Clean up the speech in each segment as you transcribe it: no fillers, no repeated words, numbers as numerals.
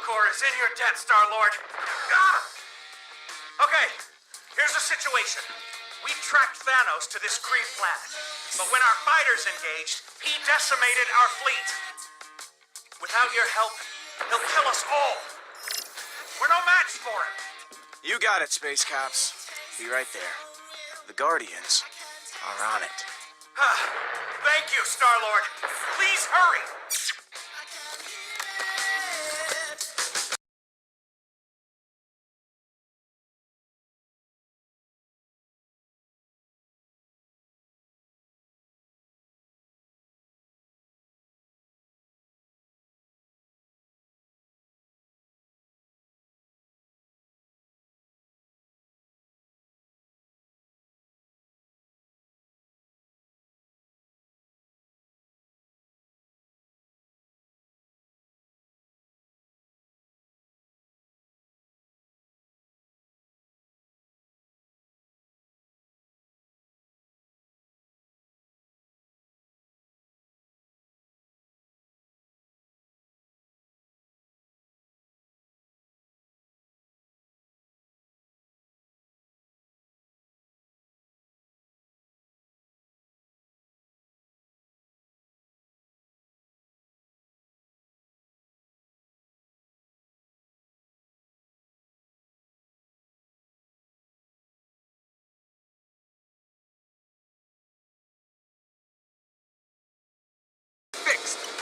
Core is in your debt, Star-Lord. Ah! Okay, here's the situation. We tracked Thanos to this Kree planet, but when our fighters engaged, he decimated our fleet. Without your help, he'll kill us all. We're no match for him. You got it, Space Cops. Be right there. The Guardians are on it. Thank you, Star-Lord. Please hurry.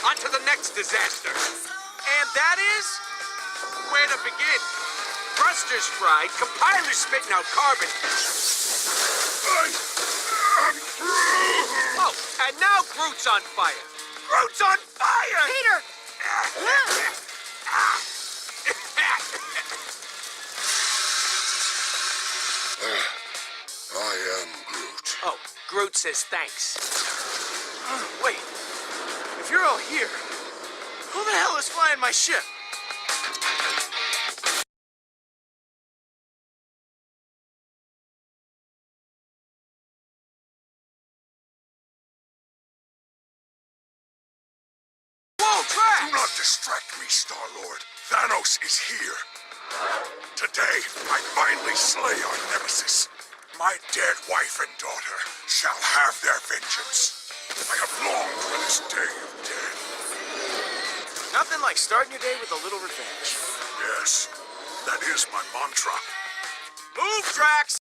On to the next disaster. And that is... where to begin? Thrusters fried, compilers spitting out carbon. Oh, and now Groot's on fire. Groot's on fire! Peter! I am Groot. Oh, Groot says thanks. Wait. If you're all here, who the hell is flying my ship? Whoa, Drax! Do not distract me, Star-Lord. Thanos is here. Today, I finally slay our nemesis. My dead wife and daughter shall have their vengeance. I have longed for this day of death. Nothing like starting your day with a little revenge. Yes, that is my mantra. Move, Drax!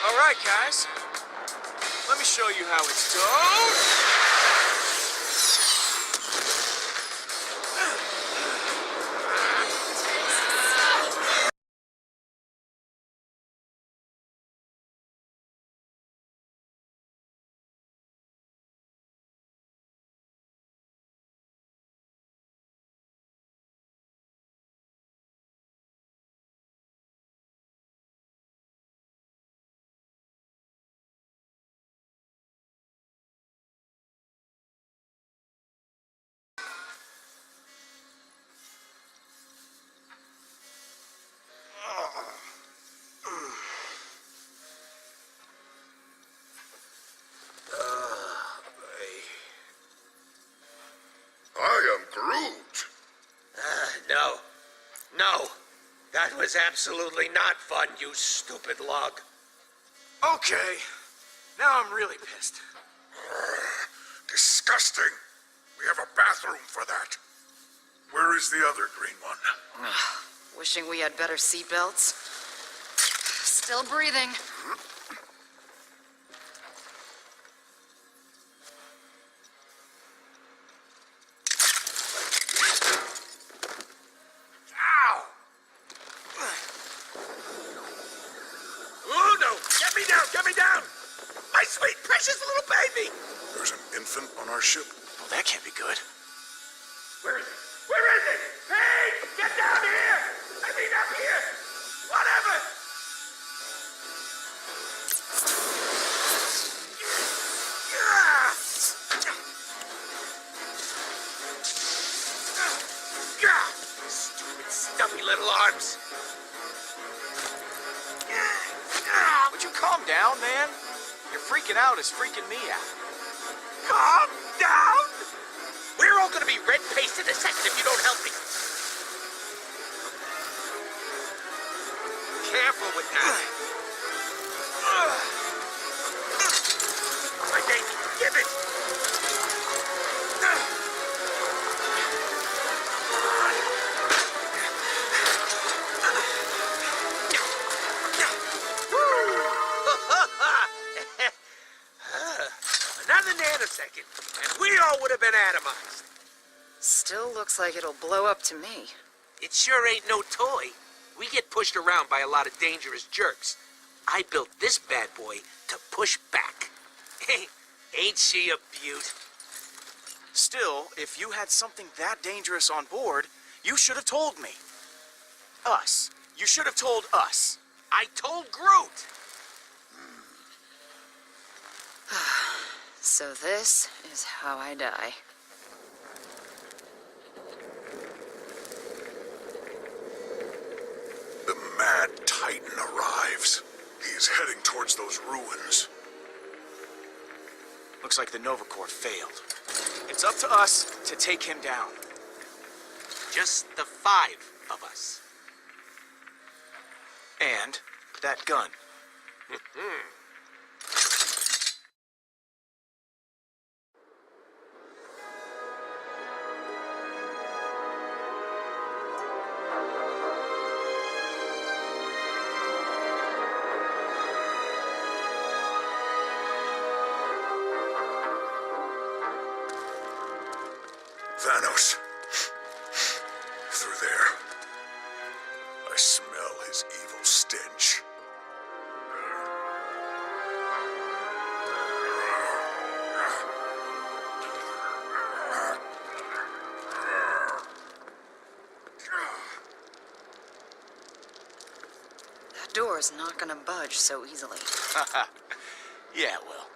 Alright, guys. Let me show you how it's done. I am Groot. No. That was absolutely not fun, you stupid log. Okay. Now I'm really pissed. Disgusting. We have a bathroom for that. Where is the other green one? Wishing we had better seatbelts. Still breathing. Ow! Oh no! Get me down! My sweet, precious little baby! There's an infant on our ship? Well, that can't be good. Where is it? Where is it? Hey! Get down here! I mean, up here! Whatever! Stupid, stuffy little arms. Would you calm down, man? You're freaking out is freaking me out. Calm down! We're all gonna be red-faced in a second if you don't help me. Careful with that. My baby, give it! Another nanosecond, and we all would have been atomized. Still looks like it'll blow up to me. It sure ain't no toy. We get pushed around by a lot of dangerous jerks. I built this bad boy to push back. Ain't she a beaut? Still, if you had something that dangerous on board, you should have told me. Us. You should have told us. I told Groot. So this is how I die. The Mad Titan arrives. He's heading towards those ruins. Looks like the Nova Corps failed. It's up to us to take him down. Just the 5 of us. And that gun. Thanos. Through there. I smell his evil stench. That door's not gonna budge so easily. Yeah, it will.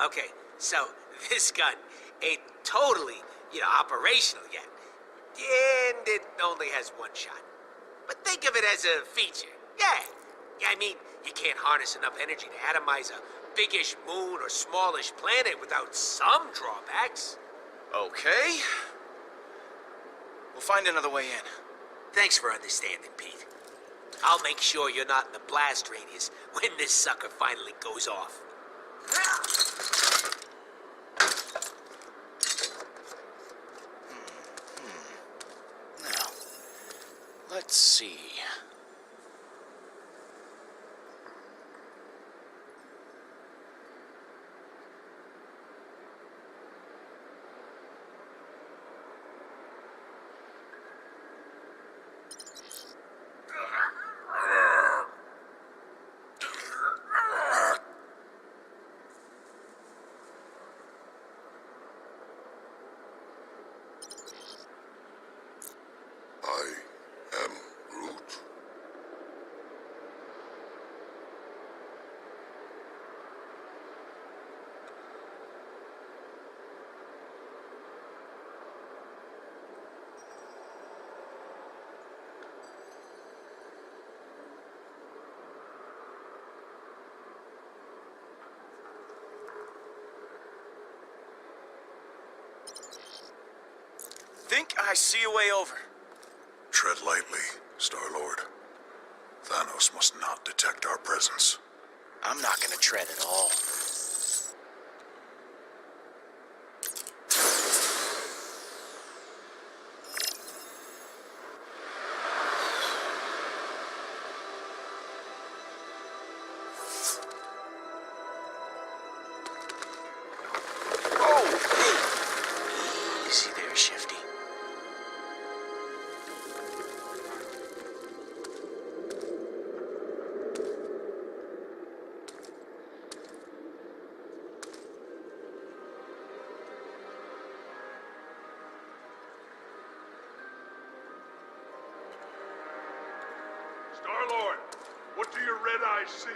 Okay, so this gun ain't totally, operational yet. And it only has one shot. But think of it as a feature. Yeah, I mean, you can't harness enough energy to atomize a biggish moon or smallish planet without some drawbacks. Okay. We'll find another way in. Thanks for understanding, Pete. I'll make sure you're not in the blast radius when this sucker finally goes off. Now, let's see. I am Groot. Think I see a way over. Tread lightly, Star-Lord. Thanos must not detect our presence. I'm not gonna tread at all. Oh, hey. Easy there, Shifty. Star-Lord? What do your red eyes see?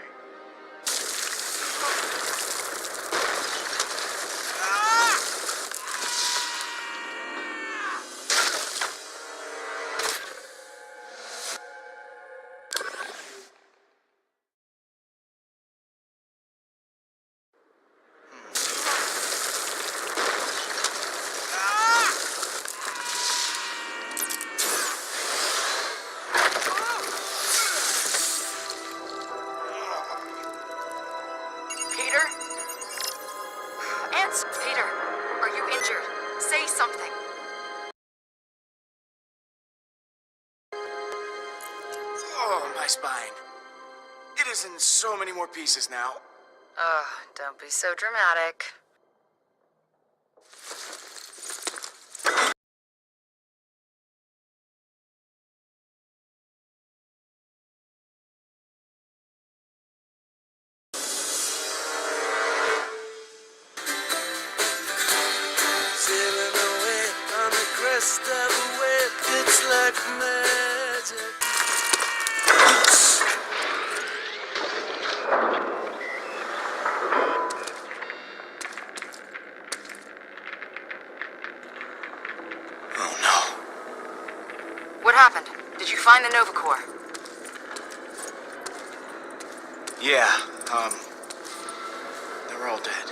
Peter? Answer, Peter. Are you injured? Say something. Oh, my spine. It is in so many more pieces now. Don't be so dramatic. Sailing away on the crest of a wave, it's like magic. Oh, no. What happened? Did you find the Nova Corps? Yeah, they're all dead.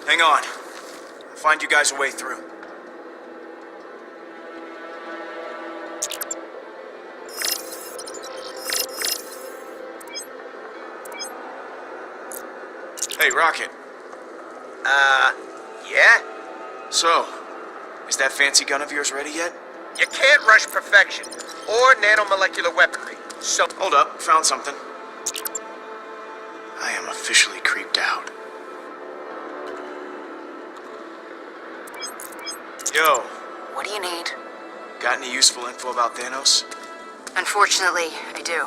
Hang on. I'll find you guys a way through. Hey, Rocket. Yeah? So, is that fancy gun of yours ready yet? You can't rush perfection or nanomolecular weaponry. So, Hold up, found something. I am officially creeped out. Yo, What do you need? got any useful info about Thanos? Unfortunately, I do.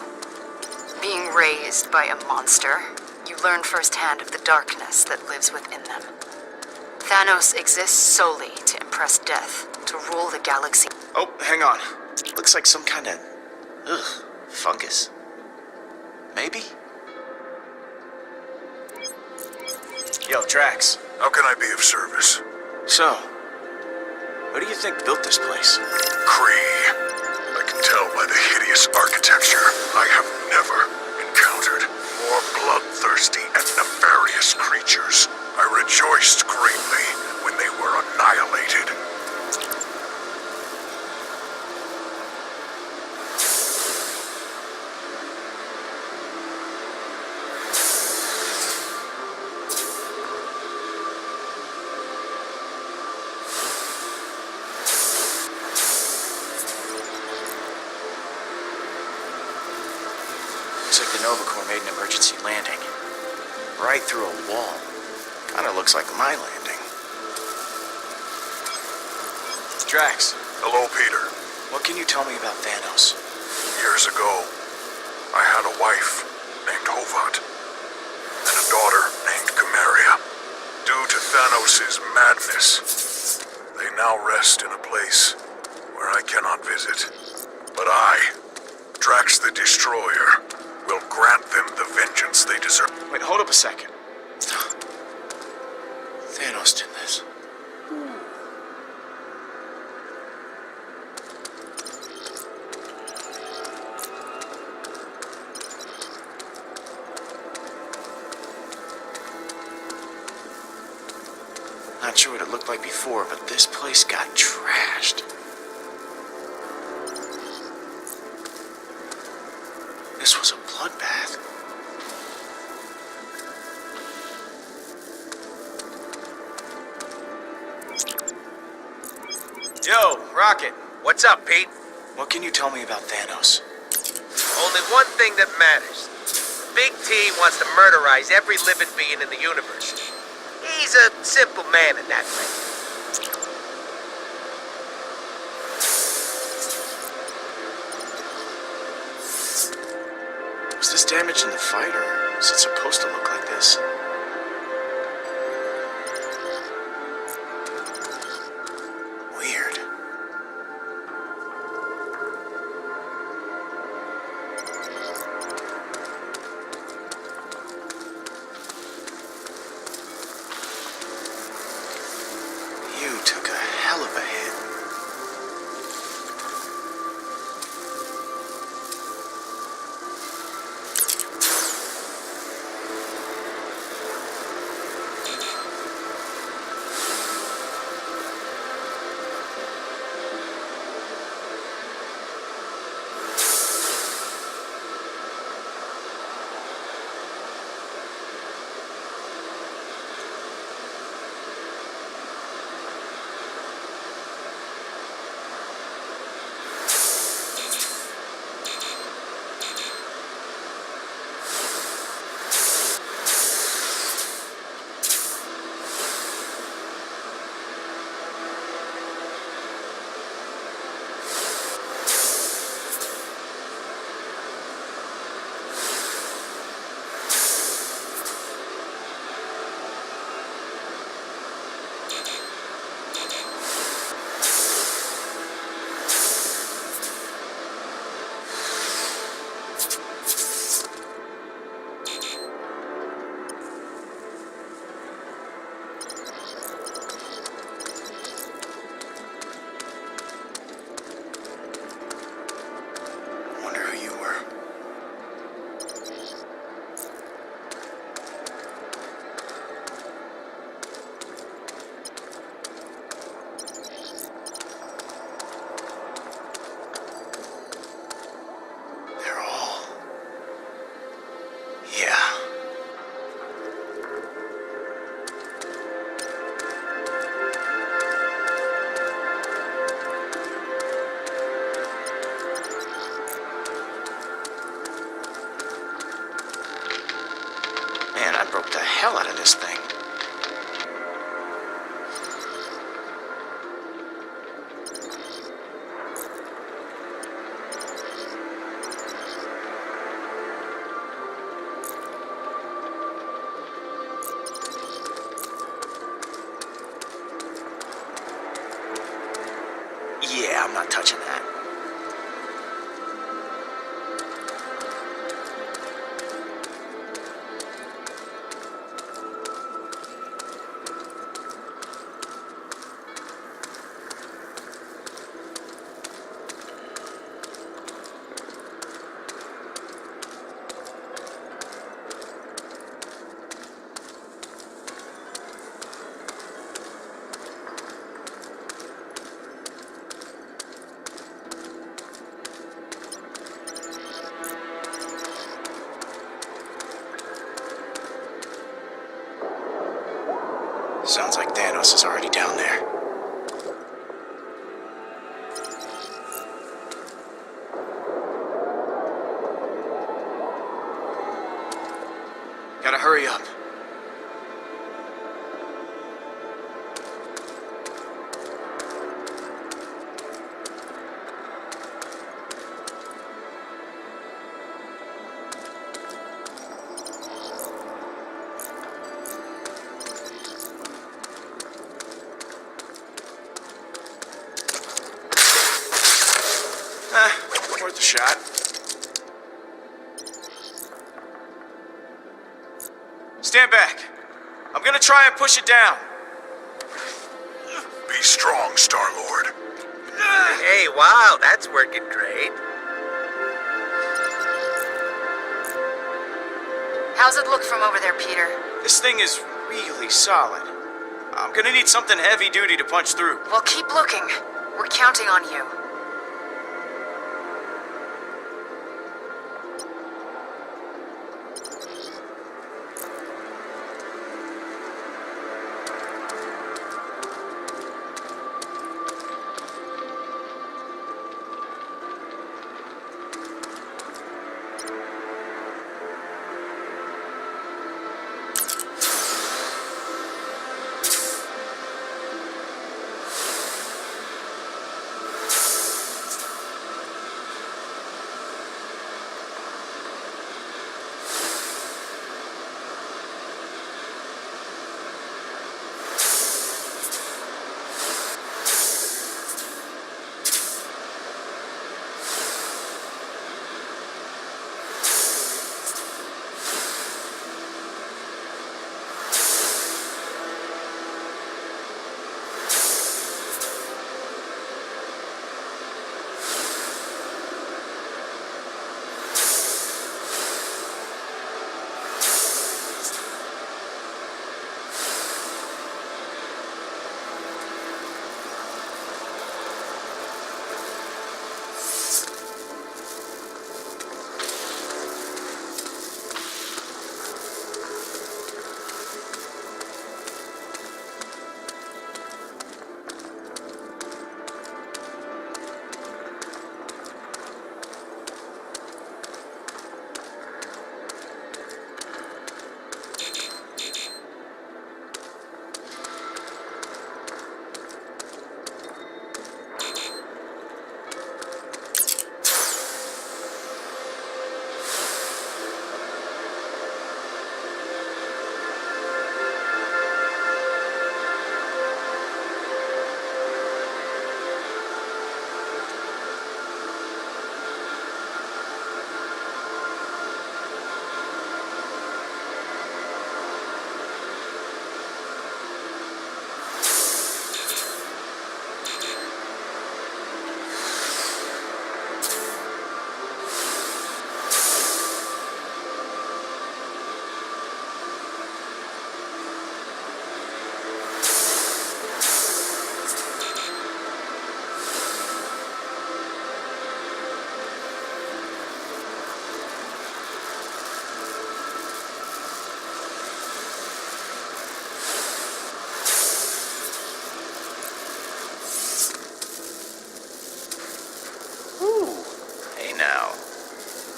Being raised by a monster, you learn firsthand of the darkness that lives within them. Thanos exists solely to impress death, to rule the galaxy. Oh, hang on. Looks like some kind of... fungus. Maybe? Yo, Drax. How can I be of service? So, who do you think built this place? Kree. I can tell by the hideous architecture. I have never encountered more bloodthirsty and nefarious creatures. I rejoiced greatly when they were annihilated. Looks like the Nova Corps made an emergency landing. Right through a wall. Kinda looks like my landing. Drax, Hello, Peter. what can you tell me about Thanos? Years ago, I had a wife named Hovat and a daughter named Camaria. Due to Thanos' madness, they now rest in a place where I cannot visit. But I, Drax the Destroyer, will grant them the vengeance they deserve. Wait, hold up a second. Thanos did this. Not sure what it looked like before, but this place got trashed. This was a bloodbath. Yo, Rocket, what's up, Pete? what can you tell me about Thanos? Only one thing that matters. Big T wants to murderize every living being in the universe. He's a simple man in that way. Was this damage in the fight, or is it supposed to look like this? Weird. Sounds like Thanos is already down there. Gotta hurry up. Worth a shot. Stand back. I'm gonna try and push it down. Be strong, Star-Lord. Hey, wow, that's working great. How's it look from over there, Peter? This thing is really solid. I'm gonna need something heavy duty to punch through. Well, keep looking. We're counting on you.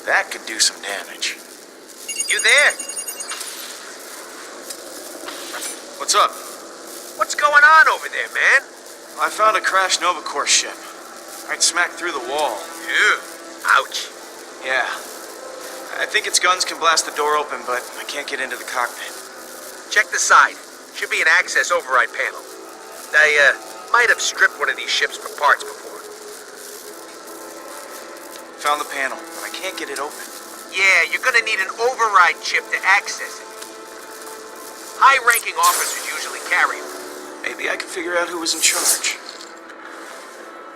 That could do some damage. You there? What's up? What's going on over there, man? I found a crashed Novacore ship. Right smack through the wall. Ew. Ouch. Yeah. I think its guns can blast the door open, but I can't get into the cockpit. Check the side. Should be an access override panel. I might have stripped one of these ships for parts before. Found the panel, but I can't get it open. Yeah, you're gonna need an override chip to access it. High-ranking officers usually carry them. Maybe I can figure out who was in charge.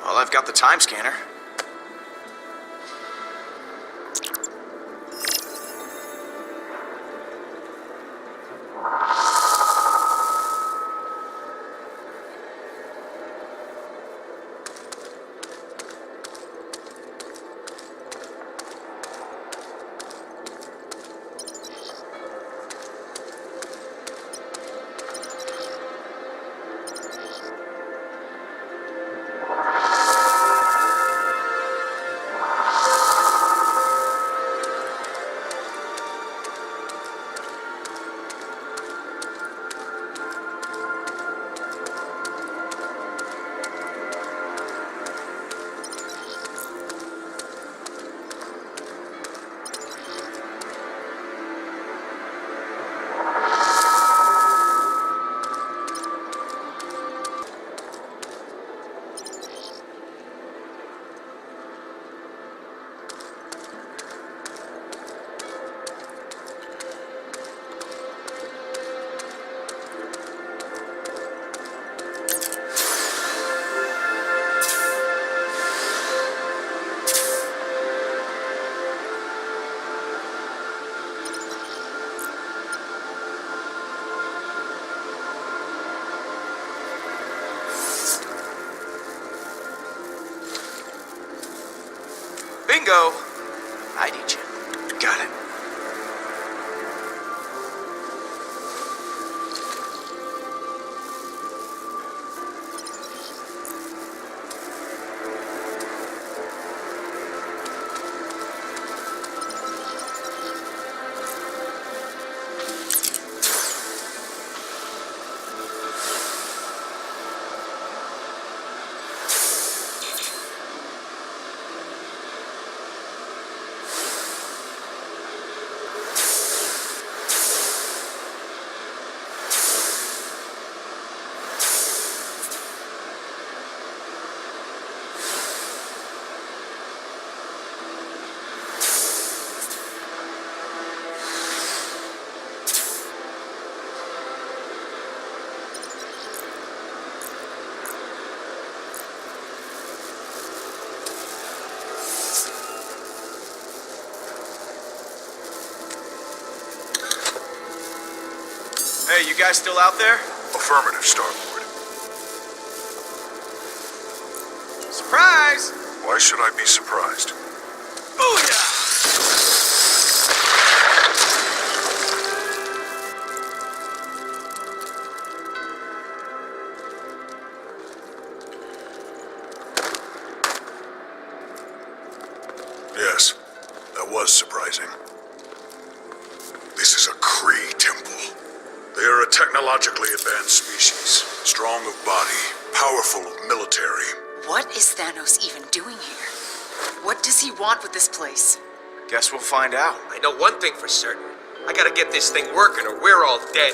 Well, I've got the time scanner. Bingo! I'd eat you. Got it. Hey, you guys still out there? Affirmative, Star-Lord. Surprise! Why should I be surprised? Booyah! Yes, that was surprising. This is a Kree temple. They are a technologically advanced species, strong of body, powerful of military. What is Thanos even doing here? What does he want with this place? Guess we'll find out. I know one thing for certain. I gotta get this thing working or we're all dead.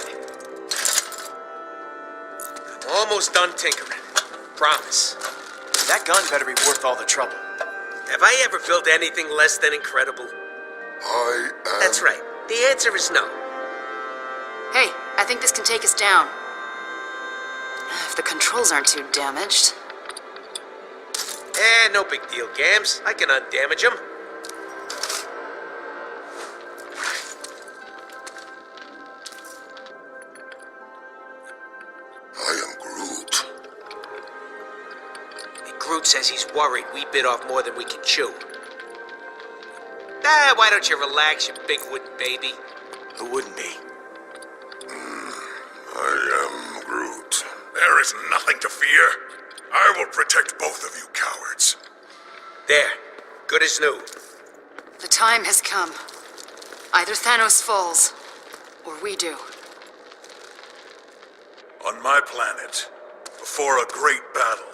I'm almost done tinkering. Promise. That gun better be worth all the trouble. Have I ever built anything less than incredible? I am... That's right. The answer is no. Hey, I think this can take us down. If the controls aren't too damaged. No big deal, Gams. I can undamage them. I am Groot. And Groot says he's worried we bit off more than we can chew. Why don't you relax, you big wooden baby? Who wouldn't be? I am Groot. There is nothing to fear. I will protect both of you cowards. There. Good as new. The time has come. Either Thanos falls, or we do. On my planet, before a great battle,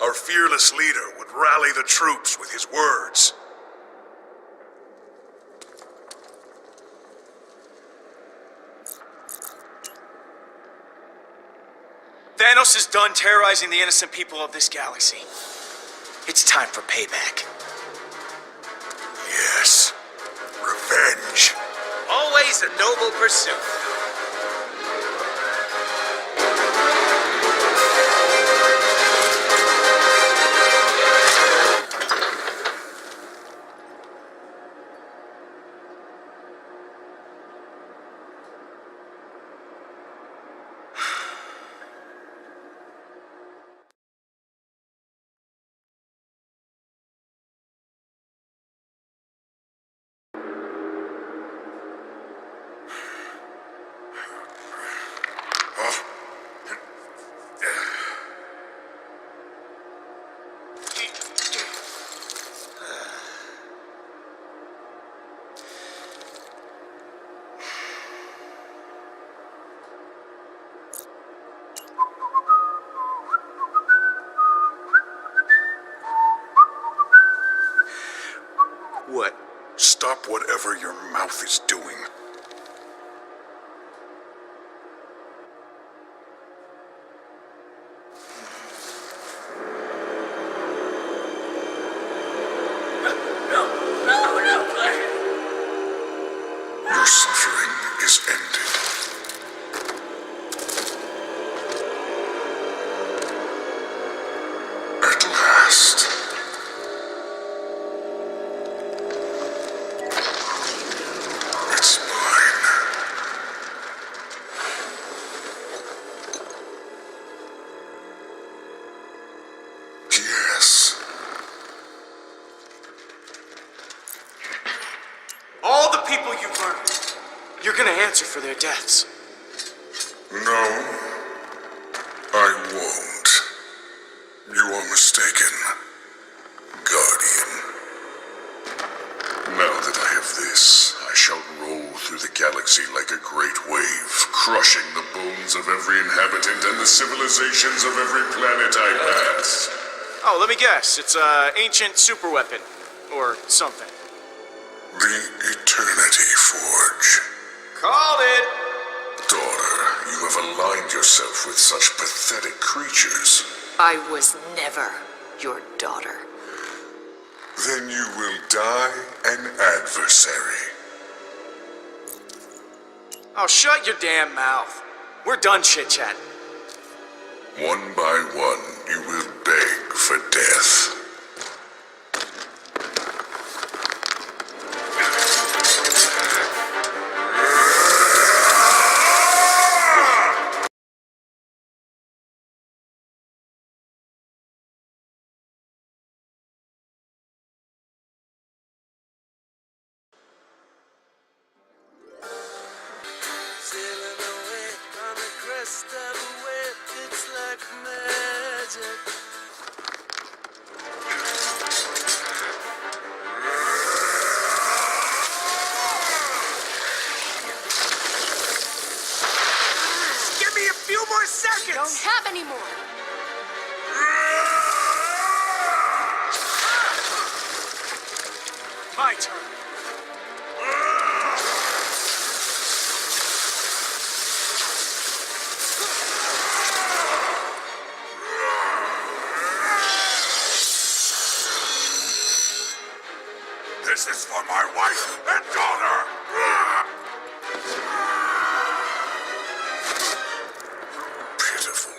our fearless leader would rally the troops with his words. Thanos is done terrorizing the innocent people of this galaxy. It's time for payback. Yes, revenge. Always a noble pursuit. What? Stop whatever your mouth is doing. Your suffering is ended. At last. It's confirm. You're gonna answer for their deaths. No, I won't. You are mistaken, Guardian. Now that I have this, I shall roll through the galaxy like a great wave, crushing the bones of every inhabitant and the civilizations of every planet I pass. Oh, let me guess. It's a ancient superweapon. Or something. The Eternity Forge. Called it! Daughter, you have aligned yourself with such pathetic creatures. I was never your daughter. Then you will die an adversary. Oh, shut your damn mouth. We're done chit-chatting. One by one, you will beg for death. Sailing away on the crest of a wave, it's like magic. Give me a few more seconds! Don't have any more. My turn. This is for my wife and daughter! Pitiful.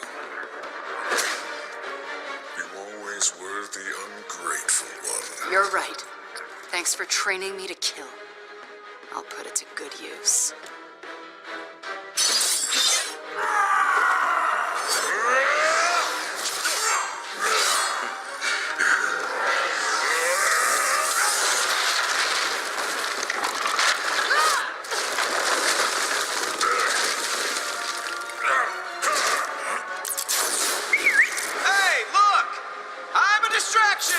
You always were the ungrateful one. You're right. Thanks for training me to kill. I'll put it to good use. Hey, look! I'm a distraction!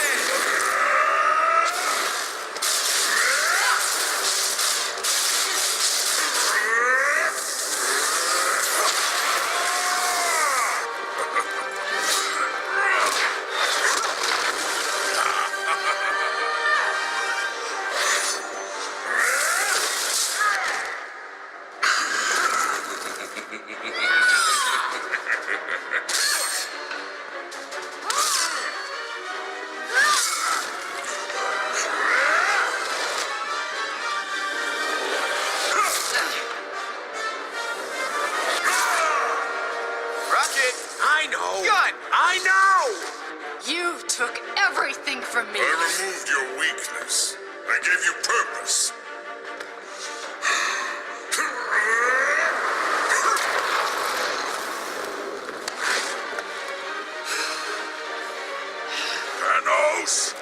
Rocket! I know! Gun! I know! You took everything from me. I removed your weakness. I gave you purpose. Thanos!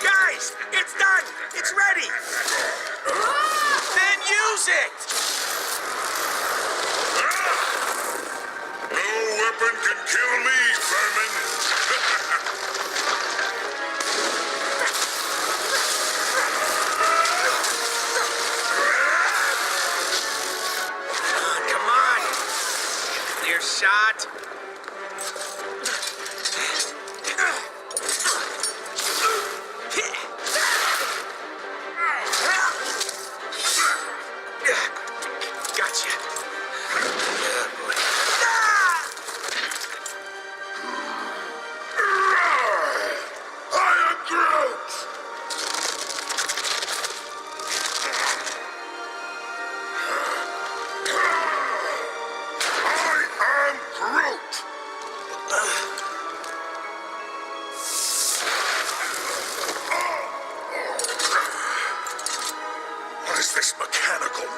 Guys, it's done! It's ready! Then use it! No weapon can kill me, vermin! Come on! Clear shot. Gotcha.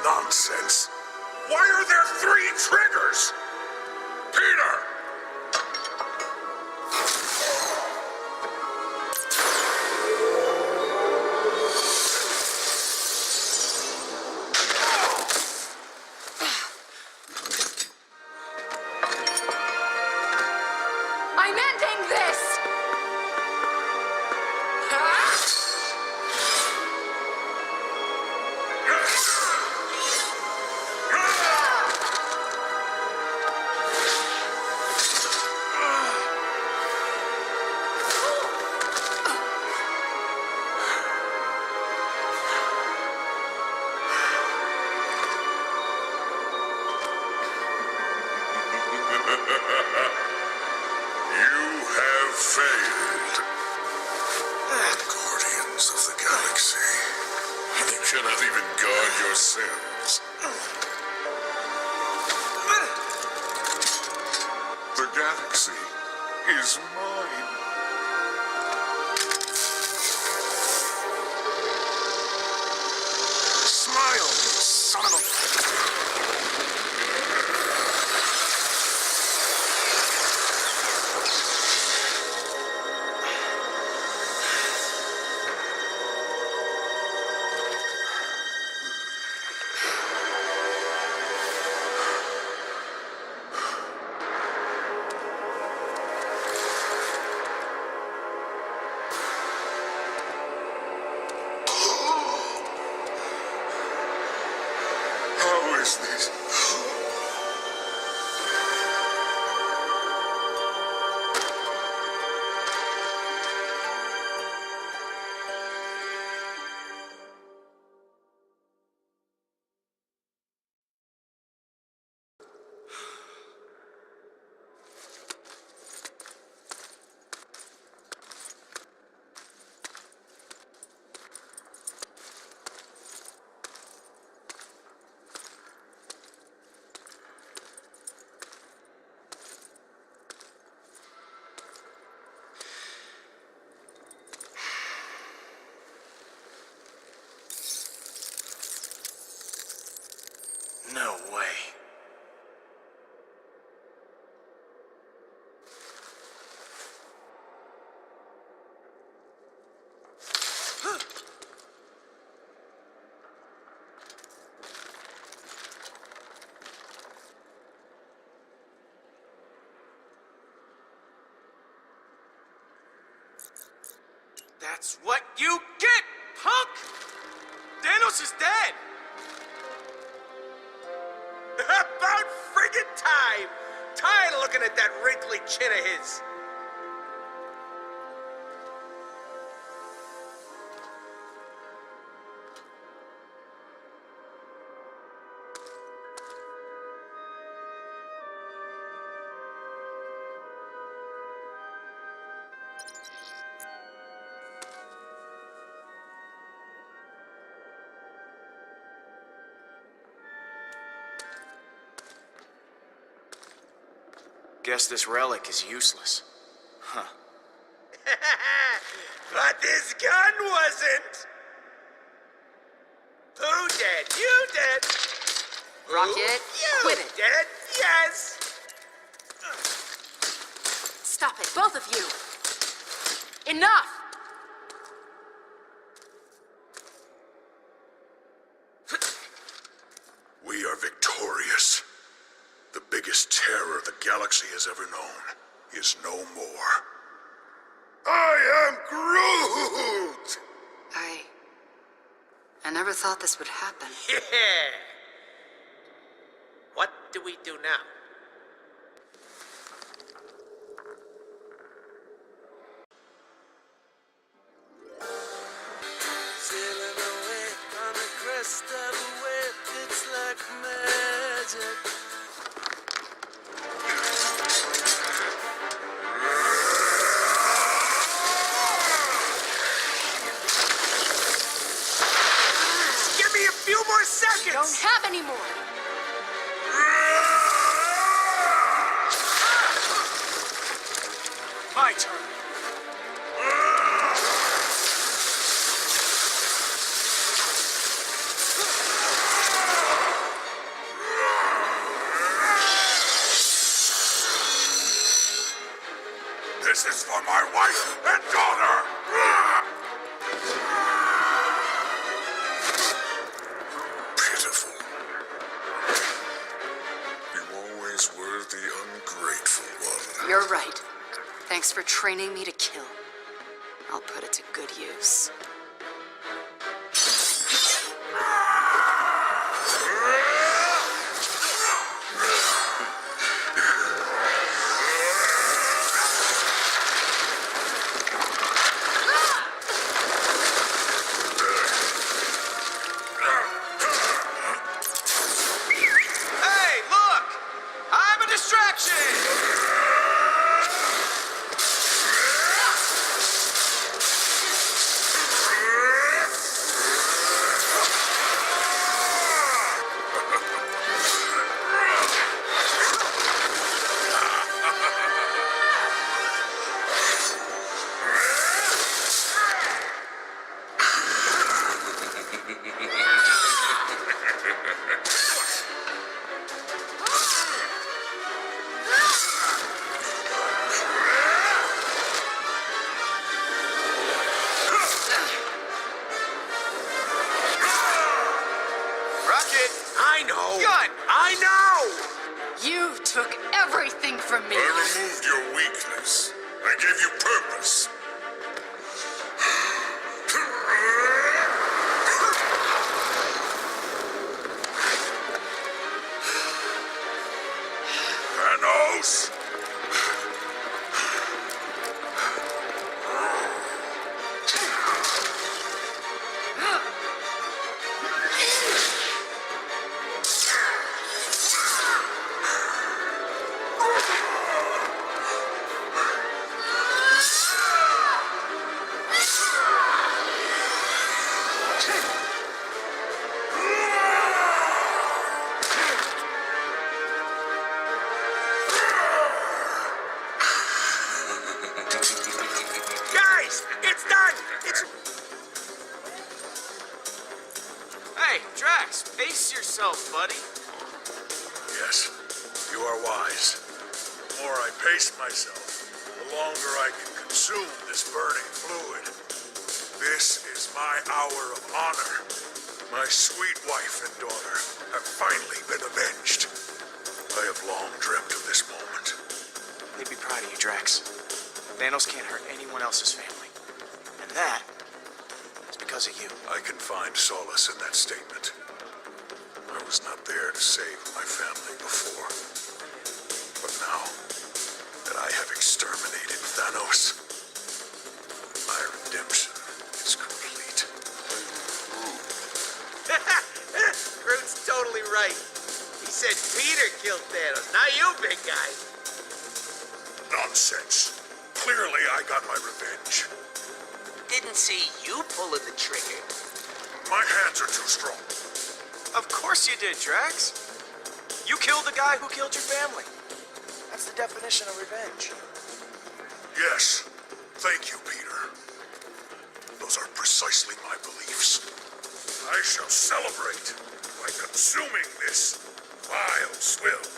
nonsense. Why are there 3 triggers? Peter! I'm ending this! You have failed. Guardians of the Galaxy. You cannot even guard yourselves. The galaxy is mine. Smile, son of a... How is this? No way. That's what you get, punk! Thanos is dead! About friggin' time! Tired of looking at that wrinkly chin of his. Guess this relic is useless. Huh. But this gun wasn't. Who dead? You dead. Rocket, You quit it. dead? Yes. Stop it, both of you! Enough! We are victorious. The biggest terror the galaxy has ever known is no more. I am Groot! I never thought this would happen. Yeah. What do we do now? Sailing away on the crest of a wave, it's like magic. Give me a few more seconds! Don't have any more! My turn. wife and daughter! Pitiful. You always were the ungrateful one. You're right. Thanks for training me to kill. I'll put it to good use. Hey, look! I'm a distraction! Rocket! I know. Gun! I know. You took everything from me! I removed your weakness. I gave you purpose. Thanos! Guys, it's done. It's Hey, Drax, pace yourself, buddy. Yes, you are wise. The more I pace myself, the longer I can consume this burning fluid. This is my hour of honor. My sweet wife and daughter have finally been avenged. I have long dreamt of this moment. They'd be proud of you, Drax. Thanos can't hurt anyone else's family. And that is because of you. I can find solace in that statement. I was not there to save my family before. But now that I have exterminated Thanos, my redemption is complete. Groot's totally right. He said Peter killed Thanos, not you, big guy. Nonsense. Clearly I got my revenge. Didn't see you pulling the trigger. My hands are too strong. Of course you did, Drax. You killed the guy who killed your family. That's the definition of revenge. Yes. Thank you, Peter. Those are precisely my beliefs. I shall celebrate by consuming this vile swill.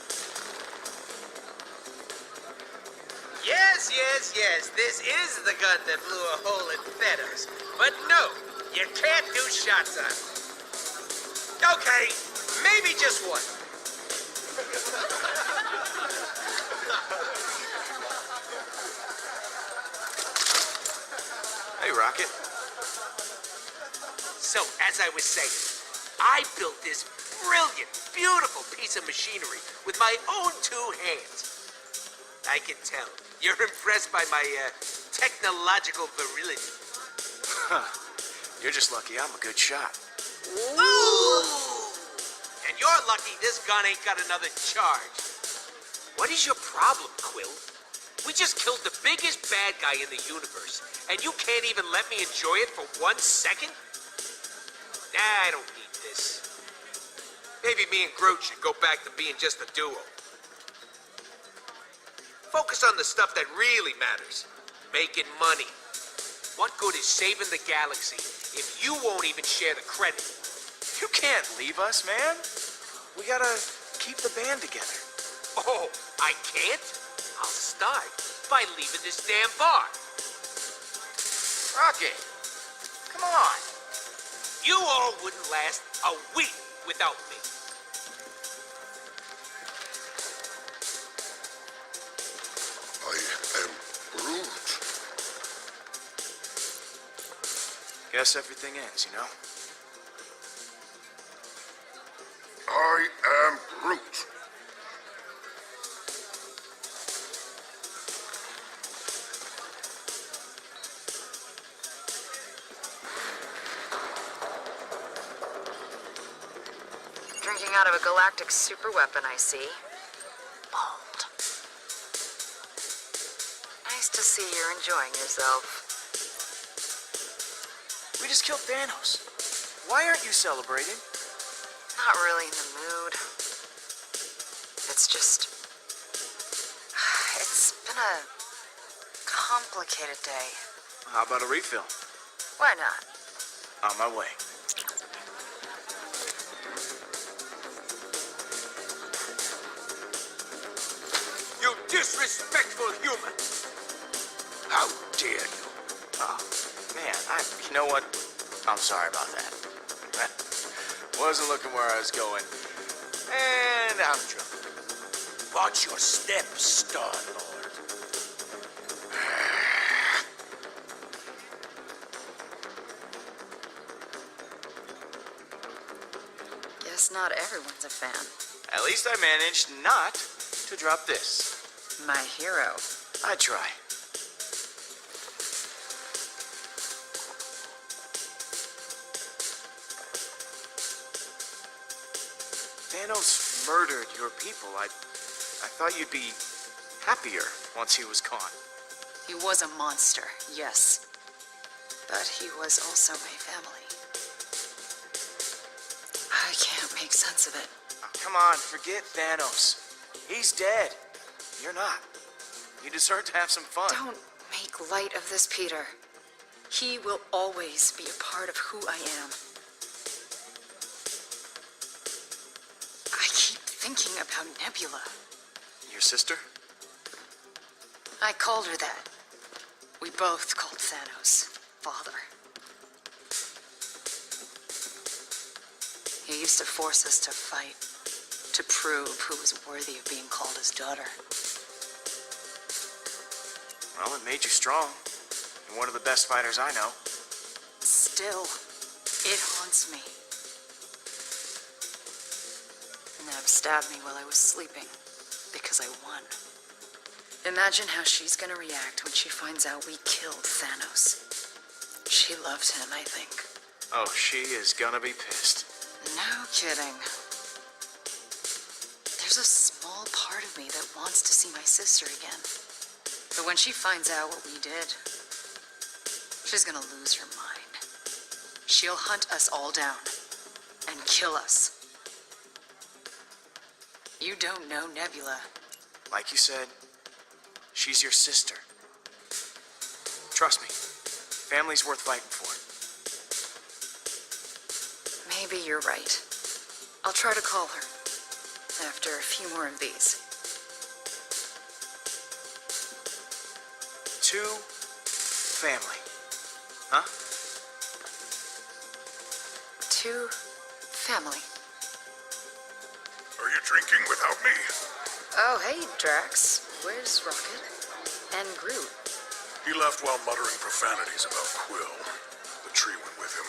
Yes, yes, yes. This is the gun that blew a hole in Thanos. But no, you can't do shots on it. Okay, maybe just one. Hey, Rocket. So, as I was saying, I built this brilliant, beautiful piece of machinery with my own two hands. I can tell you're impressed by my technological virility. You're just lucky I'm a good shot. Ooh! And you're lucky this gun ain't got another charge. What is your problem, Quill? We just killed the biggest bad guy in the universe, and you can't even let me enjoy it for 1 second? Nah, I don't need this. Maybe me and Groot should go back to being just a duo. Focus on the stuff that really matters. Making money. What good is saving the galaxy if you won't even share the credit? You can't leave us, man. We gotta keep the band together. Oh, I can't? I'll start by leaving this damn bar. Rocket, come on. You all wouldn't last a week without me. I am Groot. Guess everything ends, you know? I am Groot. Drinking out of a galactic superweapon, I see. Bold. Nice to see you're enjoying yourself. We just killed Thanos. Why aren't you celebrating? Not really in the mood. It's just... It's been a complicated day. How about a refill? Why not? On my way. You disrespectful human! How dare you? Oh, man, you know what? I'm sorry about that. Wasn't looking where I was going. And I'm drunk. Watch your step, Star-Lord. Guess not everyone's a fan. At least I managed not to drop this. My hero. I try. Thanos murdered your people. I thought you'd be happier once he was gone. He was a monster, yes. But he was also my family. I can't make sense of it. Oh, come on, forget Thanos. He's dead. You're not. You deserve to have some fun. Don't make light of this, Peter. He will always be a part of who I am. I keep thinking about Nebula. Your sister? I called her that. We both called Thanos father. He used to force us to fight, to prove who was worthy of being called his daughter. Well, it made you strong. You're one of the best fighters I know. Still, it haunts me. Nev stabbed me while I was sleeping, because I won. Imagine how she's gonna react when she finds out we killed Thanos. She loved him, I think. Oh, she is gonna be pissed. No kidding. There's a small part of me that wants to see my sister again. But when she finds out what we did, she's gonna lose her mind. She'll hunt us all down and kill us. You don't know Nebula. Like you said, she's your sister. Trust me, family's worth fighting for. Maybe you're right. I'll try to call her after a few more of these. To family. Huh? To family. Are you drinking without me? Oh, hey, Drax. Where's Rocket? And Groot? He left while muttering profanities about Quill. The tree went with him.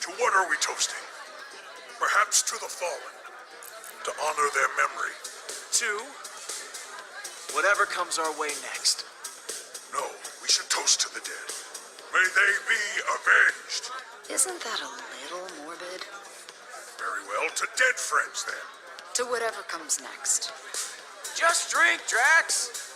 To what are we toasting? Perhaps to the fallen. To honor their memory. To whatever comes our way next. No, we should toast to the dead. May they be avenged. Isn't that a little morbid? Very well, to dead friends then. To whatever comes next. Just drink, Drax!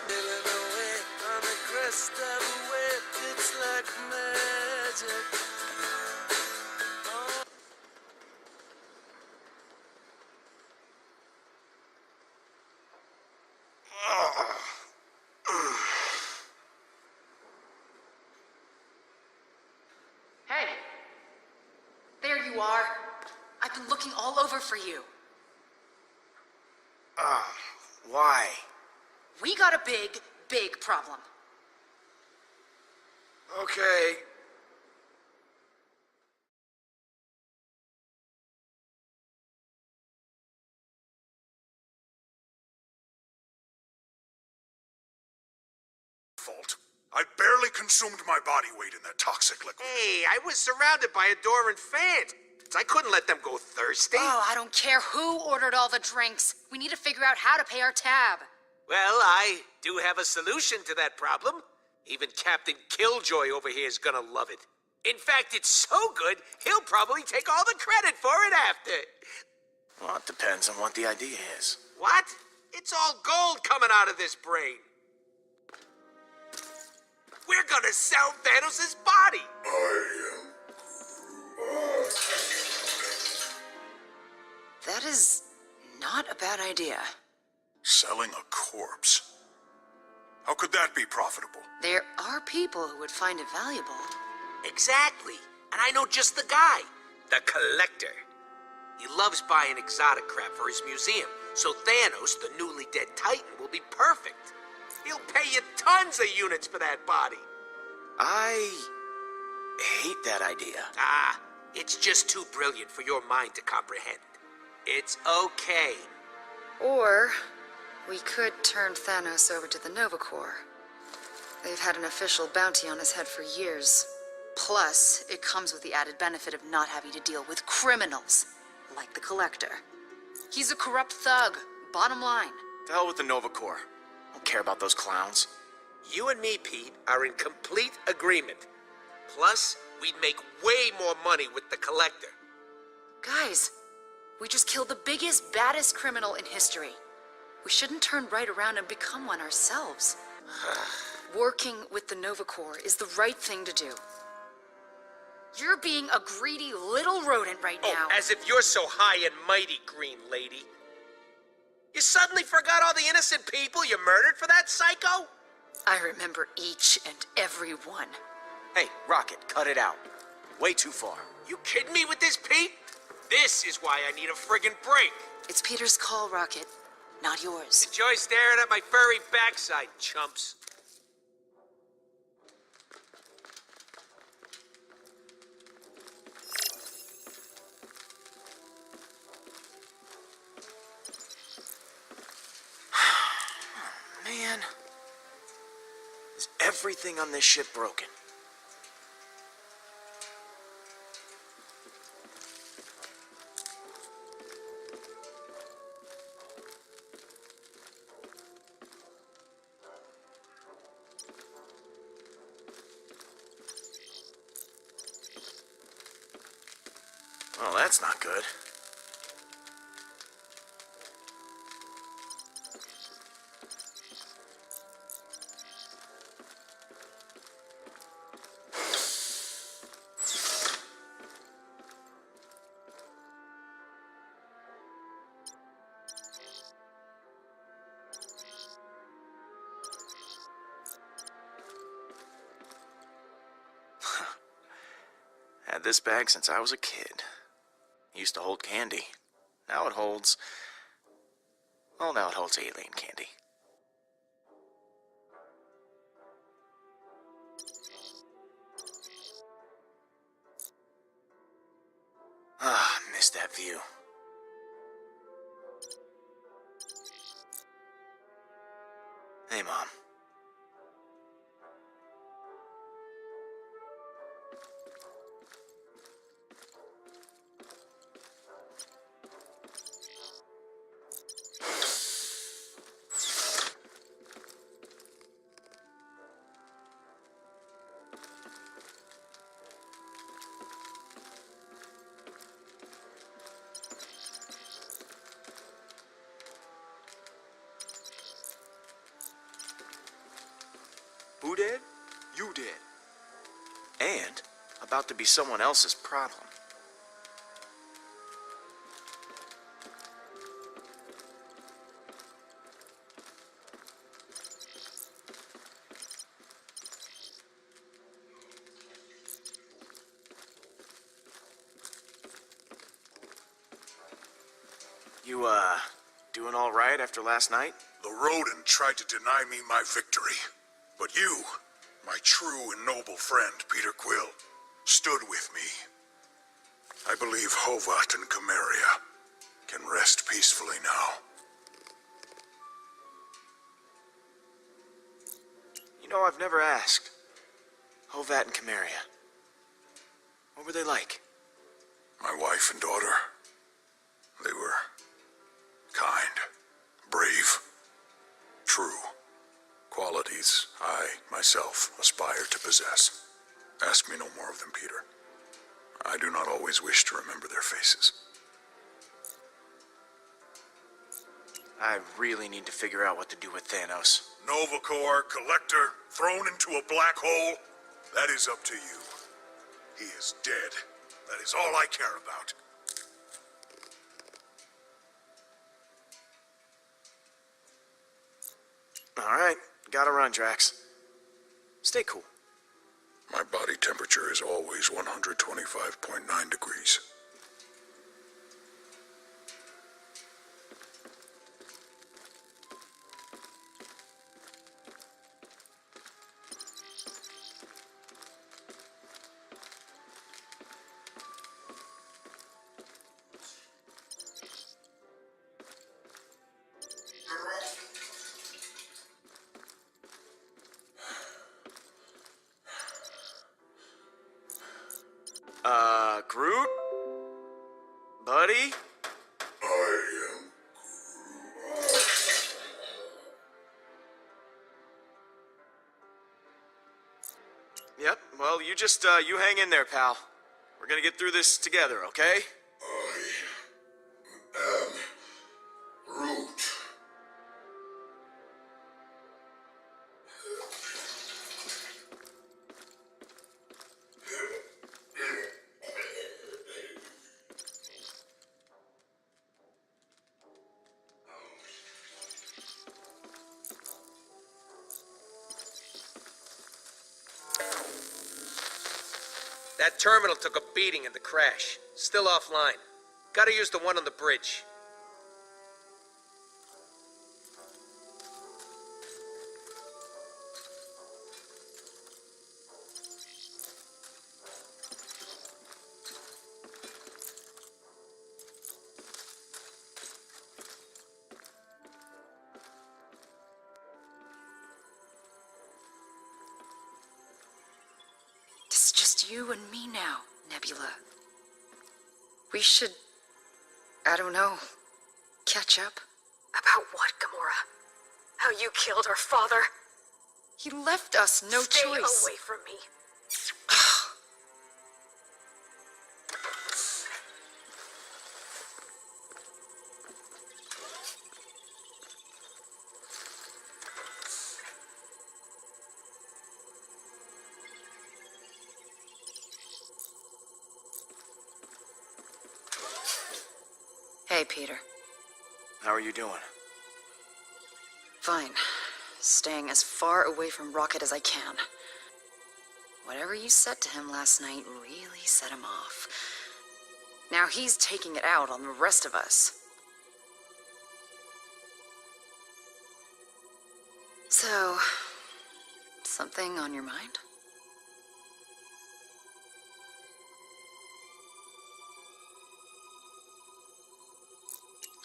Sailing away on the crest of a wave, it's like magic. Ah, you are. I've been looking all over for you. Why? We got a big, big problem. Okay. Fault. I barely consumed my body weight in that toxic liquid. Hey, I was surrounded by adoring fans. I couldn't let them go thirsty. Oh, I don't care who ordered all the drinks. We need to figure out how to pay our tab. Well, I do have a solution to that problem. Even Captain Killjoy over here is gonna love it. In fact, it's so good, he'll probably take all the credit for it after. Well, it depends on what the idea is. What? It's all gold coming out of this brain. We're gonna sell Thanos' body. That is not a bad idea. Selling a corpse. How could that be profitable? There are people who would find it valuable. Exactly. And I know just the guy. The Collector. He loves buying exotic crap for his museum, so Thanos, the newly dead Titan, will be perfect. He'll pay you tons of units for that body. I hate that idea. Ah, it's just too brilliant for your mind to comprehend. It's okay. Or we could turn Thanos over to the Nova Corps. They've had an official bounty on his head for years. Plus, it comes with the added benefit of not having to deal with criminals, like the Collector. He's a corrupt thug, bottom line. To hell with the Nova Corps. I don't care about those clowns. You and me, Pete, are in complete agreement. Plus, we'd make way more money with the Collector. Guys, we just killed the biggest, baddest criminal in history. We shouldn't turn right around and become one ourselves. Working with the Nova Corps is the right thing to do. You're being a greedy little rodent right now. Oh, as if you're so high and mighty, Green Lady. You suddenly forgot all the innocent people you murdered for that psycho? I remember each and every one. Hey, Rocket, cut it out. Way too far. You kidding me with this, Pete? This is why I need a friggin' break. It's Peter's call, Rocket, not yours. Enjoy staring at my furry backside, chumps. Man, is everything on this ship broken? Well, that's not good. Had this bag since I was a kid. Used to hold candy. Now it holds... Well, now it holds alien candy. Ah, missed that view. Hey, Mom. Who did? You did. And about to be someone else's problem. You, doing all right after last night? The rodent tried to deny me my victory. But you, my true and noble friend, Peter Quill, stood with me. I believe Hovat and Cameria can rest peacefully now. You know, I've never asked. Hovat and Cameria. What were they like? My wife and daughter, they were kind, brave, true. Qualities I, myself, aspire to possess. Ask me no more of them, Peter. I do not always wish to remember their faces. I really need to figure out what to do with Thanos. Nova Corps, Collector, thrown into a black hole? That is up to you. He is dead. That is all I care about. All right, gotta run, Drax. Stay cool. My body temperature is always 125.9 degrees. Groot? Buddy? I am Yep, well, you just, you hang in there, pal. We're gonna get through this together, okay? Groot. That terminal took a beating in the crash. Still offline. Gotta use the one on the bridge. It's just you and me now, Nebula. We should, I don't know, catch up. About what, Gamora? How you killed our father? He left us no Stay choice. away from me. Hey, Peter. How are you doing? Fine. Staying as far away from Rocket as I can. Whatever you said to him last night really set him off. Now he's taking it out on the rest of us. So, something on your mind?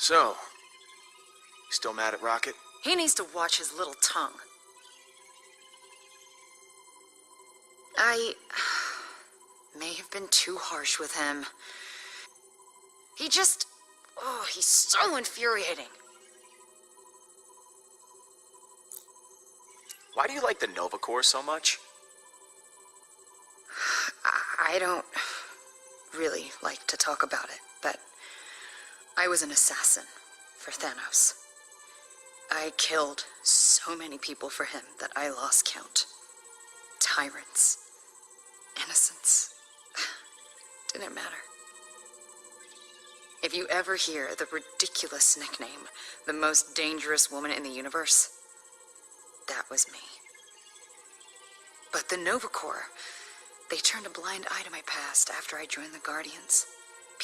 So, you still mad at Rocket? He needs to watch his little tongue. I may have been too harsh with him. He just... oh, he's so infuriating. Why do you like the Nova Corps so much? I don't really like to talk about it, but I was an assassin for Thanos. I killed so many people for him that I lost count. Tyrants. Innocents. Didn't matter. If you ever hear the ridiculous nickname, the most dangerous woman in the universe, that was me. But the Nova Corps, they turned a blind eye to my past after I joined the Guardians.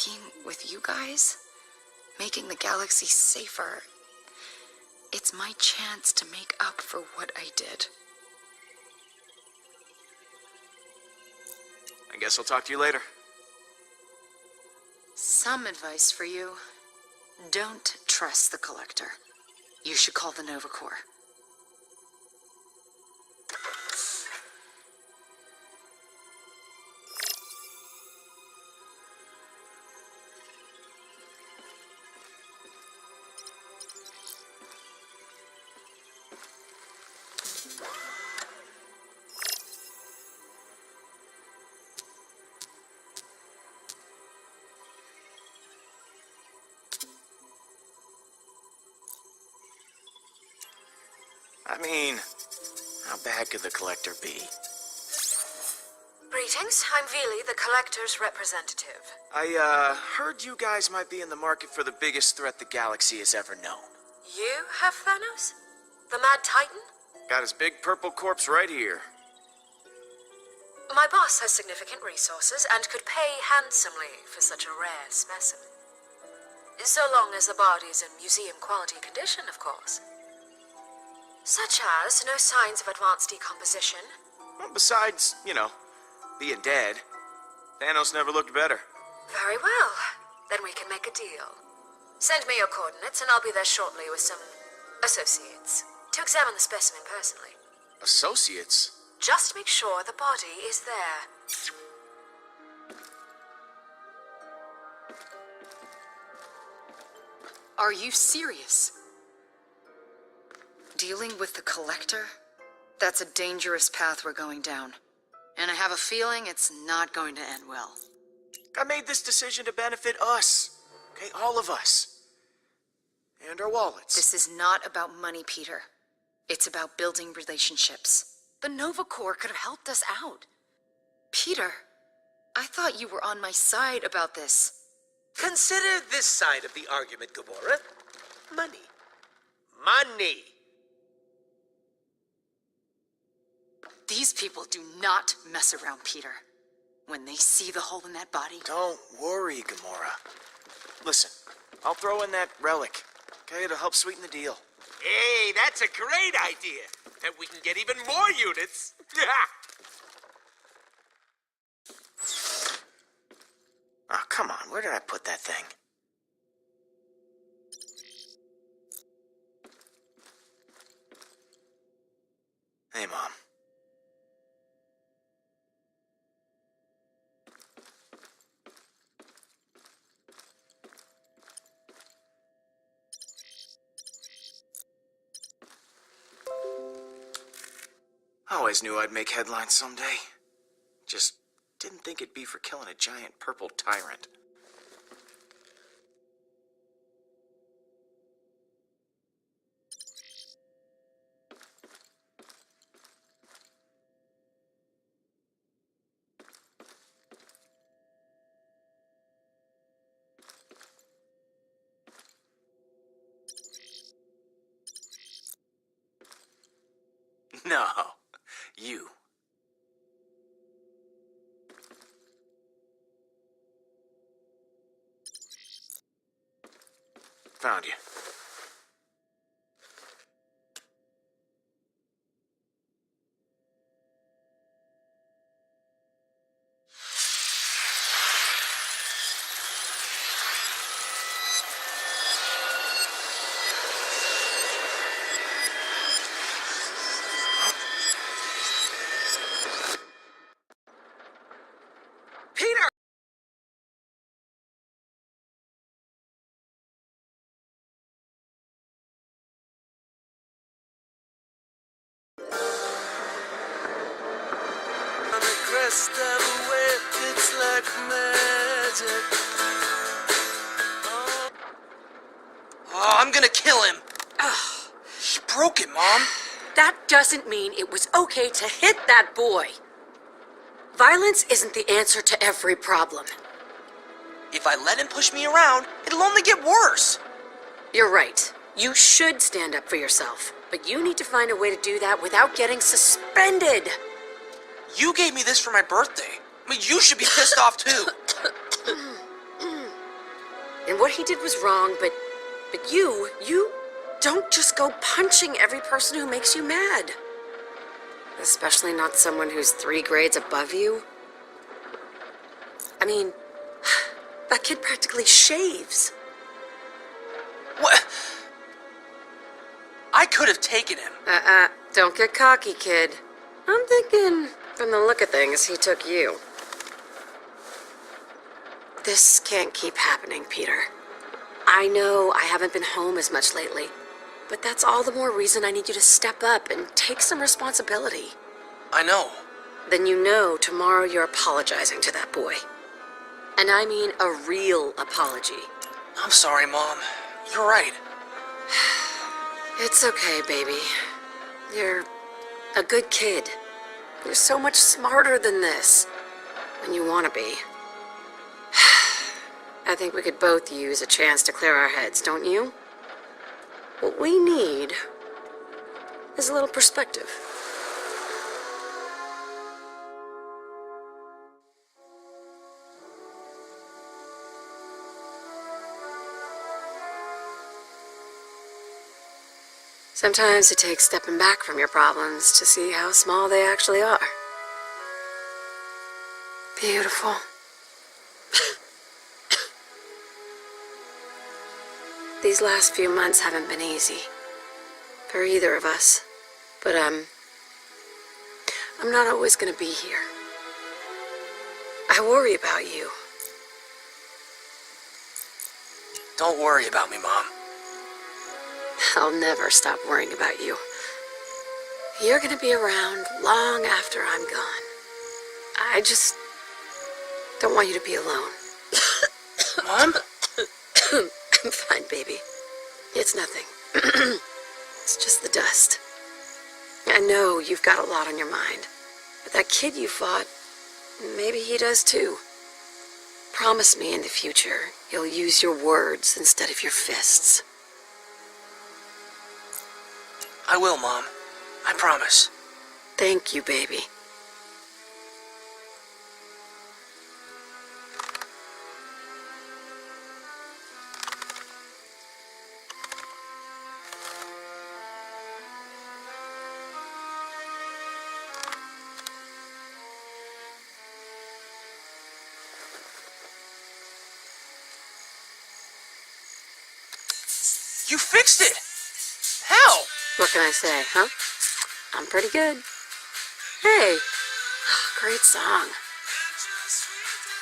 Being with you guys, making the galaxy safer. It's my chance to make up for what I did. I guess I'll talk to you later. Some advice for you. Don't trust the Collector. You should call the Nova Corps. I mean, how bad could the Collector be? Greetings, I'm Vili, the Collector's representative. I, heard you guys might be in the market for the biggest threat the galaxy has ever known. You have Thanos? The Mad Titan? Got his big purple corpse right here. My boss has significant resources and could pay handsomely for such a rare specimen. So long as the body's in museum-quality condition, of course. Such as no signs of advanced decomposition. Well, besides, you know, being dead, Thanos never looked better. Very well. Then we can make a deal. Send me your coordinates and I'll be there shortly with some associates to examine the specimen personally. Associates? Just make sure the body is there. Are you serious? Dealing with the Collector? That's a dangerous path we're going down. And I have a feeling it's not going to end well. I made this decision to benefit us. Okay, all of us. And our wallets. This is not about money, Peter. It's about building relationships. The Nova Corps could have helped us out. Peter, I thought you were on my side about this. Consider this side of the argument, Gamora. Money. Money. These people do not mess around, Peter. When they see the hole in that body... Don't worry, Gamora. Listen, I'll throw in that relic. Okay, it'll help sweeten the deal. Hey, that's a great idea. And we can get even more units. Oh, come on, where did I put that thing? Hey, Mom. Always knew I'd make headlines someday. Just didn't think it'd be for killing a giant purple tyrant. No, you. Found you. Peter! On the crest of a wave, it's like magic. Oh, I'm gonna kill him. He broke it, Mom. That doesn't mean it was okay to hit that boy. Violence isn't the answer to every problem. If I let him push me around, it'll only get worse. You're right. You should stand up for yourself. But you need to find a way to do that without getting suspended. You gave me this for my birthday. I mean, you should be pissed off too. And what he did was wrong, but you don't just go punching every person who makes you mad. Especially not someone who's 3 grades above you. I mean, that kid practically shaves. What? I could have taken him. Don't get cocky, kid. I'm thinking, from the look of things, he took you. This can't keep happening, Peter. I know I haven't been home as much lately, but that's all the more reason I need you to step up and take some responsibility. I know. Then you know tomorrow you're apologizing to that boy. And I mean a real apology. I'm sorry, Mom. You're right. It's okay, baby. You're a good kid. You're so much smarter than this. And you want to be. I think we could both use a chance to clear our heads, don't you? What we need is a little perspective. Sometimes it takes stepping back from your problems to see how small they actually are. Beautiful. These last few months haven't been easy for either of us, but I'm not always gonna be here. I worry about you. Don't worry about me, Mom. I'll never stop worrying about you. You're gonna be around long after I'm gone. I just don't want you to be alone. Mom? I'm fine, baby. It's nothing. It's just the dust. I know you've got a lot on your mind, but that kid you fought, maybe he does too. Promise me in the future you'll use your words instead of your fists. I will, Mom. I promise. Thank you, baby. You fixed it! How? What can I say, huh? I'm pretty good. Hey, great song.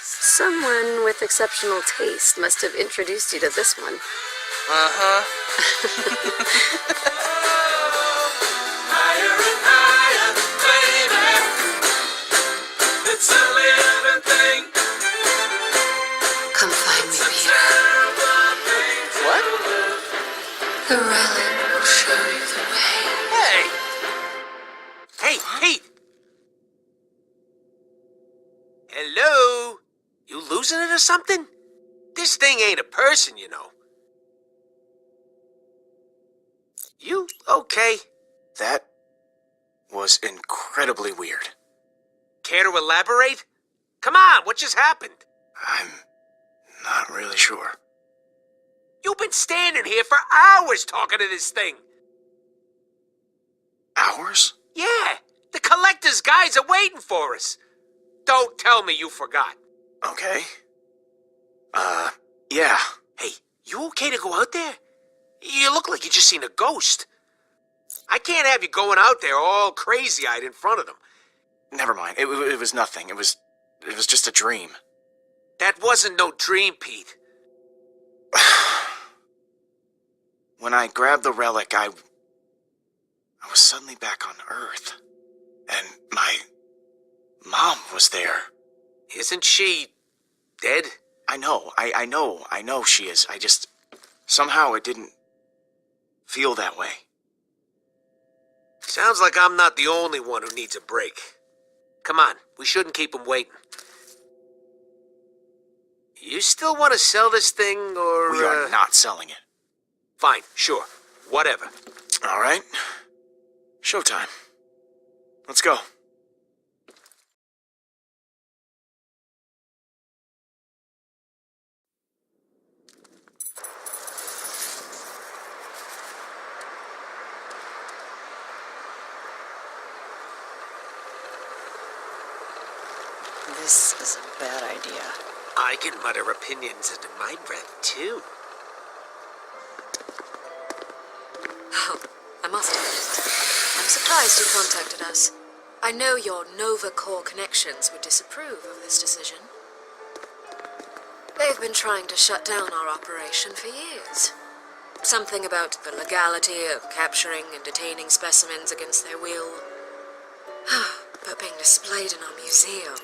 Someone with exceptional taste must have introduced you to this one. Uh-huh. Higher and higher, baby. It's a living thing. Come find me, Peter. What? The relic will show you the way. Hey! Hey, Pete! Hello? You losing it or something? This thing ain't a person, you know. You okay? That was incredibly weird. Care to elaborate? Come on, what just happened? I'm not really sure. You've been standing here for hours talking to this thing. Hours? Yeah, the collector's guys are waiting for us. Don't tell me you forgot. Okay. Yeah. Hey, you okay to go out there? You look like you just seen a ghost. I can't have you going out there all crazy-eyed in front of them. Never mind. It was nothing. It was just a dream. That wasn't no dream, Pete. When I grabbed the relic, I was suddenly back on Earth. And my mom was there. Isn't she dead? I know she is. I just... Somehow it didn't feel that way. Sounds like I'm not the only one who needs a break. Come on, we shouldn't keep him waiting. You still want to sell this thing, or... We are not selling it. Fine, sure. Whatever. All right. Showtime. Let's go. This is a bad idea. I can mutter opinions under my breath, too. Oh, I must admit, I'm surprised you contacted us. I know your Nova Corps connections would disapprove of this decision. They've been trying to shut down our operation for years. Something about the legality of capturing and detaining specimens against their will. But being displayed in our museum,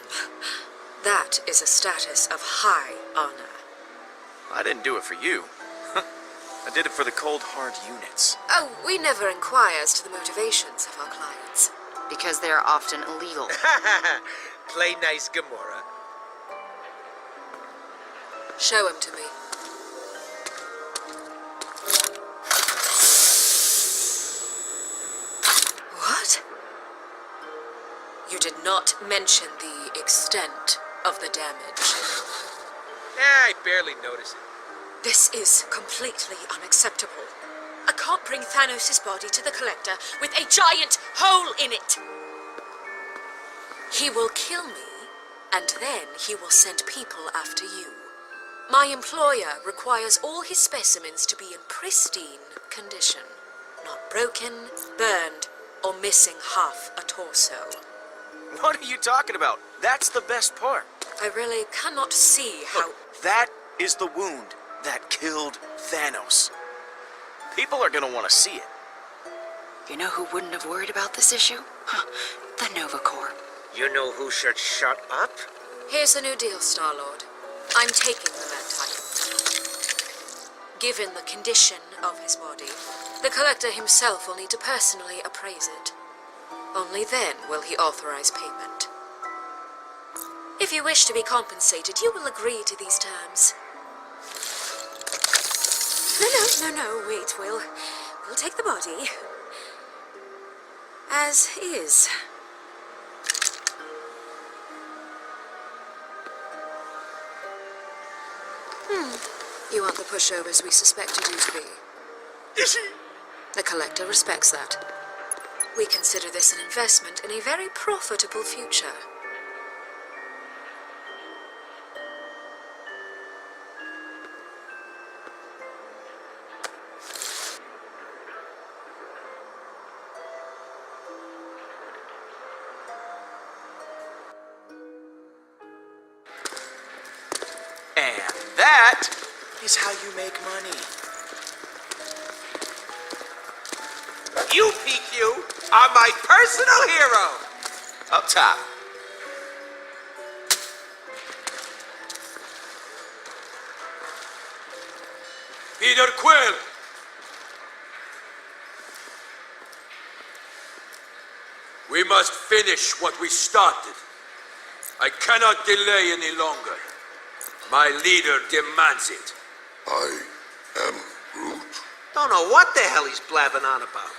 that is a status of high honor. I didn't do it for you. I did it for the cold, hard units. Oh, we never inquire as to the motivations of our clients. Because they're often illegal. Play nice, Gamora. Show him to me. What? You did not mention the extent of the damage. I barely noticed it. This is completely unacceptable. I can't bring Thanos' body to the Collector with a giant hole in it. He will kill me, and then he will send people after you. My employer requires all his specimens to be in pristine condition, not broken, burned, or missing half a torso. What are you talking about? That's the best part. I really cannot see how... Look, that is the wound that killed Thanos. People are gonna want to see it. You know who wouldn't have worried about this issue? The Nova Corps. You know who should shut up? Here's the new deal, Star-Lord. I'm taking the Mantian. Given the condition of his body, the Collector himself will need to personally appraise it. Only then will he authorize payment. If you wish to be compensated, you will agree to these terms. No, wait, we'll take the body. As is. You aren't the pushovers we suspected you to be. The Collector respects that. We consider this an investment in a very profitable future. And that is how you make money. You, PQ, are my personal hero. Up top. Peter Quill! We must finish what we started. I cannot delay any longer. My leader demands it. I am Groot. Don't know what the hell he's blabbing on about.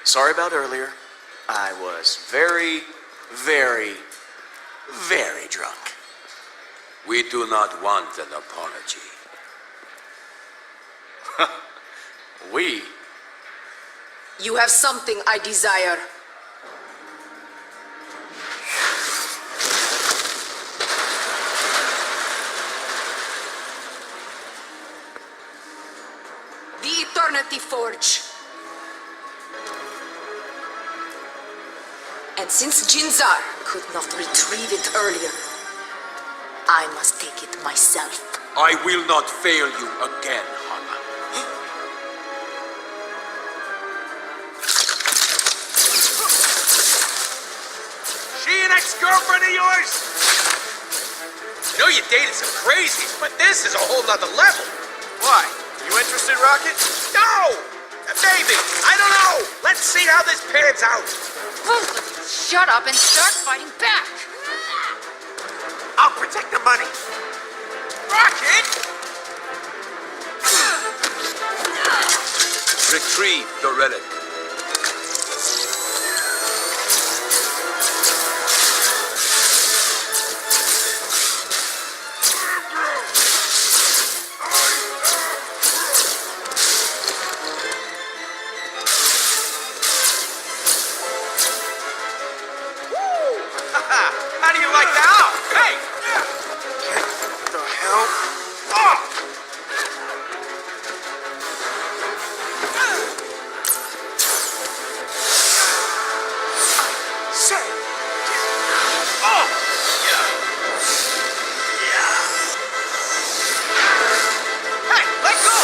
Sorry about earlier. I was very, very, very drunk. We do not want an apology. We? You have something I desire. The Eternity Forge. And since Jinzar could not retrieve it earlier, I must take it myself. I will not fail you again, Hanna. She an ex-girlfriend of yours? You know you dated some crazies, but this is a whole nother level. Why? You interested, Rocket? No! Maybe. I don't know. Let's see how this pans out. Shut up and start fighting back! I'll protect the money. Rocket! Retrieve the relic. How do you like that? Ow! Hey! The hell? Oh! Say! Oh! Hey, let go!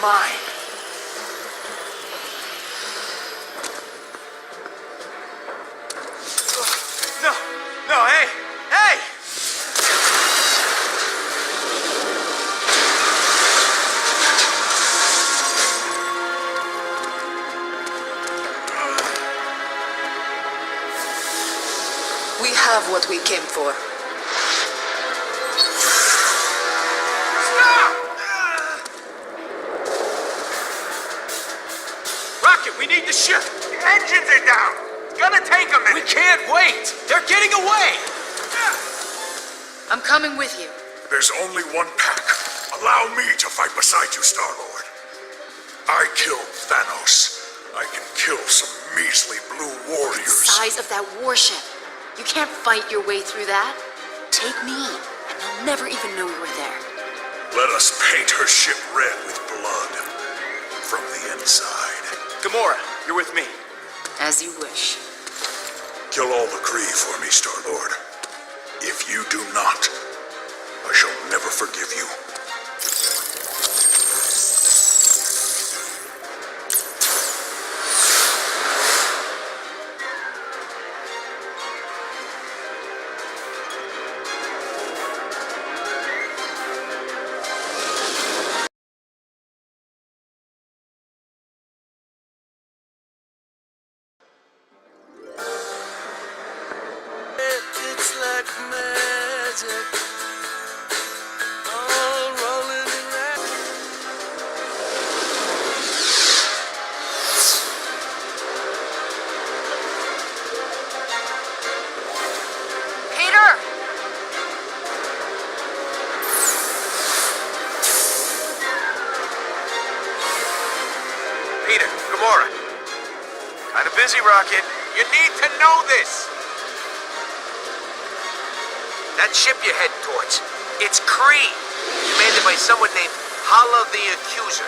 Mine. No, no, hey, hey! We have what we came for. Rocket, we need the ship! The engines are down! Gonna take a minute! We can't wait! They're getting away! I'm coming with you. There's only one pack. Allow me to fight beside you, Star-Lord. I killed Thanos. I can kill some measly blue The warriors. size of that warship. You can't fight your way through that. Take me, and they'll never even know you were there. Let us paint her ship red with blood. From the inside. Gamora, you're with me. As you wish. Kill all the Kree for me, Star-Lord. If you do not, I shall never forgive you. It's like magic, all rolling around. Peter! Peter, Gamora. Kinda busy, Rocket. You need to know this! That ship you're heading towards, it's Kree, commanded by someone named Hala the Accuser.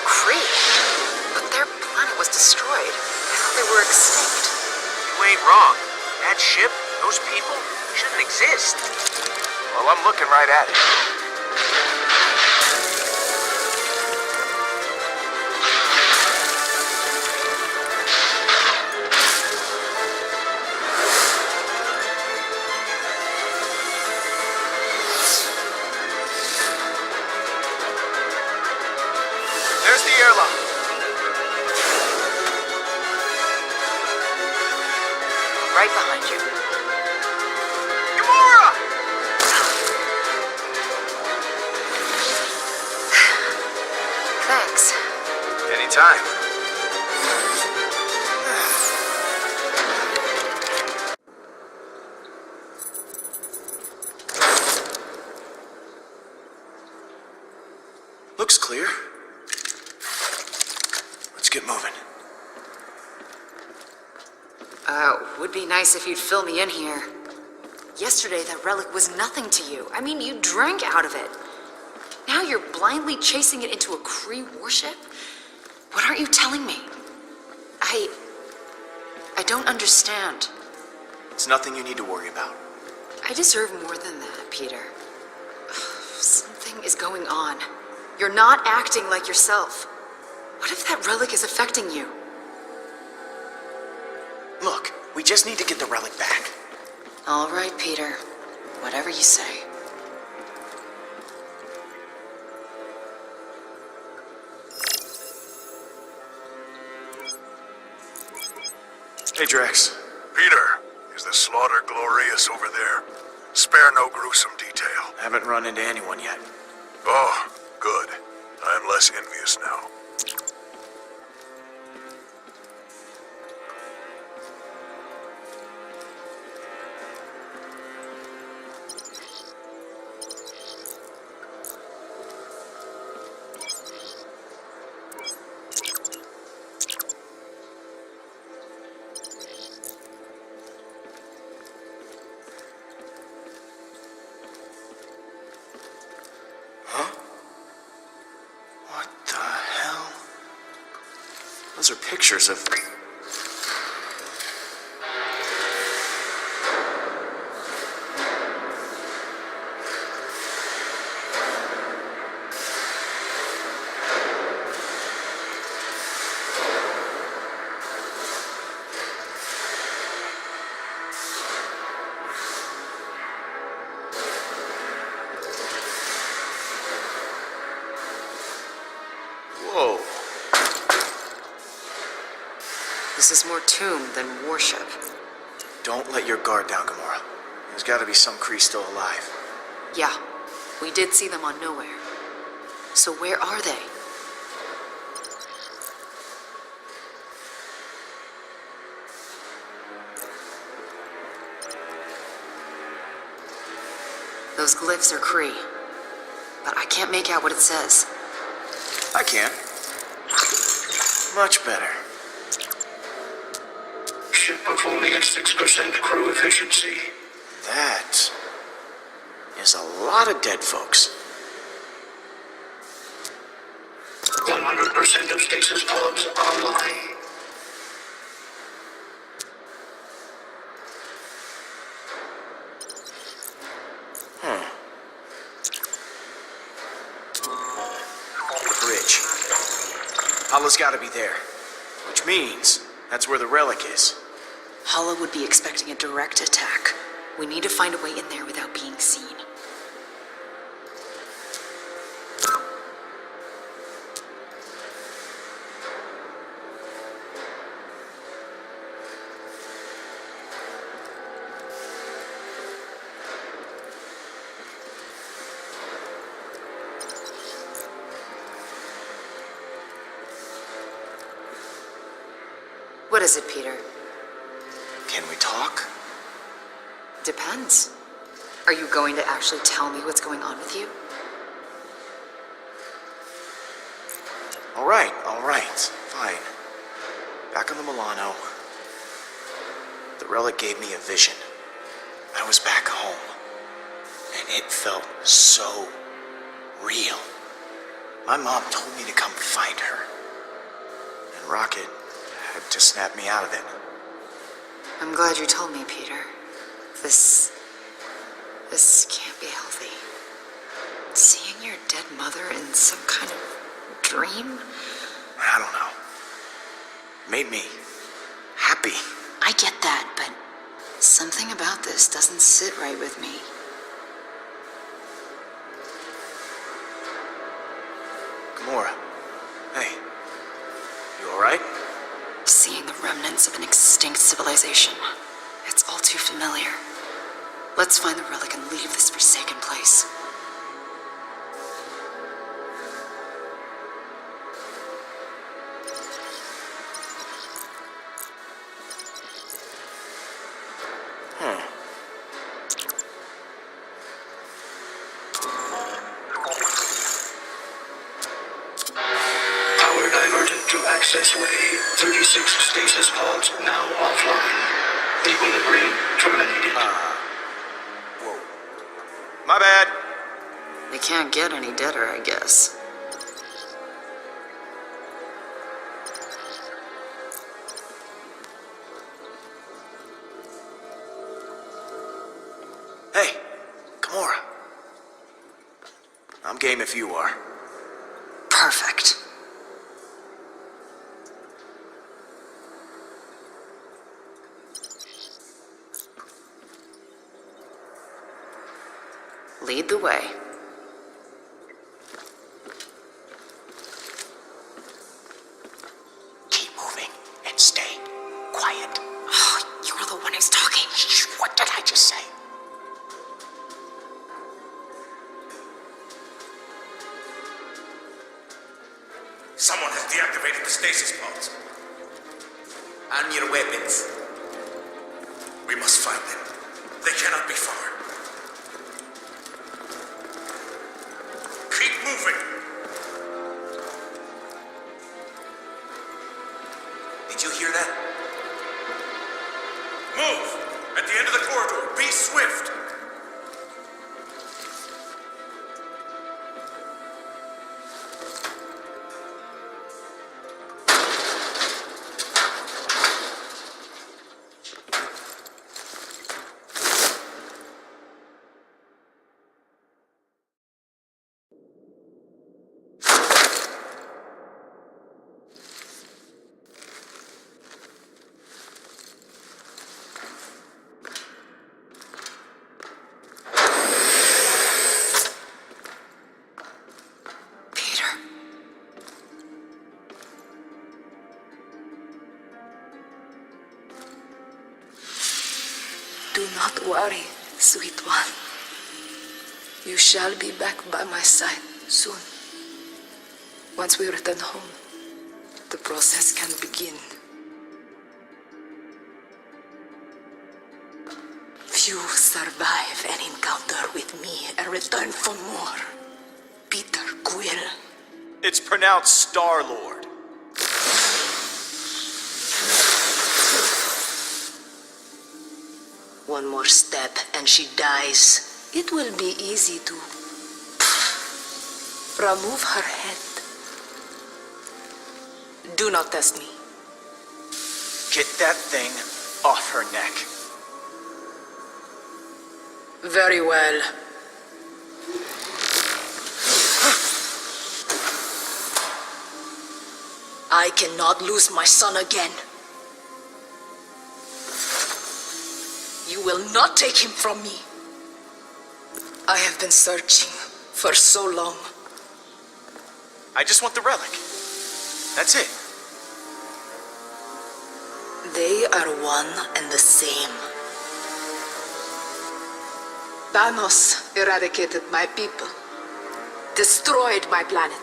Kree? But their planet was destroyed. I thought they were extinct. You ain't wrong. That ship, those people, shouldn't exist. Well, I'm looking right at it. There's the airlock. Right behind you. Gamora! Anytime. Looks clear. Let's get moving. Would be nice if you'd fill me in here. Yesterday, that relic was nothing to you. I mean, you drank out of it. Now you're blindly chasing it into a Kree warship? What aren't you telling me? I don't understand. It's nothing you need to worry about. I deserve more than that, Peter. Something is going on. You're not acting like yourself. What if that relic is affecting you? Look, we just need to get the relic back. All right, Peter. Whatever you say. Hey, Drax. Peter, is the slaughter glorious over there? Spare no gruesome detail. Haven't run into anyone yet. Oh, good. I am less envious now. What the hell? Those are pictures of... Whoa. This is more tomb than warship. Don't let your guard down, Gamora. There's gotta be some Kree still alive. Yeah, we did see them on Nowhere. So where are they? Those glyphs are Kree, but I can't make out what it says. I can. Much better. Ship performing at 6% crew efficiency. That is a lot of dead folks. 100% of stasis pods online. Bridge. Hala's gotta be there. Which means that's where the relic is. Hala would be expecting a direct attack. We need to find a way in there without being seen. What is it, Peter? Can we talk? Depends. Are you going to actually tell me what's going on with you? All right, fine. Back on the Milano, the relic gave me a vision. I was back home, and it felt so real. My mom told me to come find her, and Rocket had to snap me out of it. I'm glad you told me, Peter. This can't be healthy. Seeing your dead mother in some kind of dream? I don't know. Made me happy. I get that, but something about this doesn't sit right with me. Gamora, hey, you alright? Seeing the remnants of an extinct civilization. It's all too familiar. Let's find the relic and leave this forsaken place. 6 stasis pods now offline. Equilibrium terminated. Whoa. My bad. They can't get any deader, I guess. Hey, Gamora. I'm game if you are. Perfect. Lead the way. Keep moving and stay quiet. Oh, you're the one who's talking. Shh, what did I just say? Someone has deactivated the stasis pods. Arm your weapons. We must find them. They cannot be far. Keep moving. Did you hear that? Move! At the end of the corridor. Be swift! Do not worry, sweet one. You shall be back by my side soon. Once we return home, the process can begin. Few survive an encounter with me and return for more. Peter Quill. It's pronounced Star-Lord. One more step and she dies. It will be easy to remove her head. Do not test me. Get that thing off her neck. Very well. I cannot lose my son again. You will not take him from me. I have been searching for so long. I just want the relic. That's it. They are one and the same. Thanos eradicated my people, destroyed my planet.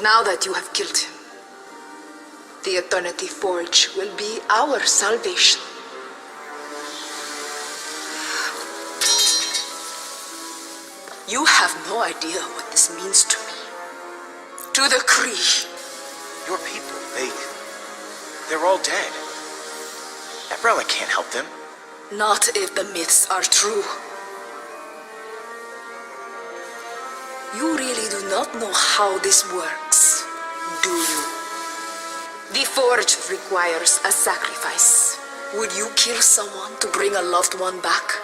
Now that you have killed him, the Eternity Forge will be our salvation. You have no idea what this means to me. To the Kree. Your people, they're all dead. That relic can't help them. Not if the myths are true. You really do not know how this works, do you? The Forge requires a sacrifice. Would you kill someone to bring a loved one back?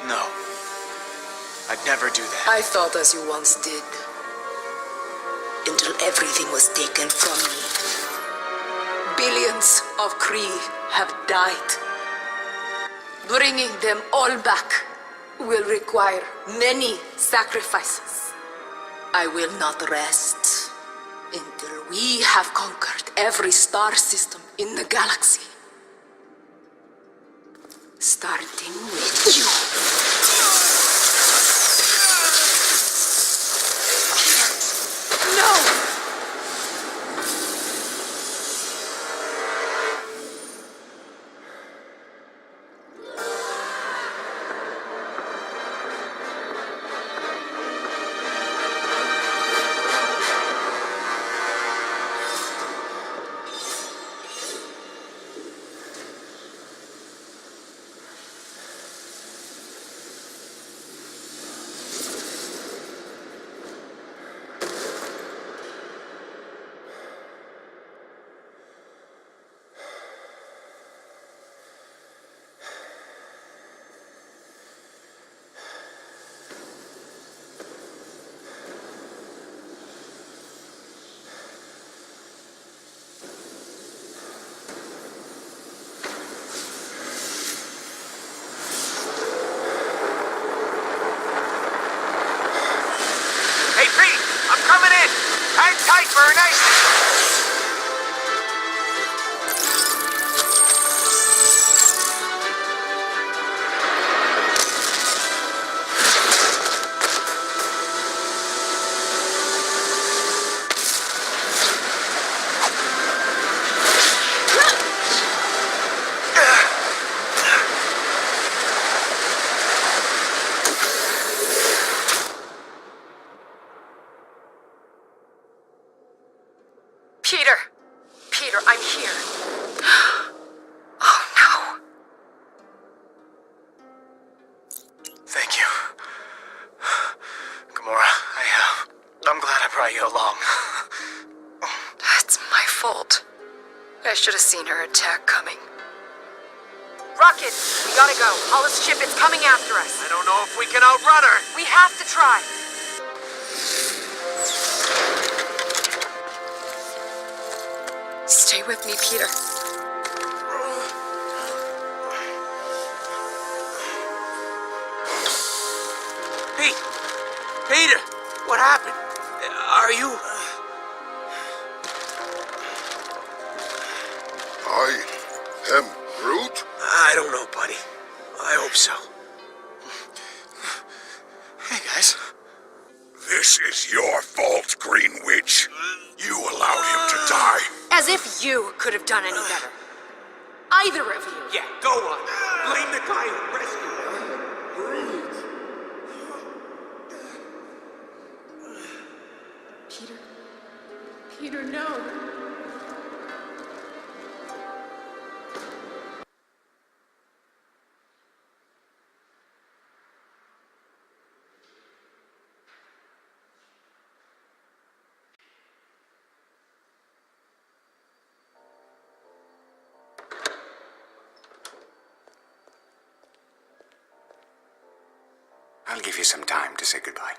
No. I'd never do that. I thought as you once did. Until everything was taken from me. Billions of Kree have died. Bringing them all back will require many sacrifices. I will not rest until we have conquered every star system in the galaxy. Starting with you. No! should have seen her attack coming. Rocket, we gotta go. Hollis' ship is coming after us. I don't know if we can outrun her. We have to try. Stay with me, Peter. Pete! Peter! What happened? Are you... I am Groot? I don't know, buddy. I hope so. Hey, guys. This is your fault, Green Witch. You allowed him to die. As if you could have done any better. Either of you. Yeah, go on. Blame the guy who rescued her. Peter? Peter, no. I'll give you some time to say goodbye.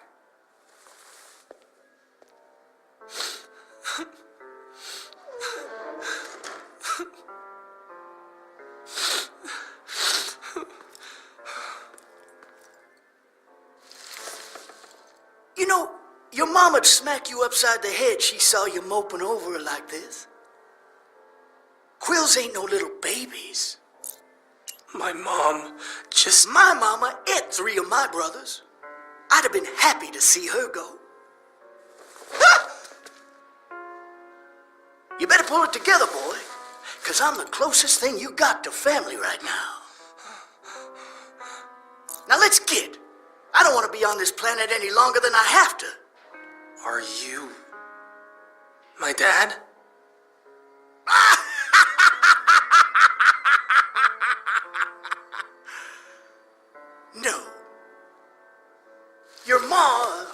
You know, your moma'd smack you upside the head she saw you moping over her like this. Quills ain't no little babies. My mom just... My mama ate 3 of my brothers. I'd have been happy to see her go. Ah! You better pull it together, boy, because I'm the closest thing you got to family right now. Now let's get. I don't want to be on this planet any longer than I have to. Are you... my dad? No. Your ma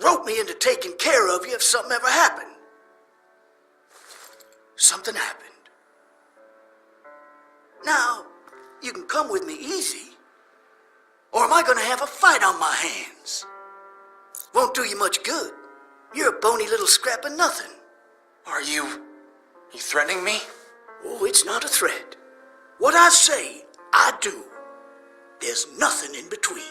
wrote me into taking care of you if something ever happened. Something happened. Now, you can come with me easy, or am I gonna have a fight on my hands? Won't do you much good. You're a bony little scrap of nothing. Are you threatening me? Oh, it's not a threat. What I say, I do. There's nothing in between.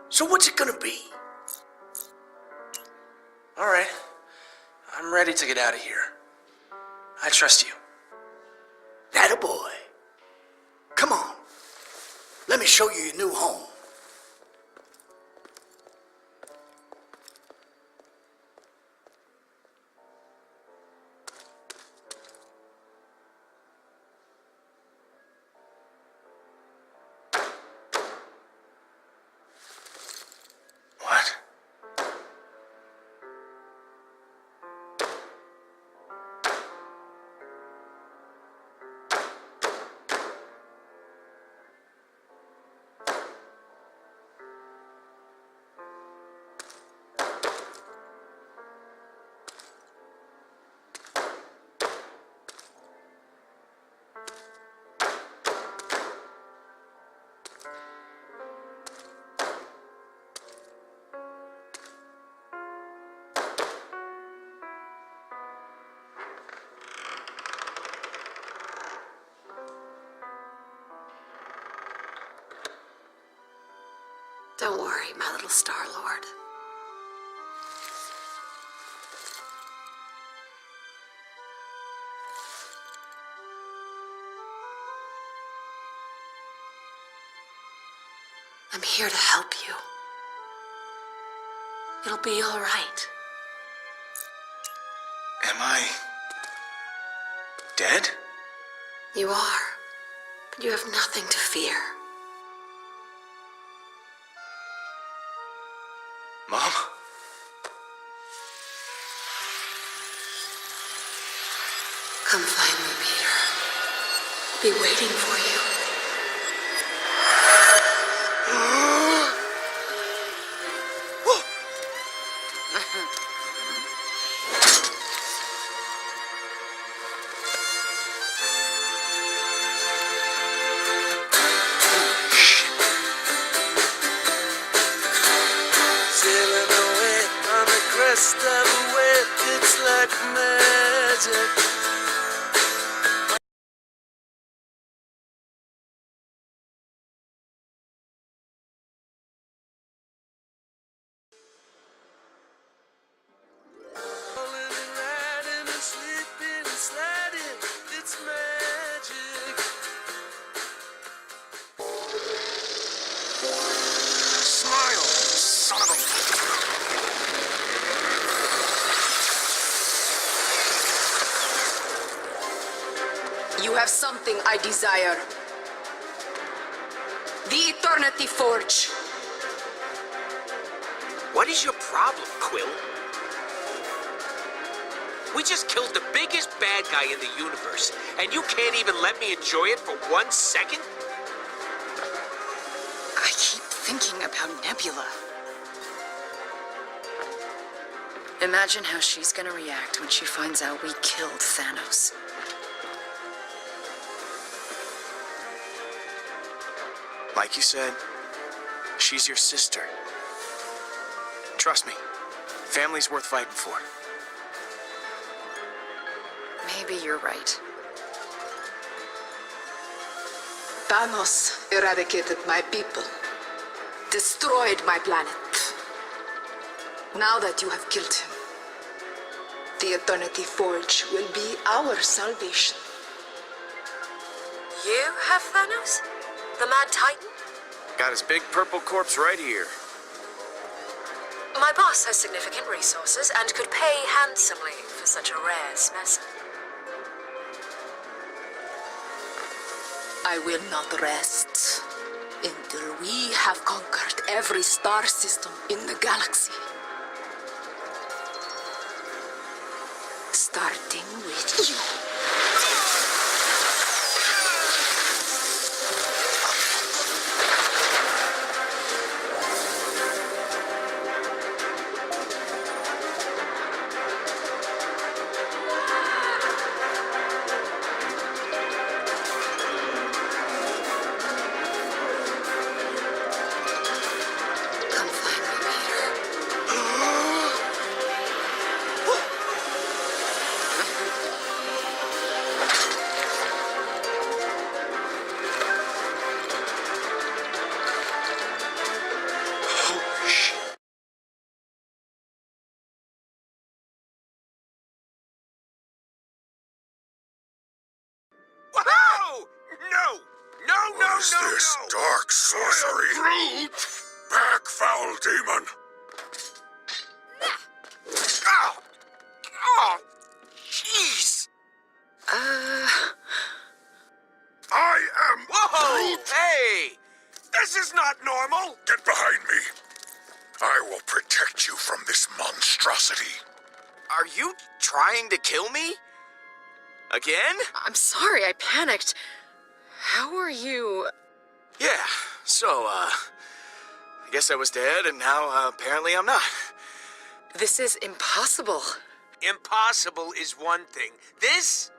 So what's it gonna be? All right. I'm ready to get out of here. I trust you. That a boy. Come on. Let me show you your new home. What? Don't worry, my little Star-Lord. I'm here to help you. It'll be all right. Am I... dead? You are, but you have nothing to fear. Mom? Come find me, Peter. I'll be waiting for you. crest of a wave, it's like magic. Rolling and riding and sleeping and sliding, it's magic. Smile, son of a... You have something I desire. The Eternity Forge. What is your problem, Quill? We just killed the biggest bad guy in the universe, and you can't even let me enjoy it for 1 second? I keep thinking about Nebula. Imagine how she's gonna react when she finds out we killed Thanos. Like you said, she's your sister. Trust me, family's worth fighting for. Maybe you're right. Thanos eradicated my people, destroyed my planet. Now that you have killed him, the Eternity Forge will be our salvation. You have Thanos? The Mad Titan? Got his big purple corpse right here. My boss has significant resources and could pay handsomely for such a rare specimen. I will not rest until we have conquered every star system in the galaxy. Starting with you. Come find me, Peter. Holy shit. Whoa! No! No, no, What is no, this no! dark sorcery? Groot! Back, foul demon! Oh! Oh! Jeez! I am Whoa! Groot! Hey! This is not normal! Get behind me! I will protect you from this monstrosity. Are you trying to kill me? Again? I'm sorry, I panicked. How are you? Yeah, so, I guess I was dead, and now, apparently I'm not. This is impossible. Impossible is one thing. This?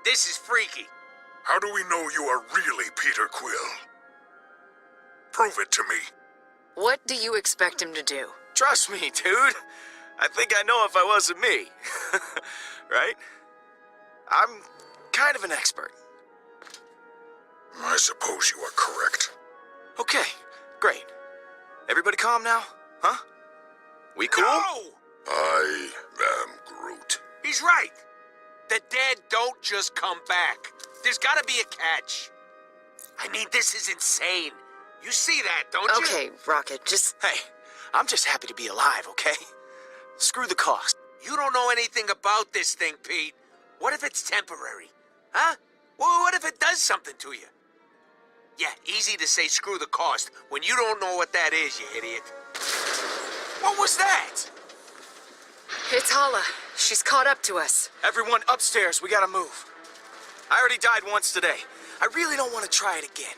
This is freaky. How do we know you are really Peter Quill? Prove it to me. What do you expect him to do? Trust me, dude. I think I know if I wasn't me. Right? I'm kind of an expert. I suppose you are correct. Okay, great. Everybody calm now? Huh? We cool? No! I am Groot. He's right. The dead don't just come back. There's gotta be a catch. I mean, this is insane. You see that, don't you? Okay, Rocket, just... Hey, I'm just happy to be alive, okay? Screw the cost. You don't know anything about this thing, Pete. What if it's temporary? Huh? Well, what if it does something to you? Yeah, easy to say screw the cost when you don't know what that is, you idiot. What was that? It's Hala. She's caught up to us. Everyone upstairs, we gotta move. I already died once today. I really don't want to try it again.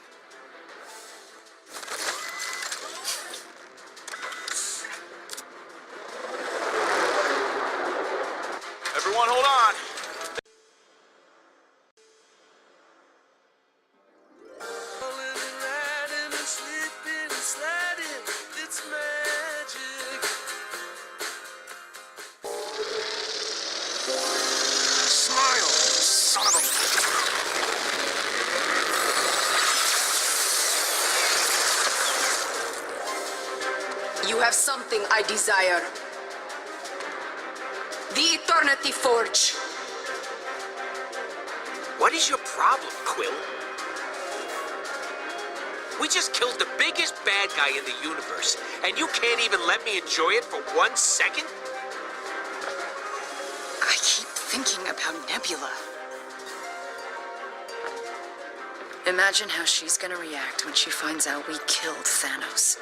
Everyone hold on. Rolling and riding and sleeping and sliding, it's magic. You have something I desire. The Eternity Forge. What is your problem, Quill? We just killed the biggest bad guy in the universe, and you can't even let me enjoy it for 1 second? I keep thinking about Nebula. Imagine how she's gonna react when she finds out we killed Thanos.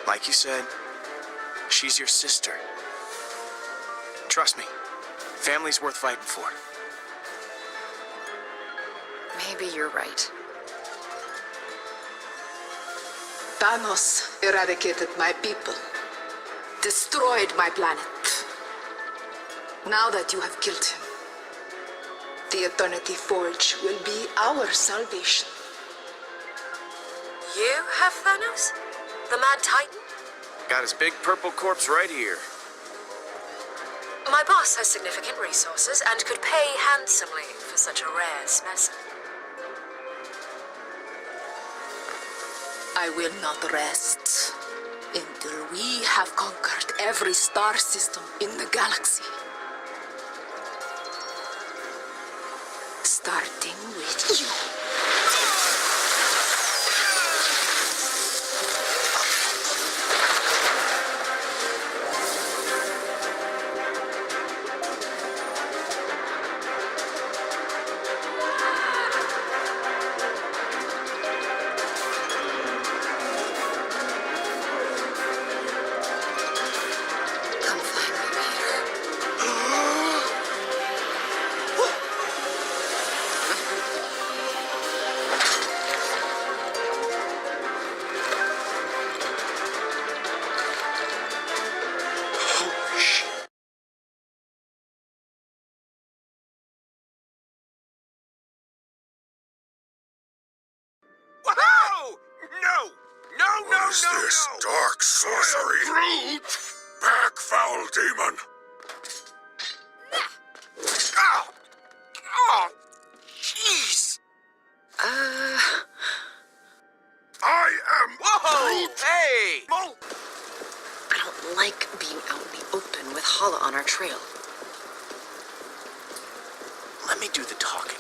Like you said, she's your sister. Trust me, family's worth fighting for. Maybe you're right. Thanos eradicated my people, destroyed my planet. Now that you have killed him, the Eternity Forge will be our salvation. You have Thanos? The Mad Titan? Got his big purple corpse right here. My boss has significant resources and could pay handsomely for such a rare specimen. I will not rest until we have conquered every star system in the galaxy. Starting with you. Come find me, Peter. Holy shit. Whoa! No! No, no, What is no, this no! dark sorcery? Groot! Back, foul demon! Oh! Oh! Jeez! I am Whoa! Groot! Hey! I don't like being out in the open with Hala on our trail. Let me do the talking.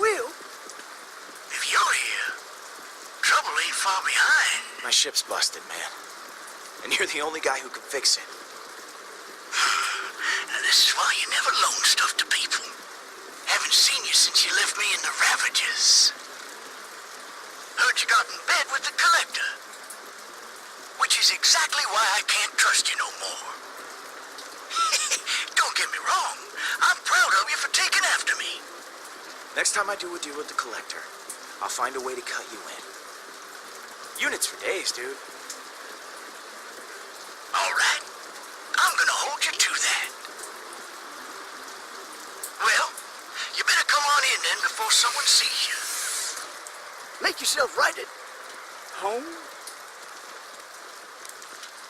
Quill, if you're here, trouble ain't far behind. My ship's busted, man. And you're the only guy who can fix it. And this is why you never loan stuff to people. Haven't seen you since you left me in the Ravages. Heard you got in bed with the Collector. Which is exactly why I can't trust you no more. Don't get me wrong. I'm proud of you for taking after me. Next time I do a deal with the Collector, I'll find a way to cut you in. Units for days, dude. All right. I'm gonna hold you to that. Well, you better come on in then before someone sees you. Make yourself right at home.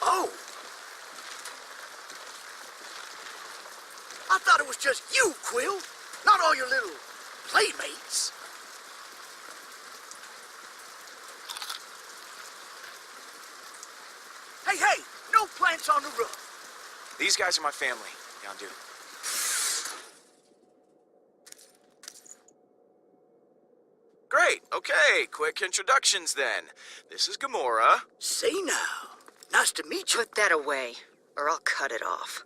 Oh. I thought it was just you, Quill. Not all your little playmates. Hey, hey! No plants on the roof. These guys are my family, Yondu. Great, okay, quick introductions then. This is Gamora. Say now. Nice to meet you. Put that away, or I'll cut it off.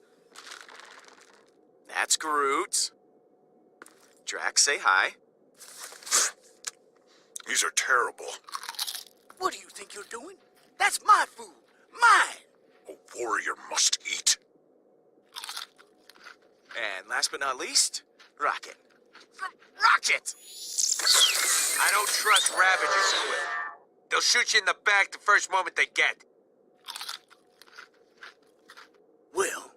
That's Groot. Drax, say hi. These are terrible. What do you think you're doing? That's my food. Mine. A warrior must eat. And last but not least, Rocket. Rocket! I don't trust Ravagers, Quill. They'll shoot you in the back the first moment they get. Well,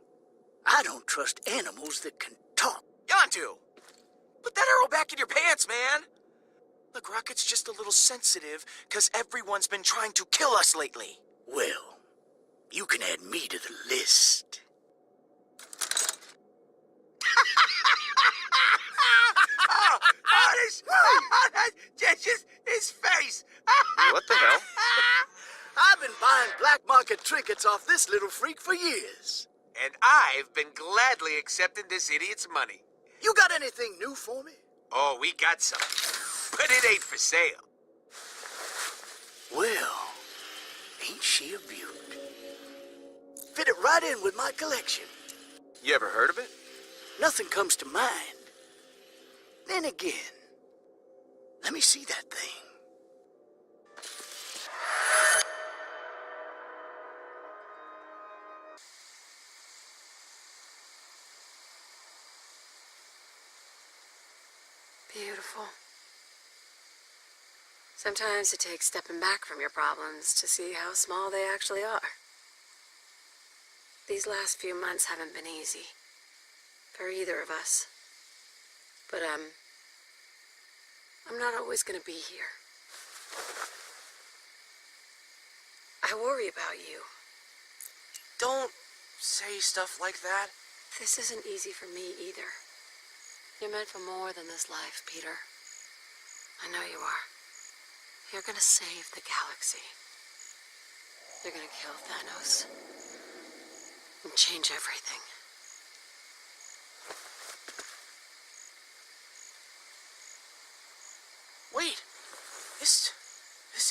I don't trust animals that can talk. Yondu! Put that arrow back in your pants, man! Look, Rocket's just a little sensitive, because everyone's been trying to kill us lately. Well, you can add me to the list. this little freak for years. And I've been gladly accepting this idiot's money. You got anything new for me? Oh, we got some. But it ain't for sale. Well, ain't she a beaut? Fit it right in with my collection. You ever heard of it? Nothing comes to mind. Then again, let me see that thing. Beautiful. Sometimes it takes stepping back from your problems to see how small they actually are. These last few months haven't been easy for either of us. But I'm not always gonna be here. I worry about you. Don't say stuff like that. This isn't easy for me either. You're meant for more than this life, Peter. I know you are. You're gonna save the galaxy. You're gonna kill Thanos. And change everything. Wait. This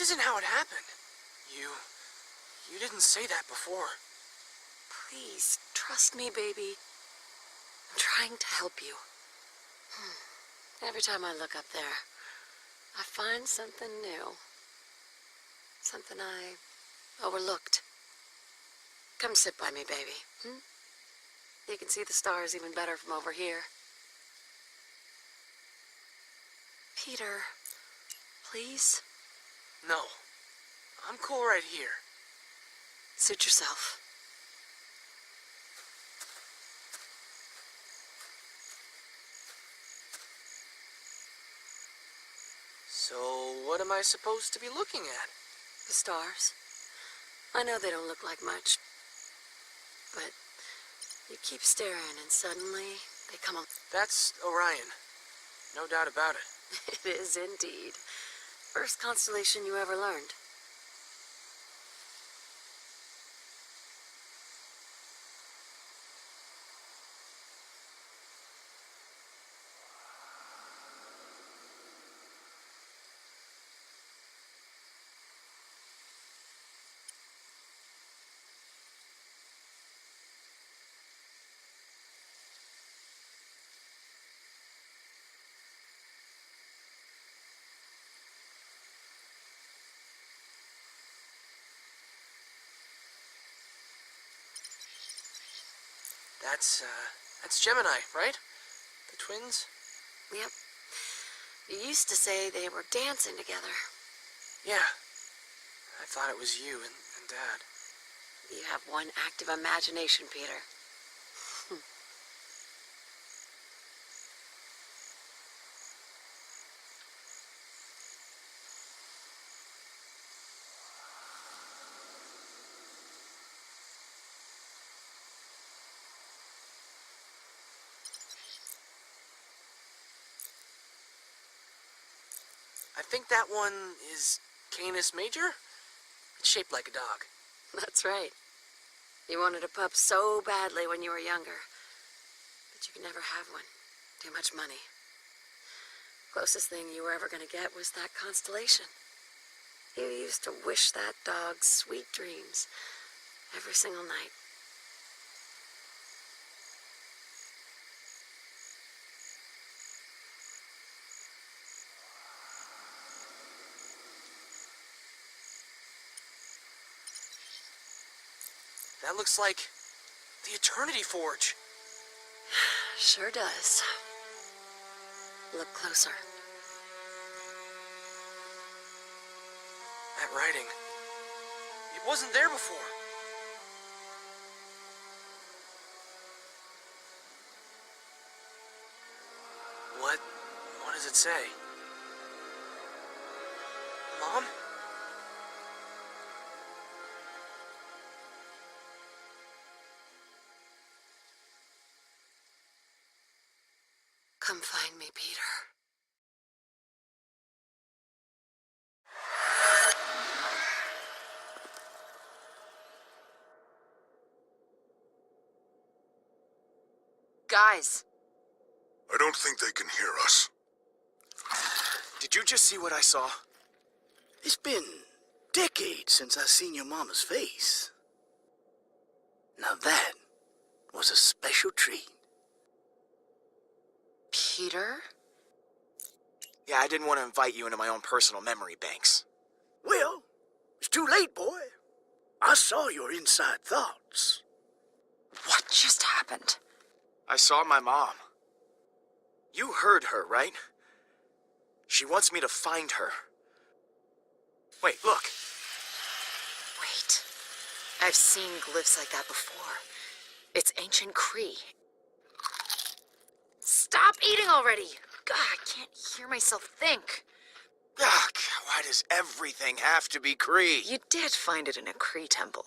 isn't how it happened. You didn't say that before. Please, trust me, baby. I'm trying to help you. Every time I look up there, I find something new. Something I overlooked. Come sit by me, baby. You can see the stars even better from over here. Peter, please? No. I'm cool right here. Suit yourself. So, what am I supposed to be looking at? The stars. I know they don't look like much, but you keep staring and suddenly they come up. That's Orion. No doubt about it. It is indeed. First constellation you ever learned. That's Gemini, right? The twins? Yep. You used to say they were dancing together. Yeah. I thought it was you and Dad. You have one active imagination, Peter. I think that one is Canis Major. It's shaped like a dog. That's right. You wanted a pup so badly when you were younger. But you could never have one. Too much money. Closest thing you were ever going to get was that constellation. You used to wish that dog sweet dreams every single night. That looks like the Eternity Forge. Sure does. Look closer. That writing. It wasn't there before. What does it say? Mom? Come find me, Peter. Guys, I don't think they can hear us. Did you just see what I saw? It's been decades since I seen your mama's face. Now that was a special treat. Peter? Yeah, I didn't want to invite you into my own personal memory banks. Well, it's too late, boy. I saw your inside thoughts. What just happened? I saw my mom. You heard her, right? She wants me to find her. Wait, look. Wait. I've seen glyphs like that before. It's ancient Cree. Stop eating already! God, I can't hear myself think. Ugh, why does everything have to be Cree? You did find it in a Cree temple.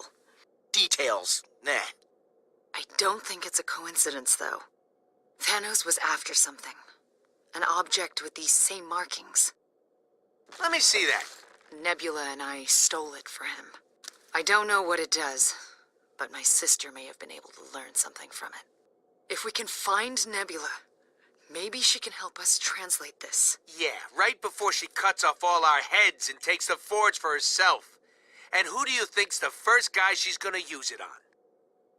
Details, nah. I don't think it's a coincidence, though. Thanos was after something. An object with these same markings. Let me see that. Nebula and I stole it for him. I don't know what it does, but my sister may have been able to learn something from it. If we can find Nebula, maybe she can help us translate this. Yeah, right before she cuts off all our heads and takes the forge for herself. And who do you think's the first guy she's gonna use it on?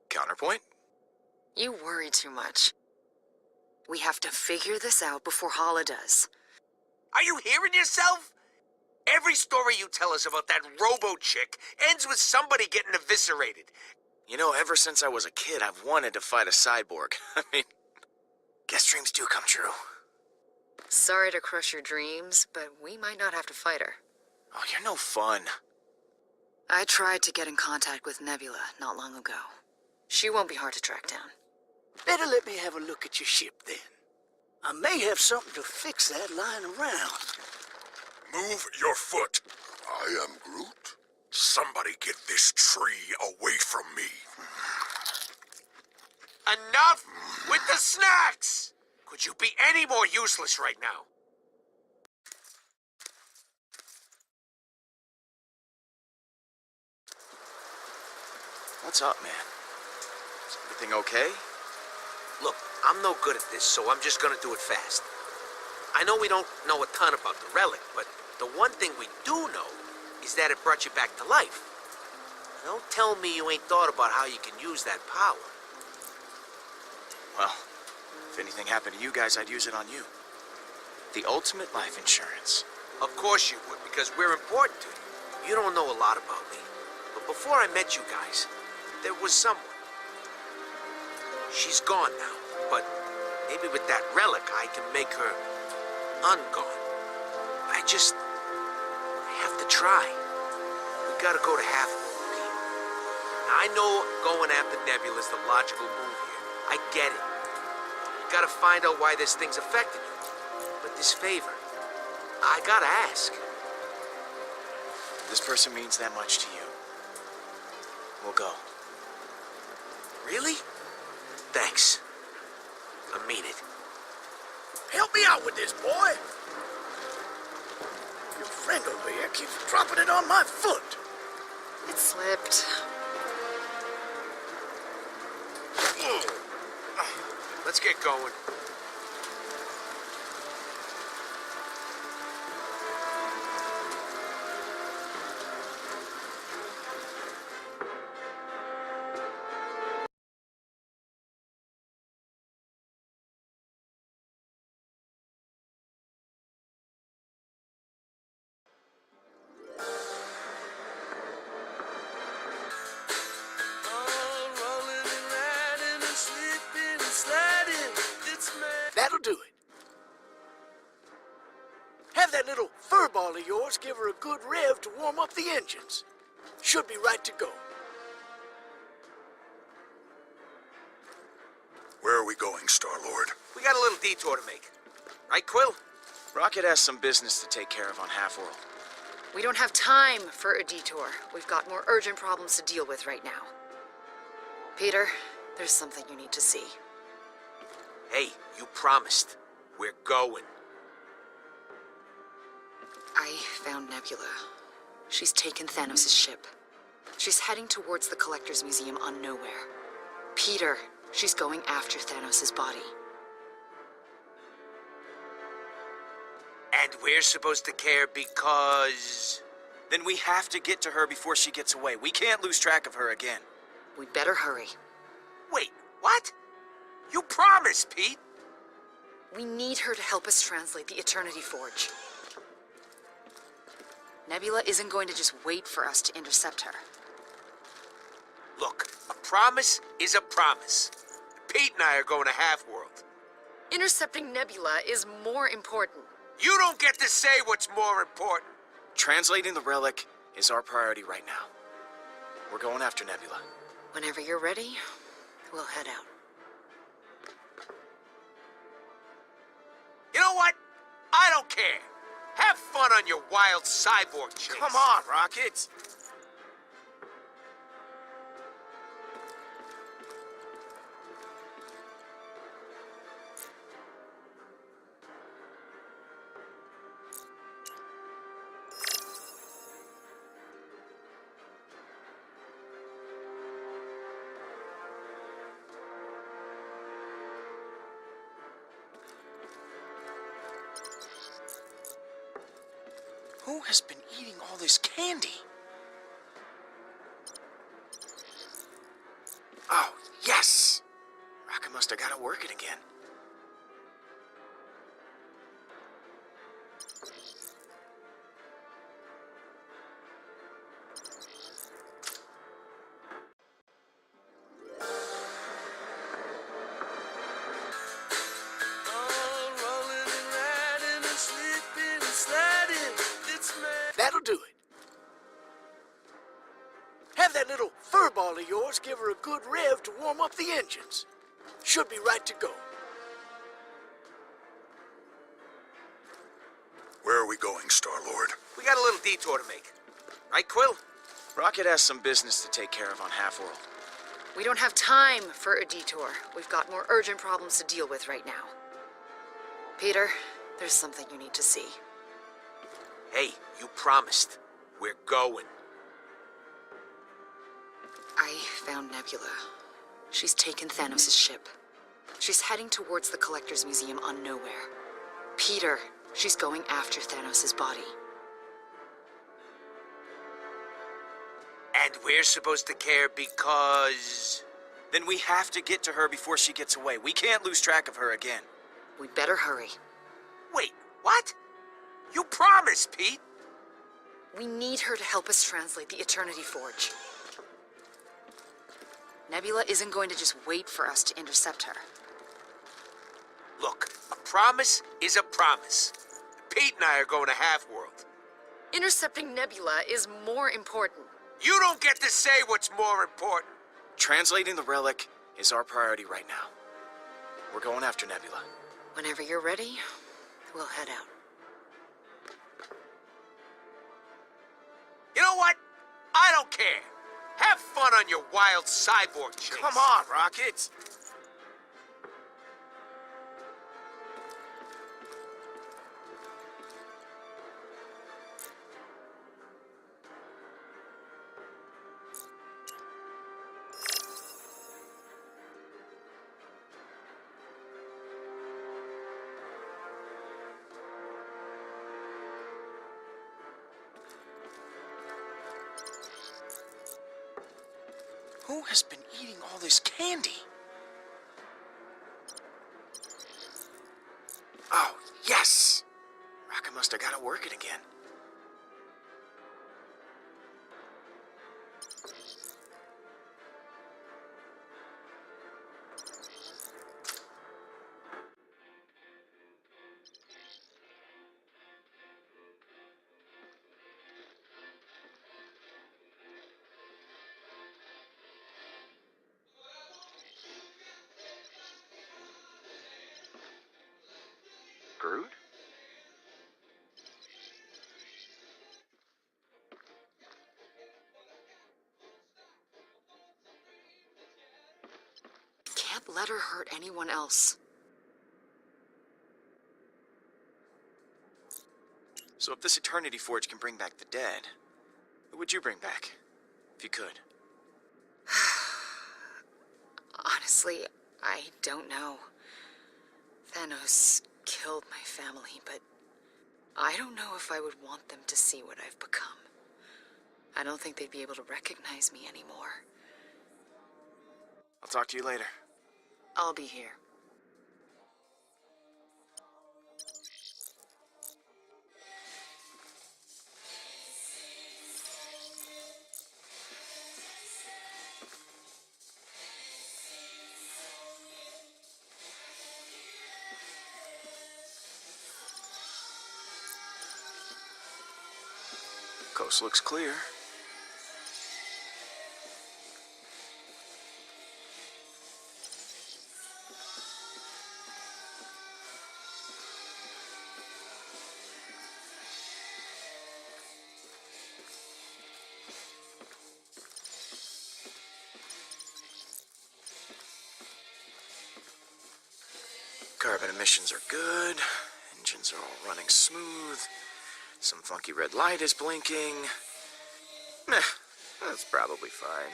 Counterpoint? You worry too much. We have to figure this out before Hala does. Are you hearing yourself? Every story you tell us about that robo-chick ends with somebody getting eviscerated. You know, ever since I was a kid, I've wanted to fight a cyborg. I mean, guess dreams do come true. Sorry to crush your dreams, but we might not have to fight her. Oh, you're no fun. I tried to get in contact with Nebula not long ago. She won't be hard to track down. Better let me have a look at your ship, then. I may have something to fix that lying around. Move your foot. I am Groot. Somebody get this tree away from me. Enough with the snacks! Could you be any more useless right now? What's up, man? Is everything okay? Look, I'm no good at this, so I'm just gonna do it fast. I know we don't know a ton about the relic, but the one thing we do know is that it brought you back to life. Don't tell me you ain't thought about how you can use that power. Well, if anything happened to you guys, I'd use it on you. The ultimate life insurance. Of course you would, because we're important to you. You don't know a lot about me. But before I met you guys, there was someone. She's gone now, but maybe with that relic, I can make her ungone. I have to try. We gotta go to Half-World, Pete. Now, I know going after Nebula's the logical move here. I get it. We gotta find out why this thing's affected you. But this favor, I gotta ask. This person means that much to you. We'll go. Really? Thanks. I mean it. Help me out with this, boy. Your friend over here keeps dropping it on my foot. It slipped. Let's get going. That'll do it. Have that little furball of yours give her a good rev to warm up the engines. Should be right to go. Where are we going, Star-Lord? We got a little detour to make. Right, Quill? Rocket has some business to take care of on Half-World. We don't have time for a detour. We've got more urgent problems to deal with right now. Peter, there's something you need to see. Hey, you promised. We're going. I found Nebula. She's taken Thanos' ship. She's heading towards the Collector's Museum on Nowhere. Peter, She's going after Thanos' body. And we're supposed to care because... Then we have to get to her before she gets away. We can't lose track of her again. We better hurry. Wait, what? You promised, Pete! We need her to help us translate the Eternity Forge. Nebula isn't going to just wait for us to intercept her. Look, a promise is a promise. Pete and I are going to Half-World. Intercepting Nebula is more important. You don't get to say what's more important. Translating the relic is our priority right now. We're going after Nebula. Whenever you're ready, we'll head out. You know what? I don't care. Have fun on your wild cyborg chase. Come on, Rocket! Who has been eating all this candy? Oh, yes! Rocket must have got it working again. All rolling and riding and slipping and sliding. It's mad. That'll do it. Have that little furball of yours give her a good rev to warm up the engines. Should be right to go. Where are we going, Star-Lord? We got a little detour to make. Right, Quill? Rocket has some business to take care of on Half-World. We don't have time for a detour. We've got more urgent problems to deal with right now. Peter, there's something you need to see. Hey, you promised. We're going. I found Nebula. She's taken Thanos' ship. She's heading towards the Collector's Museum on Nowhere. Peter, she's going after Thanos' body. And we're supposed to care because... Then we have to get to her before she gets away. We can't lose track of her again. We better hurry. Wait, what? You promised, Pete! We need her to help us translate the Eternity Forge. Nebula isn't going to just wait for us to intercept her. Look, a promise is a promise. Pete and I are going to Half-World. Intercepting Nebula is more important. You don't get to say what's more important. Translating the relic is our priority right now. We're going after Nebula. Whenever you're ready, we'll head out. You know what? I don't care. Have fun on your wild cyborg chase. Come on, Rocket! Who has been eating all this candy? Oh, yes! Rocket must have got it working again. Groot? Can't let her hurt anyone else. So if this Eternity Forge can bring back the dead, who would you bring back? If you could. Honestly, I don't know. Thanos killed my family, but I don't know if I would want them to see what I've become. I don't think they'd be able to recognize me anymore. I'll talk to you later. I'll be here. Coast looks clear. Carbon emissions are good. Engines are all running smooth. Some funky red light is blinking. Meh, that's probably fine.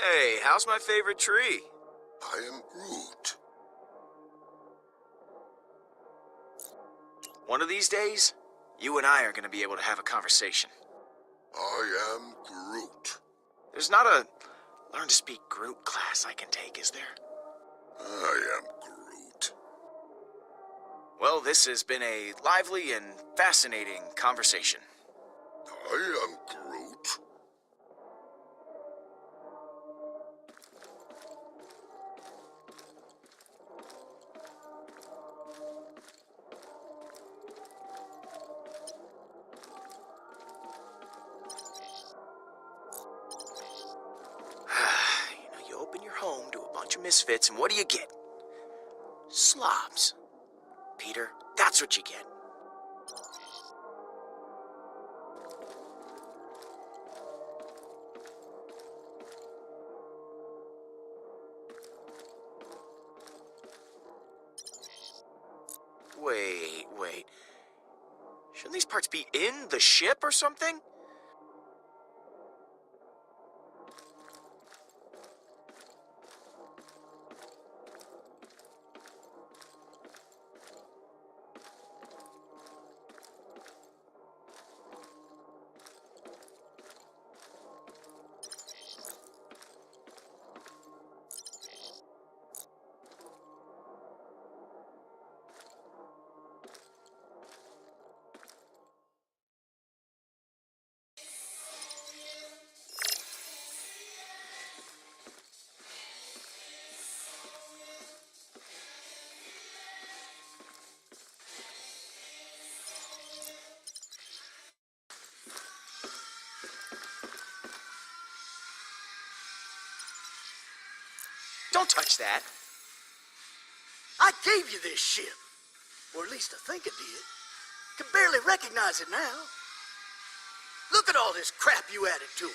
Hey, how's my favorite tree? I am Groot. One of these days, you and I are going to be able to have a conversation. I am Groot. There's not a learn to speak Groot class I can take, is there? I am Groot. Well, this has been a lively and fascinating conversation. I am Groot. You open your home to a bunch of misfits, and what do you get? Slobs. Peter, that's what you get. Wait. Shouldn't these parts be in the ship or something? Don't touch that. I gave you this ship. Or at least I think I did. Can barely recognize it now. Look at all this crap you added to it.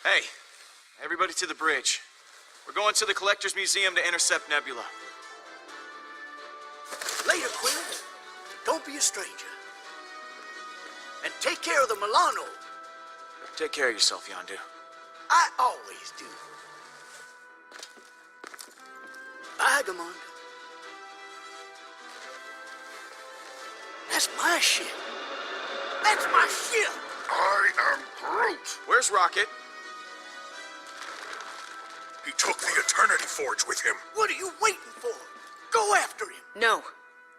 Hey, everybody to the bridge. We're going to the Collector's Museum to intercept Nebula. Later, Quill. Don't be a stranger. And take care of the Milano. Take care of yourself, Yondu. I always do. Bye, Gamond. That's my ship. That's my ship. I am Groot. Where's Rocket? He took the Eternity Forge with him. What are you waiting for? Go after him. No.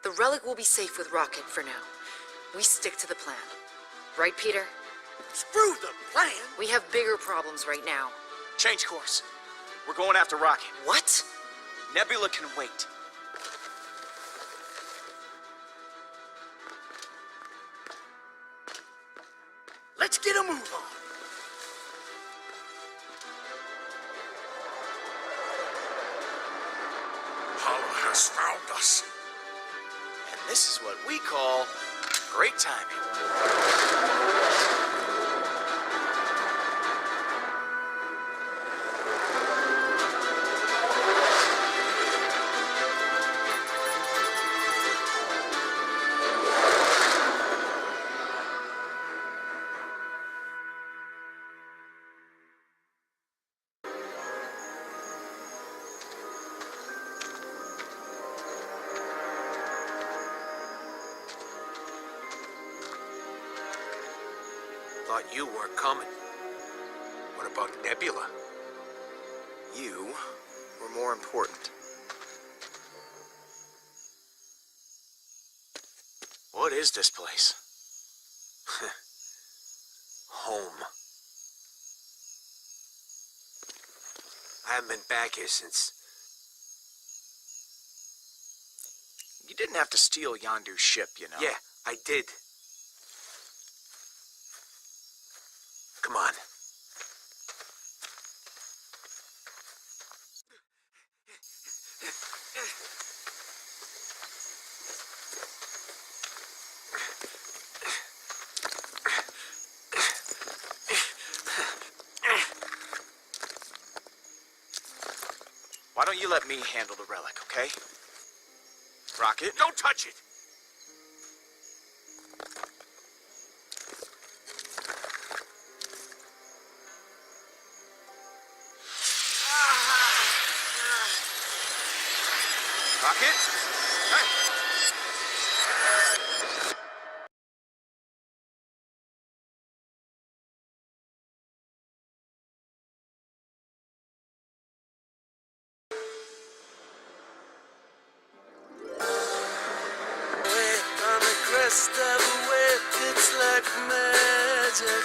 The relic will be safe with Rocket for now. We stick to the plan. Right, Peter? Screw the plan. We have bigger problems right now. Change course. We're going after Rocket. What? Nebula can wait. Let's get a move on. Hala has found us. And this is what we call great timing. Thought you weren't coming. What about Nebula? You were more important. What is this place? Home. I haven't been back here since... You didn't have to steal Yondu's ship, you know. Yeah, I did. Come on. Why don't you let me handle the relic, okay? Rocket? Don't touch it! Rocket? Hey! On the crest of a wave, it's like magic.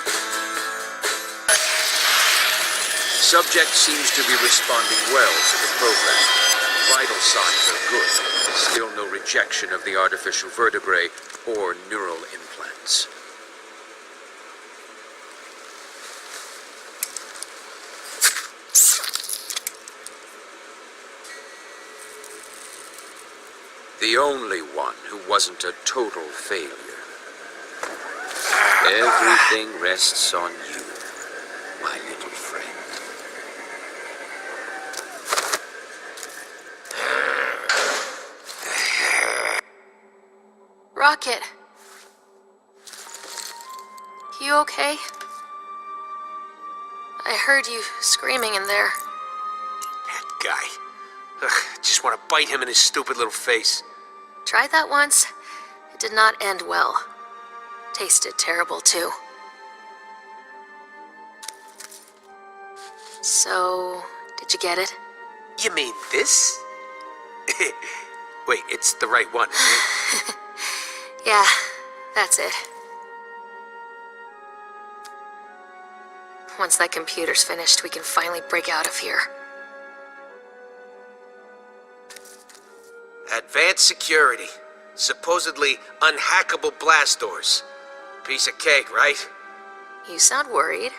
Subject seems to be responding well to the program. Vital signs are good. Still no rejection of the artificial vertebrae or neural implants. The only one who wasn't a total failure. Everything rests on you, my little friend. Rocket. You okay? I heard you screaming in there. That guy. Ugh, just want to bite him in his stupid little face. Tried that once. It did not end well. Tasted terrible, too. So, did you get it? You mean this? Wait, it's the right one, isn't it? Yeah, that's it. Once that computer's finished, we can finally break out of here. Advanced security. Supposedly unhackable blast doors. Piece of cake, right? You sound worried.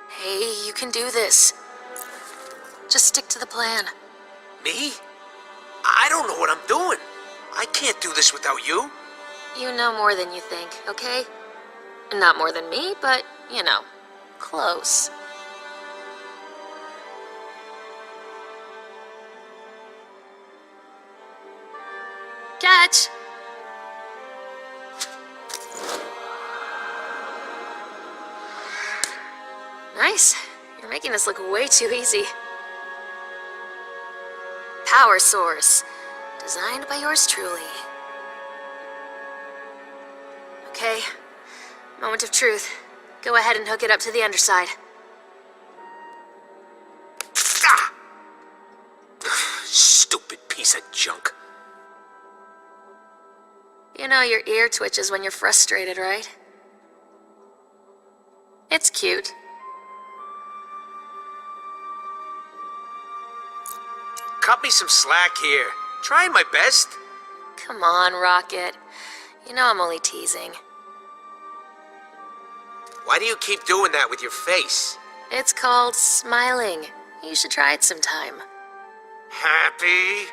Hey, you can do this. Just stick to the plan. Me? I don't know what I'm doing. I can't do this without you. You know more than you think, okay? Not more than me, but, you know, close. Catch! Nice. You're making this look way too easy. Power source. Designed by yours truly. Okay. Moment of truth. Go ahead and hook it up to the underside. Stupid piece of junk. You know your ear twitches when you're frustrated, right? It's cute. Cut me some slack here. Trying my best. Come on, Rocket. You know I'm only teasing. Why do you keep doing that with your face? It's called smiling. You should try it sometime. Happy?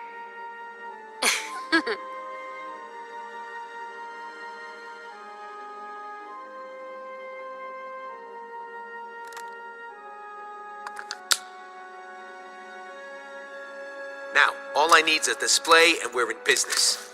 Now, all I need is a display and we're in business.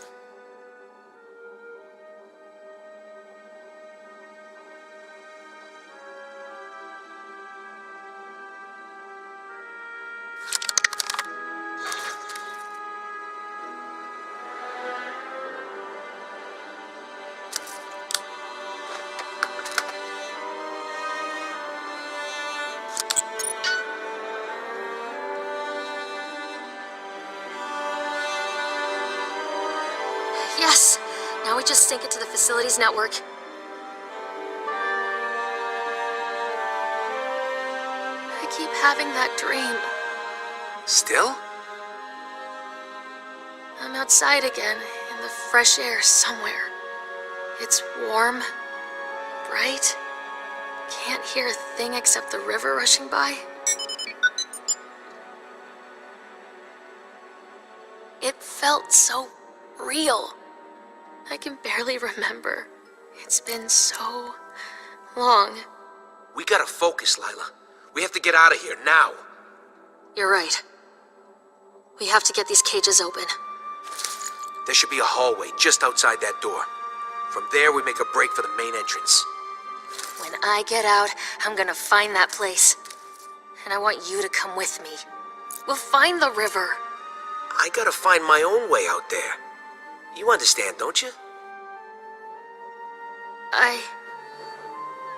Yes! Now we just sync it to the facilities network. I keep having that dream. Still? I'm outside again, in the fresh air somewhere. It's warm, bright. Can't hear a thing except the river rushing by. It felt so real. I can barely remember. It's been so long. We gotta focus, Lila. We have to get out of here now. You're right. We have to get these cages open. There should be a hallway just outside that door. From there, we make a break for the main entrance. When I get out, I'm gonna find that place. And I want you to come with me. We'll find the river. I gotta find my own way out there. You understand, don't you?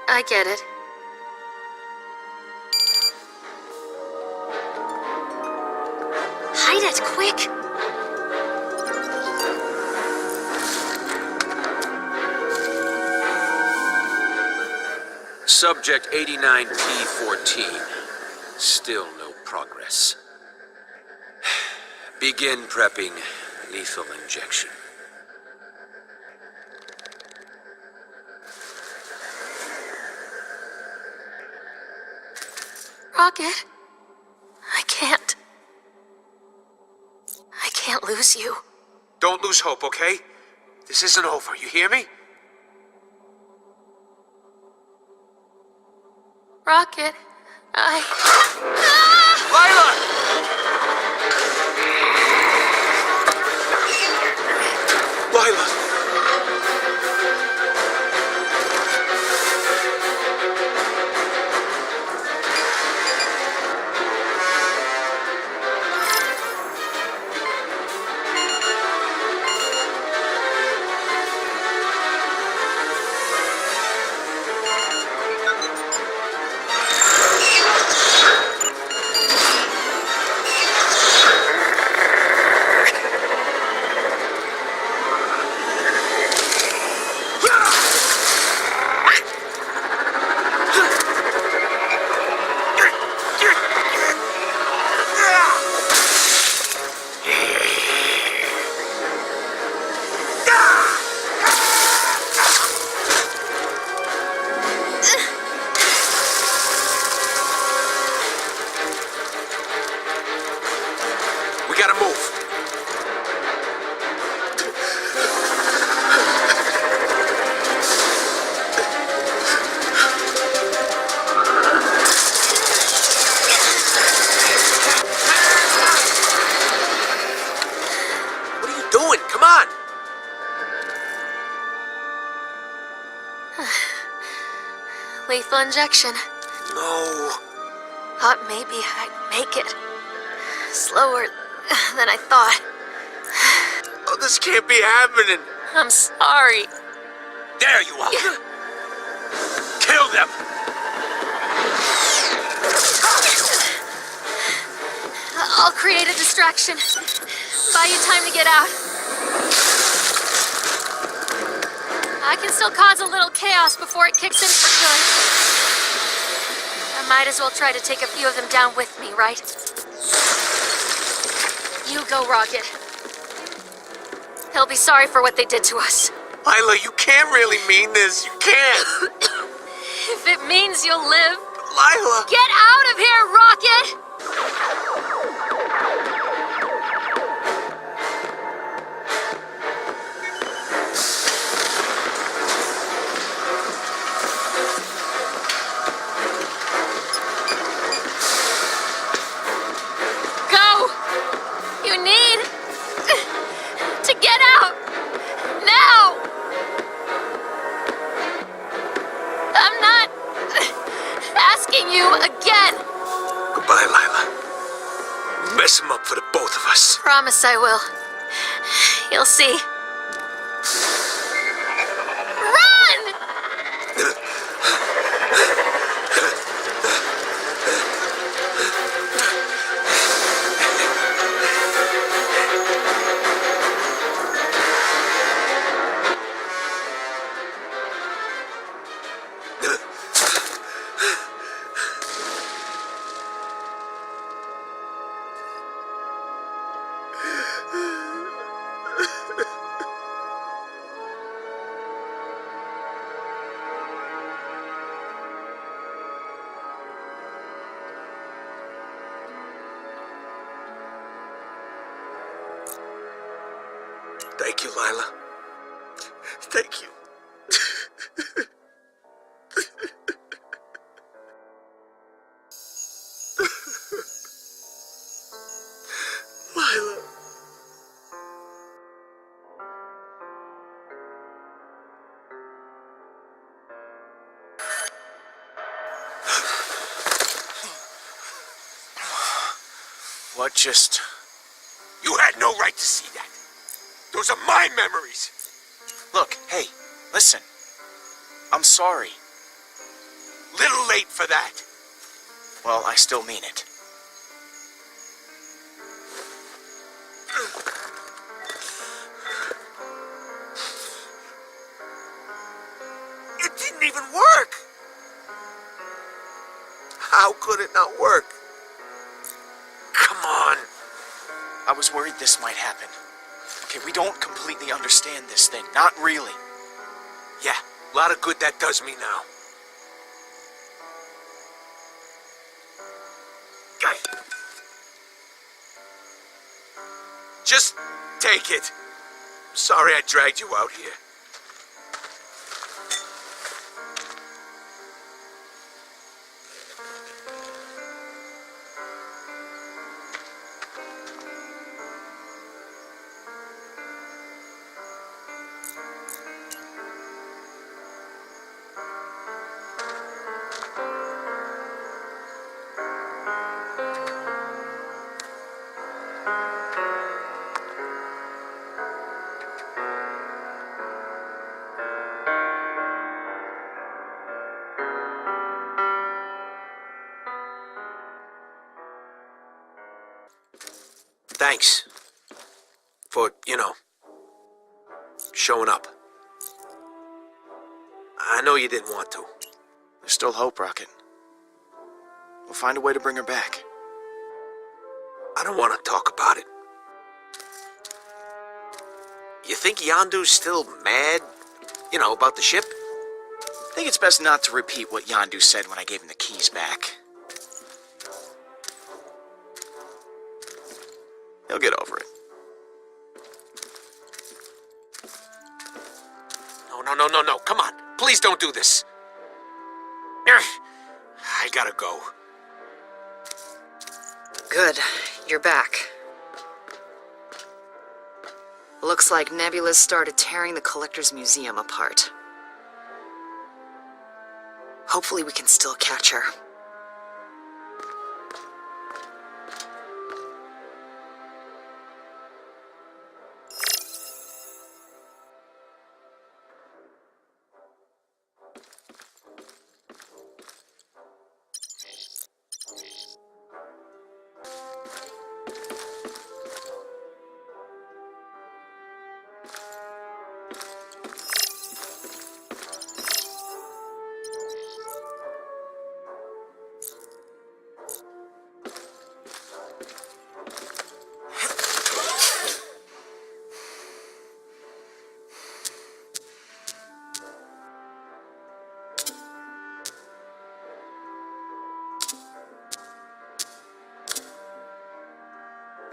I get it. Hide it, quick! Subject 89P14. Still no progress. Begin prepping lethal injection. Rocket, I can't lose you. Don't lose hope, okay? This isn't over, you hear me? Rocket, Lila! Lila! We gotta move. What are you doing? Come on! lethal injection. No. Thought maybe I'd make it. Slower than I thought. Oh, this can't be happening. I'm sorry. There you are. Kill them. I'll create a distraction. Buy you time to get out. I can still cause a little chaos before it kicks in for good. I might as well try to take a few of them down with me, right? You go, Rocket. He'll be sorry for what they did to us. Lila, you can't really mean this. You can't. If it means you'll live... Lila! Get out of here, Rocket! Go! You need... to get out! Now! I'm not... asking you again! Goodbye, Lila. Mess him up for the both of us. Promise I will. You'll see. Run! Thank you, Lila. Thank you. Lila. What just... You had no right to see that. Those are my memories. Look, hey, listen. I'm sorry. Little late for that. Well, I still mean it. It didn't even work. How could it not work? Come on. I was worried this might happen. Okay, we don't completely understand this thing. Not really. Yeah, a lot of good that does me now. Guy. Just take it. Sorry I dragged you out here. Thanks for, showing up. I know you didn't want to. There's still hope, Rocket. We'll find a way to bring her back. I don't want to talk about it. You think Yondu's still mad, about the ship? I think it's best not to repeat what Yondu said when I gave him the keys back. He'll get over it. No. Come on. Please don't do this. I gotta go. Good. You're back. Looks like Nebula's started tearing the Collector's Museum apart. Hopefully we can still catch her.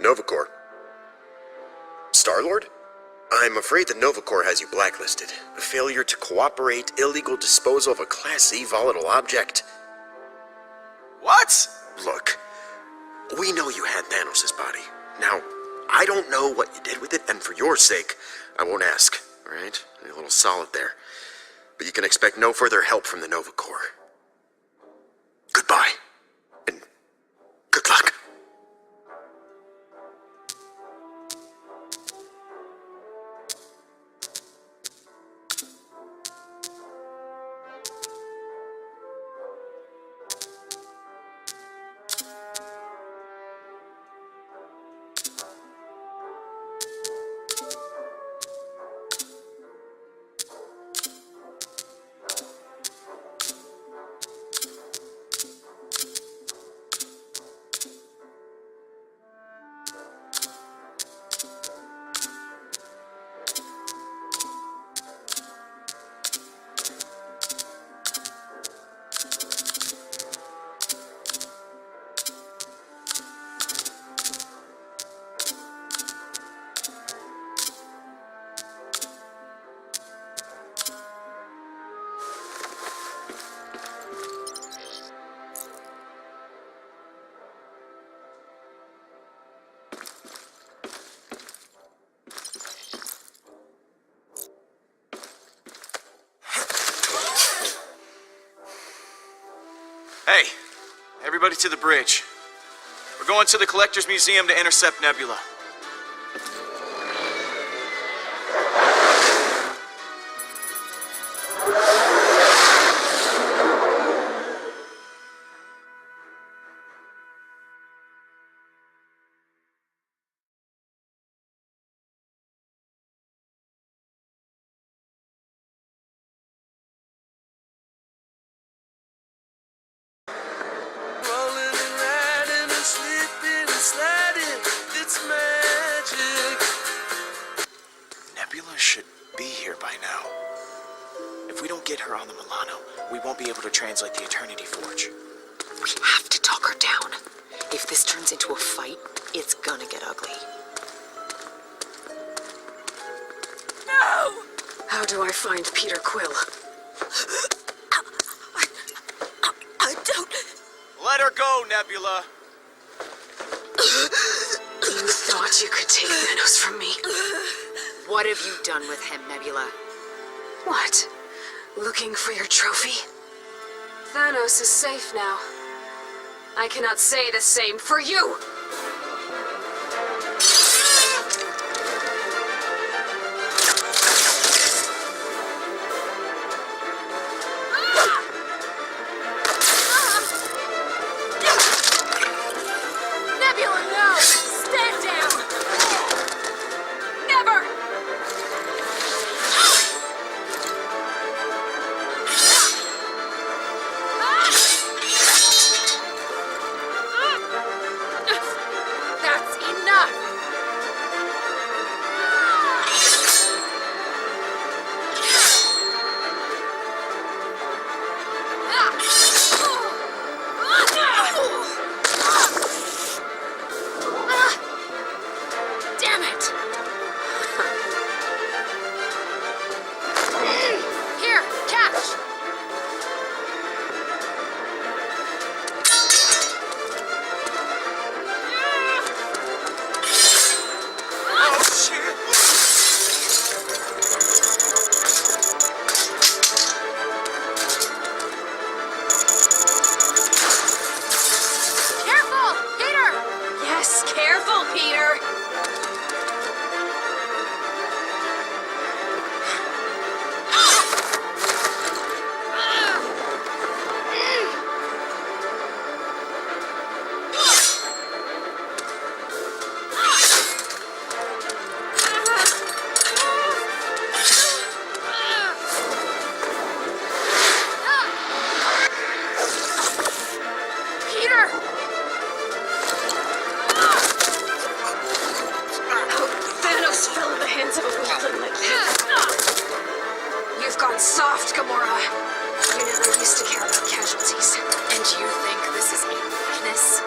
Novacore. Star-Lord? I'm afraid that Novacore has you blacklisted. A failure to cooperate, illegal disposal of a Class C volatile object. What? Look, we know you had Thanos' body. Now, I don't know what you did with it, and for your sake, I won't ask, alright? A little solid there. But you can expect no further help from the Novacore. Goodbye. And good luck. Hey, everybody to the bridge. We're going to the Collector's Museum to intercept Nebula. Rolling and riding and slipping and sliding, it's magic. Nebula should be here by now. If we don't get her on the Milano, we won't be able to translate the Eternity Forge. We have to talk her down. If this turns into a fight, it's gonna get ugly. No! How do I find Peter Quill? I don't... Let her go, Nebula. You thought you could take Thanos from me? What have you done with him, Nebula? What? Looking for your trophy? Thanos is safe now. I cannot say the same for you! Nebula, no! Stand down! Never! That's enough! Damn it! Here, catch! Oh, shit! Careful! Peter! Yes, careful, Peter! Peter! Thanos fell in the hands of a weakling like this. You've gone soft, Gamora. You never used to care about casualties. And you think this is a weakness?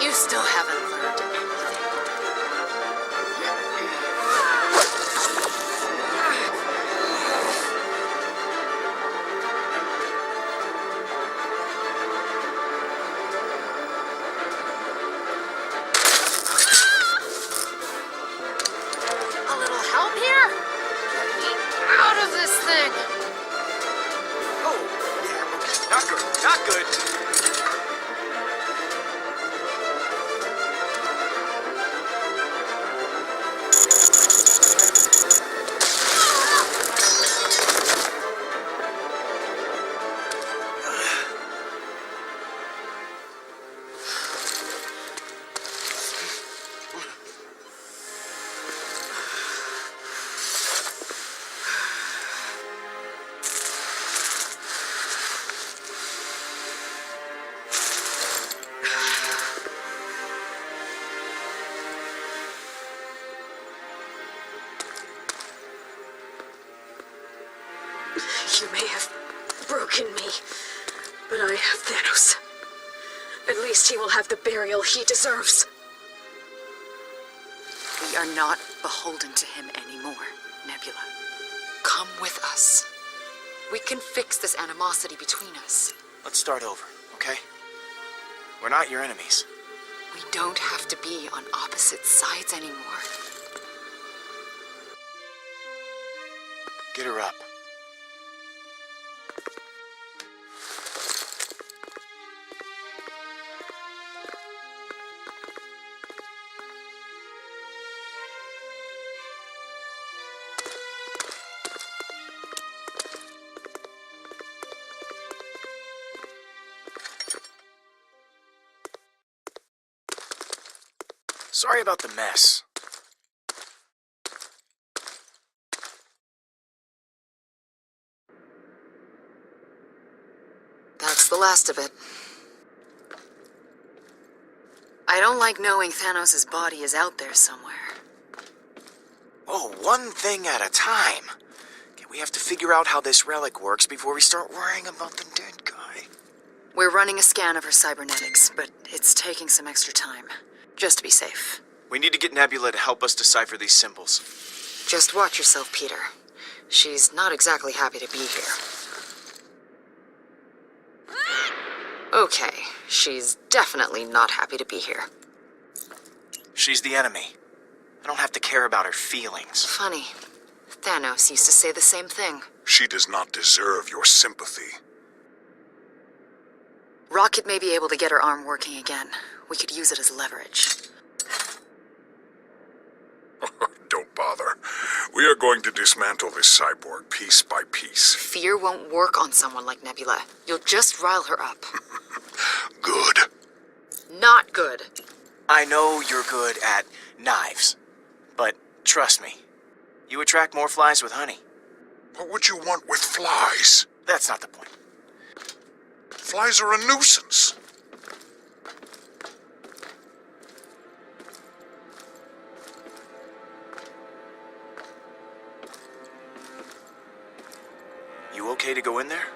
You still haven't learned anything. You may have broken me, but I have Thanos. At least he will have the burial he deserves. We are not beholden to him anymore, Nebula. Come with us. We can fix this animosity between us. Let's start over, okay? We're not your enemies. We don't have to be on opposite sides anymore. Get her up. Sorry about the mess. That's the last of it. I don't like knowing Thanos' body is out there somewhere. Oh, one thing at a time. Okay, we have to figure out how this relic works before we start worrying about the dead guy. We're running a scan of her cybernetics, but it's taking some extra time. Just to be safe. We need to get Nebula to help us decipher these symbols. Just watch yourself, Peter. She's not exactly happy to be here. Okay, she's definitely not happy to be here. She's the enemy. I don't have to care about her feelings. Funny. Thanos used to say the same thing. She does not deserve your sympathy. Rocket may be able to get her arm working again. We could use it as leverage. Don't bother. We are going to dismantle this cyborg piece by piece. Fear won't work on someone like Nebula. You'll just rile her up. Good. Not good. I know you're good at knives, but trust me, you attract more flies with honey. What would you want with flies? That's not the point. Flies are a nuisance. You okay to go in there?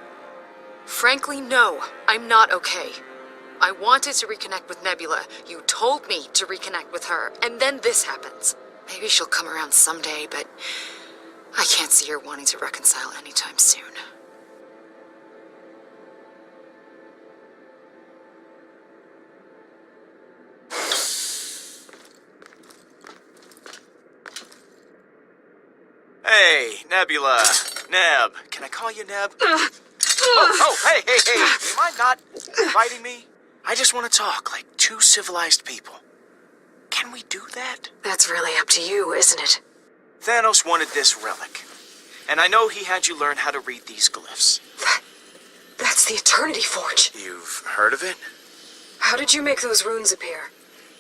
Frankly, no. I'm not okay. I wanted to reconnect with Nebula. You told me to reconnect with her, and then this happens. Maybe she'll come around someday, but I can't see her wanting to reconcile anytime soon. Hey, Nebula. Neb. Can I call you Neb? Hey. You mind not fighting me? I just want to talk like two civilized people. Can we do that? That's really up to you, isn't it? Thanos wanted this relic. And I know he had you learn how to read these glyphs. That's the Eternity Forge. You've heard of it? How did you make those runes appear?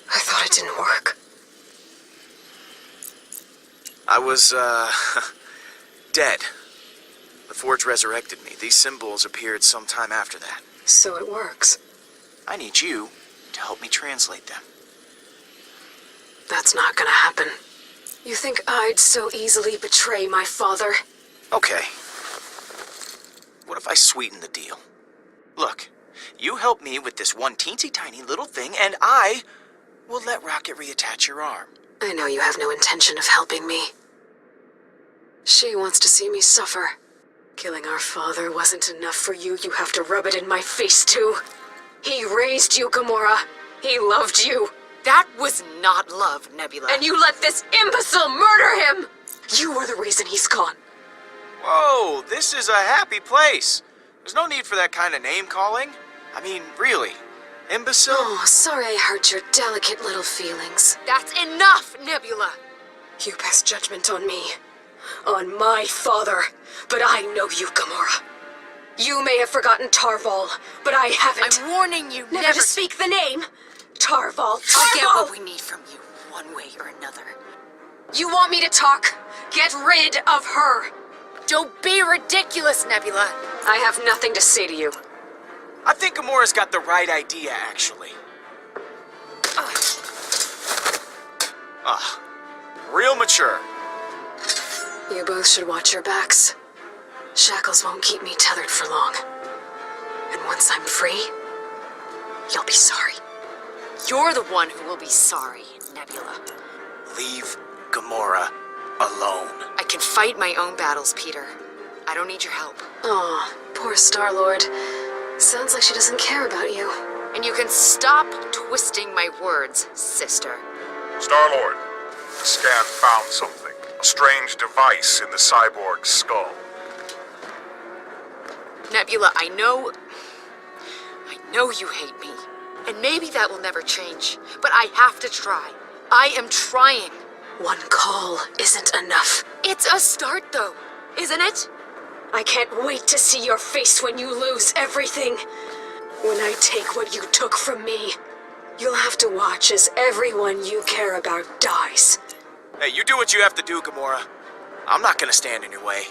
I thought it didn't work. I was, dead. The Forge resurrected me. These symbols appeared sometime after that. So it works. I need you to help me translate them. That's not gonna happen. You think I'd so easily betray my father? Okay. What if I sweeten the deal? Look, you help me with this one teensy tiny little thing, and I will let Rocket reattach your arm. I know you have no intention of helping me. She wants to see me suffer. Killing our father wasn't enough for you. You have to rub it in my face, too. He raised you, Gamora. He loved you. That was not love, Nebula. And you let this imbecile murder him! You were the reason he's gone. Whoa, this is a happy place. There's no need for that kind of name-calling. I mean, really. Imbecile? Oh, sorry I hurt your delicate little feelings. That's enough, Nebula! You pass judgment on me. On my father. But I know you, Gamora. You may have forgotten Tarval, but I haven't. I'm warning you Never to speak the name. Tarval. I'll get what we need from you, one way or another. You want me to talk? Get rid of her. Don't be ridiculous, Nebula. I have nothing to say to you. I think Gamora's got the right idea, actually. Real mature. You both should watch your backs. Shackles won't keep me tethered for long. And once I'm free, you'll be sorry. You're the one who will be sorry, Nebula. Leave Gamora alone. I can fight my own battles, Peter. I don't need your help. Aw, poor Star-Lord. Sounds like she doesn't care about you. And you can stop twisting my words, sister. Star-Lord, the scan found something. A strange device in the cyborg's skull. Nebula, I know you hate me. And maybe that will never change. But I have to try. I am trying. One call isn't enough. It's a start, though, isn't it? I can't wait to see your face when you lose everything. When I take what you took from me, you'll have to watch as everyone you care about dies. Hey, you do what you have to do, Gamora. I'm not gonna stand in your way.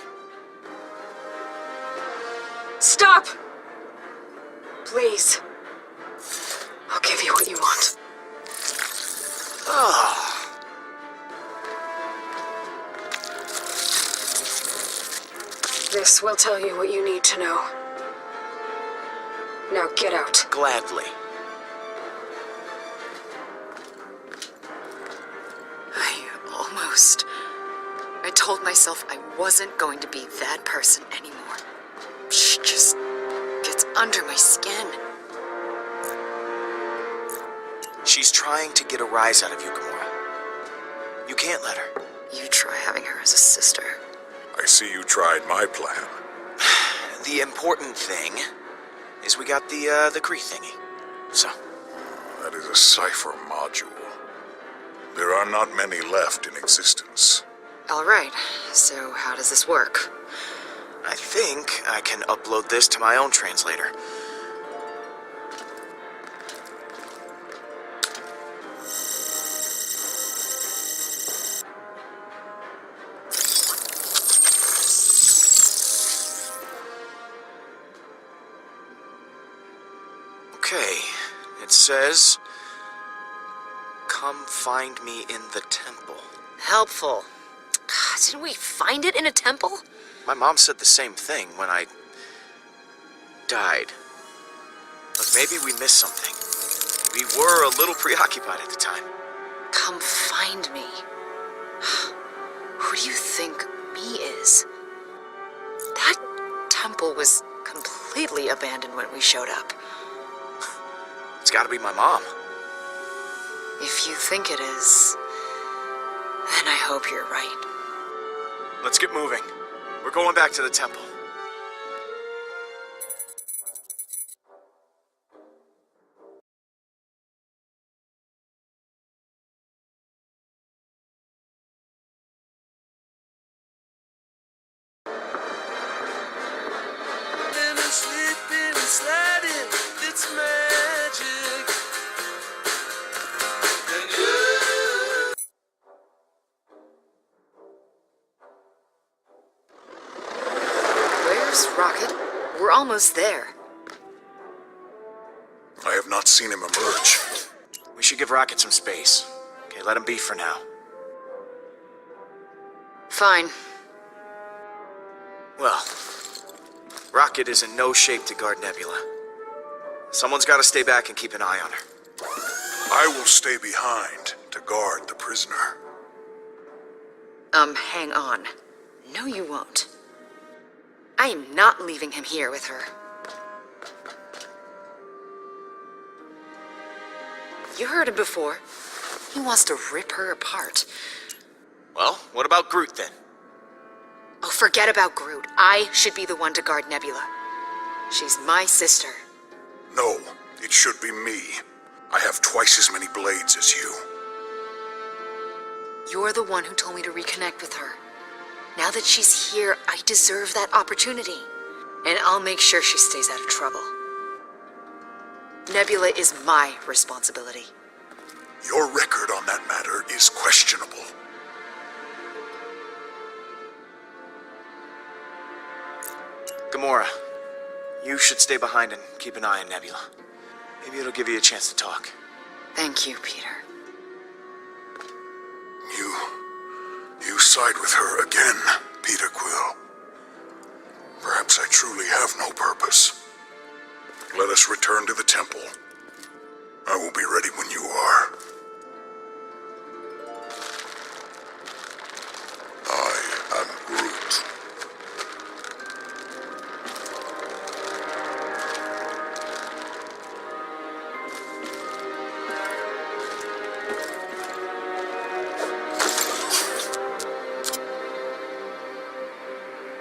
Stop! Please. I'll give you what you want. This will tell you what you need to know. Now get out. Gladly. I told myself I wasn't going to be that person anymore. She just gets under my skin. She's trying to get a rise out of you, Gamora. You can't let her. You try having her as a sister. I see you tried my plan. The important thing is we got the Kree thingy. So. That is a cipher module. There are not many left in existence. All right, so how does this work? I think I can upload this to my own translator. Okay, it says, "Come find me in the temple." Helpful. Didn't we find it in a temple? My mom said the same thing when I died. But maybe we missed something. We were a little preoccupied at the time. Come find me. Who do you think me is? That temple was completely abandoned when we showed up. It's gotta be my mom. If you think it is, then I hope you're right. Let's get moving. We're going back to the temple. Then I'm slipping and sliding, it's magic. And Where's Rocket? We're almost there. I have not seen him emerge. We should give Rocket some space. Okay, let him be for now. Fine. Well, Rocket is in no shape to guard Nebula. Someone's gotta stay back and keep an eye on her. I will stay behind to guard the prisoner. Hang on. No, you won't. I am not leaving him here with her. You heard him before. He wants to rip her apart. Well, what about Groot then? Oh, forget about Groot. I should be the one to guard Nebula. She's my sister. No, it should be me. I have twice as many blades as you. You're the one who told me to reconnect with her. Now that she's here, I deserve that opportunity. And I'll make sure she stays out of trouble. Nebula is my responsibility. Your record on that matter is questionable. Gamora, you should stay behind and keep an eye on Nebula. Maybe it'll give you a chance to talk. Thank you, Peter. You side with her again, Peter Quill. Perhaps I truly have no purpose. Let us return to the temple. I will be ready when you are. I am Groot.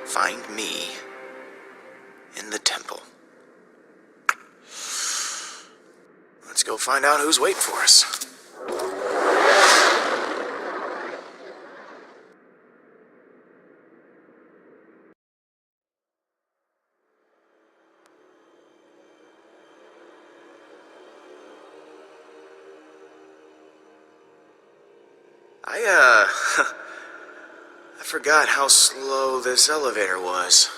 Find me in the temple. Let's go find out who's waiting for us. I forgot how slow this elevator was.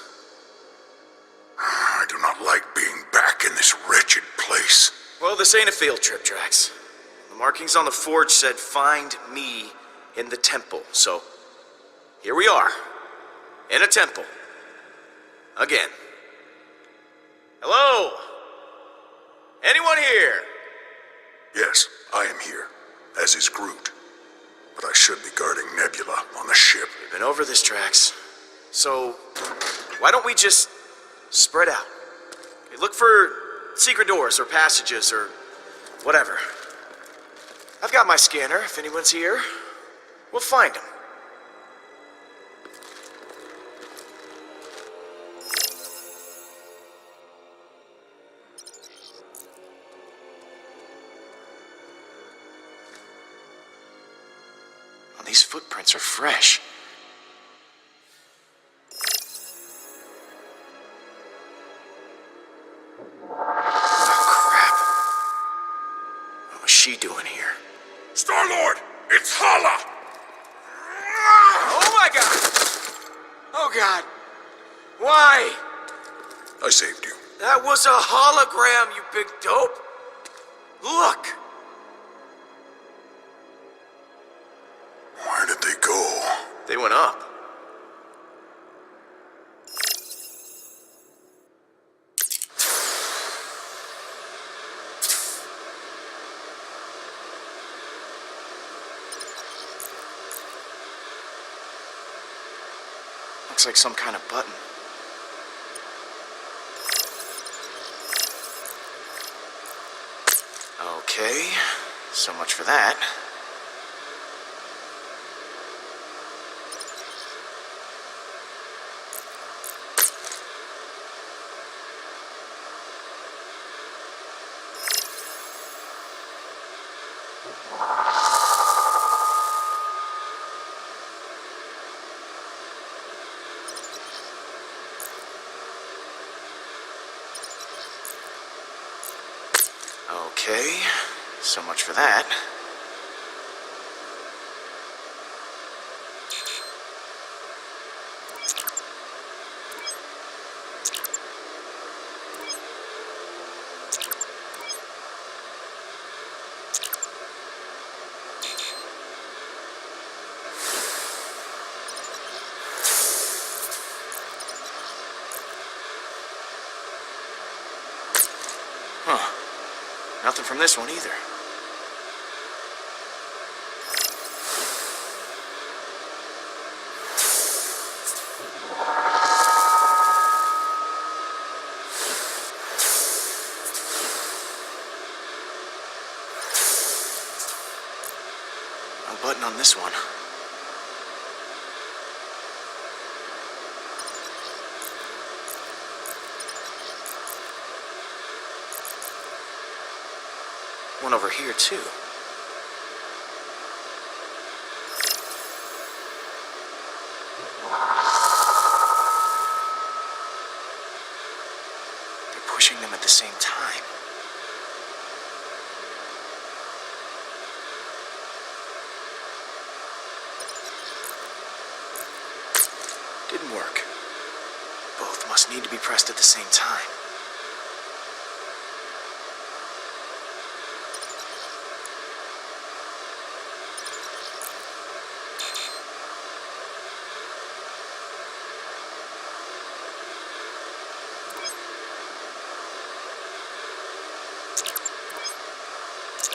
I do not like being back in this wretched place. Well, this ain't a field trip, Drax. The markings on the forge said, find me in the temple. So, here we are. In a temple. Again. Hello? Anyone here? Yes, I am here, as is Groot. But I should be guarding Nebula on the ship. We've been over this, Drax. So, why don't we just spread out? Okay, look for secret doors or passages or whatever. I've got my scanner. If anyone's here, we'll find them. Well, these footprints are fresh. Doing here? Star-Lord, it's Hala! Oh my god! Oh god. Why? I saved you. That was a hologram, you big dope. Look! Where did they go? They went up. Looks like some kind of button. Okay, so much for that. Okay, so much for that. Huh. Nothing from this one either. No button on this one. One over here, too. They're pushing them at the same time. Didn't work. Both must need to be pressed at the same time.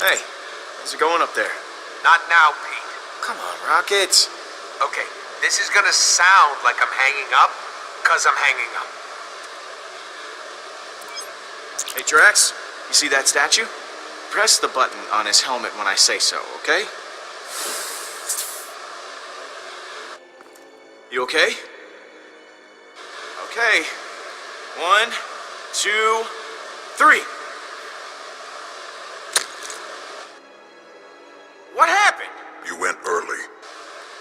Hey, how's it going up there? Not now, Pete. Come on, Rocket. Okay, this is gonna sound like I'm hanging up, cause I'm hanging up. Hey, Drax, you see that statue? Press the button on his helmet when I say so, okay? You okay? Okay. 1, 2, 3. What happened? You went early.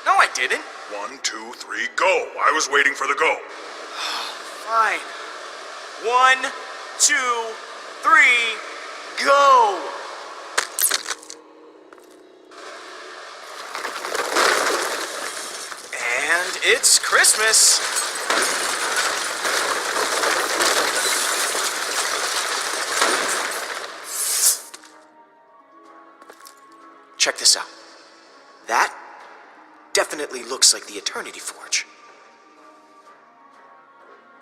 No, I didn't. 1, 2, 3, go. I was waiting for the go. Fine. 1, 2, 3, go! And it's Christmas. Check this out. That definitely looks like the Eternity Forge.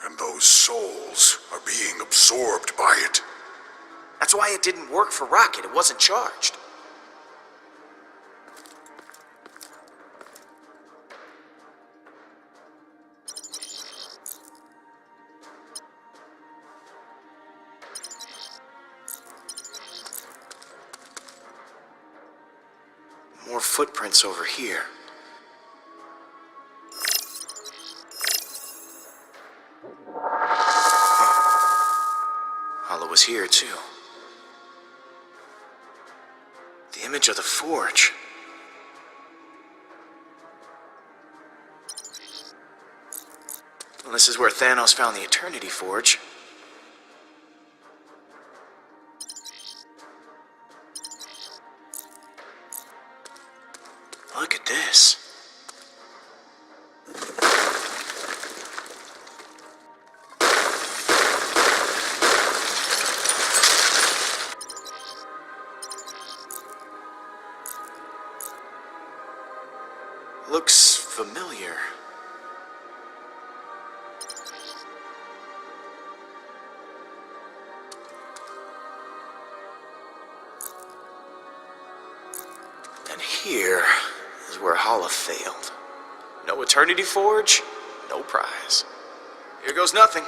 And those souls are being absorbed by it. That's why it didn't work for Rocket. It wasn't charged. More footprints over here. Hollow was here, too. The image of the forge. Well, this is where Thanos found the Eternity Forge. Look at this. Looks familiar. And here is where Holla failed. No Eternity Forge, no prize. Here goes nothing.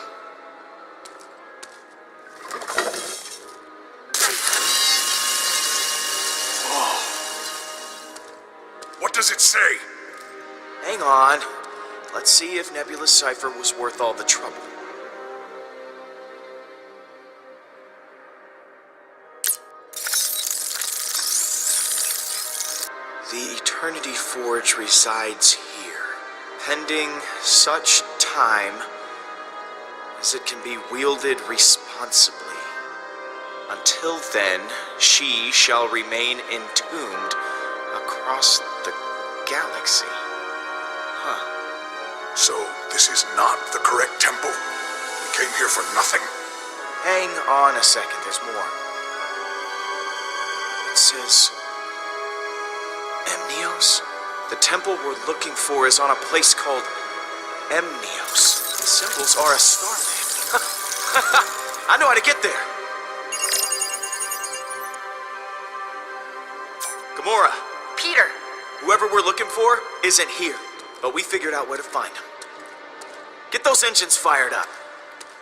What does it say? Hang on. Let's see if Nebula's cipher was worth all the trouble. The Eternity Forge resides here, pending such time as it can be wielded responsibly. Until then, she shall remain entombed across the galaxy. Huh. So, this is not the correct temple? We came here for nothing. Hang on a second, there's more. It says Emnios? The temple we're looking for is on a place called Emnios. The symbols are a star map. I know how to get there. Gamora. Peter. Whoever we're looking for isn't here, but we figured out where to find him. Get those engines fired up.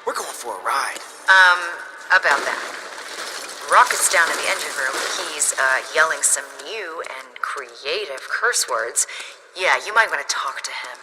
We're going for a ride. About that. Rocket's down in the engine room. He's, yelling some new and creative curse words. Yeah, you might want to talk to him.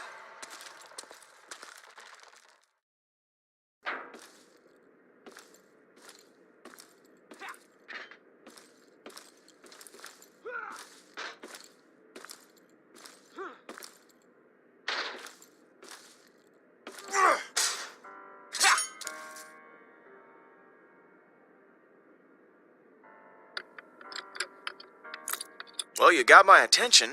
Well, you got my attention.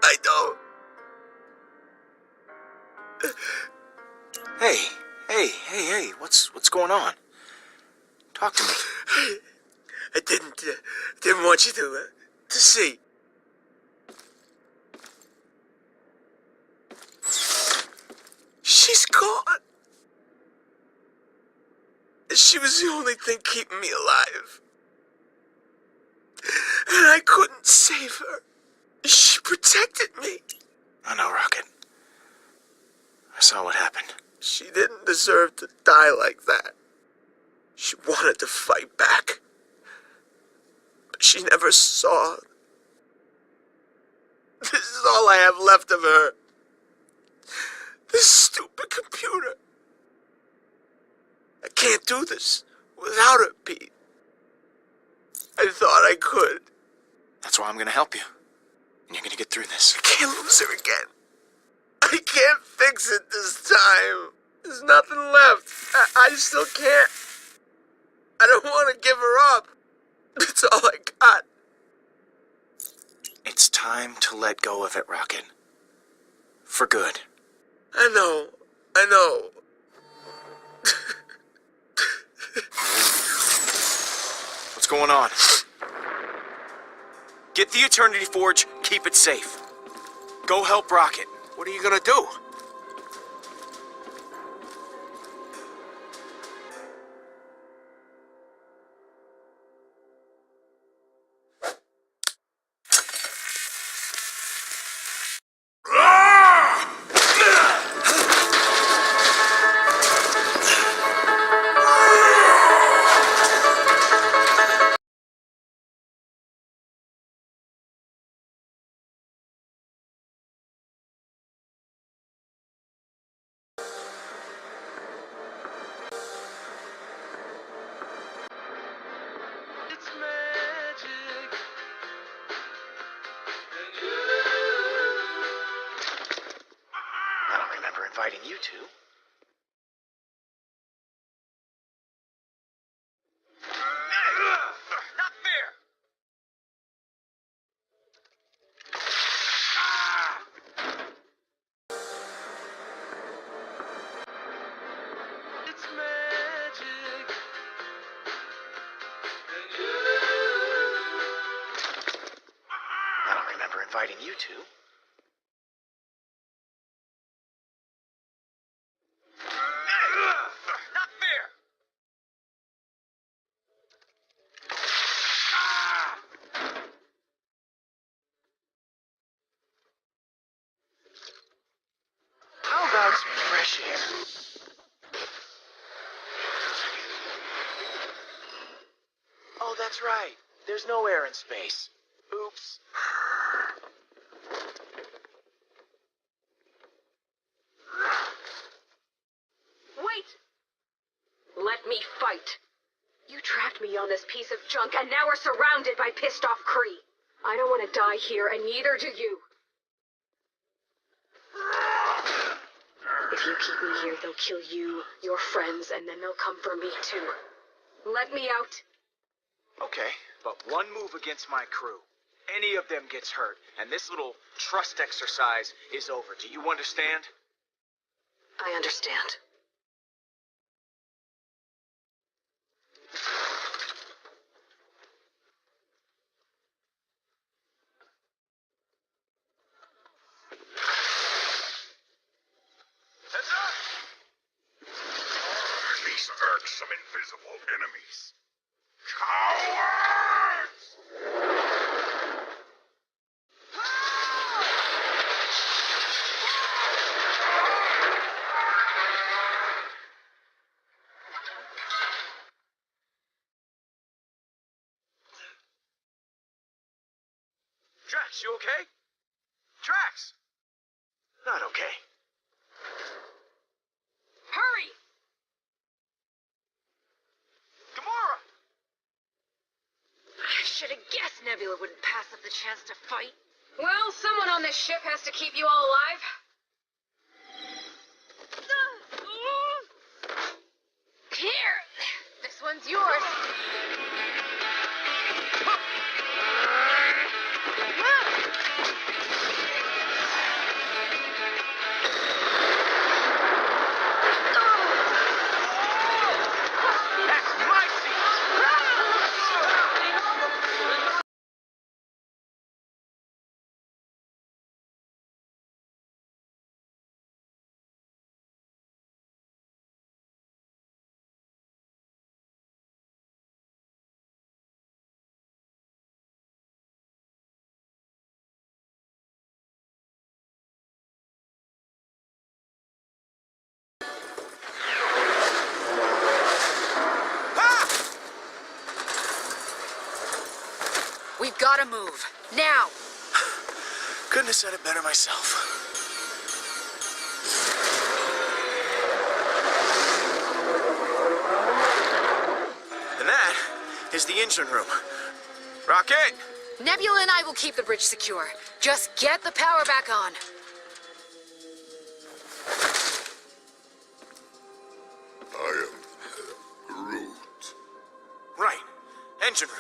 I don't. Hey, what's going on? Talk to me. I didn't want you to, to see. She's gone. She was the only thing keeping me alive. And I couldn't save her. She protected me. I know, Rocket. I saw what happened. She didn't deserve to die like that. She wanted to fight back. But she never saw. This is all I have left of her. This stupid computer. I can't do this without her, Pete. I thought I could. That's why I'm gonna help you. And you're gonna get through this. I can't lose her again. I can't fix it this time. There's nothing left. I still can't. I don't want to give her up. That's all I got. It's time to let go of it, Rocket. For good. I know. What's going on? Get the Eternity Forge, keep it safe. Go help Rocket. What are you gonna do? It's magic. I don't remember inviting you to. Not fair! It's magic. I don't remember inviting you to. Not fair! How about some fresh air? Oh, that's right. There's no air in space. Oops. Wait! Let me fight. You tracked me on this piece of junk, and now we're surrounded by pissed-off Kree. I don't want to die here, and neither do you. If you keep me here, they'll kill you, your friends, and then they'll come for me, too. Let me out. Okay, but one move against my crew. Any of them gets hurt, and this little trust exercise is over. Do you understand? I understand. Heads up! These irksome invisible enemies. Cowards! Drax, you okay? Drax! Not okay. Hurry! Gamora! I should have guessed Nebula wouldn't pass up the chance to fight. Well, someone on this ship has to keep you all alive. Here! This one's yours. gotta move. Now! Couldn't have said it better myself. And that is the engine room. Rocket! Nebula and I will keep the bridge secure. Just get the power back on. I am Groot. Right. Engine room.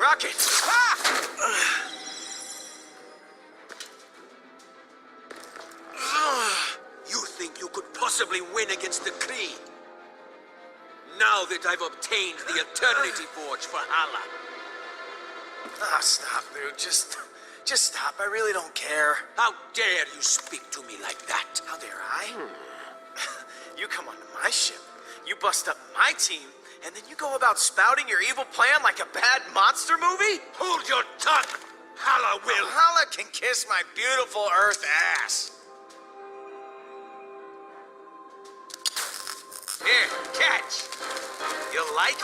Rocket! You think you could possibly win against the Kree? Now that I've obtained the Eternity Forge for Hala. Ah, stop, dude. Just stop. I really don't care. How dare you speak to me like that? How dare I? You come onto my ship, you bust up my team, and then you go about spouting your evil plan like a bad monster movie? Hold your tongue! Hala will... Hala can kiss my beautiful Earth ass. Here, catch! You'll like it.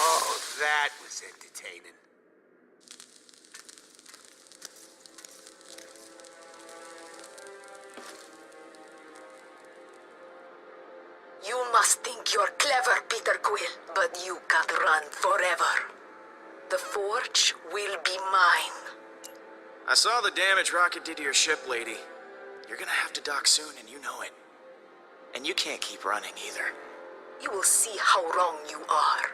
Oh, that was entertaining. You must think you're clever, Peter Quill, but you can't run forever. The forge will be mine. I saw the damage Rocket did to your ship, lady. You're gonna have to dock soon, and you know it. And you can't keep running either. You will see how wrong you are.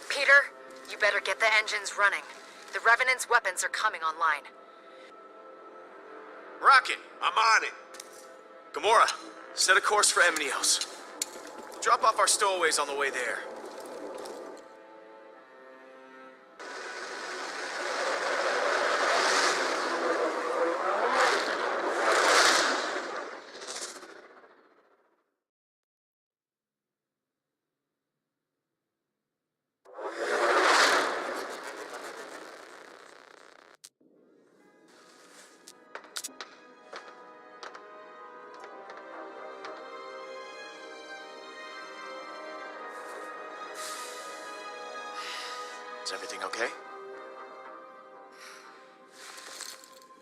Peter, you better get the engines running. The Revenant's weapons are coming online. Rocket! I'm on it. Gamora, set a course for Emnios. Drop off our stowaways on the way there. Is everything okay?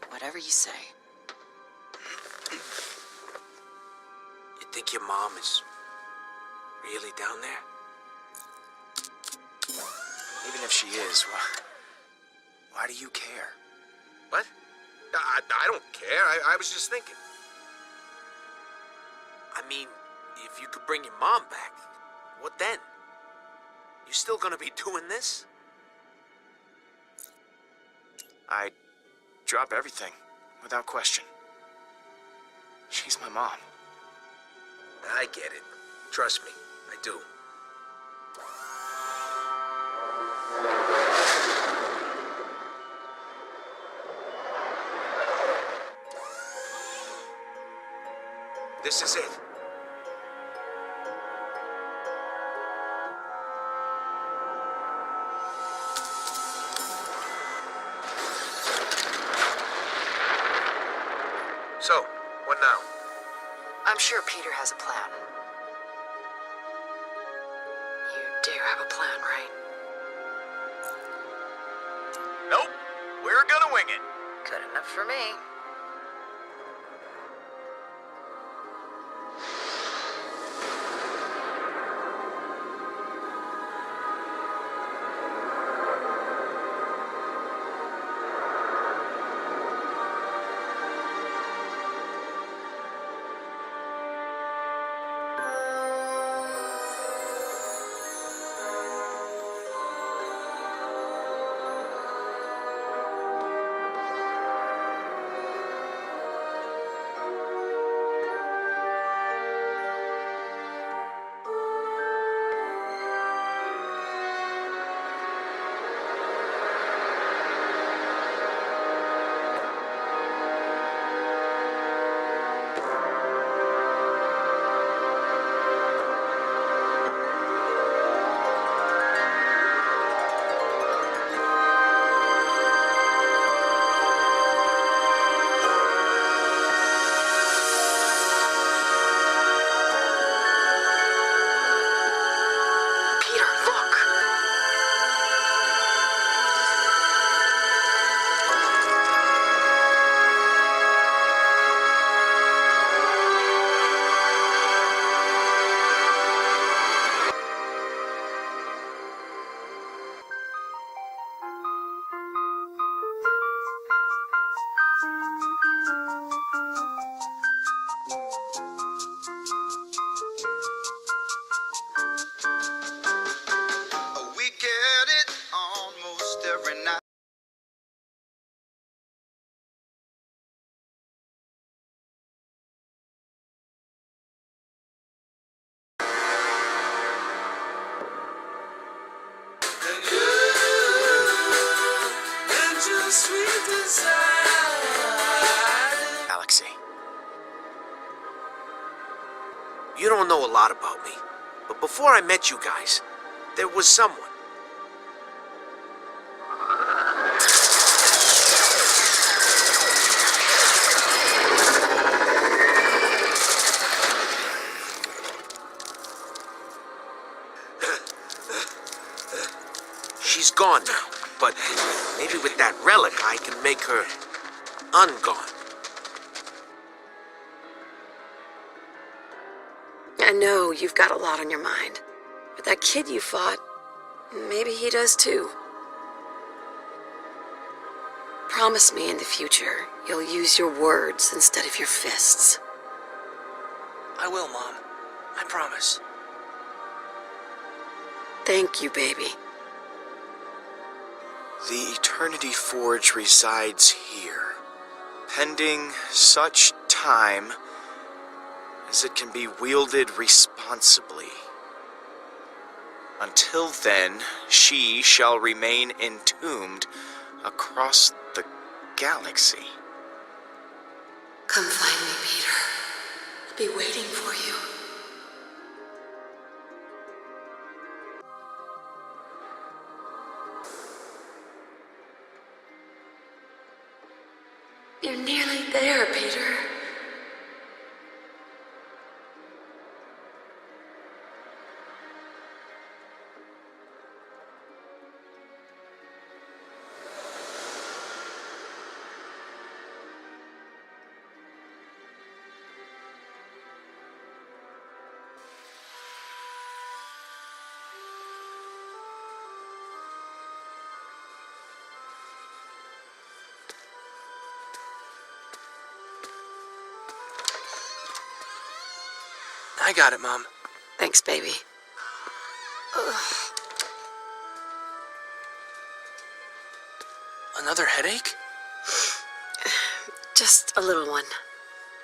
Whatever you say. You think your mom is really down there? Even if she is, why do you care? What? I don't care. I was just thinking. I mean, if you could bring your mom back, what then? You still gonna be doing this? I'd drop everything, without question. She's my mom. I get it. Trust me, I do. This is it. So, what now? I'm sure Peter has a plan. You do have a plan, right? Nope. We're gonna wing it. Good enough for me. Galaxy. You don't know a lot about me, but before I met you guys, there was someone. She's gone now, but maybe with that relic I can make her ungone. I know you've got a lot on your mind, but that kid you fought, maybe he does too. Promise me in the future you'll use your words instead of your fists. I will, Mom. I promise. Thank you, baby. The Eternity Forge resides here, pending such time as it can be wielded responsibly. Until then, she shall remain entombed across the galaxy. Come find me, Peter. I'll be waiting for you. You're nearly there, Peter. I got it, Mom. Thanks, baby. Ugh. Another headache? Just a little one.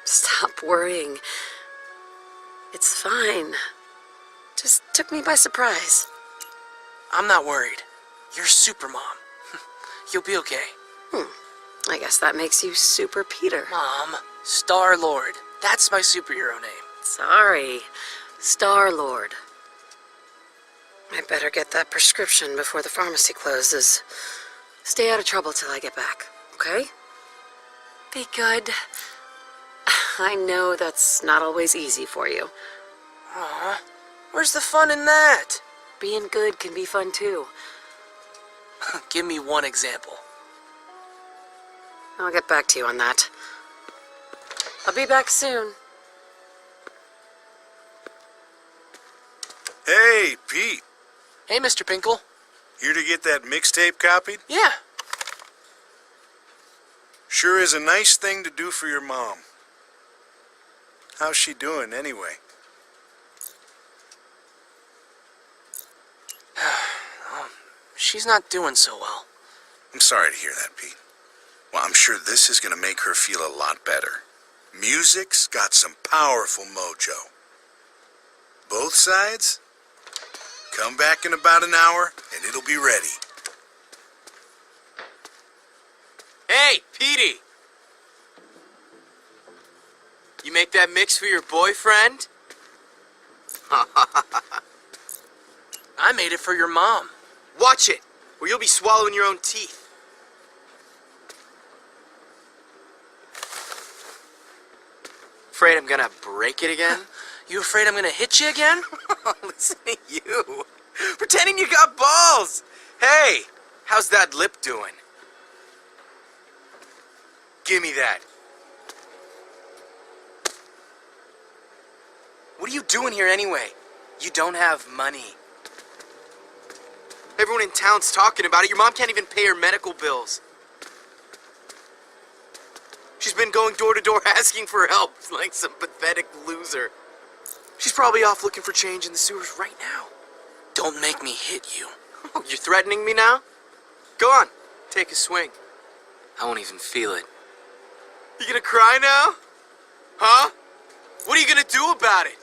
Stop worrying. It's fine. Just took me by surprise. I'm not worried. You're Super Mom. You'll be okay. I guess that makes you Super Peter. Mom, Star-Lord. That's my superhero name. Sorry, Star-Lord. I better get that prescription before the pharmacy closes. Stay out of trouble till I get back, okay? Be good. I know that's not always easy for you. Aw, where's the fun in that? Being good can be fun too. Give me one example. I'll get back to you on that. I'll be back soon. Hey, Pete. Hey, Mr. Pinkle. Here to get that mixtape copied? Yeah. Sure is a nice thing to do for your mom. How's she doing, anyway? She's not doing so well. I'm sorry to hear that, Pete. Well, I'm sure this is going to make her feel a lot better. Music's got some powerful mojo. Both sides? Come back in about an hour, and it'll be ready. Hey, Petey! You make that mix for your boyfriend? I made it for your mom. Watch it, or you'll be swallowing your own teeth. Afraid I'm gonna break it again? You afraid I'm gonna hit you again? Listen to you. Pretending you got balls. Hey, how's that lip doing? Give me that. What are you doing here anyway? You don't have money. Everyone in town's talking about it. Your mom can't even pay her medical bills. She's been going door to door asking for help like some pathetic loser. She's probably off looking for change in the sewers right now. Don't make me hit you. Oh, you're threatening me now? Go on, take a swing. I won't even feel it. You gonna cry now? Huh? What are you gonna do about it?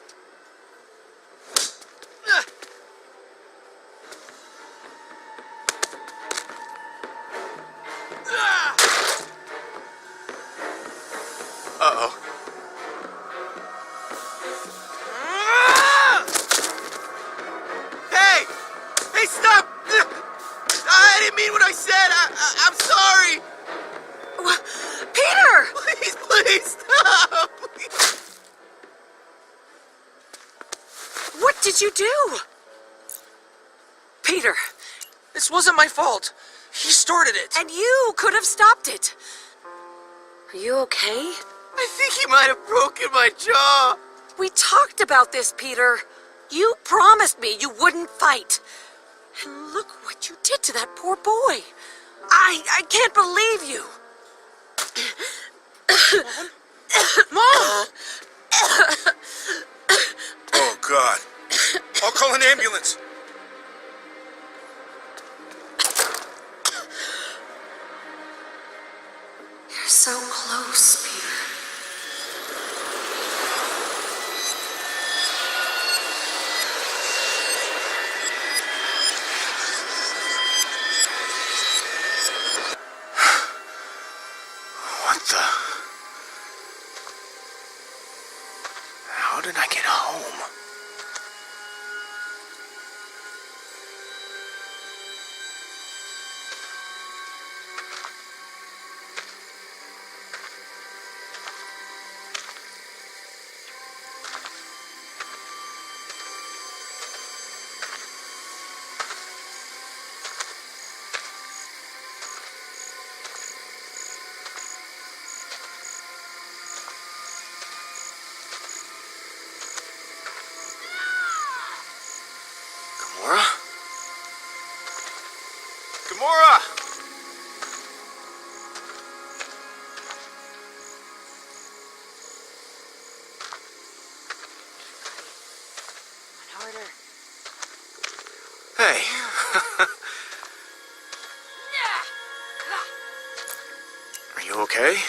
Hey, stop! I didn't mean what I said. I'm sorry. Peter! Please, stop! What did you do? Peter. This wasn't my fault. He started it. And you could have stopped it. Are you okay? I think he might have broken my jaw. We talked about this, Peter. You promised me you wouldn't fight. And look what you did to that poor boy. I can't believe you. Mom! Oh, God. I'll call an ambulance. You're so close, Peter. What the? How did I get home? Gamora! Hey. Are you okay?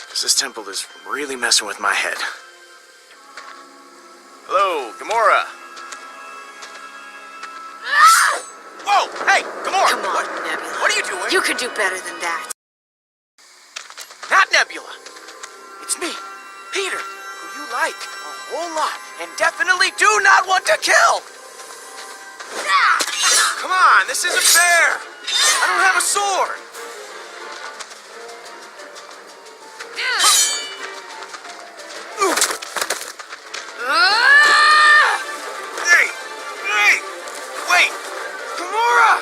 'Cause this temple is really messing with my head. Hello, Gamora. Whoa! Hey, Gamora! Come on, Nebula. What are you doing? You can do better than that. Not Nebula. It's me, Peter, who you like a whole lot and definitely do not want to kill. Come on, this isn't fair. I don't have a sword. Hey! Wait! Gamora!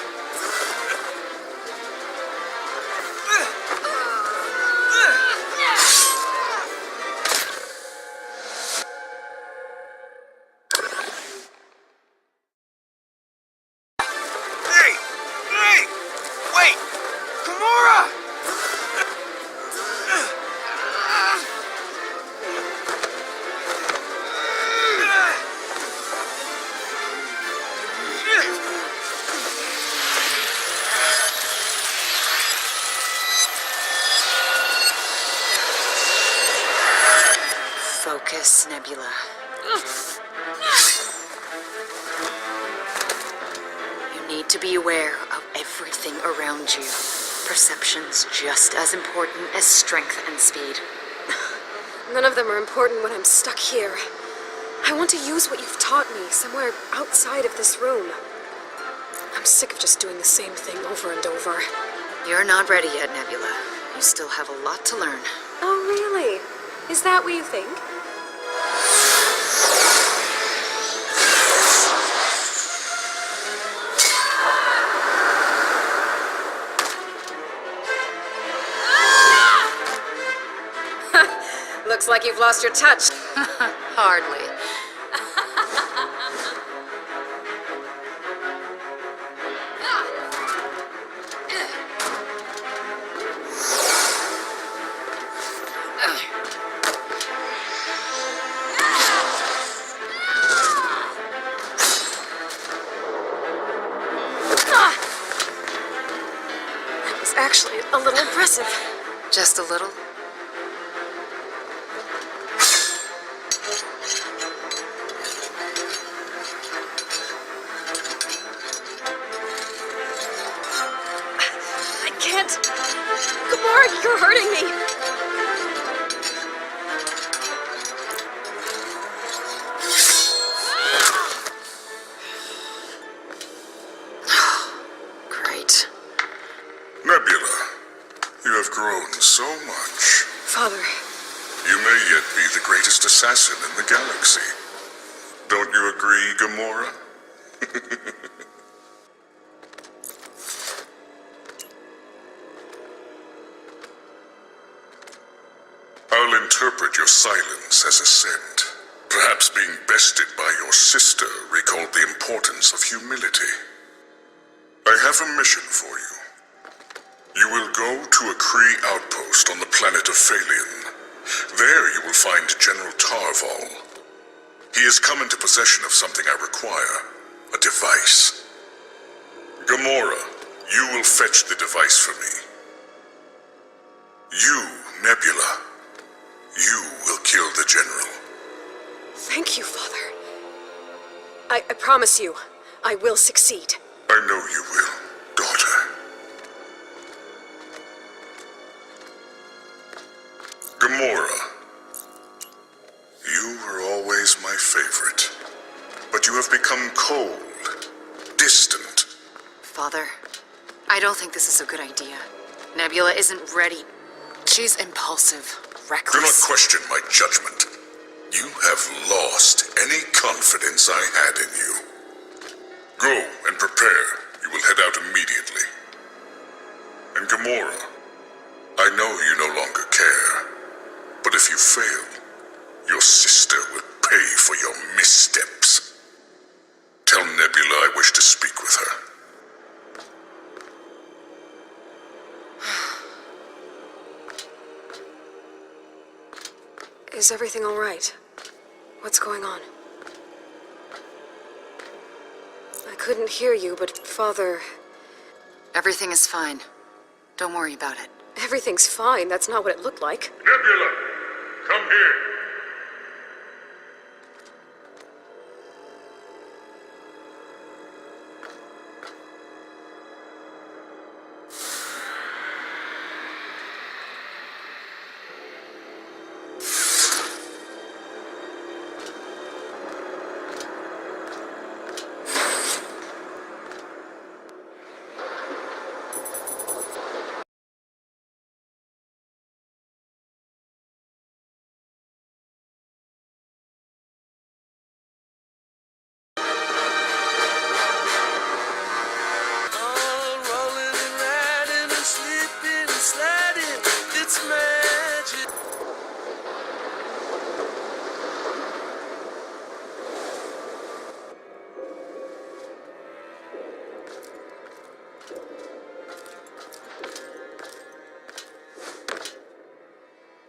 Wait! Gamora! Focus, Nebula. You need to be aware of everything around you. Perception's just as important as strength and speed. None of them are important when I'm stuck here. I want to use what you've taught me somewhere outside of this room. I'm sick of just doing the same thing over and over. You're not ready yet, Nebula. You still have a lot to learn. Oh, really? Is that what you think? Looks like you've lost your touch. Hardly. That was actually a little impressive. Just a little? I can't. Gamora, you're hurting me. so much. Father. You may yet be the greatest assassin in the galaxy. Don't you agree, Gamora? I'll interpret your silence as assent. Perhaps being bested by your sister recalled the importance of humility. I have a mission for you. You will go to a Kree outpost on the planet of Phalion. There you will find General Tarval. He has come into possession of something I require, a device. Gamora, you will fetch the device for me. You, Nebula, you will kill the General. Thank you, Father. I promise you, I will succeed. I know you will, daughter. Gamora, you were always my favorite, but you have become cold, distant. Father, I don't think this is a good idea. Nebula isn't ready. She's impulsive, reckless. Do not question my judgment. You have lost any confidence I had in you. Go and prepare. You will head out immediately. And Gamora, I know you no longer care, but if you fail, your sister will pay for your missteps. Tell Nebula I wish to speak with her. Is everything all right? What's going on? I couldn't hear you, but Father... Everything is fine. Don't worry about it. Everything's fine. That's not what it looked like. Nebula, come here.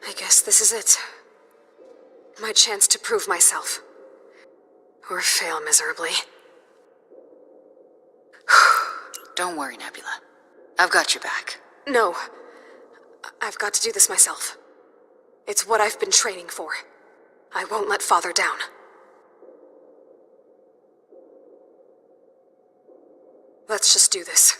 I guess this is it. My chance to prove myself. Or fail miserably. Don't worry, Nebula. I've got your back. No. I've got to do this myself. It's what I've been training for. I won't let Father down. Let's just do this.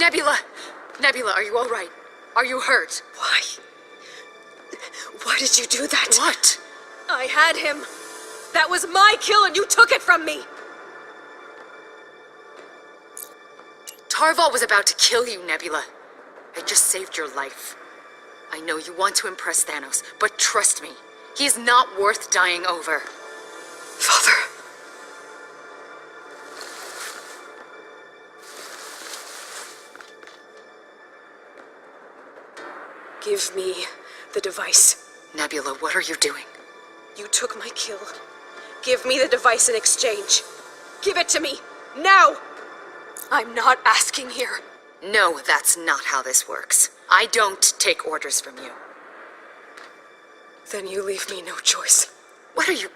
Nebula! Nebula, are you all right? Are you hurt? Why? Why did you do that? What? I had him. That was my kill and you took it from me. Tarval was about to kill you, Nebula. I just saved your life. I know you want to impress Thanos, but trust me, he is not worth dying over. Father. Give me the device. Nebula, what are you doing? You took my kill. Give me the device in exchange. Give it to me, now! I'm not asking here. No, that's not how this works. I don't take orders from you. Then you leave me no choice. What are you...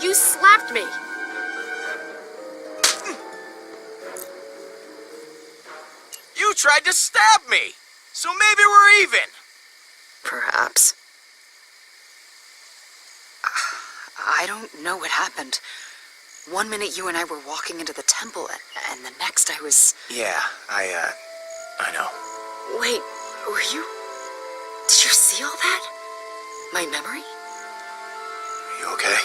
You slapped me! You tried to stab me! So maybe we're even! Perhaps. I don't know what happened. One minute you and I were walking into the temple, and the next I was... Yeah, I know. Wait, were you... Did you see all that? My memory? Are you okay?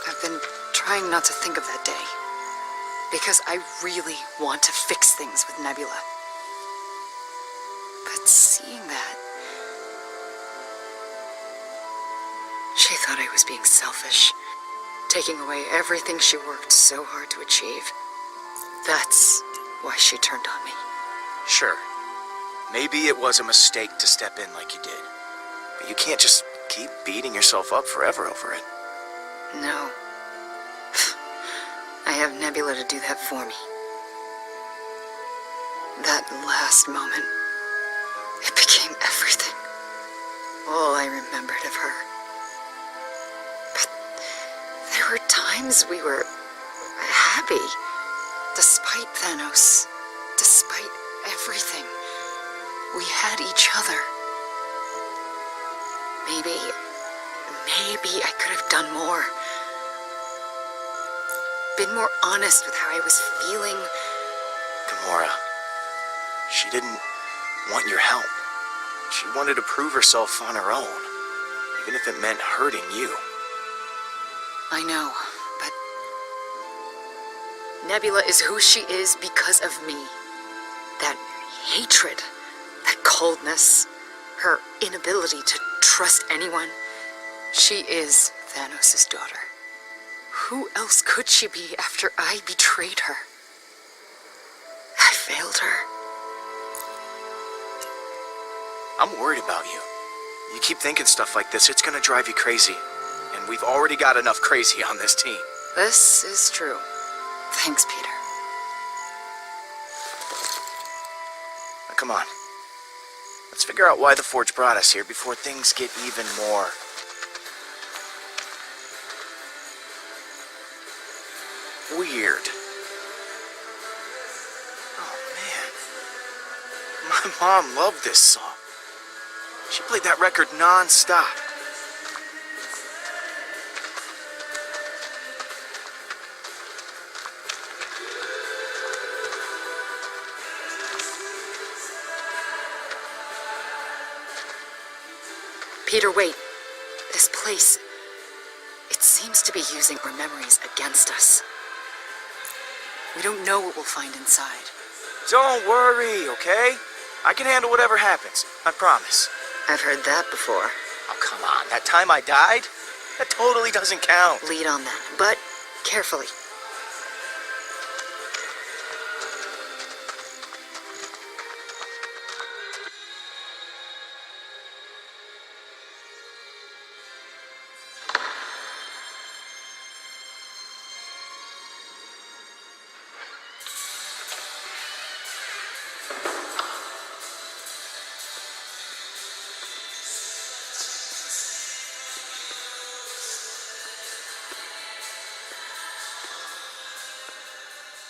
I've been trying not to think of that day. Because I really want to fix things with Nebula. But seeing that... She thought I was being selfish. Taking away everything she worked so hard to achieve. That's why she turned on me. Sure. Maybe it was a mistake to step in like you did. But you can't just keep beating yourself up forever over it. No. I have Nebula to do that for me. That last moment, it became everything. All I remembered of her. But there were times we were happy. Despite Thanos, despite everything, we had each other. Maybe I could have done more. Been more honest with how I was feeling. Gamora, she didn't want your help. She wanted to prove herself on her own, even if it meant hurting you. I know, but Nebula is who she is because of me. That hatred, that coldness, her inability to trust anyone. She is Thanos' daughter. Who else could she be after I betrayed her? I failed her. I'm worried about you. You keep thinking stuff like this, it's gonna drive you crazy. And we've already got enough crazy on this team. This is true. Thanks, Peter. Now, come on. Let's figure out why the Forge brought us here before things get even more... weird. Oh, man. My mom loved this song. She played that record non-stop. Peter, wait. This place... it seems to be using our memories against us. We don't know what we'll find inside. Don't worry, okay? I can handle whatever happens. I promise. I've heard that before. I'll come on. That time I died? That totally doesn't count. Lead on then, but carefully.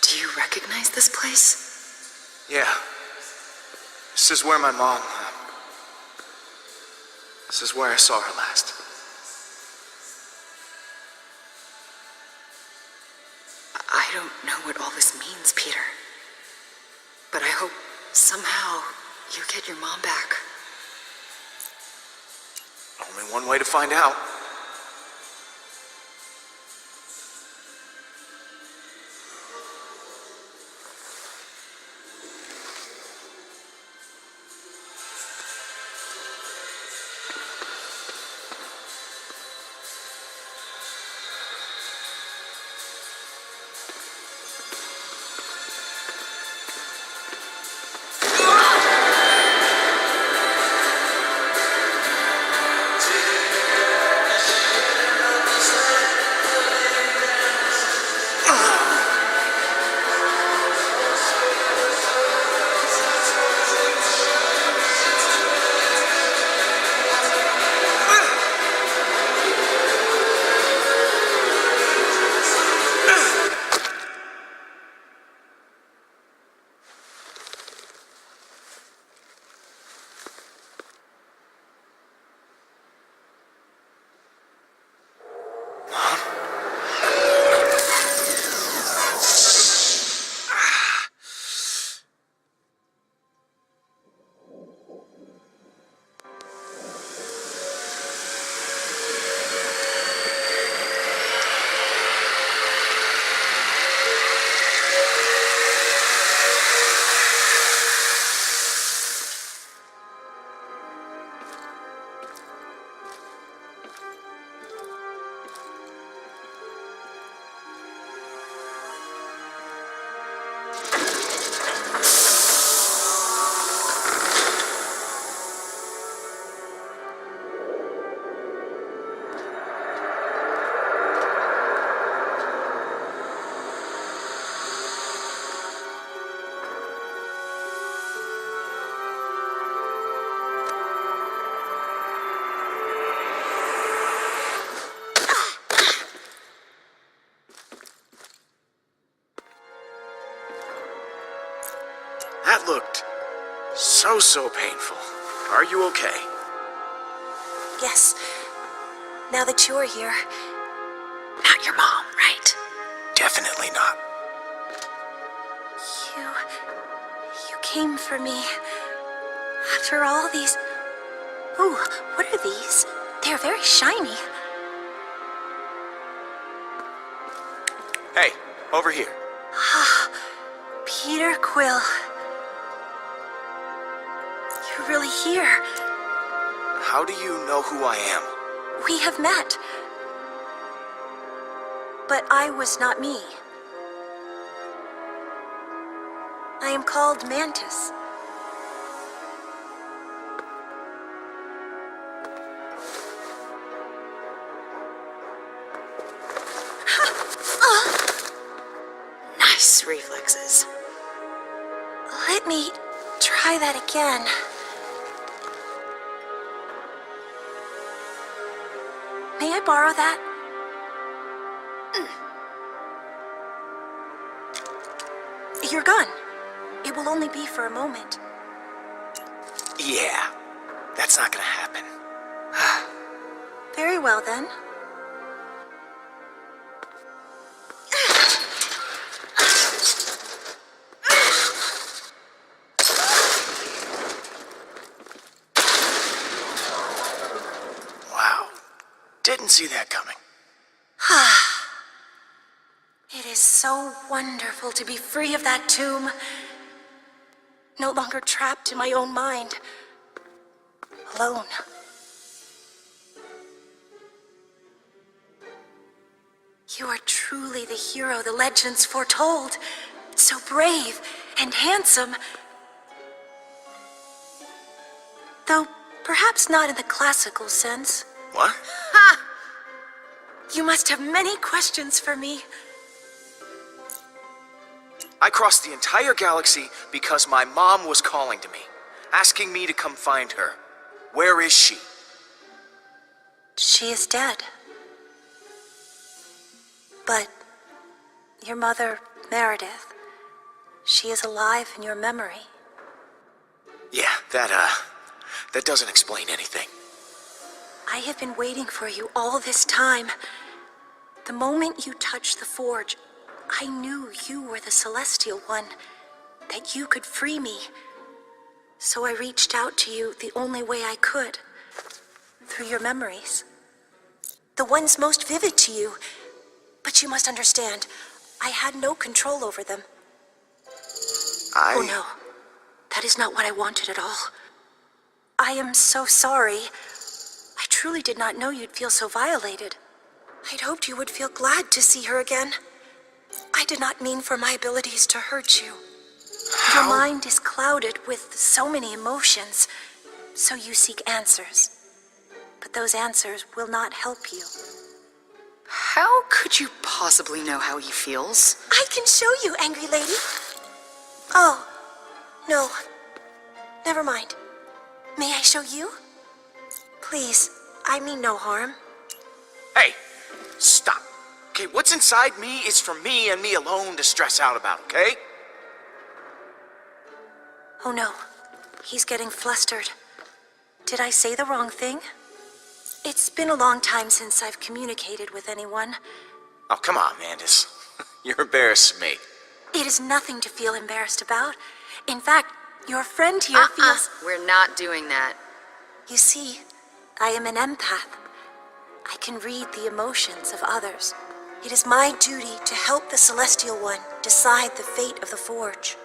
Do you recognize this place? Yeah. This is where my mom... This is where I saw her last. I don't know what all this means, Peter. But I hope somehow you get your mom back. Only one way to find out. That looked so painful. Are you okay? Yes. Now that you're here. Not your mom, right? Definitely not. You came for me. After all these... Ooh, what are these? They're very shiny. Hey, over here. Peter Quill. You're really here. How do you know who I am? We have met. But I was not me. I am called Mantis. Nice reflexes. Let me try that again. May I borrow that? Your gun. It will only be for a moment. Yeah, that's not gonna happen. Very well, then. Wow, didn't see that coming. It is so wonderful to be free of that tomb. No longer trapped in my own mind. Alone. You are truly the hero the legends foretold. So brave and handsome. Though perhaps not in the classical sense. What? Ha! You must have many questions for me. I crossed the entire galaxy because my mom was calling to me, asking me to come find her. Where is she? She is dead. But your mother, Meredith, she is alive in your memory. Yeah, that doesn't explain anything. I have been waiting for you all this time. The moment you touched the forge, I knew you were the Celestial One, that you could free me. So I reached out to you the only way I could, through your memories. The ones most vivid to you. But you must understand, I had no control over them. Oh no, that is not what I wanted at all. I am so sorry. I truly did not know you'd feel so violated. I'd hoped you would feel glad to see her again. I did not mean for my abilities to hurt you. Your mind is clouded with so many emotions, so you seek answers. But those answers will not help you. How could you possibly know how he feels? I can show you, angry lady. Oh, no. Never mind. May I show you? Please, I mean no harm. Hey, stop. Okay, what's inside me is for me and me alone to stress out about, okay? Oh no, he's getting flustered. Did I say the wrong thing? It's been a long time since I've communicated with anyone. Oh, come on, Mandus. You're embarrassing me. It is nothing to feel embarrassed about. In fact, your friend here feels... We're not doing that. You see, I am an empath. I can read the emotions of others. It is my duty to help the Celestial One decide the fate of the Forge.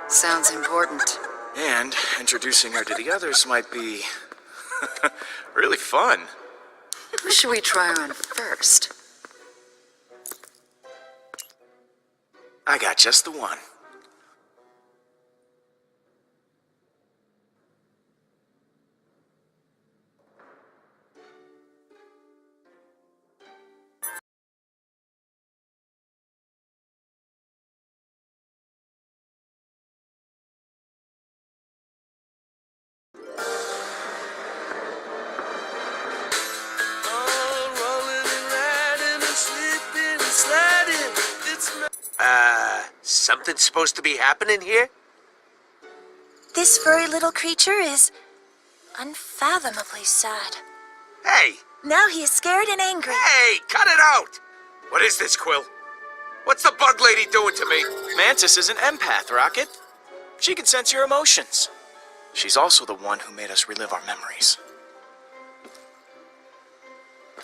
Sounds important. And introducing her to the others might be... really fun. Who should we try on first? I got just the one. Something's supposed to be happening here? This furry little creature is unfathomably sad. Hey! Now he is scared and angry. Hey, cut it out! What is this, Quill? What's the bug lady doing to me? Mantis is an empath, Rocket. She can sense your emotions. She's also the one who made us relive our memories.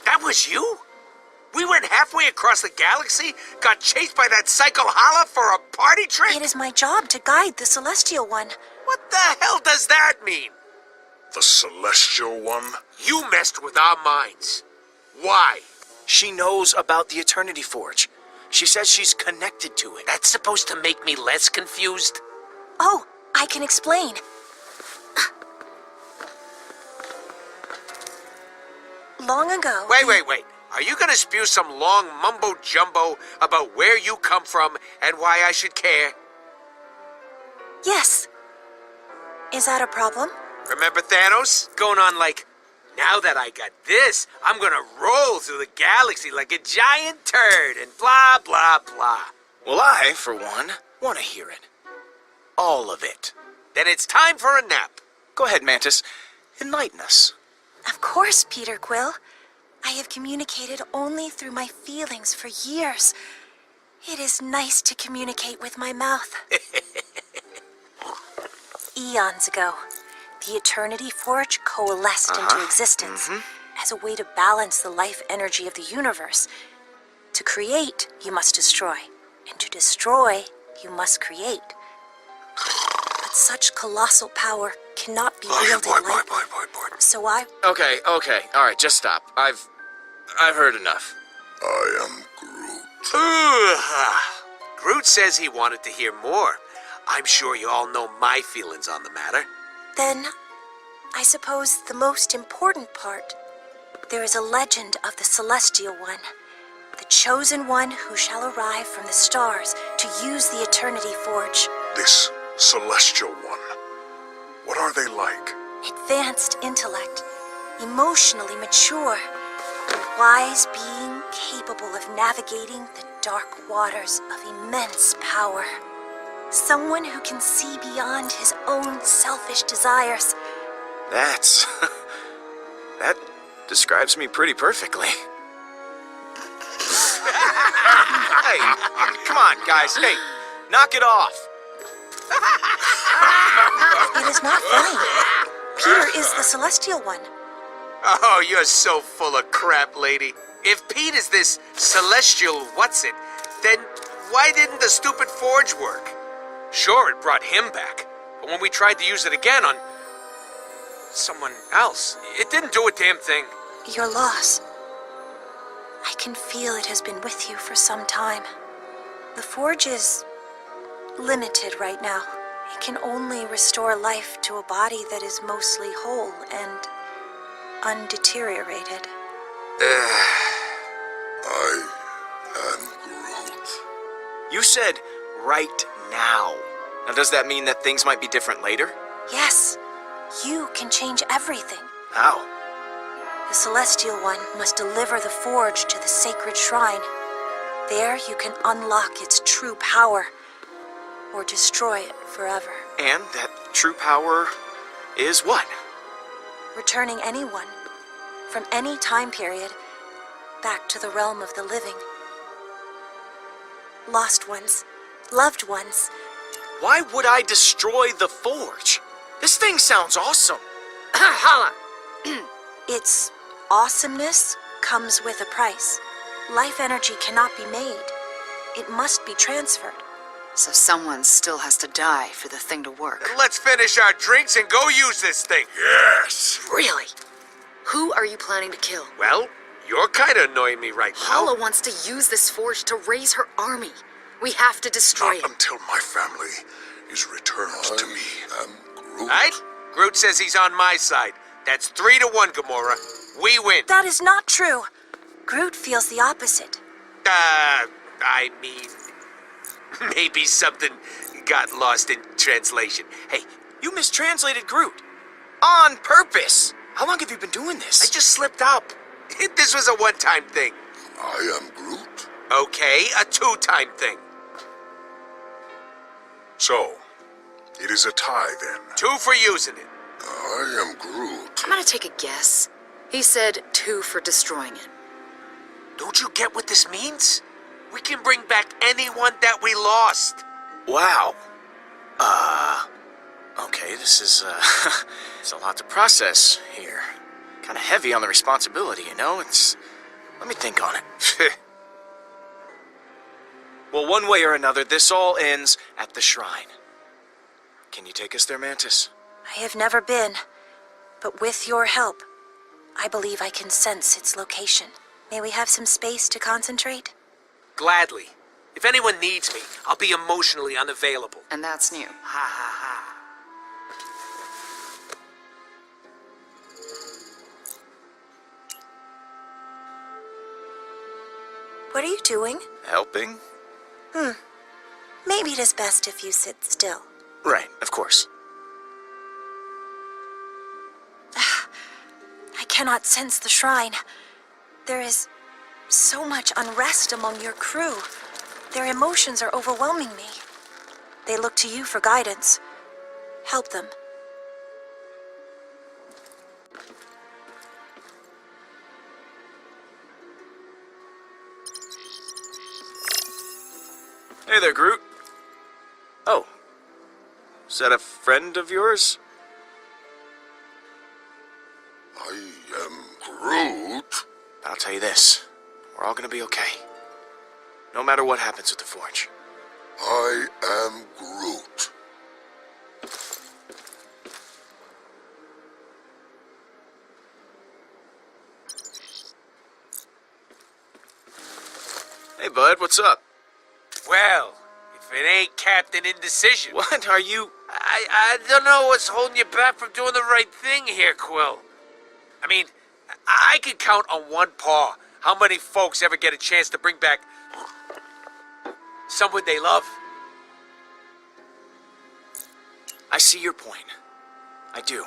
That was you? We went halfway across the galaxy, got chased by that psycho holla for a party trick? It is my job to guide the Celestial One. What the hell does that mean? The Celestial One? You messed with our minds. Why? She knows about the Eternity Forge. She says she's connected to it. That's supposed to make me less confused? Oh, I can explain. Long ago... Wait. Are you gonna spew some long mumbo-jumbo about where you come from and why I should care? Yes. Is that a problem? Remember Thanos? Going on like, now that I got this, I'm gonna roll through the galaxy like a giant turd and blah, blah, blah. Well, I, for one, want to hear it. All of it. Then it's time for a nap. Go ahead, Mantis. Enlighten us. Of course, Peter Quill. I have communicated only through my feelings for years. It is nice to communicate with my mouth. Eons ago, the Eternity Forge coalesced into existence as a way to balance the life energy of the universe. To create, you must destroy. And to destroy, you must create. But such colossal power cannot be wielded lightly. So I... Okay, all right, just stop. I've heard enough. I am Groot. Groot says he wanted to hear more. I'm sure you all know my feelings on the matter. Then, I suppose the most important part. There is a legend of the Celestial One, the chosen one who shall arrive from the stars to use the Eternity Forge. This celestial one, what are they like? Advanced intellect, emotionally mature, a wise being capable of navigating the dark waters of immense power. Someone who can see beyond his own selfish desires. That describes me pretty perfectly. Hey, come on, guys. Hey, knock it off. It is not funny. Peter is the Celestial One. Oh, you're so full of crap, lady. If Pete is this celestial what's-it, then why didn't the stupid forge work? Sure, it brought him back, but when we tried to use it again on someone else, it didn't do a damn thing. Your loss. I can feel it has been with you for some time. The forge is limited right now. It can only restore life to a body that is mostly whole and undeteriorated. I am Groot. You said right now. Now, does that mean that things might be different later? Yes, you can change everything. How? The Celestial One must deliver the forge to the sacred shrine. There you can unlock its true power, or destroy it forever. And that true power is what? Returning anyone, from any time period, back to the realm of the living. Lost ones, loved ones. Why would I destroy the forge? This thing sounds awesome. Holla! Its awesomeness comes with a price. Life energy cannot be made. It must be transferred. So someone still has to die for the thing to work. Then let's finish our drinks and go use this thing. Yes! Really? Who are you planning to kill? Well, you're kind of annoying me right now. Hala wants to use this forge to raise her army. We have to destroy it. Not until my family is returned to me. I am Groot. Right? Groot says he's on my side. That's 3-1, Gamora. We win. That is not true. Groot feels the opposite. I mean, maybe something got lost in translation. Hey, You mistranslated Groot. On purpose. How long have you been doing this? I just slipped up. This was a one-time thing. I am Groot. Okay, a two-time thing. So, it is a tie then. 2 for using it. I am Groot. I'm gonna take a guess. He said 2 for destroying it. Don't you get what this means? We can bring back anyone that we lost. Wow. Okay, this is, it's a lot to process here. Kind of heavy on the responsibility, you know? Let me think on it. Well, one way or another, this all ends at the shrine. Can you take us there, Mantis? I have never been, but with your help, I believe I can sense its location. May we have some space to concentrate? Gladly. If anyone needs me, I'll be emotionally unavailable. And that's new. Ha ha ha. What are you doing? Helping? Maybe it is best if you sit still. Right, of course. I cannot sense the shrine. There is so much unrest among your crew. Their emotions are overwhelming me. They look to you for guidance. Help them. Hey there, Groot. Oh. Is that a friend of yours? I am Groot. I'll tell you this. We're all gonna be okay. No matter what happens with the Forge. I am Groot. bud? What's up? Well, if it ain't Captain Indecision. What are you... I don't know what's holding you back from doing the right thing here, Quill. I mean, I can count on one paw how many folks ever get a chance to bring back someone they love. I see your point. I do.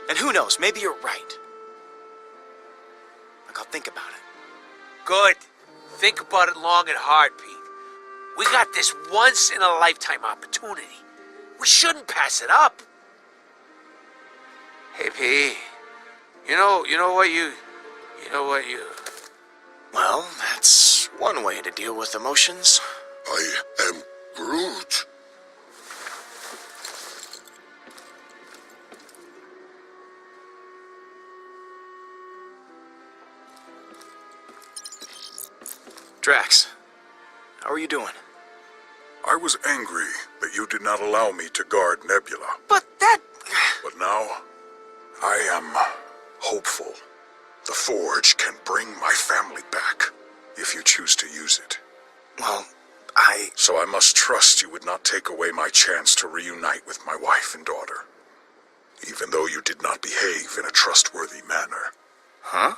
And who knows, maybe you're right. Like, I'll think about it. Good. Think about it long and hard, Pete. We got this once-in-a-lifetime opportunity. We shouldn't pass it up. Hey, P. You know what you... Well, that's one way to deal with emotions. I am Groot. Drax, how are you doing? I was angry that you did not allow me to guard Nebula. But that... But now, I am hopeful. The Forge can bring my family back, if you choose to use it. Well, So I must trust you would not take away my chance to reunite with my wife and daughter, even though you did not behave in a trustworthy manner. Huh?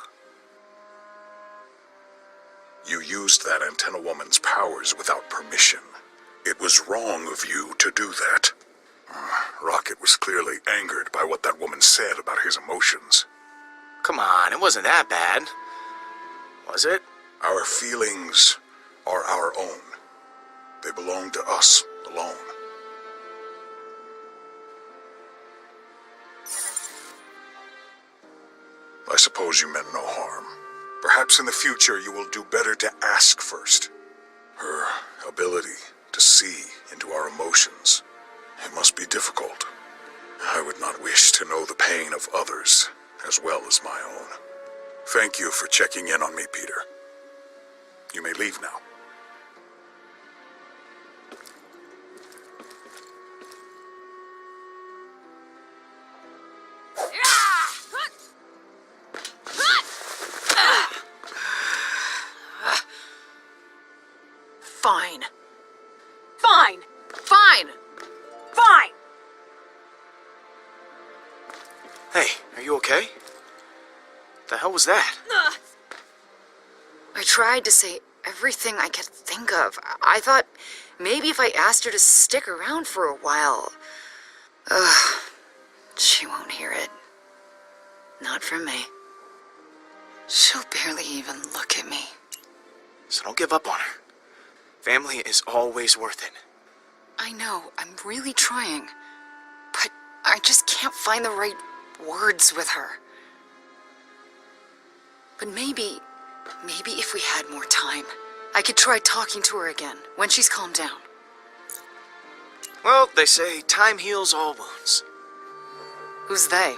You used that antenna woman's powers without permission. It was wrong of you to do that. Rocket was clearly angered by what that woman said about his emotions. Come on, it wasn't that bad. Was it? Our feelings are our own. They belong to us alone. I suppose you meant no harm. Perhaps in the future you will do better to ask first. Her ability to see into our emotions. It must be difficult. I would not wish to know the pain of others as well as my own. Thank you for checking in on me, Peter. You may leave now. Fine. Fine. Fine. Fine. Hey, are you okay? The hell was that? I tried to say everything I could think of. I thought maybe if I asked her to stick around for a while. She won't hear it. Not from me. She'll barely even look at me. So don't give up on her. Family is always worth it. I know, I'm really trying. But I just can't find the right words with her. But maybe if we had more time, I could try talking to her again, when she's calmed down. Well, they say time heals all wounds. Who's they?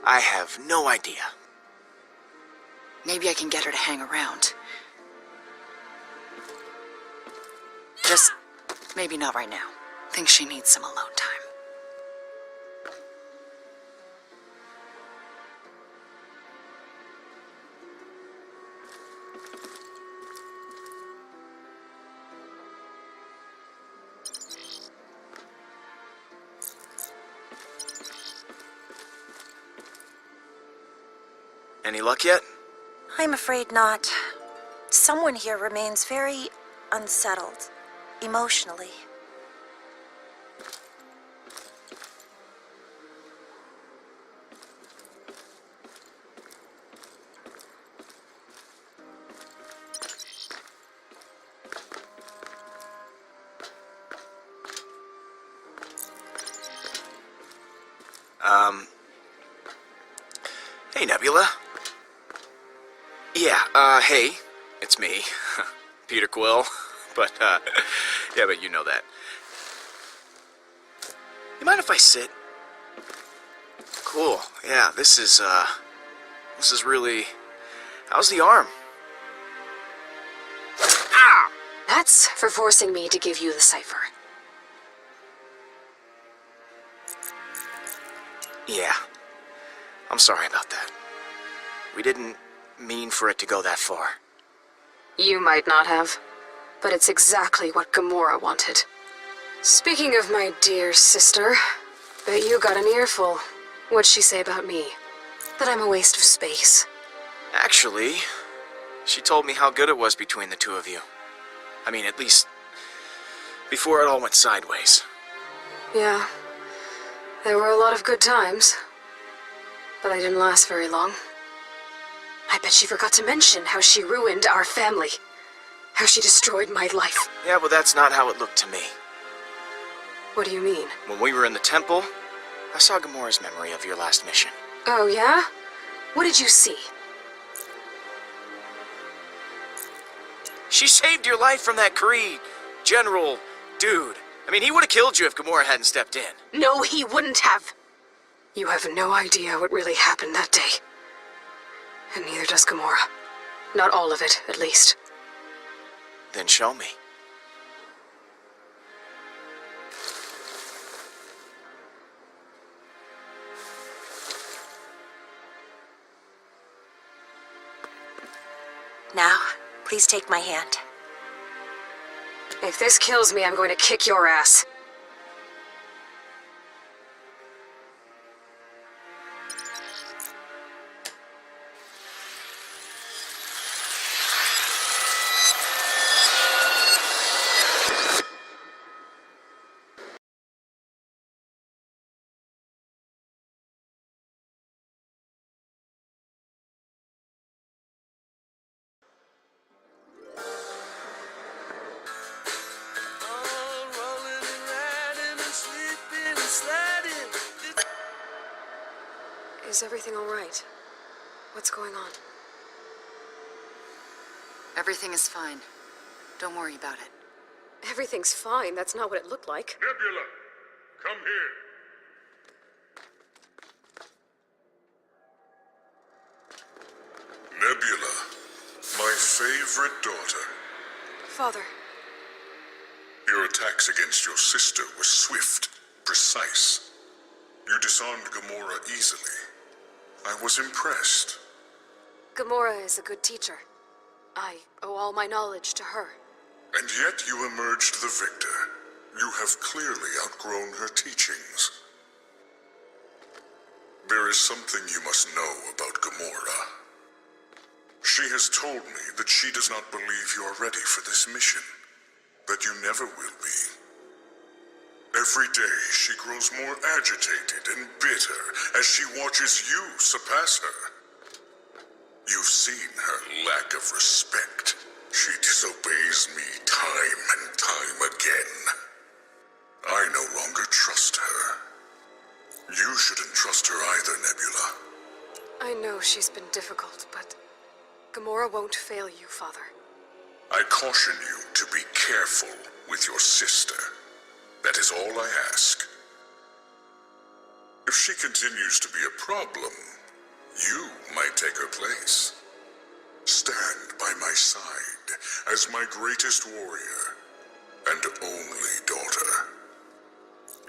I have no idea. Maybe I can get her to hang around. Just maybe not right now. Think she needs some alone time. Any luck yet? I'm afraid not. Someone here remains very unsettled, emotionally. Hey, Nebula. Yeah, hey, it's me, Peter Quill, but, yeah, but you know that. You mind if I sit? Cool, yeah, this is really... How's the arm? Ah! That's for forcing me to give you the cipher. Yeah, I'm sorry about that. We didn't mean for it to go that far. You might not have, but it's exactly what Gamora wanted. Speaking of my dear sister, bet you got an earful. What'd she say about me? That I'm a waste of space. Actually, she told me how good it was between the two of you. I mean, at least before it all went sideways. Yeah, there were a lot of good times, but they didn't last very long. I bet she forgot to mention how she ruined our family. How she destroyed my life. Yeah, but that's not how it looked to me. What do you mean? When we were in the temple, I saw Gamora's memory of your last mission. Oh, yeah? What did you see? She saved your life from that Kree general dude. I mean, he would have killed you if Gamora hadn't stepped in. No, he wouldn't have. You have no idea what really happened that day. And neither does Gamora. Not all of it, at least. Then show me. Now, please take my hand. If this kills me, I'm going to kick your ass. Is everything all right? What's going on? Everything is fine. Don't worry about it. Everything's fine. That's not what it looked like. Nebula, come here. Nebula, my favorite daughter. Father. Your attacks against your sister were swift, precise. You disarmed Gamora easily. I was impressed. Gamora is a good teacher. I owe all my knowledge to her. And yet you emerged the victor. You have clearly outgrown her teachings. There is something you must know about Gamora. She has told me that she does not believe you are ready for this mission. That you never will be. Every day she grows more agitated and bitter as she watches you surpass her. You've seen her lack of respect. She disobeys me time and time again. I no longer trust her. You shouldn't trust her either, Nebula. I know she's been difficult, but Gamora won't fail you, Father. I caution you to be careful with your sister. That is all I ask. If she continues to be a problem, you might take her place. Stand by my side as my greatest warrior and only daughter.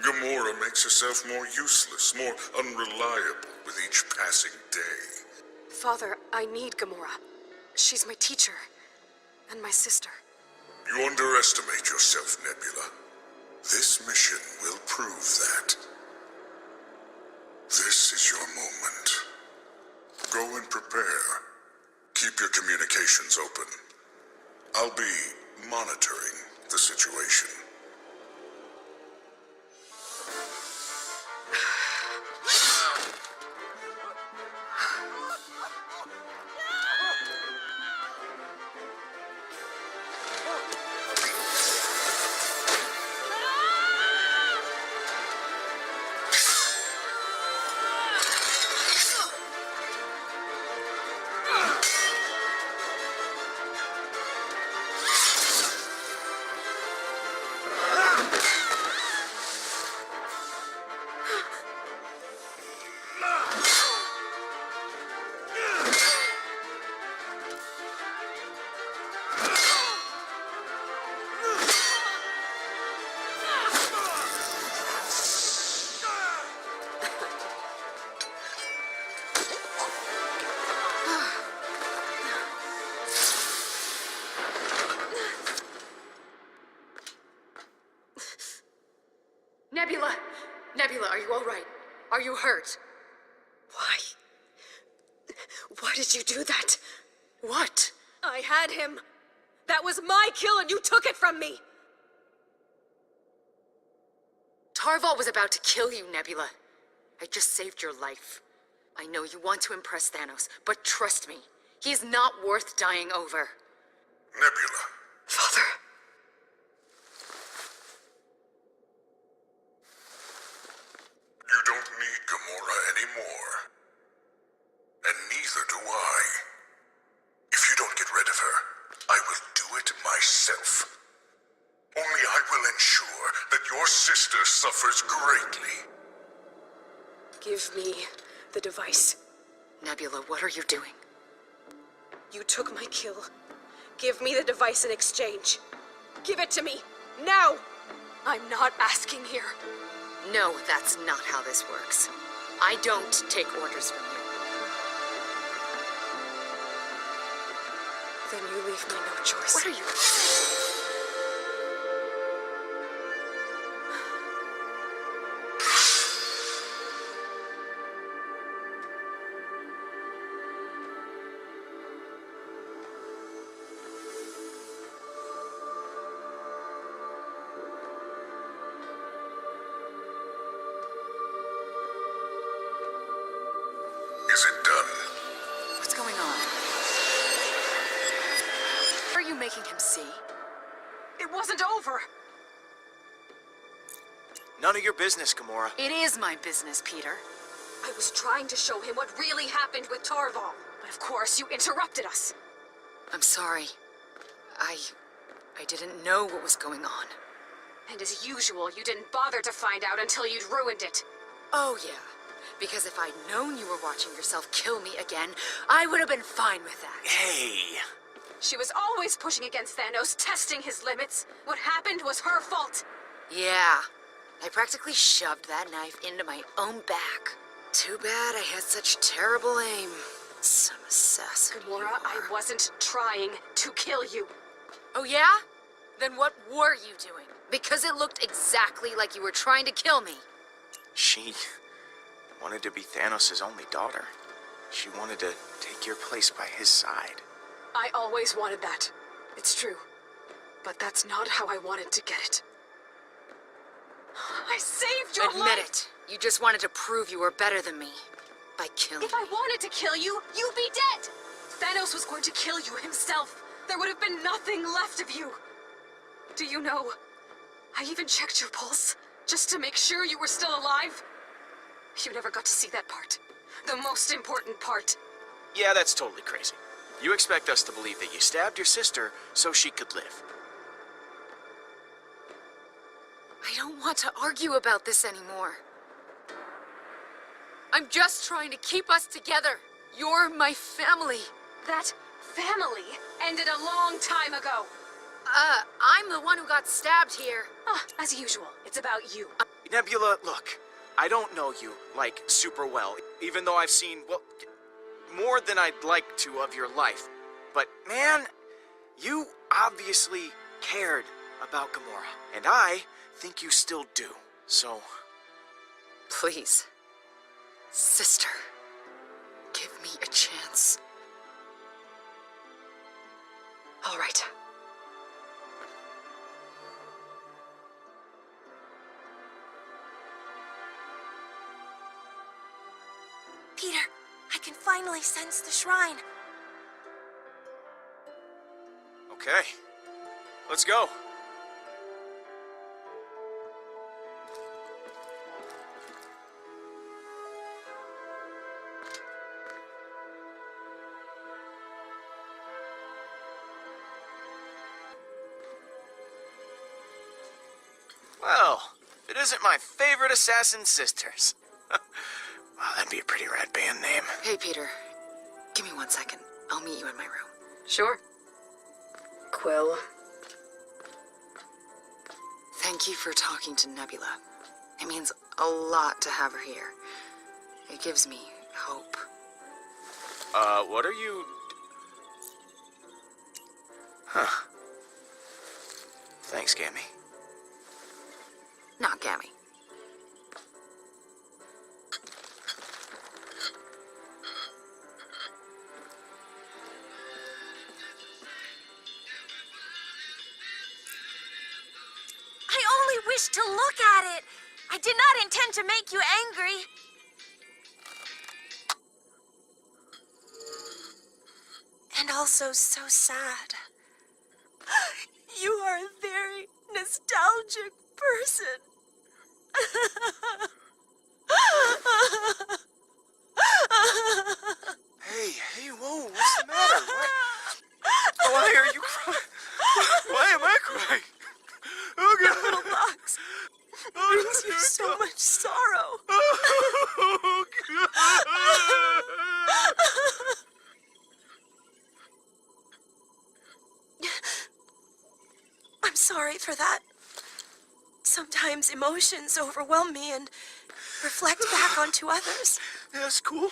Gamora makes herself more useless, more unreliable with each passing day. Father, I need Gamora. She's my teacher and my sister. You underestimate yourself, Nebula. This mission will prove that. This is your moment. Go and prepare. Keep your communications open. I'll be monitoring the situation. Nebula! Nebula, are you all right? Are you hurt? Why? Why did you do that? What? I had him. That was my kill and you took it from me. Tarval was about to kill you, Nebula. I just saved your life. I know you want to impress Thanos, but trust me, he's not worth dying over. Nebula. Father. You don't need Gamora anymore. And neither do I. If you don't get rid of her, I will do it myself. Only I will ensure that your sister suffers greatly. Give me the device. Nebula, what are you doing? You took my kill. Give me the device in exchange. Give it to me, now! I'm not asking here. No, that's not how this works. I don't take orders from you. Then you leave me no choice. What are you... Is it done? What's going on? What are you making him see? It wasn't over. None of your business, Gamora. It is my business, Peter. I was trying to show him what really happened with Tarval. But of course, you interrupted us. I'm sorry. I didn't know what was going on. And as usual, you didn't bother to find out until you'd ruined it. Oh, yeah. Because if I'd known you were watching yourself kill me again, I would have been fine with that. Hey! She was always pushing against Thanos, testing his limits. What happened was her fault. Yeah. I practically shoved that knife into my own back. Too bad I had such terrible aim. Some assassin. Gamora, I wasn't trying to kill you. Oh, yeah? Then what were you doing? Because it looked exactly like you were trying to kill me. She wanted to be Thanos' only daughter. She wanted to take your place by his side. I always wanted that. It's true. But that's not how I wanted to get it. I saved your life! Admit it. You just wanted to prove you were better than me. By killing If I wanted to kill you, you'd be dead! Thanos was going to kill you himself. There would have been nothing left of you. Do you know, I even checked your pulse, just to make sure you were still alive. You never got to see that part. The most important part. Yeah, that's totally crazy. You expect us to believe that you stabbed your sister so she could live. I don't want to argue about this anymore. I'm just trying to keep us together. You're my family. That family ended a long time ago. I'm the one who got stabbed here. As usual, it's about you. Nebula, look, I don't know you, like, super well, even though I've seen, well, more than I'd like to of your life. But, man, you obviously cared about Gamora, and I think you still do, so... Please, sister, give me a chance. All right. Peter, I can finally sense the shrine. Okay, let's go. Well, it isn't my favorite assassin sisters. Wow, that'd be a pretty rad band name. Hey, Peter. Give me 1 second. I'll meet you in my room. Sure. Quill. Thank you for talking to Nebula. It means a lot to have her here. It gives me hope. What are you... Huh. Thanks, Gammy. Not Gammy. wish to look at it. I did not intend to make you angry. And also so sad. You are a very nostalgic person. Hey, whoa, what's the matter? Why are you crying? Why am I crying? Oh, God. The little box brings you so much sorrow. Oh, God. I'm sorry for that. Sometimes emotions overwhelm me and reflect back onto others. That's cool.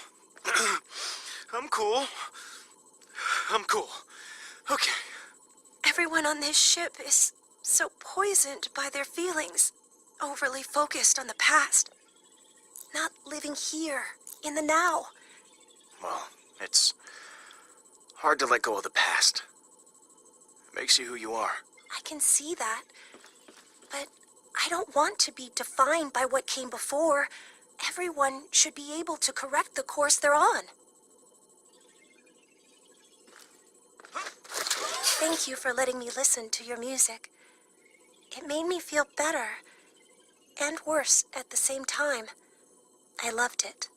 I'm cool. Okay. Everyone on this ship is so poisoned by their feelings, overly focused on the past, not living here, in the now. Well, it's hard to let go of the past. It makes you who you are. I can see that, but I don't want to be defined by what came before. Everyone should be able to correct the course they're on. Thank you for letting me listen to your music. It made me feel better and worse at the same time. I loved it.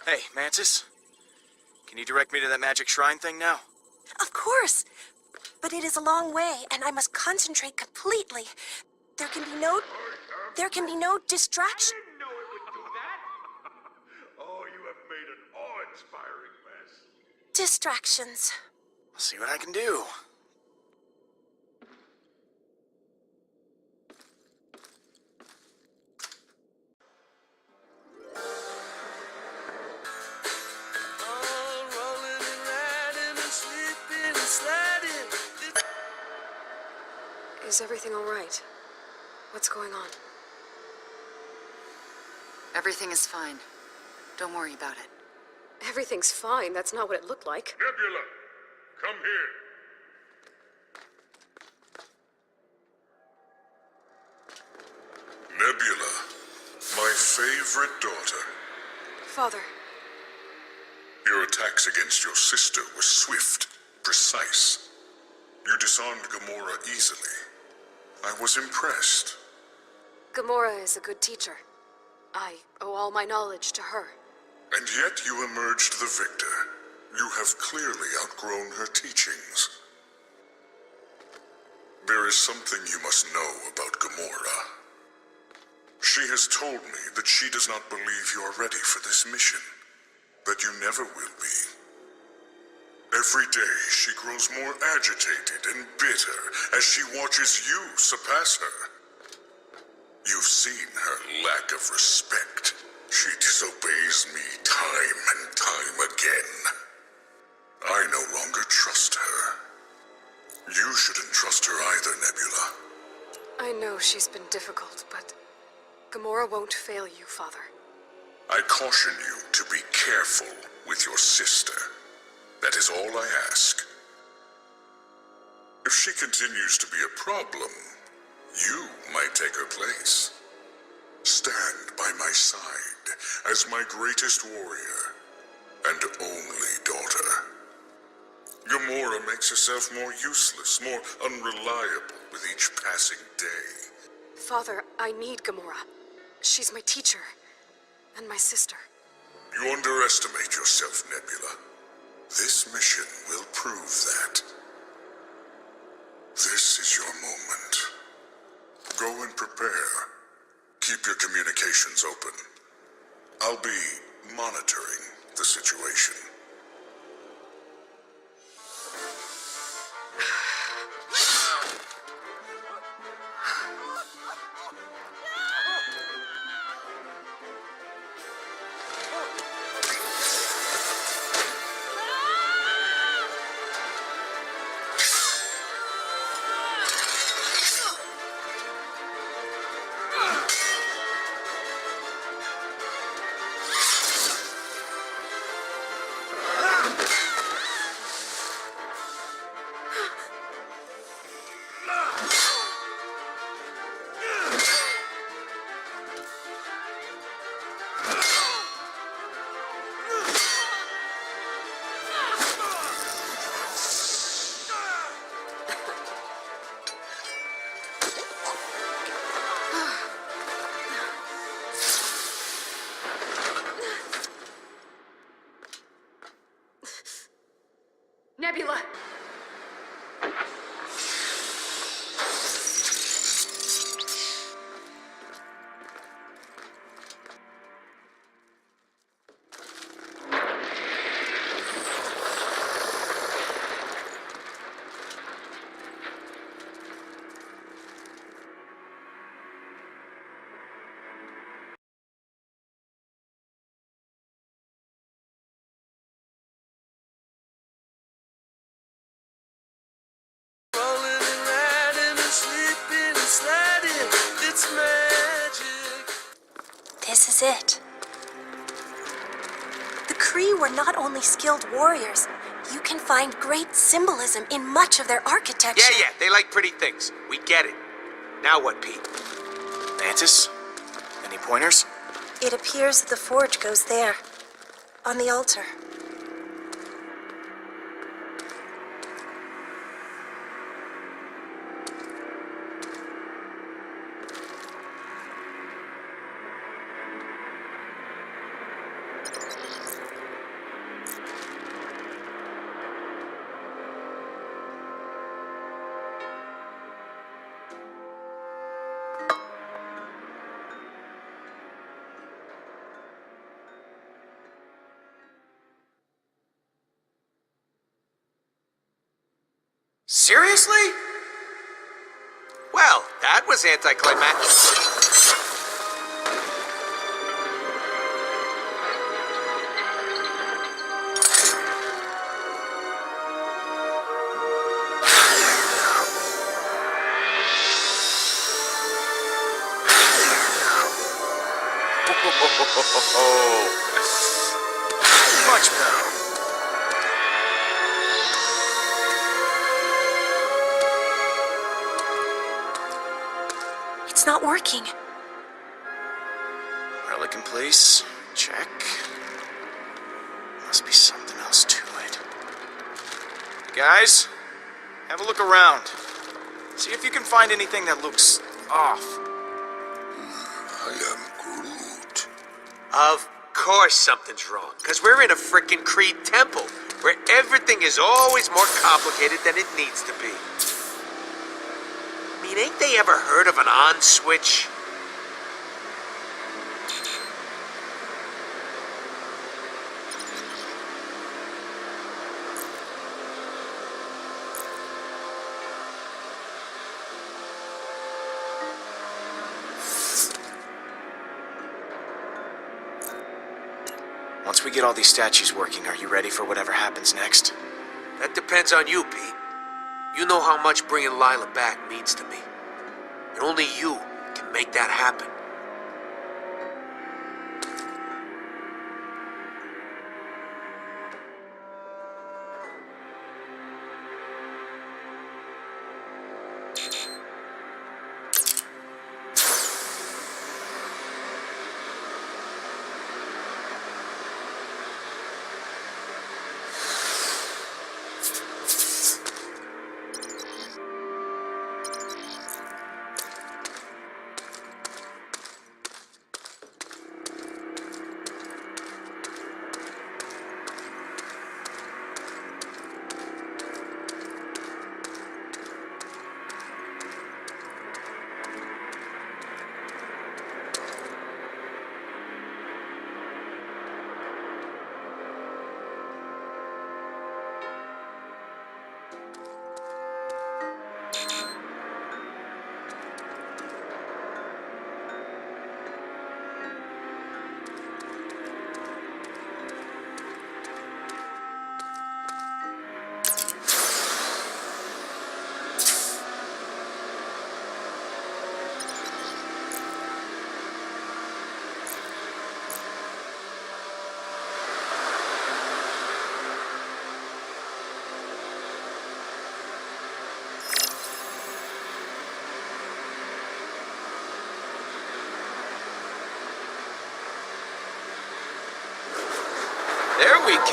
Hey, Mantis. Can you direct me to that magic shrine thing now? Of course! But it is a long way, and I must concentrate completely. There can be no distraction. Oh, you have made an awe-inspiring mess. Distractions. I'll see what I can do. All rolling and riding and slipping and sliding. Is everything all right? What's going on? Everything is fine. Don't worry about it. Everything's fine. That's not what it looked like. Nebula, come here. Nebula, my favorite daughter. Father. Your attacks against your sister were swift, precise. You disarmed Gamora easily. I was impressed. Gamora is a good teacher. I owe all my knowledge to her. And yet you emerged the victor. You have clearly outgrown her teachings. There is something you must know about Gamora. She has told me that she does not believe you are ready for this mission. That you never will be. Every day she grows more agitated and bitter as she watches you surpass her. You've seen her lack of respect. She disobeys me time and time again. I no longer trust her. You shouldn't trust her either, Nebula. I know she's been difficult, but Gamora won't fail you, Father. I caution you to be careful with your sister. That is all I ask. If she continues to be a problem, you might take her place. Stand by my side as my greatest warrior and only daughter. Gamora makes herself more useless, more unreliable with each passing day. Father, I need Gamora. She's my teacher. And my sister. You underestimate yourself, Nebula. This mission will prove that. This is your moment. Go and prepare. Keep your communications open. I'll be monitoring the situation. Nebula! Rolling and riding and sleeping and sliding. It's magic. This is it. The Kree were not only skilled warriors, you can find great symbolism in much of their architecture. Yeah, they like pretty things. We get it. Now what, Pete? Mantis? Any pointers? It appears the forge goes there, on the altar. Seriously? Well, that was anticlimactic. Much better. It's not working. Relic in place. Check. Must be something else to it. Guys, have a look around. See if you can find anything that looks off. I am Groot. Of course something's wrong, because we're in a frickin' Kree temple, where everything is always more complicated than it needs to be. I mean, ain't they ever heard of an on switch? Once we get all these statues working, are you ready for whatever happens next? That depends on you, Pete. You know how much bringing Lila back means to me. And only you can make that happen.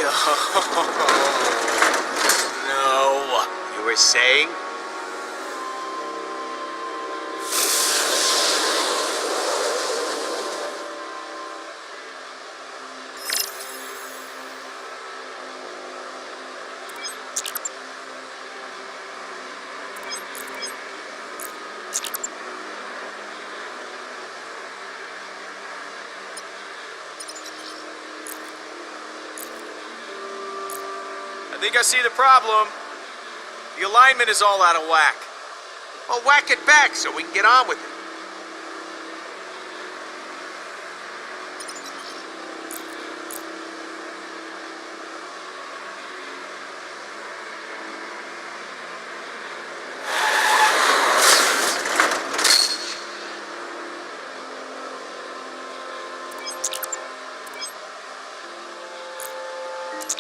No. No. You were saying? I think I see the problem. The alignment is all out of whack. Well, whack it back so we can get on with it.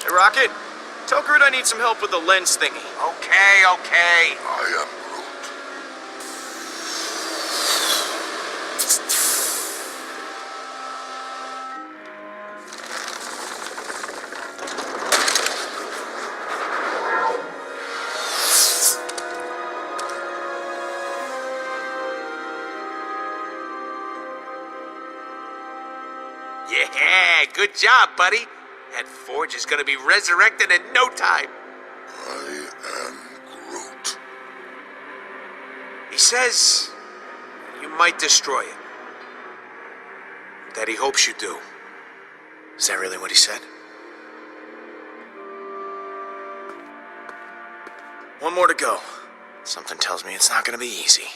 Hey, Rocket, tell Groot I need some help with the lens thingy. Okay. I am Groot. Yeah, good job, buddy. That forge is gonna be resurrected in no time. I am Groot. He says you might destroy it. That he hopes you do. Is that really what he said? One more to go. Something tells me it's not gonna be easy.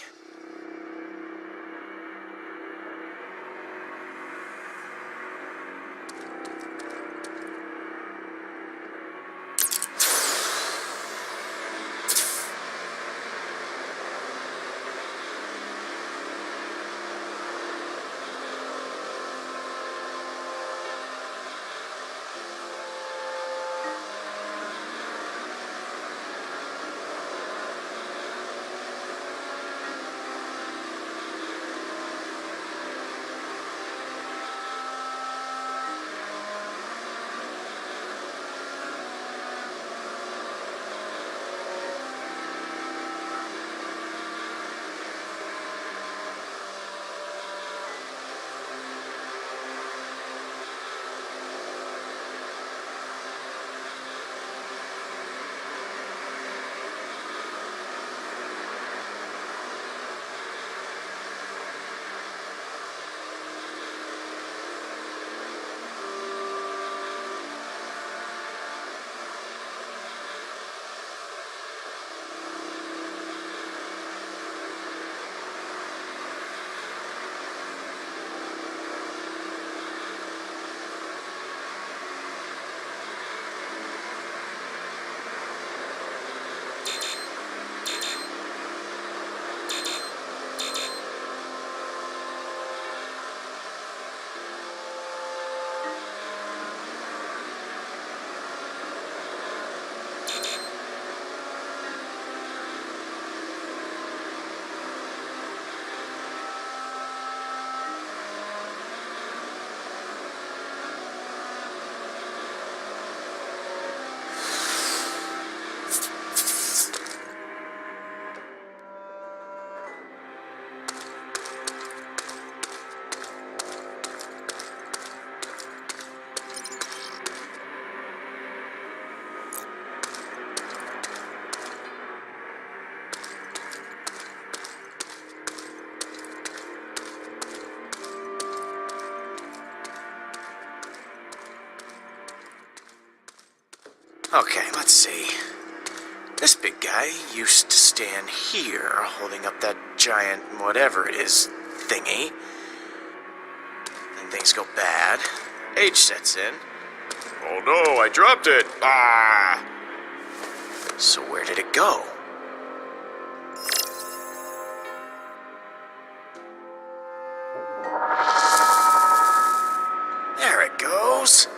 Okay, let's see. This big guy used to stand here, holding up that giant whatever it is thingy. Then things go bad. Age sets in. Oh no, I dropped it! Ah! So where did it go? There it goes.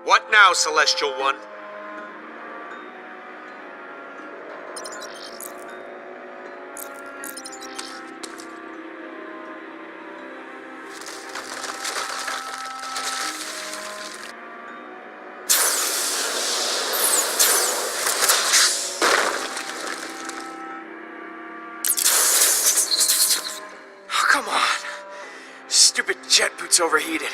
What now, Celestial One? Stupid jet boots overheated.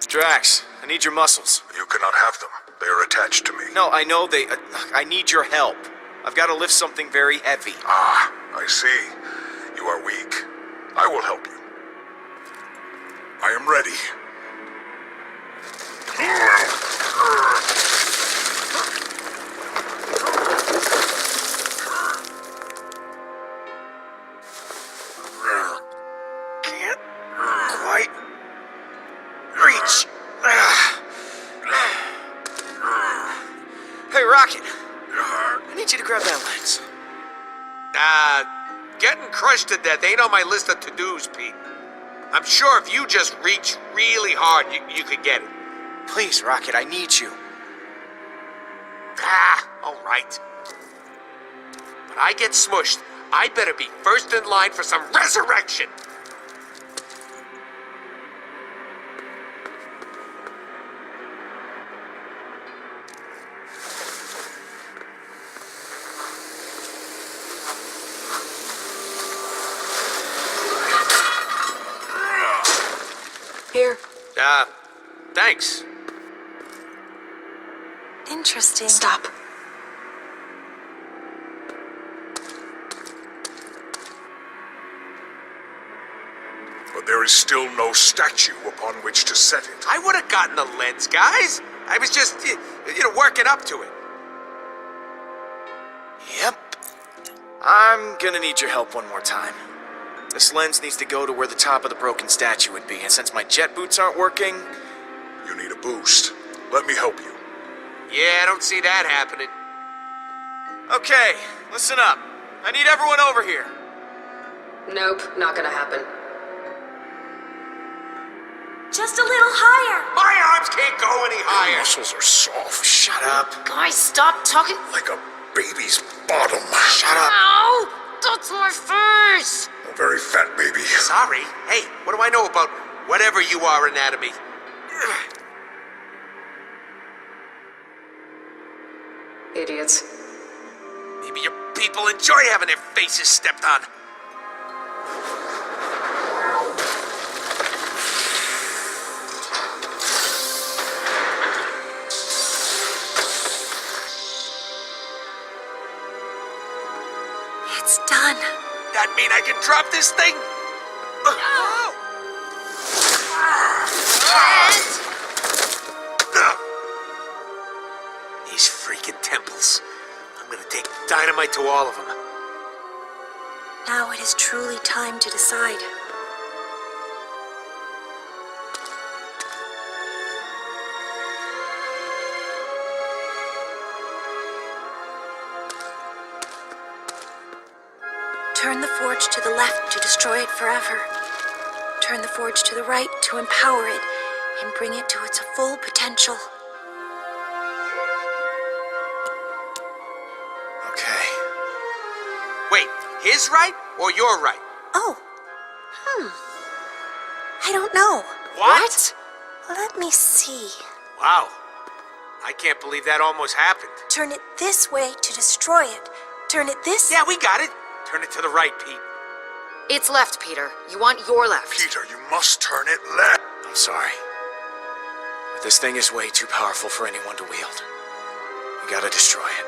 Drax, I need your muscles. You cannot have them. They are attached to me. No, I know they... I need your help. I've got to lift something very heavy. Ah, I see. You are weak. I will help you. I am ready. Can't quite reach. Hey, Rocket. I need you to grab that lens. Getting crushed to death ain't on my list of to-dos, Pete. I'm sure if you just reach really hard, you could get it. Please, Rocket, I need you. All right. When I get smushed, I better be first in line for some resurrection. Here. Thanks. Interesting. Stop. But there is still no statue upon which to set it. I would have gotten the lens, guys. I was just, working up to it. Yep. I'm gonna need your help one more time. This lens needs to go to where the top of the broken statue would be, and since my jet boots aren't working... You need a boost. Let me help you. Yeah, I don't see that happening. Okay, listen up. I need everyone over here. Nope, not gonna happen. Just a little higher. My arms can't go any Your higher. muscles are soft. Shut up. Guys, stop talking. Like a baby's bottom. Shut up. Ow! That's my face! A very fat baby. Sorry. Hey, what do I know about whatever you are anatomy? Idiots. Maybe your people enjoy having their faces stepped on. It's done. That mean I can drop this thing? These freaking temples. I'm gonna take dynamite to all of them. Now it is truly time to decide. Turn the forge to the left to destroy it forever. Turn the forge to the right to empower it and bring it to its full potential. Okay. Wait, his right or your right? Oh. I don't know. What? Let me see. Wow. I can't believe that almost happened. Turn it this way to destroy it. Turn it this... Yeah, we got it. Turn it to the right, Pete. It's left, Peter. You want your left. Peter, you must turn it left. I'm sorry. But this thing is way too powerful for anyone to wield. We gotta destroy it.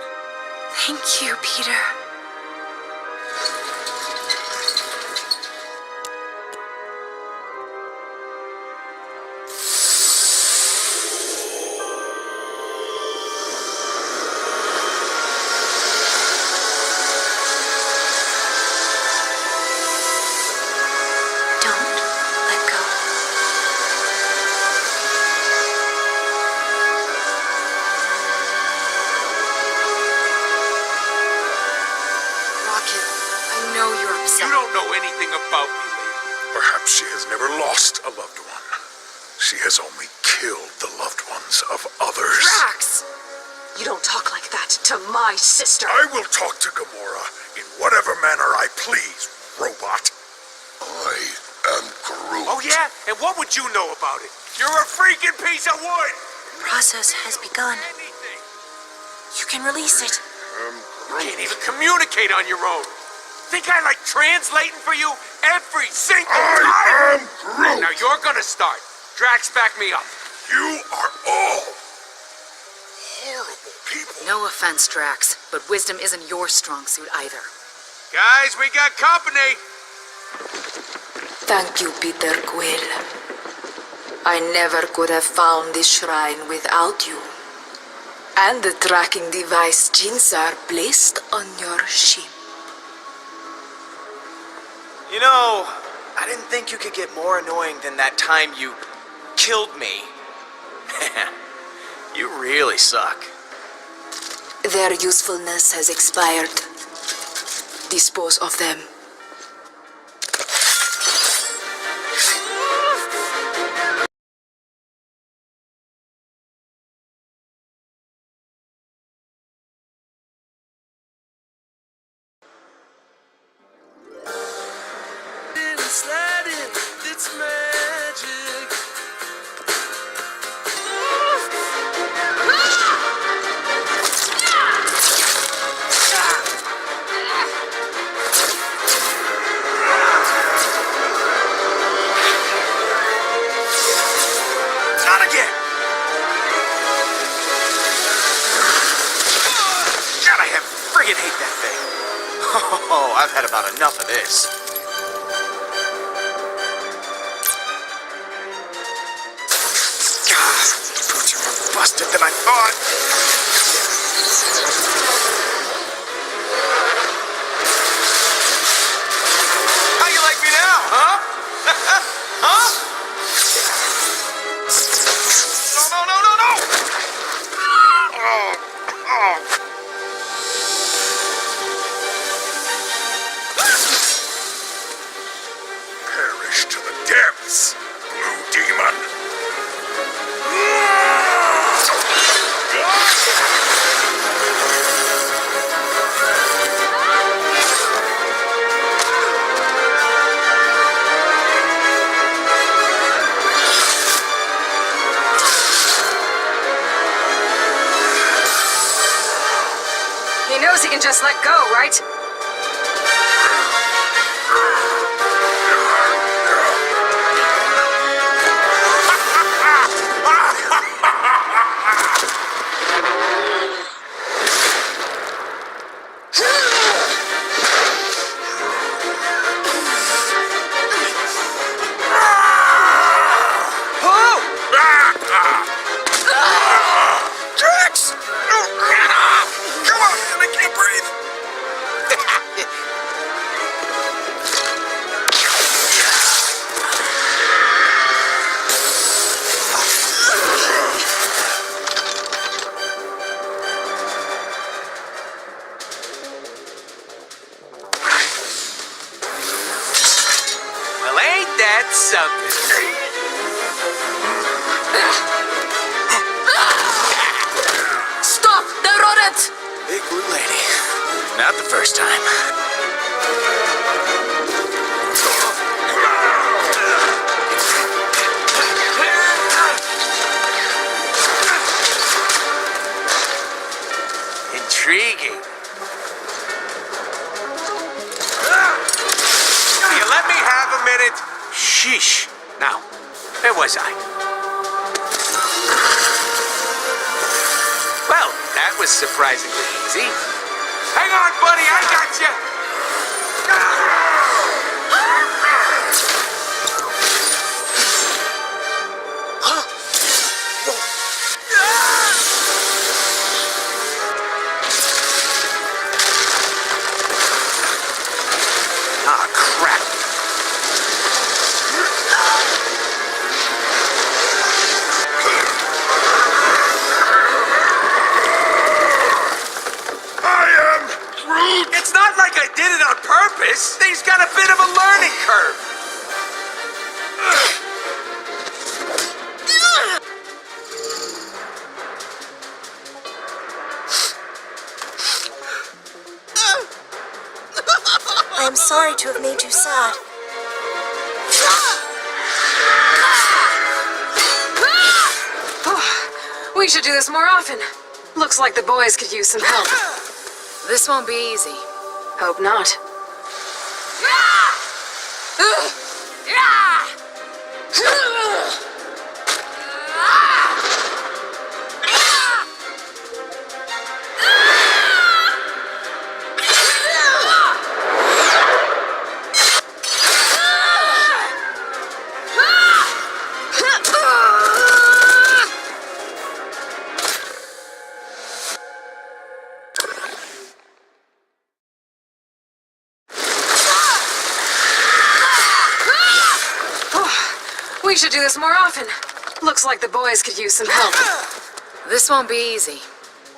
Thank you, Peter. You don't know anything about me, lady. Perhaps she has never lost a loved one. She has only killed the loved ones of others. Drax! You don't talk like that to my sister. I will talk to Gamora in whatever manner I please, robot. I am Groot. Oh, yeah? And what would you know about it? You're a freaking piece of wood! Process has begun. You can release it. You can't even communicate on your own. Think I like translating for you every single time? I am Groot. Now you're gonna start. Drax, back me up. You are all horrible people. No offense, Drax, but wisdom isn't your strong suit either. Guys, we got company. Thank you, Peter Quill. I never could have found this shrine without you. And the tracking device genes are placed on your ship. You know, I didn't think you could get more annoying than that time you killed me. You really suck. Their usefulness has expired. Dispose of them. It's magic. Not again! God, I friggin' hate that thing. Oh, I've had about enough of this. Busted than I thought. How you like me now, huh? Huh? No! Oh. Perish to the depths, blue demon. He knows he can just let go, right? Drax! Come on, I can't breathe. Well, ain't that something? Stop! The rodent! Big blue lady. Not the first time. Intriguing. You let me have a minute? Sheesh. Now, where was I? Well, that was surprisingly easy. Hang on, buddy, I got you. Ah, crap. It's not like I did it on purpose. Thing's got a bit of a learning curve. I am sorry to have made you sad. We should do this more often. Looks like the boys could use some help. This won't be easy. Hope not. We should do this more often. Looks like the boys could use some help. This won't be easy.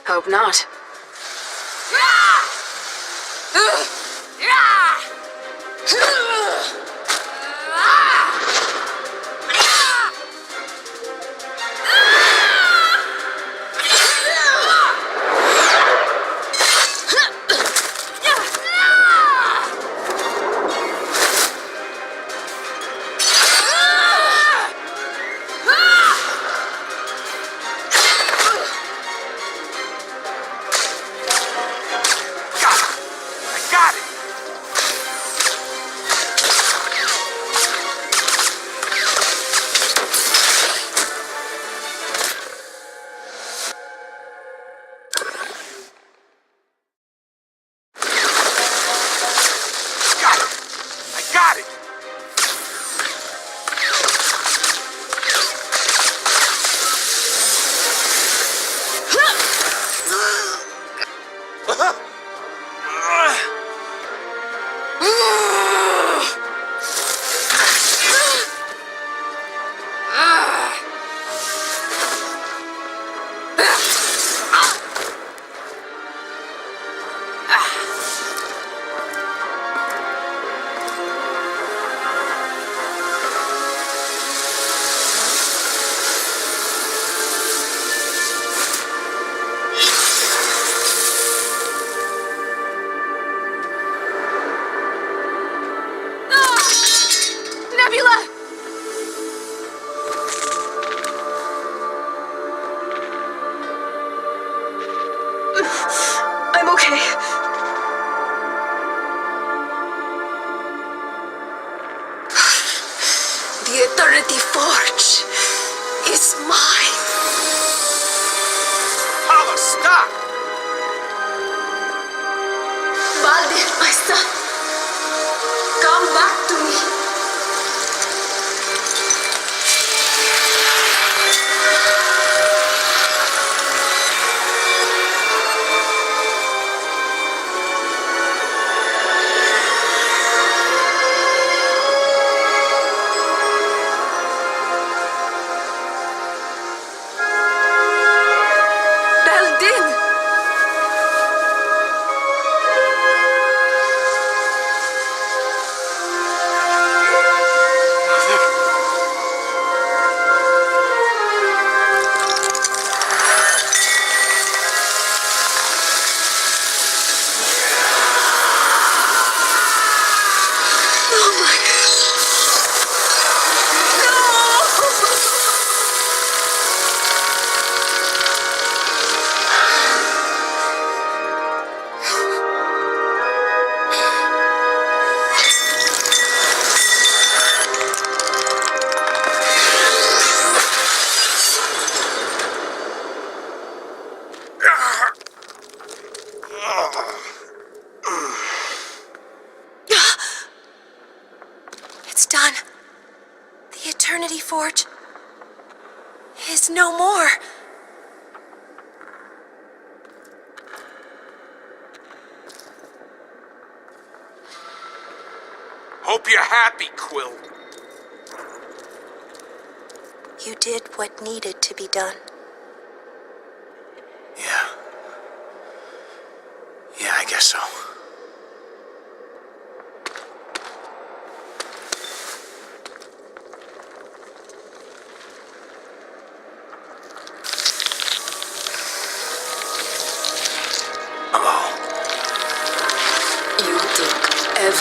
Hope not. I'm okay. The Eternity Forge is mine. Paula, stop! Baldur, my son, come back to me. It's done. The Eternity Forge is no more. Hope you're happy, Quill. You did what needed to be done. Yeah, I guess so. You think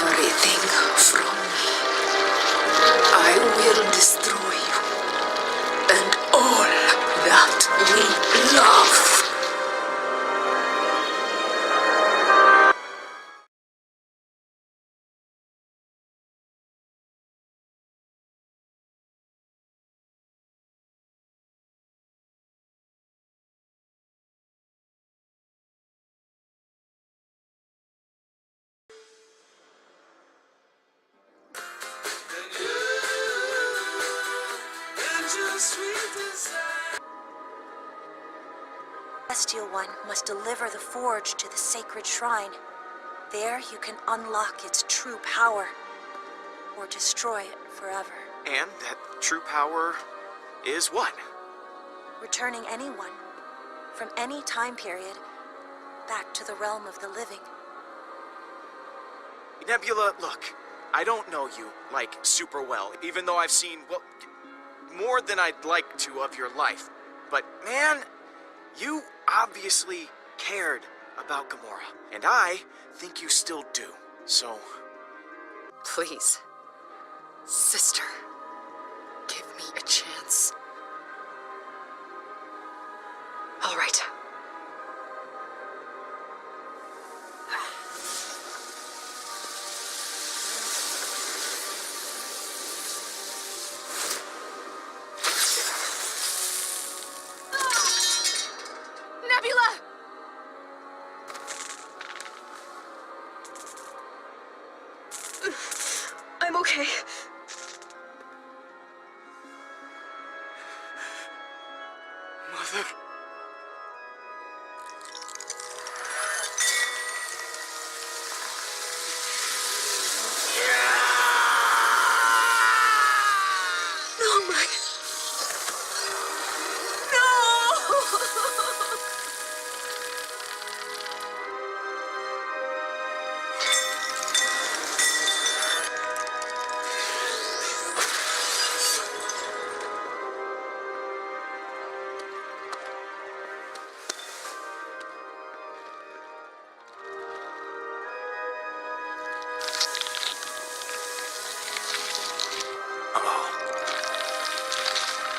everything from me. I will destroy you and all that we love. Celestial One must deliver the forge to the sacred shrine. There you can unlock its true power, or destroy it forever. And that true power is what? Returning anyone, from any time period, back to the realm of the living. Nebula, look, I don't know you, like, super well, even though I've seen, well, more than I'd like to of your life. But, man, you obviously cared about Gamora, and I think you still do, so... Please, sister, give me a chance. All right. Nebula! I'm okay. Mother... Oh my...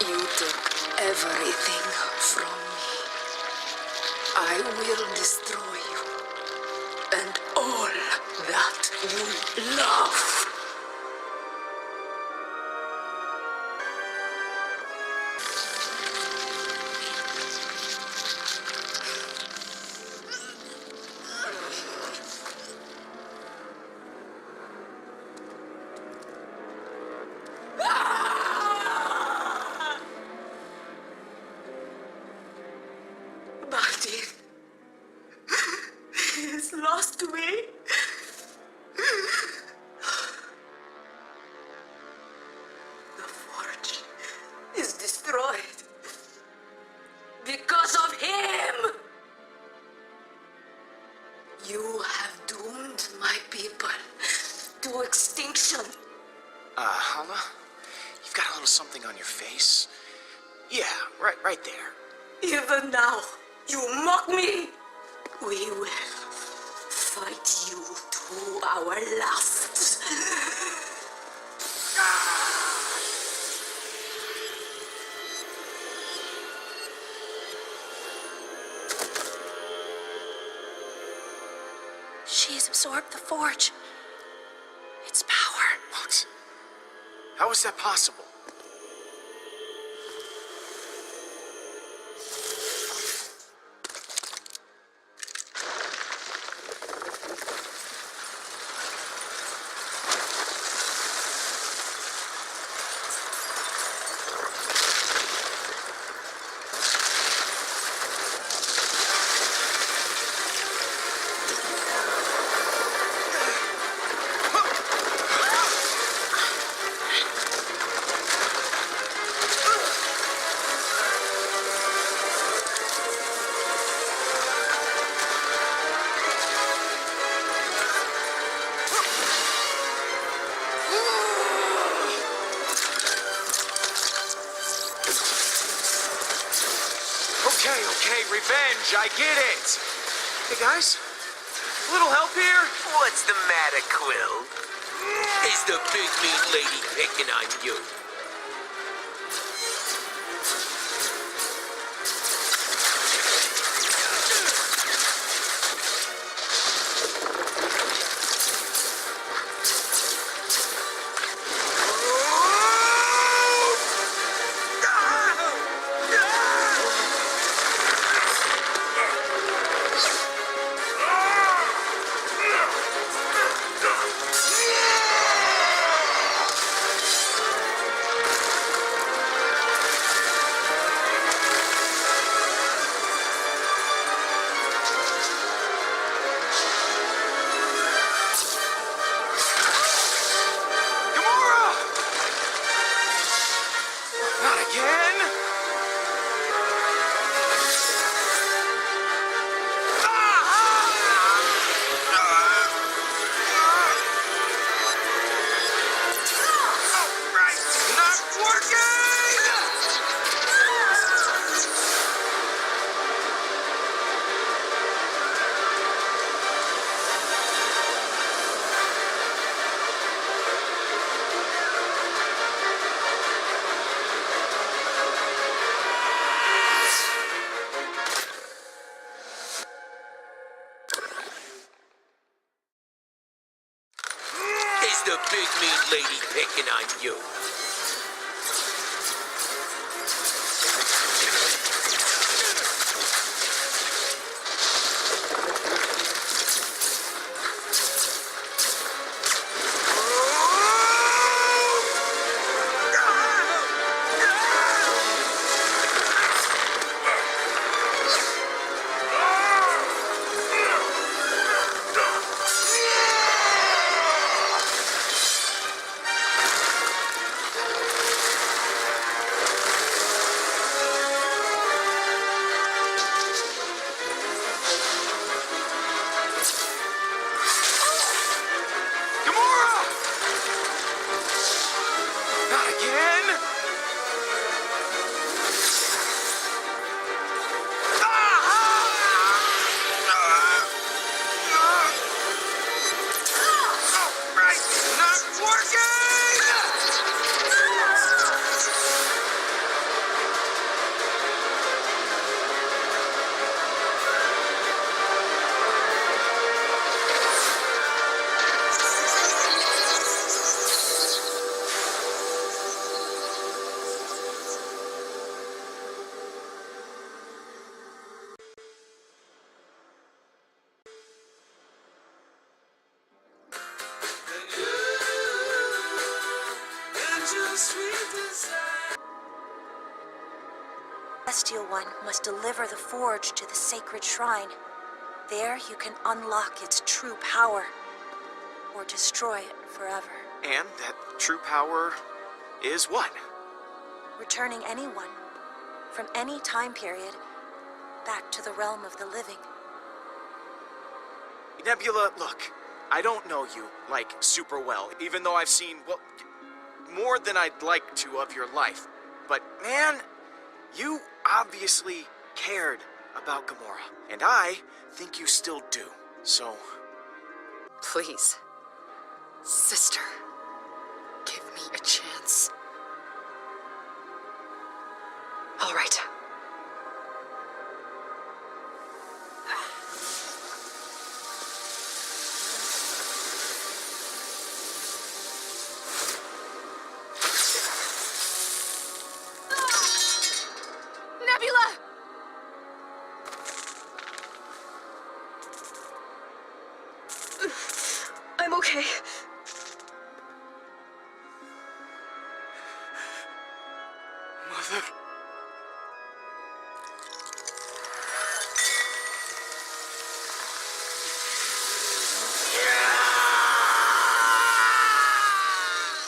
You took everything from me. I will destroy you and all that we love. Martin is lost to me. The forge is destroyed because of him. You have doomed my people to extinction. Hala? You've got a little something on your face. Yeah, right there. Even now, you mock me. We will fight you to our last. She has absorbed the forge. Its power. What? How is that possible? Okay, revenge, I get it. Hey guys, a little help here? What's the matter, Quill? Is the big mean lady picking on you? Is the big mean lady picking on you? Celestial One must deliver the forge to the sacred shrine. There you can unlock its true power, or destroy it forever. And that true power is what? Returning anyone, from any time period, back to the realm of the living. Nebula, look, I don't know you, like, super well, even though I've seen, well, more than I'd like to of your life. But, man, you obviously cared about Gamora, and I think you still do, so... Please, sister, give me a chance. All right. Nebula! I'm okay. Mother...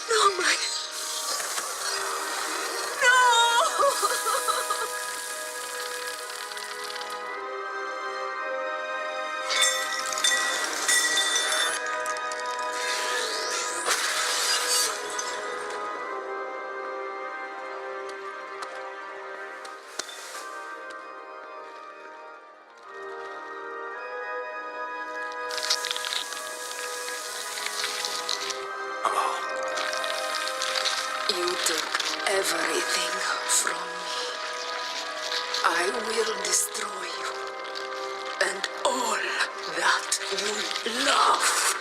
Oh my... Oh. Take everything from me. I will destroy you. And all that you love.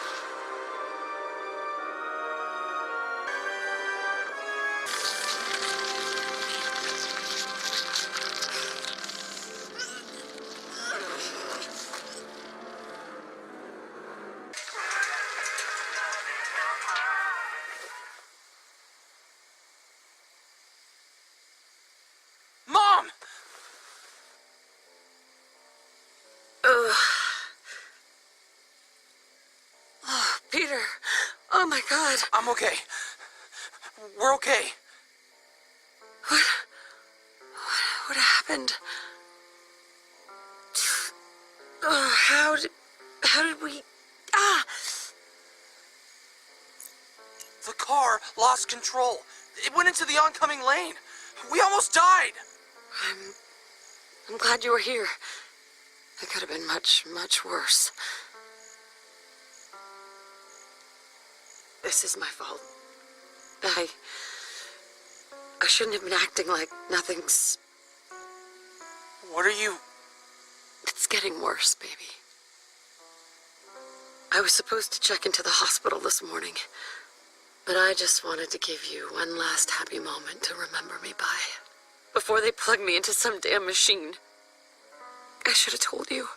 Mom! Oh, Peter. Oh my God. I'm okay. We're okay. What happened? How did we... The car lost control. It went into the oncoming lane. We almost died. I'm glad you were here. It could have been much, much worse. This is my fault. I shouldn't have been acting like nothing's... What are you... It's getting worse, baby. I was supposed to check into the hospital this morning, but I just wanted to give you one last happy moment to remember me by, before they plug me into some damn machine. I should have told you.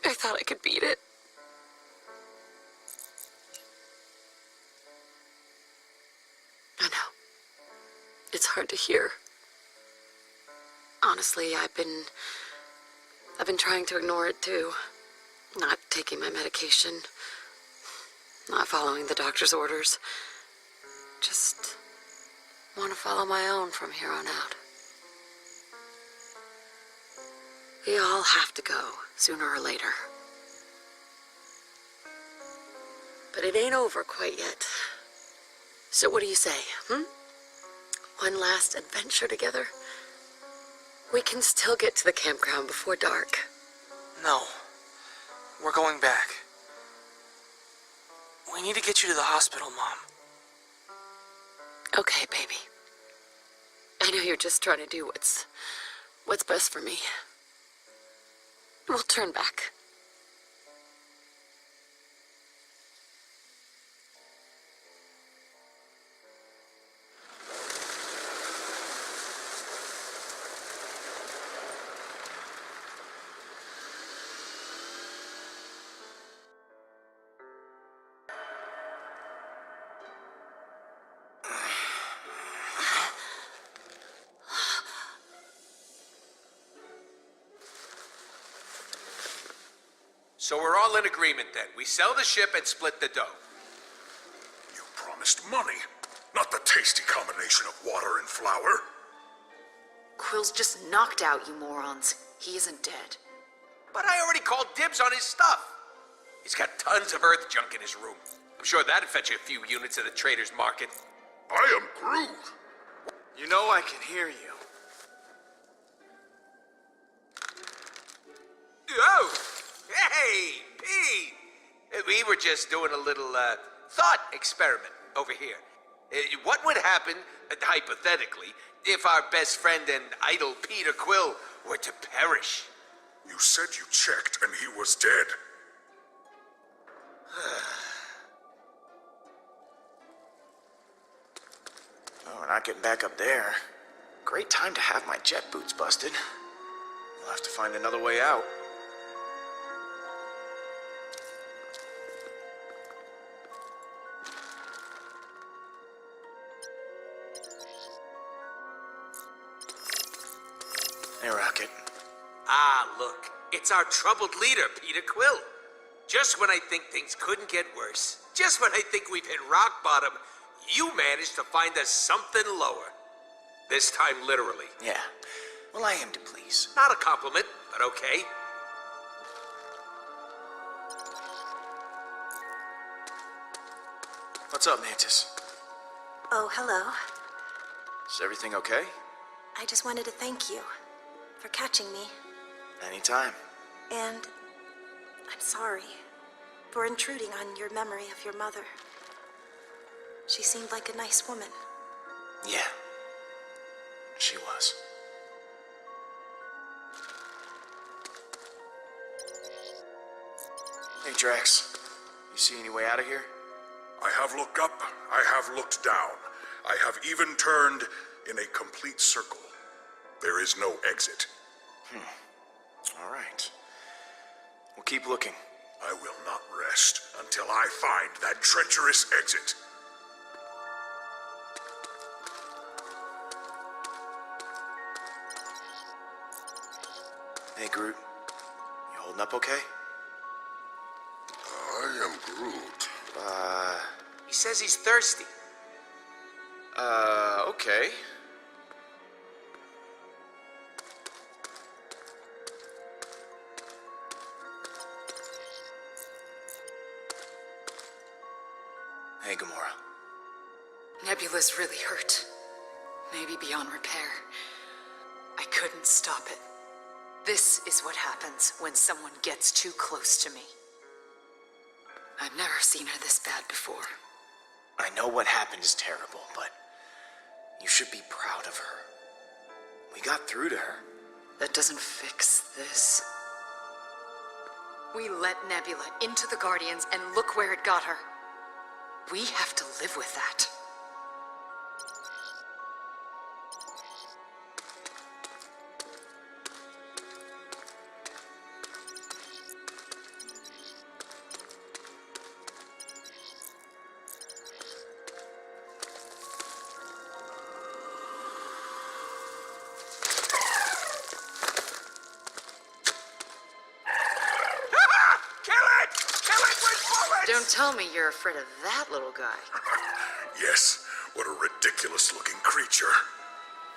I thought I could beat it. I know. It's hard to hear. Honestly, I've been trying to ignore it too. Not taking my medication. Not following the doctor's orders. Just want to follow my own from here on out. We all have to go, sooner or later. But it ain't over quite yet. So what do you say, One last adventure together? We can still get to the campground before dark. No. We're going back. We need to get you to the hospital, Mom. Okay, baby. I know you're just trying to do what's best for me. We'll turn back. So we're all in agreement then. We sell the ship and split the dough. You promised money, not the tasty combination of water and flour. Quill's just knocked out, you morons. He isn't dead. But I already called dibs on his stuff. He's got tons of Earth junk in his room. I'm sure that'd fetch you a few units at the trader's market. I am Groot. You know I can hear you. Oh! Hey, Pete! We were just doing a little, thought experiment over here. What would happen, hypothetically, if our best friend and idol Peter Quill were to perish? You said you checked and he was dead. Oh, we're not getting back up there. Great time to have my jet boots busted. We'll have to find another way out. Hey, Rocket. Ah, look. It's our troubled leader, Peter Quill. Just when I think things couldn't get worse, just when I think we've hit rock bottom, you managed to find us something lower. This time, literally. Yeah. Well, I am to please. Not a compliment, but okay. What's up, Mantis? Oh, hello. Is everything okay? I just wanted to thank you for catching me. Anytime. And I'm sorry for intruding on your memory of your mother. She seemed like a nice woman. Yeah, she was. Hey, Drax. You see any way out of here? I have looked up, I have looked down. I have even turned in a complete circle. There is no exit. All right. We'll keep looking. I will not rest until I find that treacherous exit. Hey, Groot. You holding up okay? I am Groot. He says he's thirsty. Okay. Hey, Gamora. Nebula's really hurt. Maybe beyond repair. I couldn't stop it. This is what happens when someone gets too close to me. I've never seen her this bad before. I know what happened is terrible, but you should be proud of her. We got through to her. That doesn't fix this. We let Nebula into the Guardians, and look where it got her. We have to live with that. Don't tell me you're afraid of that little guy. Yes, what a ridiculous-looking creature.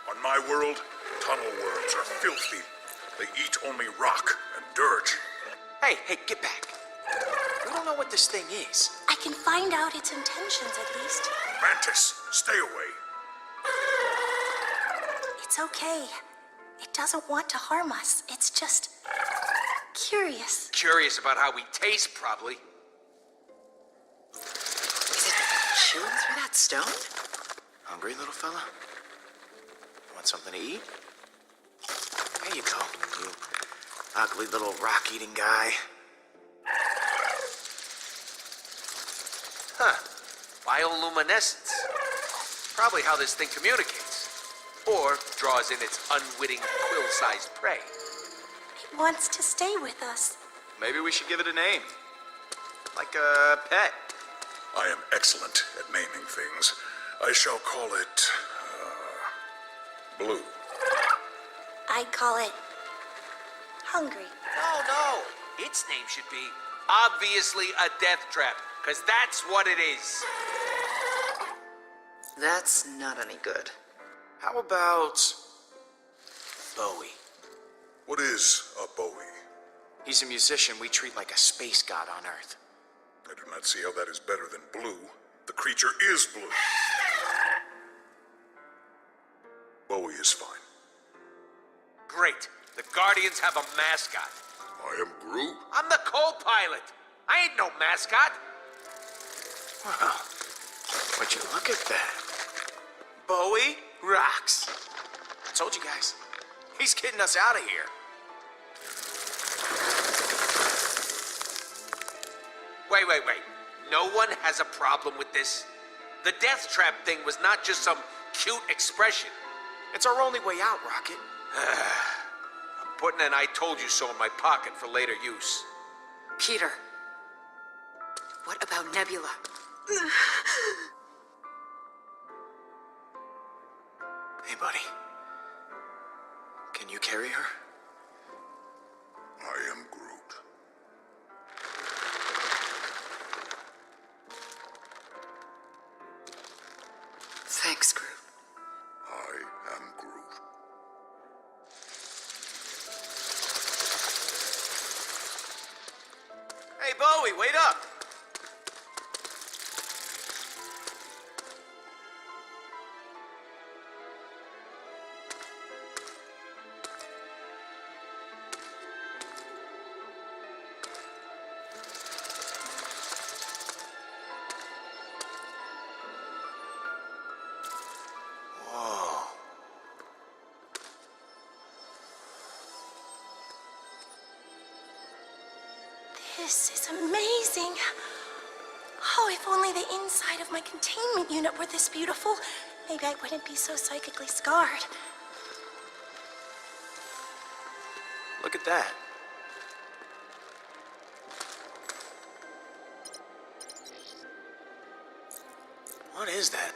On my world, tunnel worms are filthy. They eat only rock and dirt. Hey, get back. We don't know what this thing is. I can find out its intentions at least. Mantis, stay away. It's okay. It doesn't want to harm us. It's just curious. Curious about how we taste, probably. Chewing through that stone? Hungry, little fella? Want something to eat? There you go, you ugly little rock-eating guy. Huh. Bioluminescence. Probably how this thing communicates. Or draws in its unwitting quill-sized prey. It wants to stay with us. Maybe we should give it a name. Like a pet. I am excellent at naming things. I shall call it, Blue. I'd call it hungry. No. Its name should be obviously a death trap, because that's what it is. That's not any good. How about Bowie? What is a Bowie? He's a musician we treat like a space god on Earth. I do not see how that is better than blue. The creature is blue. Bowie is fine. Great. The Guardians have a mascot. I am Groot. I'm the co-pilot. I ain't no mascot. Wow. Would you look at that? Bowie rocks. I told you guys. He's getting us out of here. Wait. No one has a problem with this? The death trap thing was not just some cute expression. It's our only way out, Rocket. I'm putting an I told you so in my pocket for later use. Peter, what about Nebula? Hey, buddy. Can you carry her? I am Groot. Thanks, Groot. I am Groot. Hey, Bowie, wait up! This is amazing. Oh, if only the inside of my containment unit were this beautiful, maybe I wouldn't be so psychically scarred. Look at that. What is that?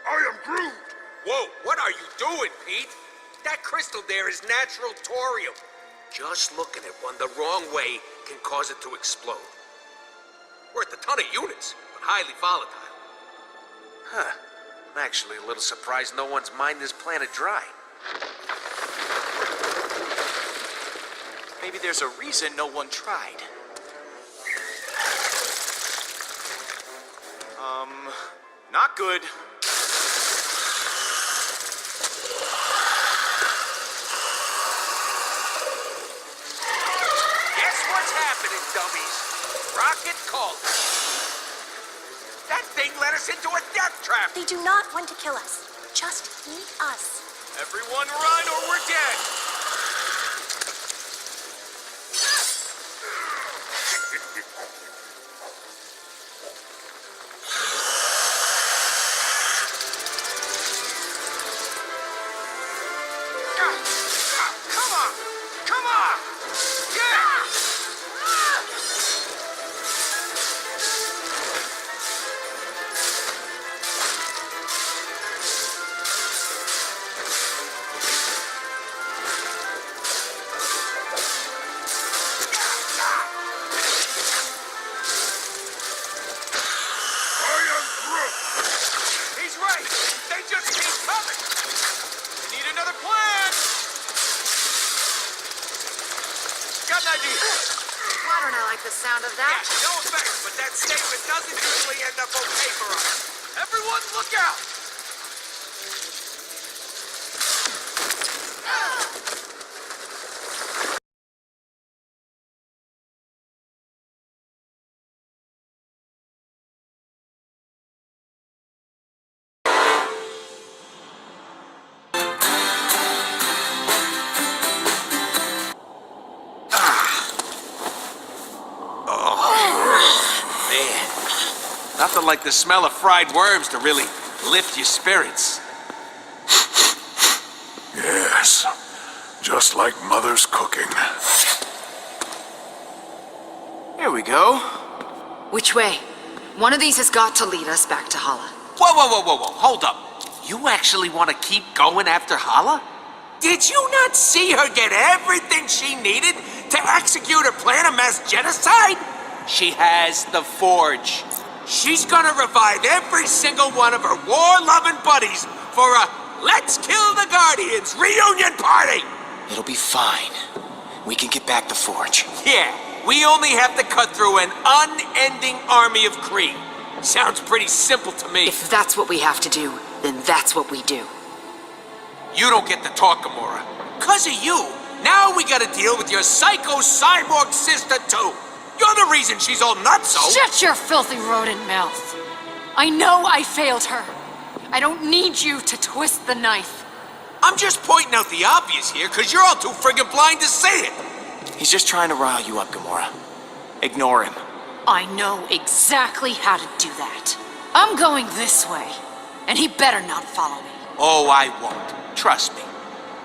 I am Groot! Whoa, what are you doing, Pete? That crystal there is natural thorium. Just looking at one the wrong way can cause it to explode. Worth a ton of units, but highly volatile. Huh. I'm actually a little surprised no one's mined this planet dry. Maybe there's a reason no one tried. Not good. Guess what's happening, dummies? Rocket called. That thing led us into a death trap. They do not want to kill us. Just eat us. Everyone run or we're dead. Come on! Come on! Yeah! He's right! They just keep coming! We need another plan! Got an idea! Why don't I like the sound of that? Yeah, no offense, but that statement doesn't usually end up okay for us. Everyone look out! Nothing like the smell of fried worms to really lift your spirits. Yes, just like Mother's cooking. Here we go. Which way? One of these has got to lead us back to Hala. Whoa, whoa, whoa, whoa, whoa, hold up. You actually want to keep going after Hala? Did you not see her get everything she needed to execute her plan of mass genocide? She has the Forge. She's gonna revive every single one of her war-loving buddies for a Let's Kill the Guardians reunion party! It'll be fine. We can get back the Forge. Yeah, we only have to cut through an unending army of Kree. Sounds pretty simple to me. If that's what we have to do, then that's what we do. You don't get to talk, Gamora. 'Cause of you, now we gotta deal with your psycho cyborg sister too. You're the reason she's all nutso. Shut your filthy rodent mouth. I know I failed her. I don't need you to twist the knife. I'm just pointing out the obvious here, 'cause you're all too friggin' blind to see it. He's just trying to rile you up, Gamora. Ignore him. I know exactly how to do that. I'm going this way, and he better not follow me. Oh, I won't. Trust me.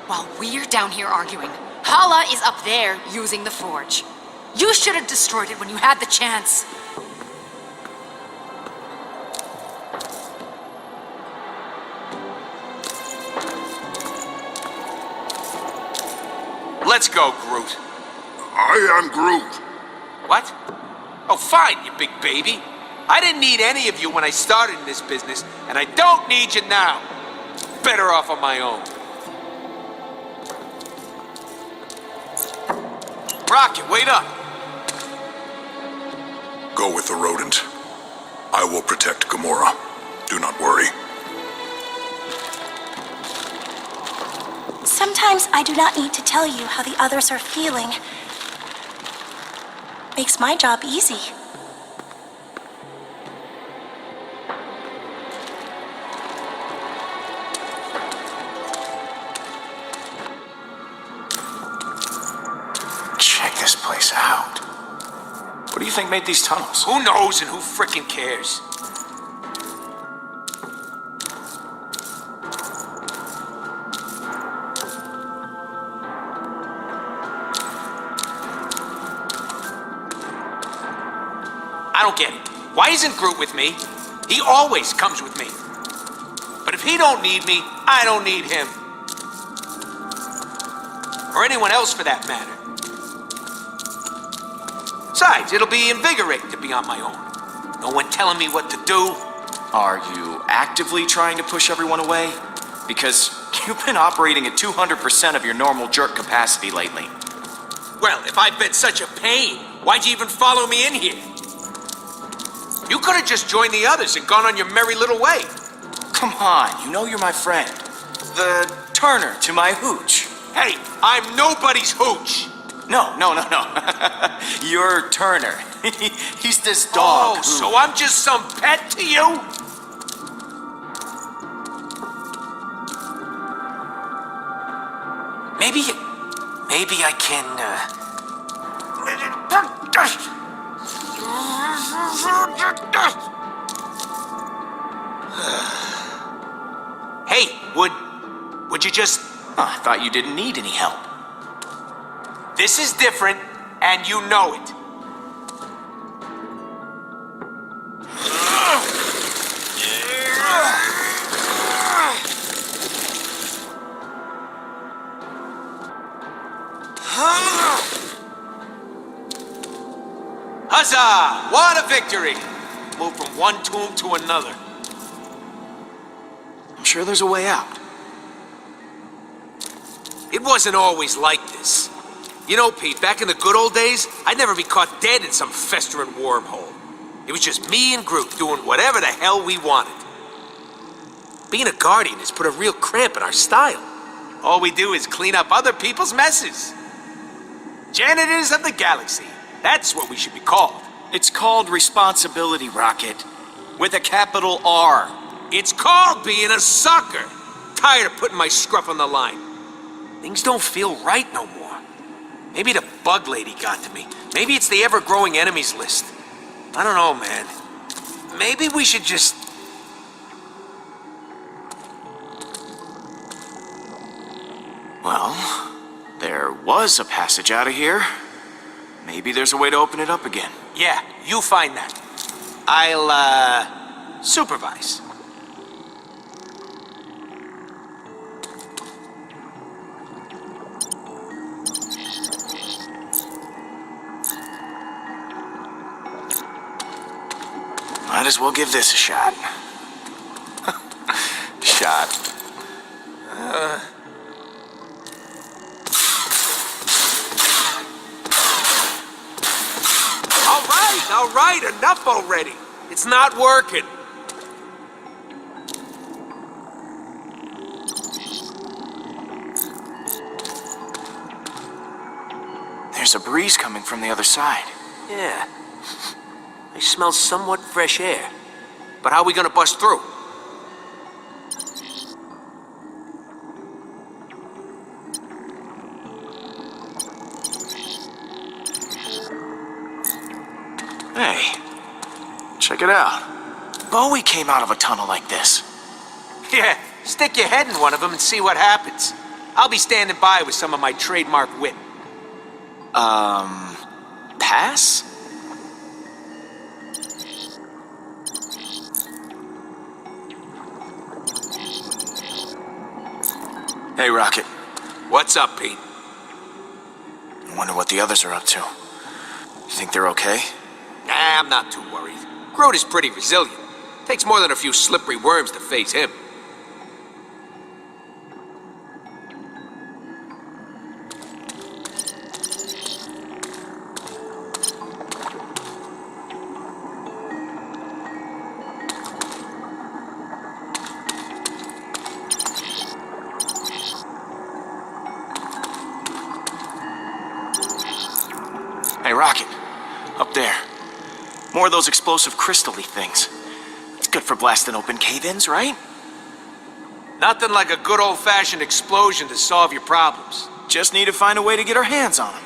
While we're down here arguing, Hala is up there using the Forge. You should have destroyed it when you had the chance. Let's go, Groot. I am Groot. What? Oh, fine, you big baby. I didn't need any of you when I started in this business, and I don't need you now. Better off on my own. Rocket, wait up. Go with the rodent. I will protect Gamora. Do not worry. Sometimes I do not need to tell you how the others are feeling. Makes my job easy. you think made these tunnels? Who knows and who frickin' cares? I don't get it. Why isn't Groot with me? He always comes with me. But if he don't need me, I don't need him. Or anyone else for that matter. Besides, it'll be invigorating to be on my own. No one telling me what to do. Are you actively trying to push everyone away? Because you've been operating at 200% of your normal jerk capacity lately. Well, if I've been such a pain, why'd you even follow me in here? You could have just joined the others and gone on your merry little way. Come on, you know you're my friend. The Turner to my hooch. Hey, I'm nobody's hooch. No. You're Turner. He's this dog. Oh, so I'm just some pet to you? Maybe I can, Hey, would you just... I thought you didn't need any help. This is different, and you know it. Huzzah! What a victory! Move from one tomb to another. I'm sure there's a way out. It wasn't always like this. You know, Pete, back in the good old days, I'd never be caught dead in some festering wormhole. It was just me and Groot doing whatever the hell we wanted. Being a Guardian has put a real cramp in our style. All we do is clean up other people's messes. Janitors of the galaxy. That's what we should be called. It's called responsibility, Rocket. With a capital R. It's called being a sucker. Tired of putting my scruff on the line. Things don't feel right no more. Maybe the bug lady got to me. Maybe it's the ever-growing enemies list. I don't know, man. Maybe we should just... Well, there was a passage out of here. Maybe there's a way to open it up again. Yeah, you find that. I'll, supervise. Might as well give this a shot. Shot. All right, enough already. It's not working. There's a breeze coming from the other side. Yeah. I smell somewhat fresh air. But how are we gonna bust through? Hey, check it out. Bowie came out of a tunnel like this. Yeah, stick your head in one of them and see what happens. I'll be standing by with some of my trademark wit. Pass? Hey, Rocket. What's up, Pete? I wonder what the others are up to. You think they're okay? Nah, I'm not too worried. Groot is pretty resilient. Takes more than a few slippery worms to face him. Hey, Rocket. Up there. More of those explosive crystal-y things. It's good for blasting open cave-ins, right? Nothing like a good old-fashioned explosion to solve your problems. Just need to find a way to get our hands on them.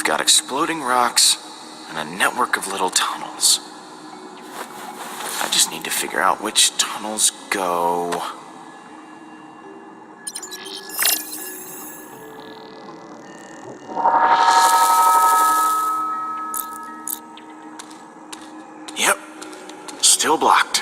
got exploding rocks and a network of little tunnels. I just need to figure out which tunnels go... Yep, still blocked.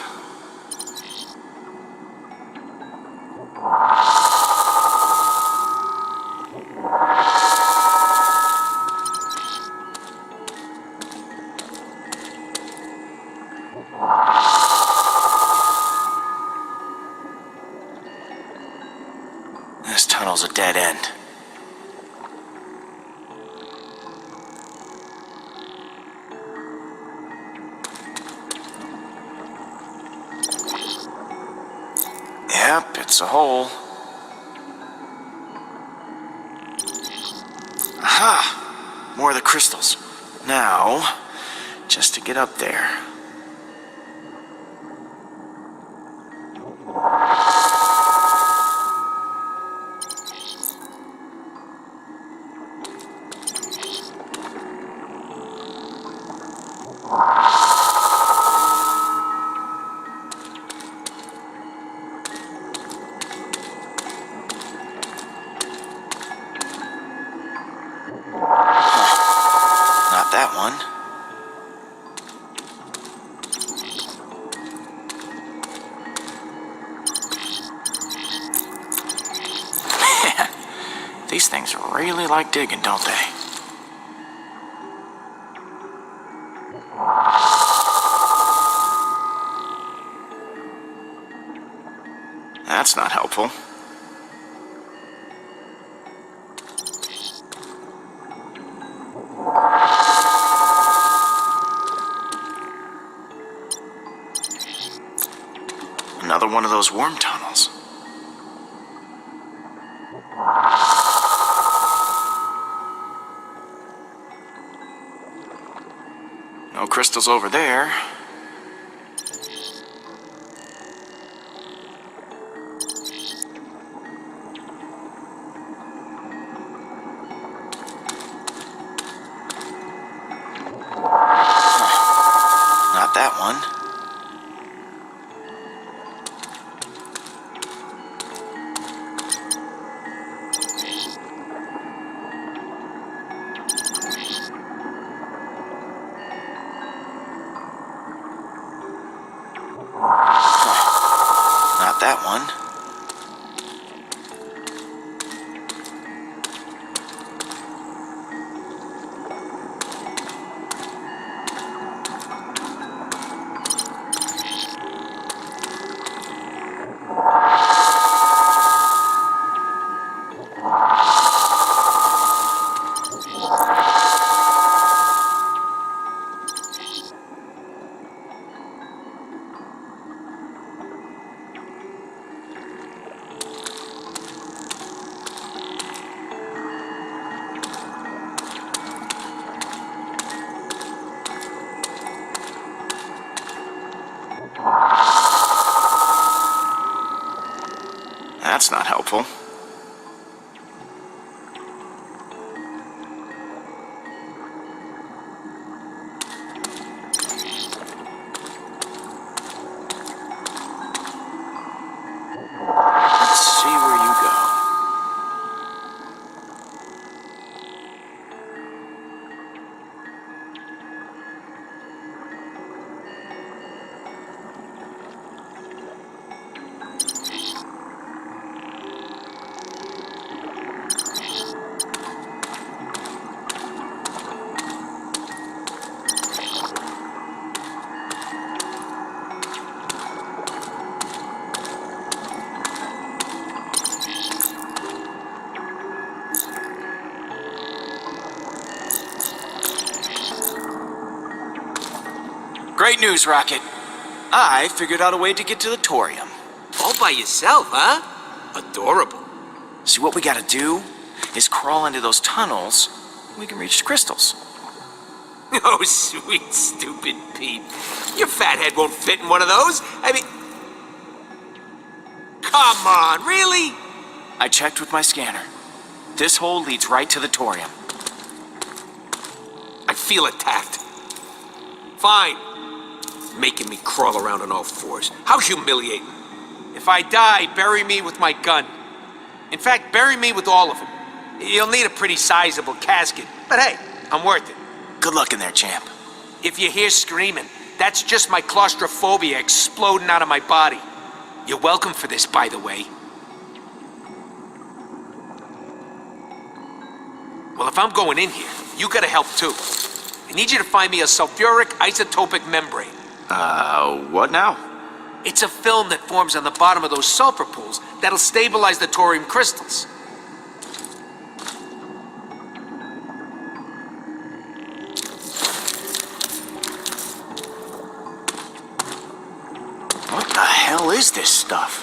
This tunnel's a dead end. Yep, it's a hole. Aha! More of the crystals. Now, just to get up there. Not that one. These things really like digging, don't they? That's not helpful. Another one of those worm tunnels. No crystals over there. Not that one. Not that one. That's not helpful. Let's see where you go. Great news, Rocket. I figured out a way to get to the Torium. All by yourself, huh? Adorable. See, what we gotta do is crawl into those tunnels. We can reach the crystals. Oh, sweet, stupid Pete. Your fat head won't fit in one of those. I mean... Come on, really? I checked with my scanner. This hole leads right to the Torium. feel attacked. Fine. Making me crawl around on all fours. How humiliating. If I die, bury me with my gun. In fact, bury me with all of them. You'll need a pretty sizable casket, but hey, I'm worth it. Good luck in there, champ. If you hear screaming, that's just my claustrophobia exploding out of my body. You're welcome for this, by the way. Well, if I'm going in here, you gotta help too. I need you to find me a sulfuric isotopic membrane. What now? It's a film that forms on the bottom of those sulfur pools that'll stabilize the thorium crystals. What the hell is this stuff?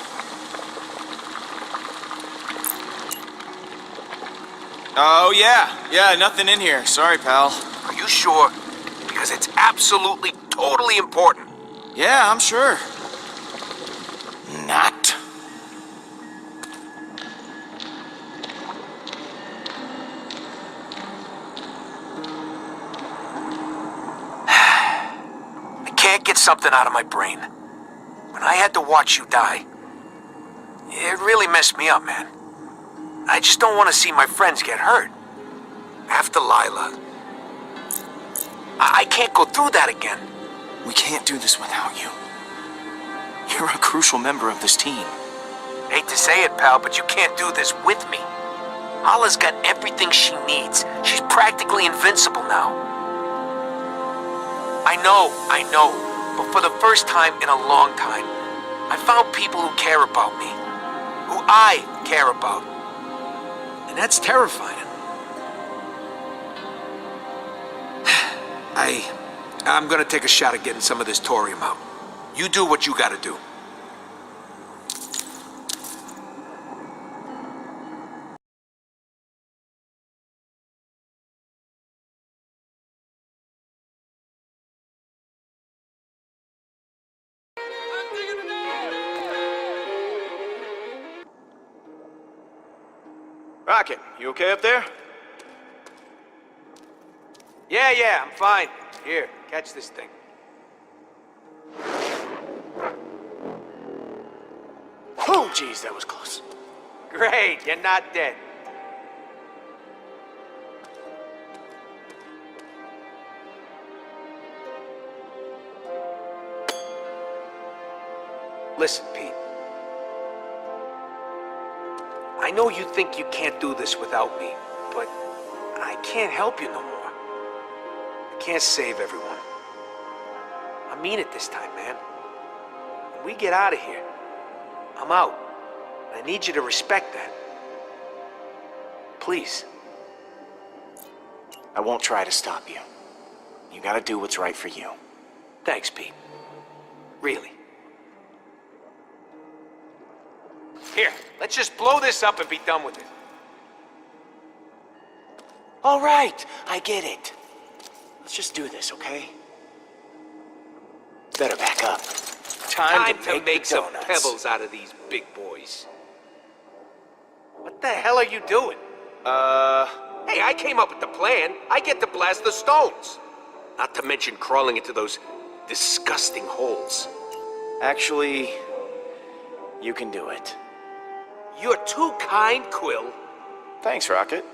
Oh, yeah, nothing in here. Sorry, pal. Are you sure? Because it's absolutely, totally important. Yeah, I'm sure. Not. I can't get something out of my brain. When I had to watch you die, it really messed me up, man. I just don't want to see my friends get hurt. After Lila. I can't go through that again. We can't do this without you. You're a crucial member of this team. Hate to say it, pal, but you can't do this with me. Lala's got everything she needs. She's practically invincible now. I know. But for the first time in a long time, I found people who care about me. Who I care about. And that's terrifying. I'm gonna take a shot at getting some of this thorium out. You do what you gotta do. Rocket, you okay up there? Yeah, I'm fine. Here, catch this thing. Oh, geez, that was close. Great, you're not dead. Listen, Pete. I know you think you can't do this without me, but I can't help you no more. I can't save everyone. I mean it this time, man. When we get out of here, I'm out. I need you to respect that. Please. I won't try to stop you. You gotta do what's right for you. Thanks, Pete. Really. Here, let's just blow this up and be done with it. All right, I get it. Let's just do this, okay? Better back up. Time to make the some donuts. pebbles out of these big boys. What the hell are you doing? Hey, I came up with the plan. I get to blast the stones. Not to mention crawling into those disgusting holes. Actually, you can do it. You're too kind, Quill. Thanks, Rocket.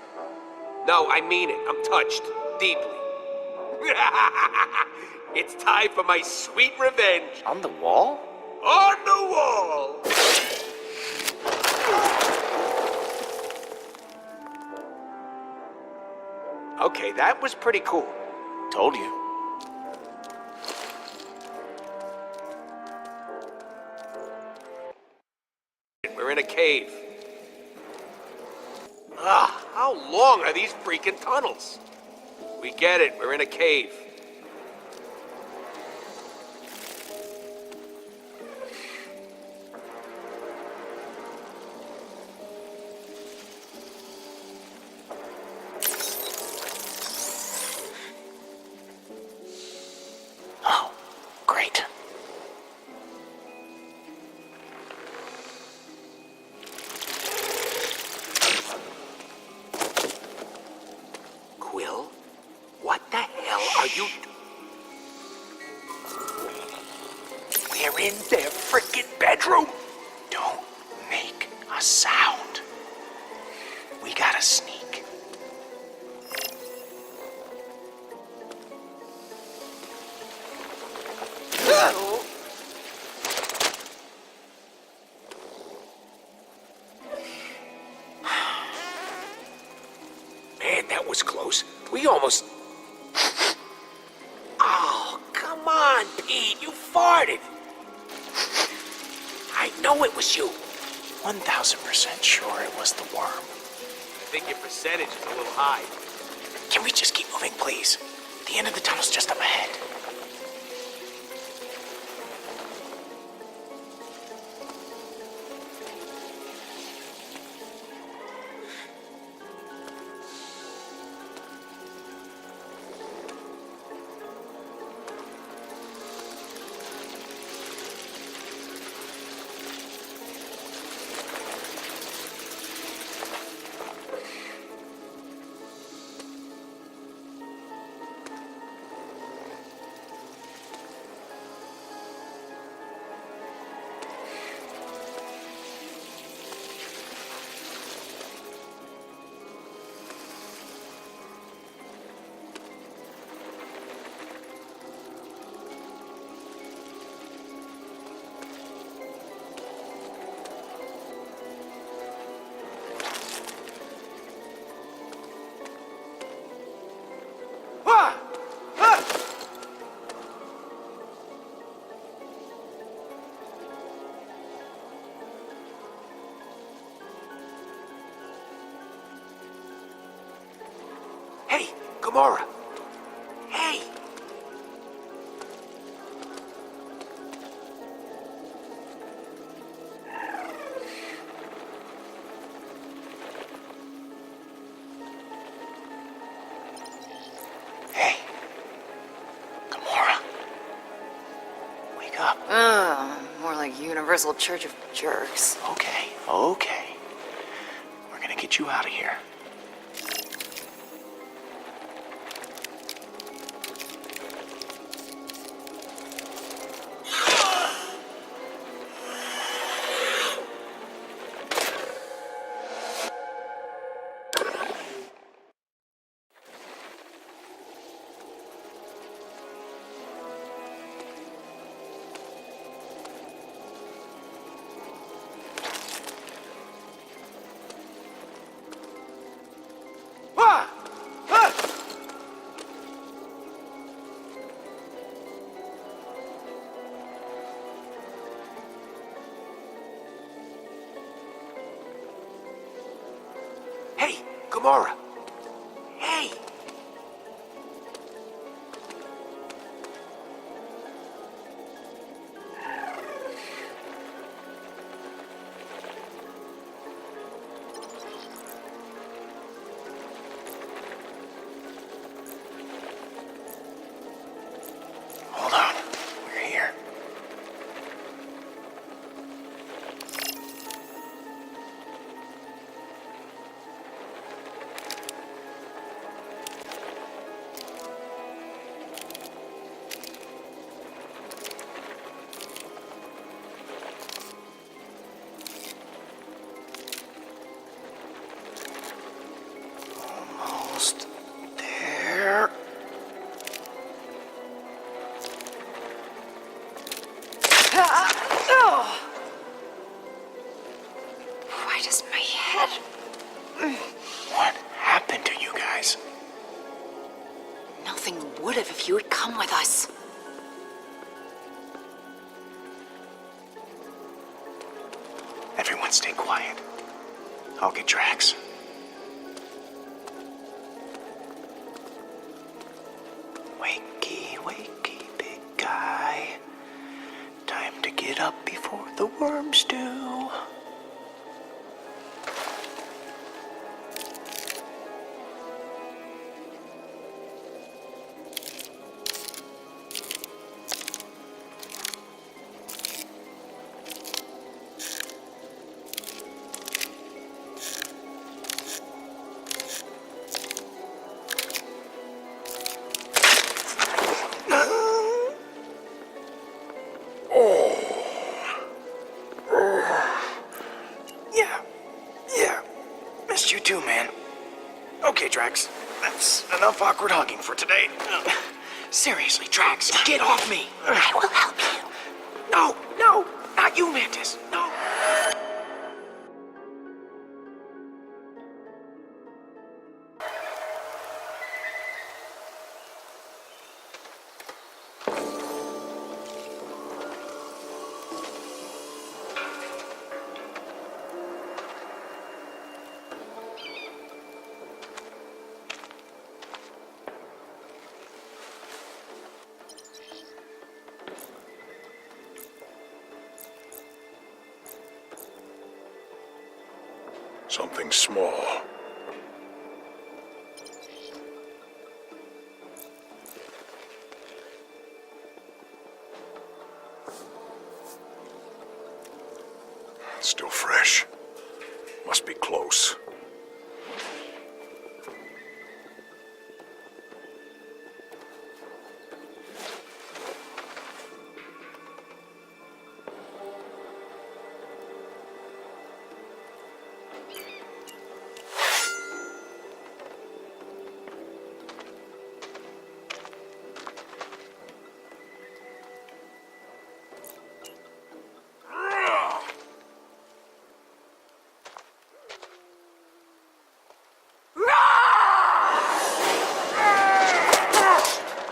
No, I mean it. I'm touched. Deeply. It's time for my sweet revenge. On the wall? On the wall! Okay, that was pretty cool. Told you. We're in a cave. How long are these freaking tunnels? We get it, we're in a cave. Oh, great. Quill, what the hell They're in their frickin' bedroom. Don't make a sound. We gotta sneak. Man, that was close. We almost... Oh, come on, Pete. You farted. I know it was you. 1,000% sure it was the worm. I think your percentage is a little high. Can we just keep moving, please? The end of the tunnel's just up ahead. Hey, Gamora. Hey. Hey. Gamora. Wake up. More like Universal Church of Jerks. Okay. We're gonna get you out of here. Hey, Gamora. Hey. Hold on. We're here. Almost there. Why does my head... What happened to you guys? Nothing would have if you had come with us. Everyone stay quiet. I'll get Drax. Wakey, wakey, big guy. Time to get up before the worms do. Oh, enough awkward hugging for today. Seriously, Drax, get off me. I will help you. No, no, not you, Mantis. No. Something small. Still fresh. Must be close.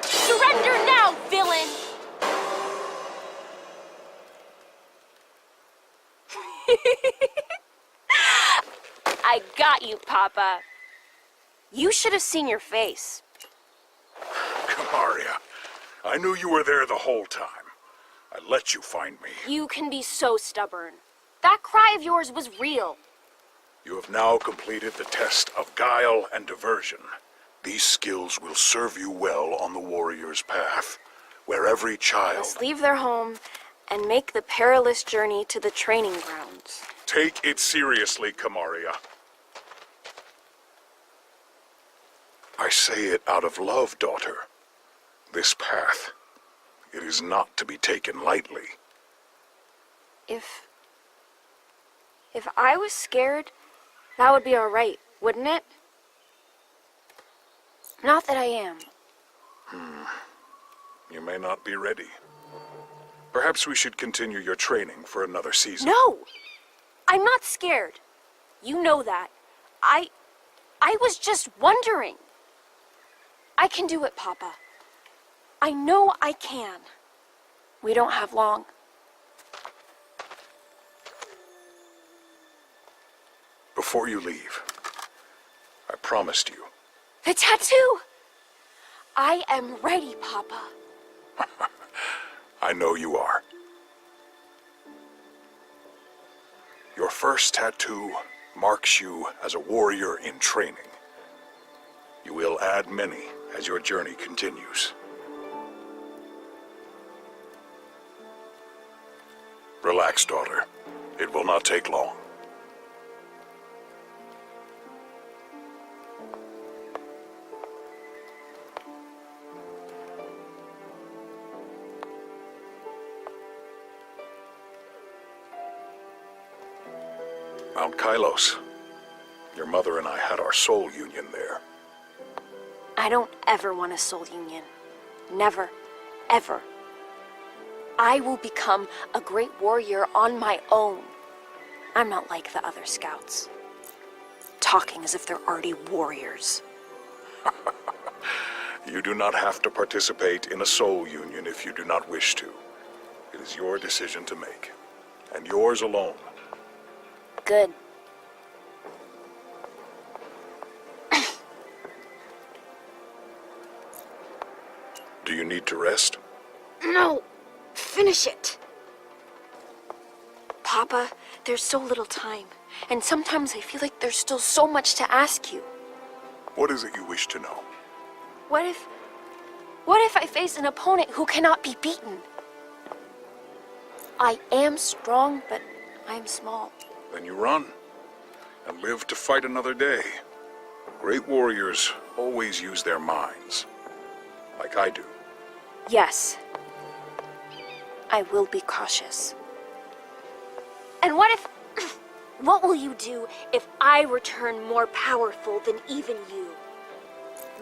Surrender now, villain! I got you, Papa. You should have seen your face. Kamaria, I knew you were there the whole time. I let you find me. You can be so stubborn. That cry of yours was real. You have now completed the test of guile and diversion. These skills will serve you well on the warrior's path, where every child... Must leave their home and make the perilous journey to the training grounds. Take it seriously, Kamaria. I say it out of love, daughter. This path, it is not to be taken lightly. If I was scared, that would be all right, wouldn't it? Not that I am. You may not be ready. Perhaps we should continue your training for another season. No! I'm not scared. You know that. I was just wondering. I can do it, Papa. I know I can. We don't have long. Before you leave, I promised you. The tattoo! I am ready, Papa. I know you are. Your first tattoo marks you as a warrior in training. You will add many as your journey continues. Relax, daughter. It will not take long. Mount Kylos. Your mother and I had our soul union there. I don't ever want a soul union. Never. Ever. I will become a great warrior on my own. I'm not like the other scouts. Talking as if they're already warriors. You do not have to participate in a soul union if you do not wish to. It is your decision to make, and yours alone. Good. Do you need to rest? No! Finish it! Papa, there's so little time, and sometimes I feel like there's still so much to ask you. What is it you wish to know? What if I face an opponent who cannot be beaten? I am strong, but I'm small. Then you run, and live to fight another day. Great warriors always use their minds, like I do. Yes. I will be cautious. And what if... what will you do if I return more powerful than even you?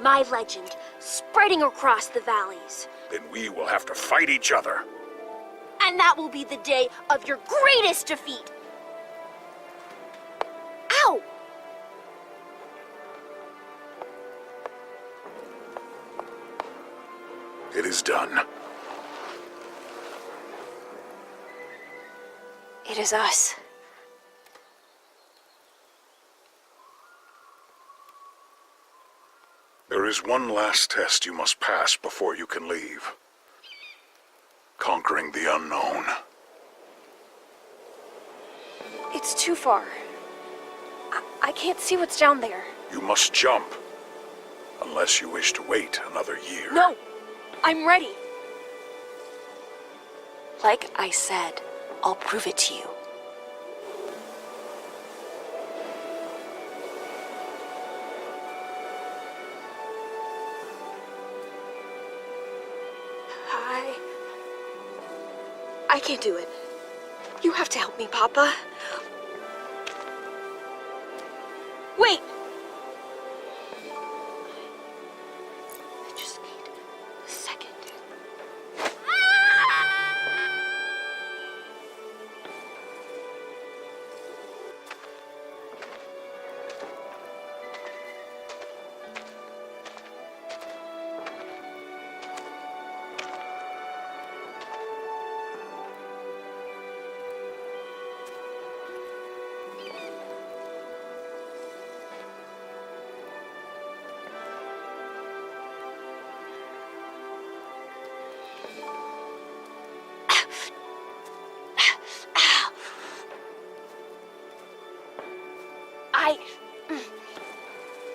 my legend, spreading across the valleys. Then we will have to fight each other. And that will be the day of your greatest defeat. Ow! It is done. It is us. There is one last test you must pass before you can leave. Conquering the unknown. It's too far. I can't see what's down there. You must jump. Unless you wish to wait another year. No! I'm ready. Like I said, I'll prove it to you. I can't do it. You have to help me, Papa. Wait! I just need a second.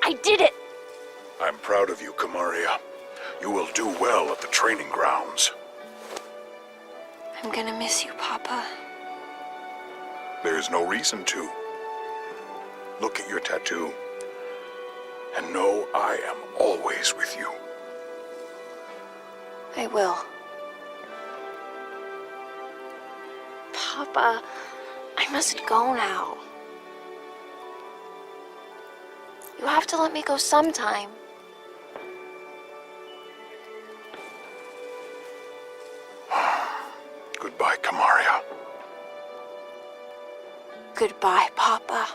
I did it! I'm proud of you, Kamaria. You will do well at the training grounds. I'm gonna miss you, Papa. There's no reason to. Look at your tattoo. And know I am always with you. I will. Papa, I must go now. You have to let me go sometime. Goodbye, Kamaria. Goodbye, Papa.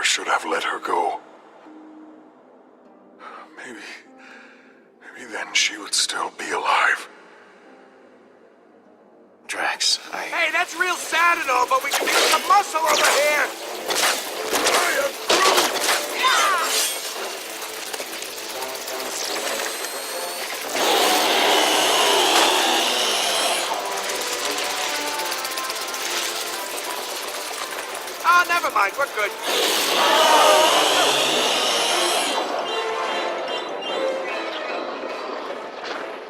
Should have let her go. Maybe then she would still be alive. Drax, Hey, that's real sad and all, but we can use some muscle over here! Oh, never mind, we're good.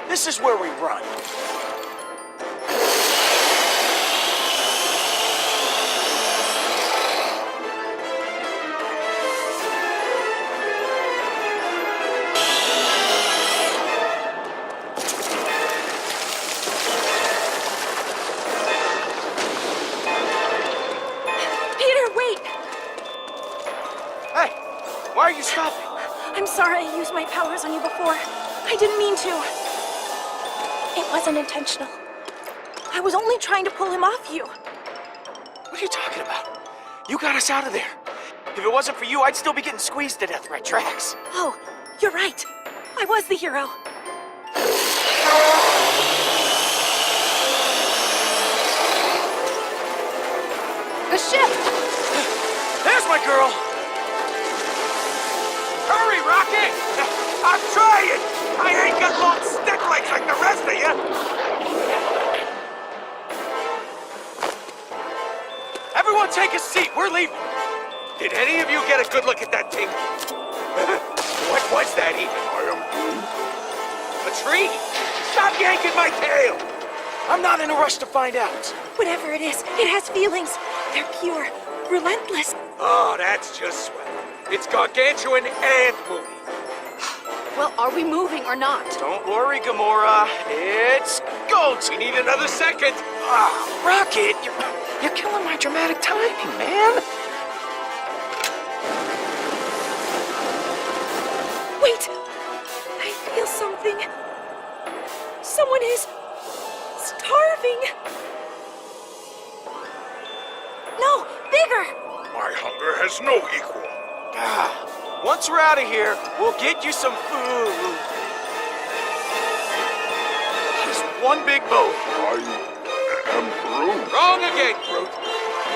This is where we run. Why are you stopping? I'm sorry I used my powers on you before. I didn't mean to. It wasn't intentional. I was only trying to pull him off you. What are you talking about? You got us out of there. If it wasn't for you, I'd still be getting squeezed to death right tracks. Oh, you're right. I was the hero. The ship! There's my girl! Hurry, Rocky! I'm trying! I ain't got long stick legs like the rest of you! Everyone take a seat, we're leaving! Did any of you get a good look at that thing? What was that even? I am Groot. A tree? Stop yanking my tail! I'm not in a rush to find out. Whatever it is, it has feelings. They're pure, relentless. Oh, that's just swell. It's gargantuan and moody. Well, are we moving or not? Don't worry, Gamora. It's go time. We need another second. Rocket, you're killing my dramatic timing, man. Wait! I feel something. Someone is starving. No, bigger! My hunger has no equal. Once we're out of here, we'll get you some food. Just one big boat. I am Groot. Wrong again, Groot.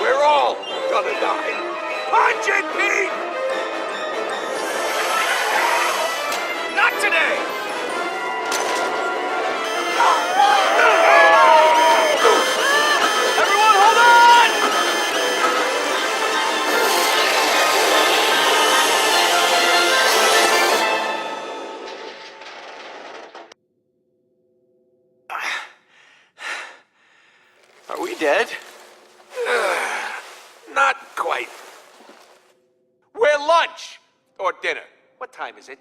We're all gonna die. Punch it, Pete! Not today! Everyone, hold on! Are we dead? Not quite. We're lunch! Or dinner. What time is it?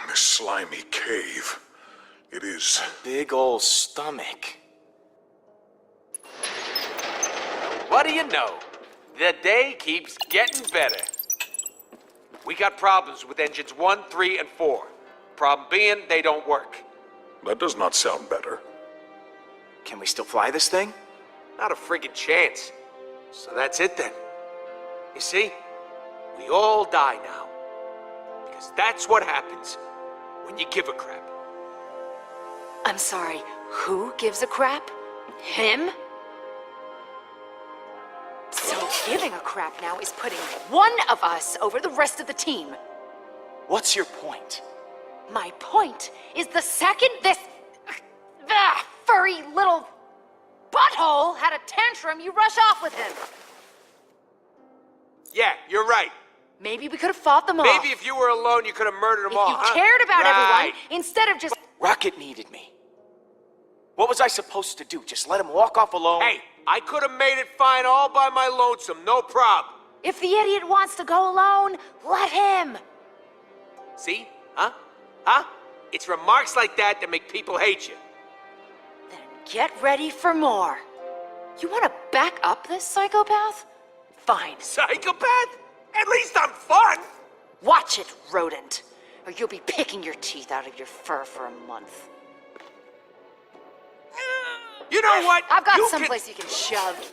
This slimy cave. It is. Big ol' stomach. What do you know? The day keeps getting better. We got problems with engines 1, 3, and 4. Problem being, they don't work. That does not sound better. Can we still fly this thing? Not a friggin' chance. So that's it then. You see? We all die now. Because that's what happens when you give a crap. I'm sorry, who gives a crap? Him? So giving a crap now is putting one of us over the rest of the team. What's your point? My point is the second this furry little butthole had a tantrum, you rush off with him. Yeah, you're right. Maybe we could have fought them off. Maybe if you were alone, you could have murdered them all, If you huh? cared about Right. everyone, instead of just... Rocket needed me. What was I supposed to do? Just let him walk off alone? Hey, I could have made it fine all by my lonesome, no problem. If the idiot wants to go alone, let him. See? Huh? Huh? It's remarks like that that make people hate you. Then get ready for more. You want to back up this psychopath? Fine. Psychopath? At least I'm fun! Watch it, rodent, or you'll be picking your teeth out of your fur for a month. You know what? I've got You someplace you can shove.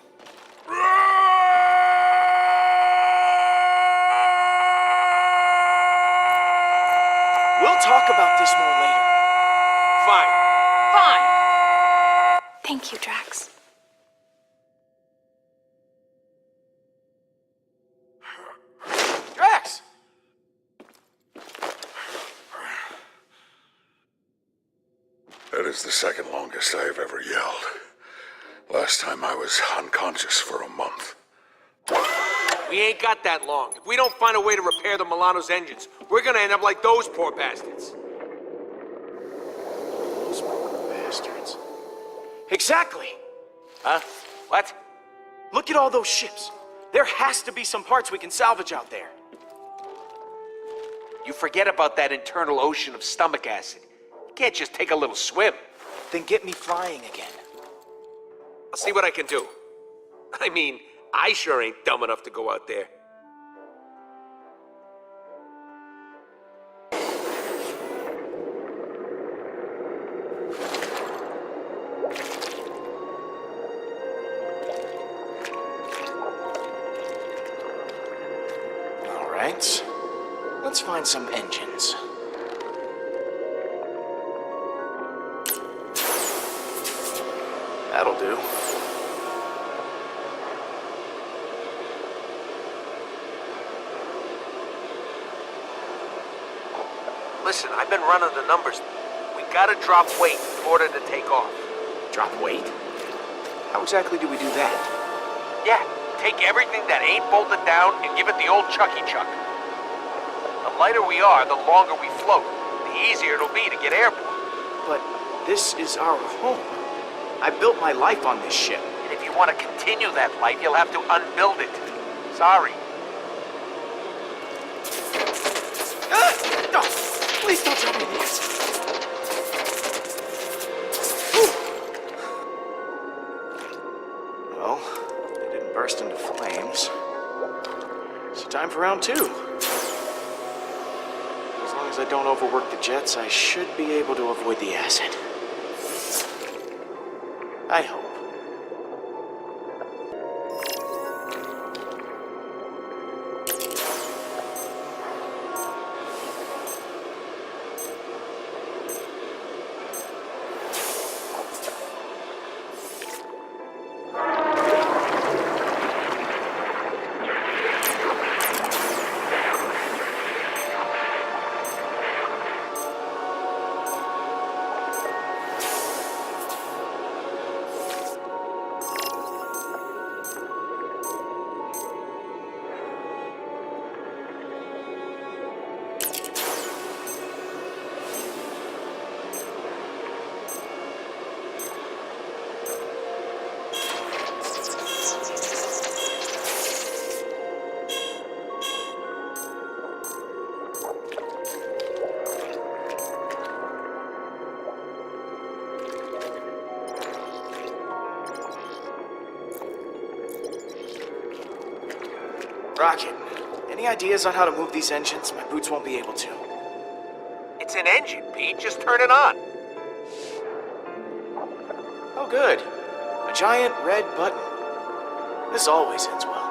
We'll talk about this more later. Fine. Fine. Thank you, Drax. Drax! That is the second longest I have ever yelled. Last time I was unconscious for a month. We ain't got that long. If we don't find a way to repair the Milano's engines, we're gonna end up like those poor bastards. Those poor bastards. Exactly. Huh? What? Look at all those ships. There has to be some parts we can salvage out there. You forget about that internal ocean of stomach acid. You can't just take a little swim. Then get me flying again. I'll see what I can do. I mean, I sure ain't dumb enough to go out there. All right. Let's find some engines. That'll do. Listen, I've been running the numbers. We gotta drop weight in order to take off. Drop weight? How exactly do we do that? Yeah, take everything that ain't bolted down and give it the old Chucky Chuck. The lighter we are, the longer we float. The easier it'll be to get airborne. But this is our home. I built my life on this ship. And if you want to continue that life, you'll have to unbuild it. Sorry. No! Please don't tell me this! Well, they didn't burst into flames. So time for round 2. As long as I don't overwork the jets, I should be able to avoid the acid. I hope. Rocket, any ideas on how to move these engines? My boots won't be able to. It's an engine, Pete. Just turn it on. Oh, good. A giant red button. This always ends well.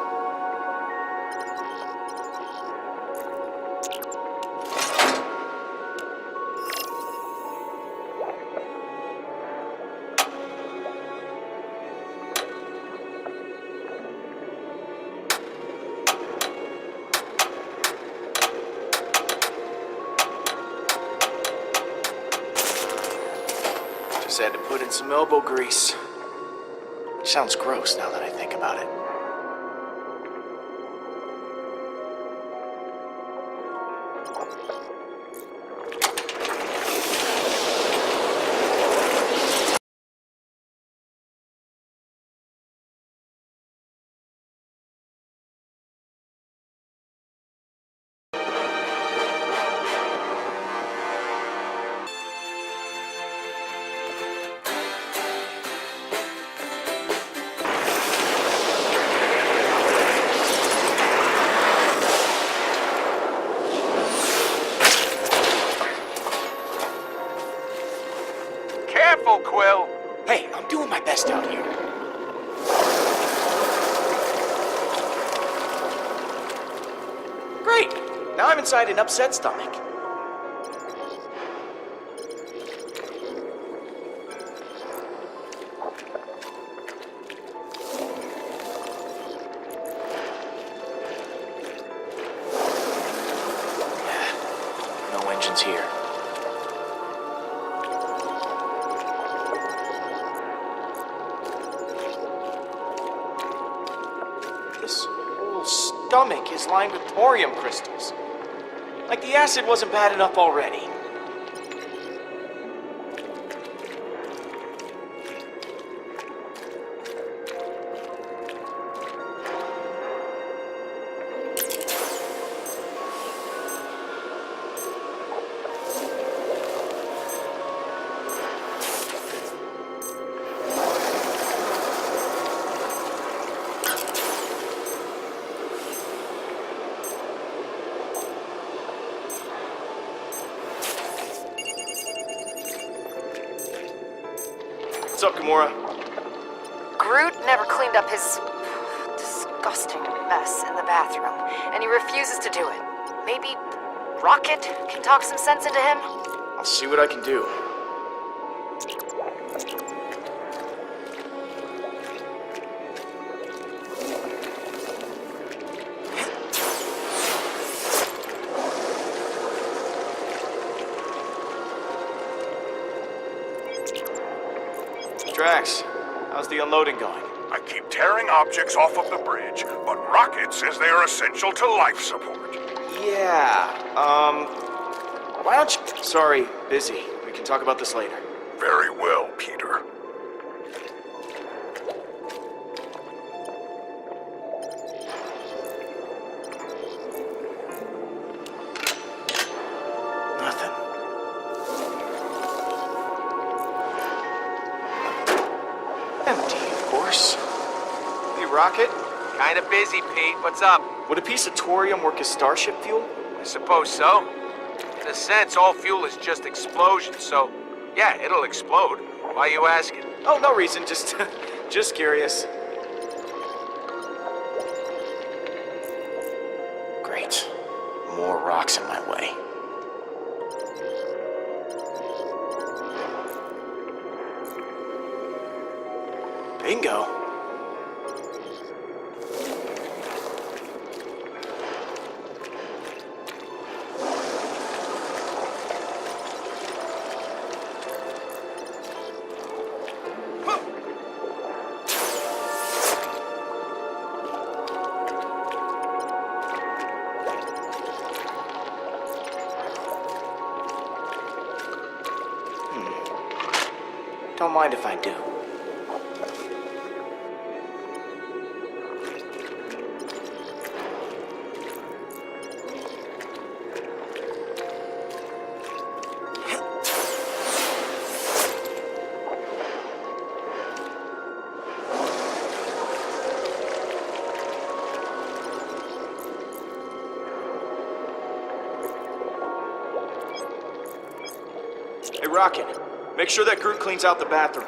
Just had to put in some elbow grease. Which sounds gross now that I think about it. Careful, Quill. Hey, I'm doing my best out here. Great! Now I'm inside an upset stomach. No engines here. This whole stomach is lined with thorium crystals. Like the acid wasn't bad enough already. What's up, Gamora? Groot never cleaned up his disgusting mess in the bathroom, and he refuses to do it. Maybe Rocket can talk some sense into him? I'll see what I can do. Drax, how's the unloading going? I keep tearing objects off of the bridge, but Rocket says they are essential to life support. Yeah, why don't you... Sorry, busy. We can talk about this later. Very well, Peter. Empty, of course. Hey, Rocket. Kinda busy, Pete. What's up? Would a piece of thorium work as starship fuel? I suppose so. In a sense, all fuel is just explosion, so yeah, it'll explode. Why are you asking? Oh, no reason. Just, just curious. Great. More rocks in my way. Bingo. Don't mind if I do. Hey, Rocket. Make sure that Groot cleans out the bathroom.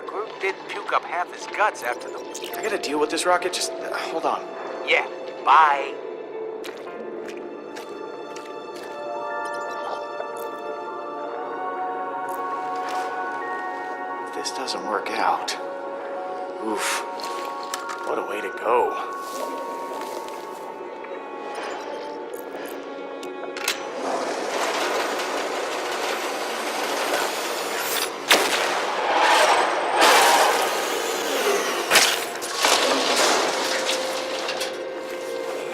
Groot did puke up half his guts after the... I gotta deal with this, Rocket. Just hold on. Yeah, bye. If this doesn't work out... Oof. What a way to go.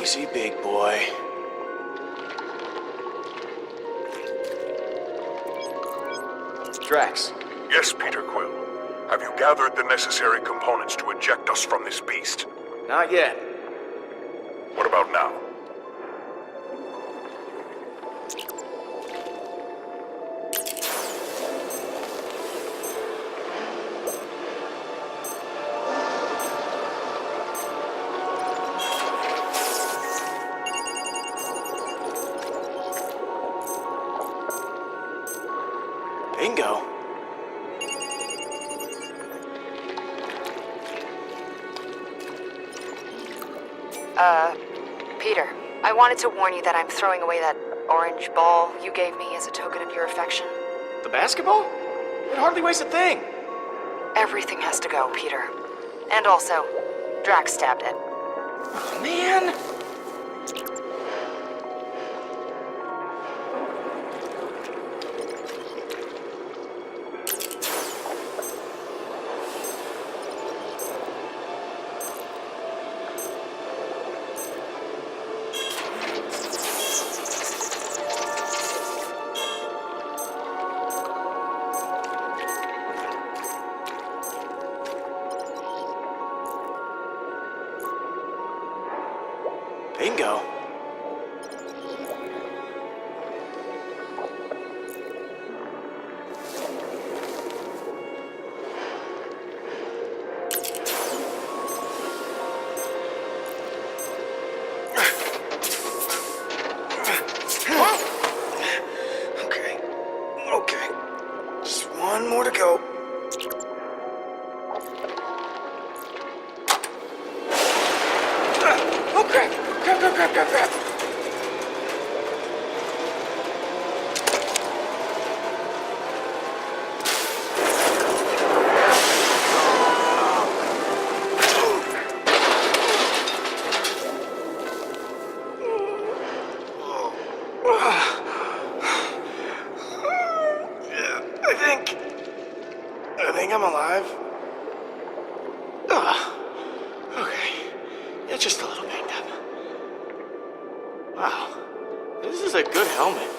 Easy, big boy. Drax. Yes, Peter Quill. Have you gathered the necessary components to eject us from this beast? Not yet. What about now? Bingo. Peter, I wanted to warn you that I'm throwing away that orange ball you gave me as a token of your affection. The basketball? It hardly weighs a thing. Everything has to go, Peter. And also, Drax stabbed it. Oh, man. Bingo. Okay. Just one more to go. Oh, crap. Crap. I think I'm alive. Okay. It's just a little banged up. Wow. This is a good helmet.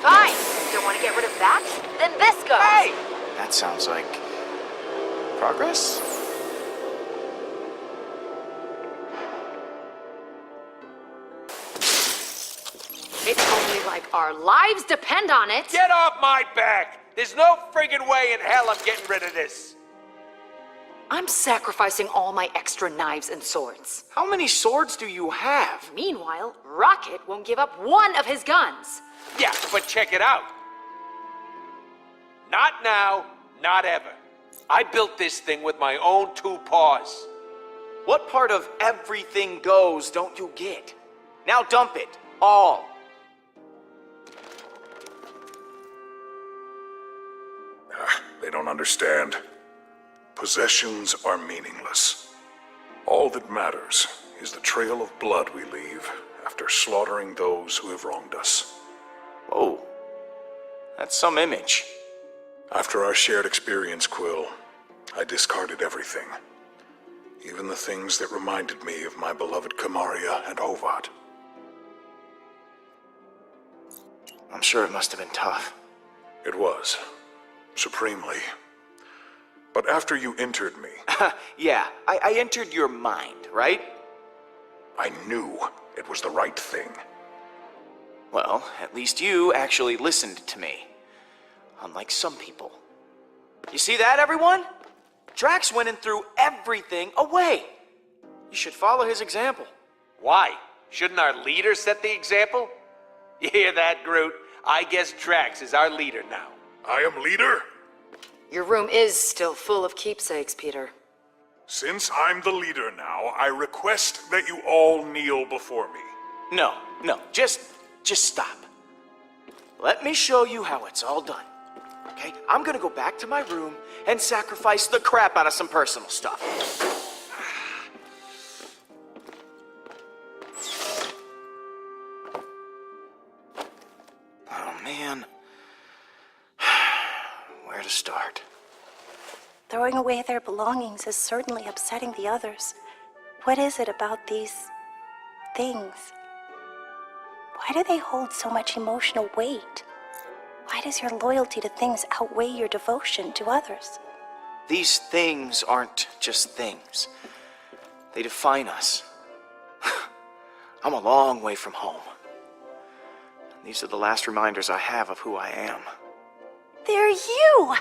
Fine. Don't want to get rid of that? Then this goes. Hey! That sounds like progress? It's only like our lives depend on it. Get off my back! There's no friggin' way in hell I'm getting rid of this. I'm sacrificing all my extra knives and swords. How many swords do you have? Meanwhile, Rocket won't give up one of his guns. Yeah, but check it out. Not now, not ever. I built this thing with my own 2 paws. What part of everything goes don't you get? Now dump it. All. They don't understand. Possessions are meaningless. All that matters is the trail of blood we leave after slaughtering those who have wronged us. Whoa. That's some image. After our shared experience, Quill, I discarded everything. Even the things that reminded me of my beloved Kamaria and Hovat. I'm sure it must have been tough. It was. Supremely. But after you entered me... Yeah, I entered your mind, right? I knew it was the right thing. Well, at least you actually listened to me. Unlike some people. You see that, everyone? Drax went and threw everything away. You should follow his example. Why? Shouldn't our leader set the example? You hear that, Groot? I guess Drax is our leader now. I am leader? Your room is still full of keepsakes, Peter. Since I'm the leader now, I request that you all kneel before me. No, just stop. Let me show you how it's all done. Okay, I'm gonna go back to my room and sacrifice the crap out of some personal stuff. Oh man. Where to start? Throwing away their belongings is certainly upsetting the others. What is it about these things? Why do they hold so much emotional weight? Why does your loyalty to things outweigh your devotion to others? These things aren't just things. They define us. I'm a long way from home. These are the last reminders I have of who I am. They're you!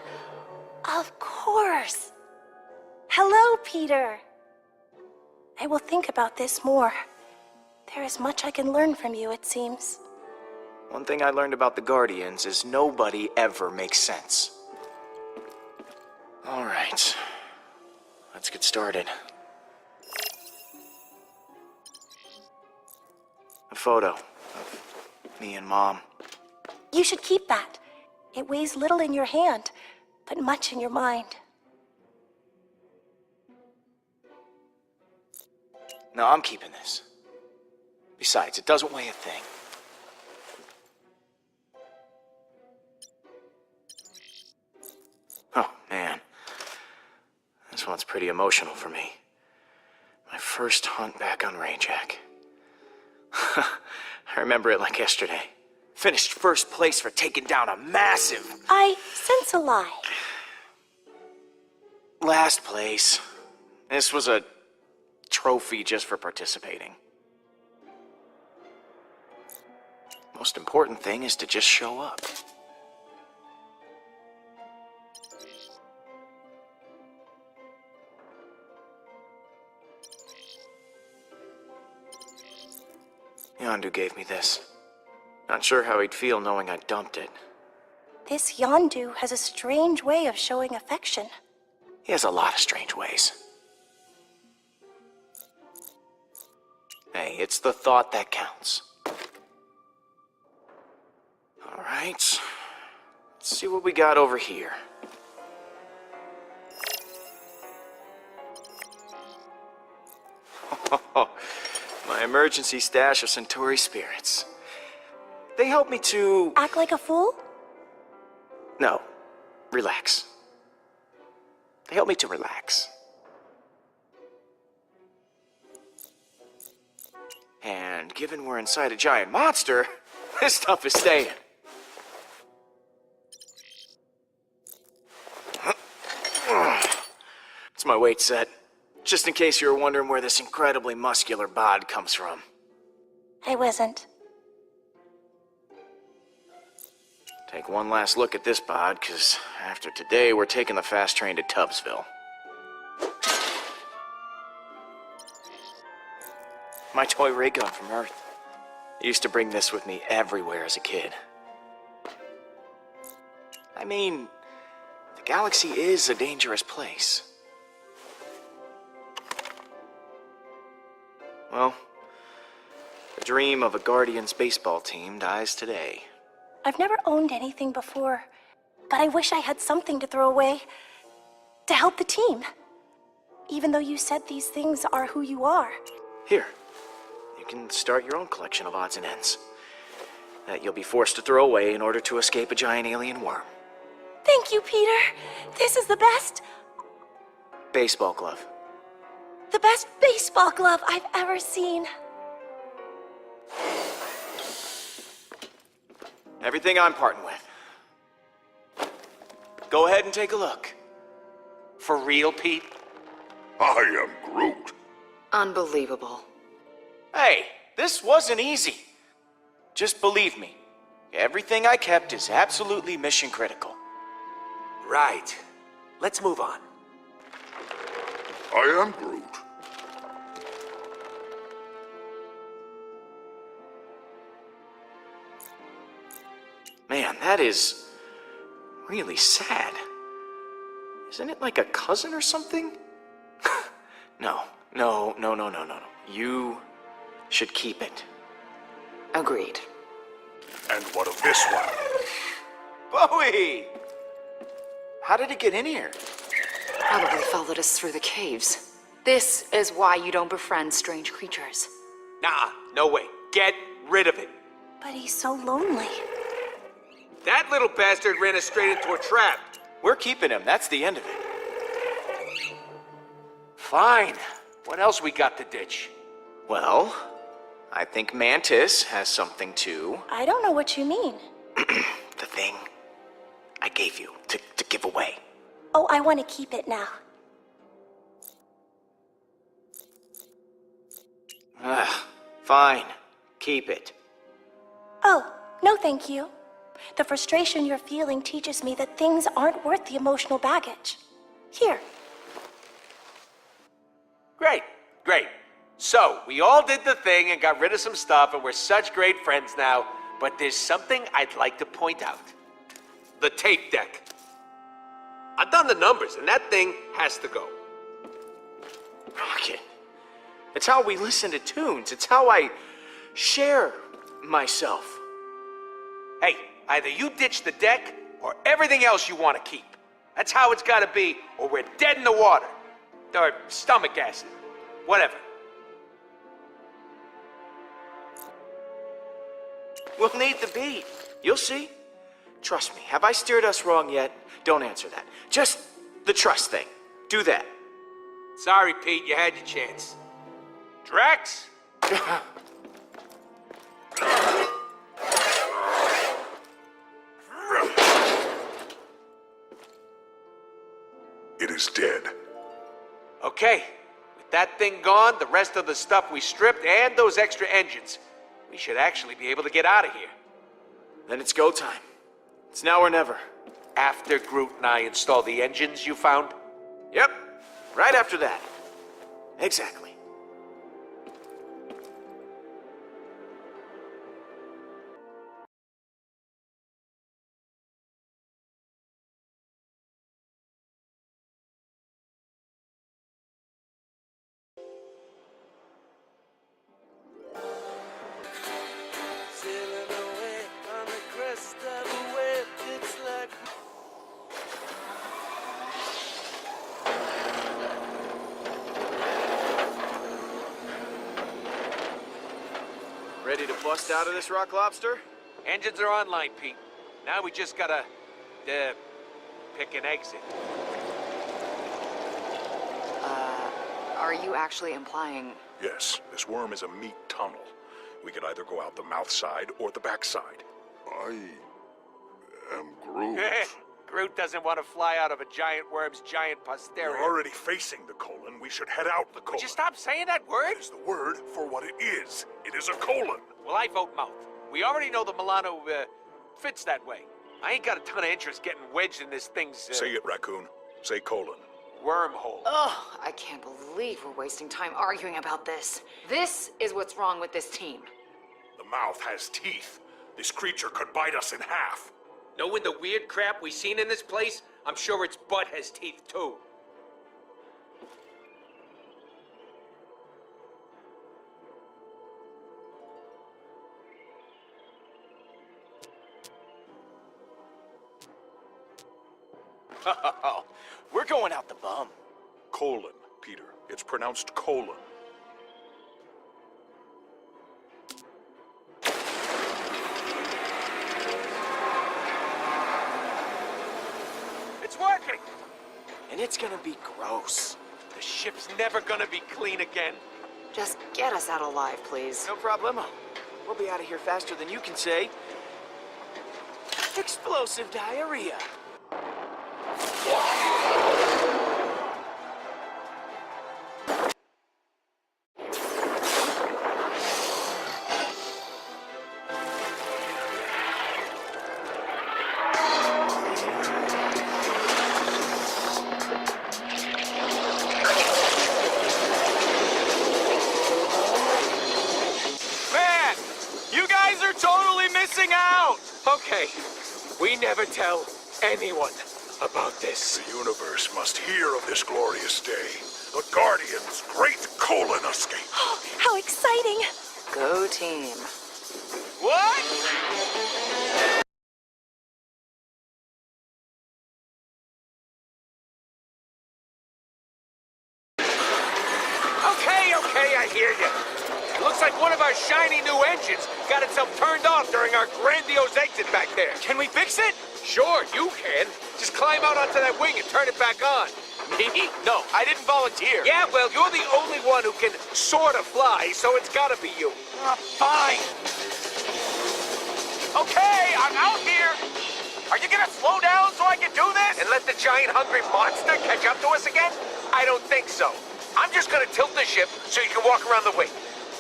Of course. Hello, Peter. I will think about this more. There is much I can learn from you, it seems. One thing I learned about the Guardians is nobody ever makes sense. All right. Let's get started. A photo of me and Mom. You should keep that. It weighs little in your hand, but much in your mind. No, I'm keeping this. Besides, it doesn't weigh a thing. Oh, man. This one's pretty emotional for me. My first hunt back on Rayjack. I remember it like yesterday. Finished first place for taking down a massive... I sense a lie. Last place. This was a trophy just for participating. Most important thing is to just show up. Yondu gave me this. Not sure how he'd feel knowing I dumped it. This Yondu has a strange way of showing affection. He has a lot of strange ways. Hey, it's the thought that counts. All right. Let's see what we got over here. My emergency stash of Centauri spirits. They help me to... Act like a fool? No. Relax. They help me to relax. And given we're inside a giant monster, this stuff is staying. It's my weight set. Just in case you were wondering where this incredibly muscular bod comes from. I wasn't. Take one last look at this bod, because after today, we're taking the fast train to Tubbsville. My toy ray gun from Earth. I used to bring this with me everywhere as a kid. I mean, the galaxy is a dangerous place. Well, the dream of a Guardians baseball team dies today. I've never owned anything before, but I wish I had something to throw away to help the team. Even though you said these things are who you are. Here, you can start your own collection of odds and ends that you'll be forced to throw away in order to escape a giant alien worm. Thank you, Peter. This is the best Baseball glove. baseball glove I've ever seen. Everything I'm parting with. Go ahead and take a look. For real, Pete? I am Groot. Unbelievable. Hey, this wasn't easy. Just believe me, everything I kept is absolutely mission critical. Right. Let's move on. I am Groot. Man, that is really sad. Isn't it like a cousin or something? No. You should keep it. Agreed. And what of this one? Bowie! How did it get in here? Probably followed us through the caves. This is why you don't befriend strange creatures. Nah, no way. Get rid of it. But he's so lonely. That little bastard ran us straight into a trap. We're keeping him. That's the end of it. Fine. What else we got to ditch? Well, I think Mantis has something too. I don't know what you mean. The thing I gave you to give away. Oh, I want to keep it now. Fine. Keep it. Oh, no thank you. The frustration you're feeling teaches me that things aren't worth the emotional baggage. Here. Great. So, we all did the thing and got rid of some stuff, and we're such great friends now, but there's something I'd like to point out. The tape deck. I've done the numbers, and that thing has to go. Rocket. It's how we listen to tunes. It's how I share myself. Hey, either you ditch the deck, or everything else you want to keep. That's how it's gotta be, or we're dead in the water. Or stomach acid. Whatever. We'll need the beat. You'll see. Trust me. Have I steered us wrong yet? Don't answer that. Just the trust thing. Do that. Sorry, Pete, you had your chance. Drax? It is dead. Okay. With that thing gone, the rest of the stuff we stripped, and those extra engines, we should actually be able to get out of here. Then it's go time. It's now or never. After Groot and I install the engines you found? Yep. Right after that. Exactly. Sailing away on the crest of a wave, it's like Ready to bust out of this rock lobster? Engines are online, Pete. Now we just gotta, pick an exit. Are you actually implying... Yes, this worm is a meat tunnel. We could either go out the mouth side or the back side. I am Groot. Groot doesn't want to fly out of a giant worm's giant posterior. We're already facing the colon. We should head out the colon. Would you stop saying that word? It is the word for what it is. It is a colon. Well, I vote mouth. We already know the Milano, fits that way. I ain't got a ton of interest getting wedged in this thing's, Say it, Raccoon. Say colon. wormhole. Oh, I can't believe we're wasting time arguing about this. This is what's wrong with this team. The mouth has teeth. This creature could bite us in half. Knowing the weird crap we seen in this place, I'm sure its butt has teeth too. We're going out the bum. Colon, Peter. It's pronounced colon. It's working! And it's gonna be gross. The ship's never gonna be clean again. Just get us out alive, please. No problemo. We'll be out of here faster than you can say. Explosive diarrhea. Man! You guys are totally missing out! Okay, we never tell anyone about this. The universe must hear of this glorious day. The Guardian's great colon escape. Oh, how exciting! Go team. What? Okay, I hear you. It looks like one of our shiny new engines got itself turned off during our grandiose exit back there. Can we fix it? Sure, you can. Just climb out onto that wing and turn it back on. Me? No, I didn't volunteer. Yeah, well, you're the only one who can sort of fly, so it's gotta be you. Fine. Okay, I'm out here. Are you gonna slow down so I can do this? And let the giant hungry monster catch up to us again? I don't think so. I'm just gonna tilt the ship so you can walk around the wing.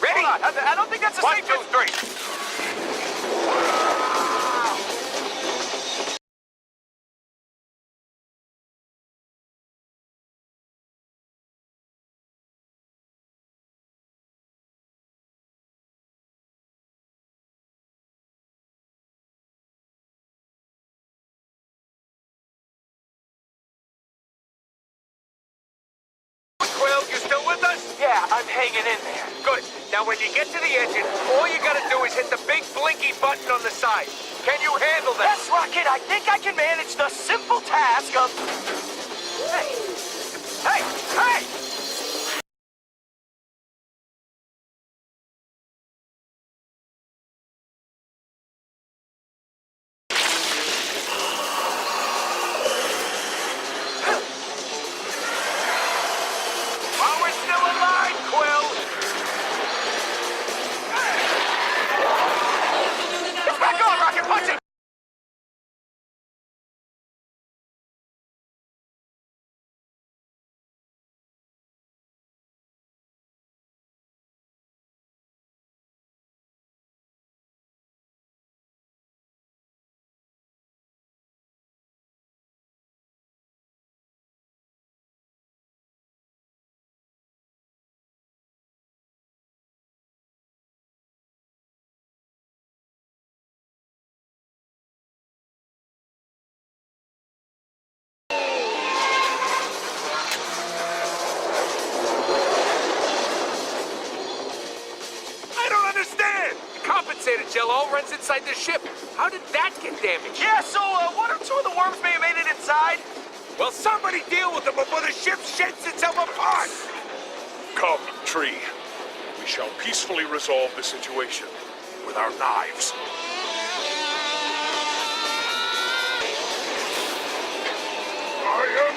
Ready? Hold on, I don't think that's a safe... 1, 2, 3. Quill, you still with us? Yeah, I'm hanging in there. Good. Now, when you get to the engine, all you gotta do is hit the big blinky button on the side. Can you handle that? Yes, Rocket, I think I can manage the simple task of... Hey! Hey! Hey! While we're still alive, Quill! It's back on, Rocket! Punch it! I don't understand! The compensator gel all runs inside the ship. How did that get damaged? Yeah, so, one or two of the worms may have made it inside. Well, somebody deal with them before the ship sheds itself apart! Come, Tree. We shall peacefully resolve the situation with our knives. I am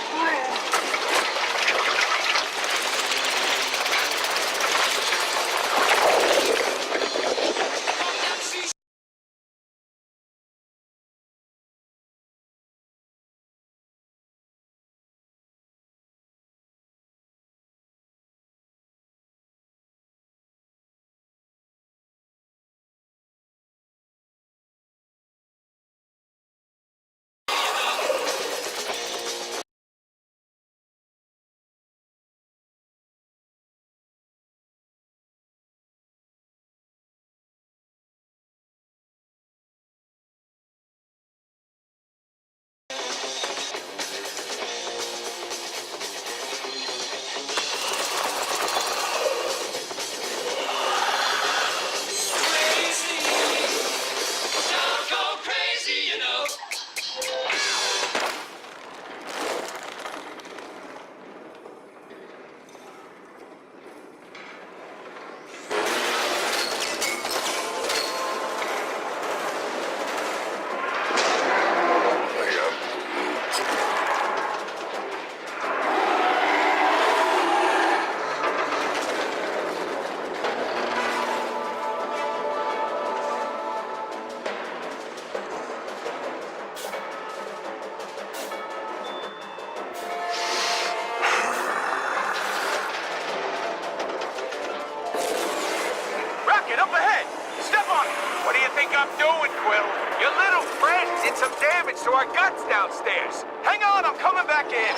I'm doing, Quill? Your little friend did some damage to our guts downstairs. Hang on, I'm coming back in.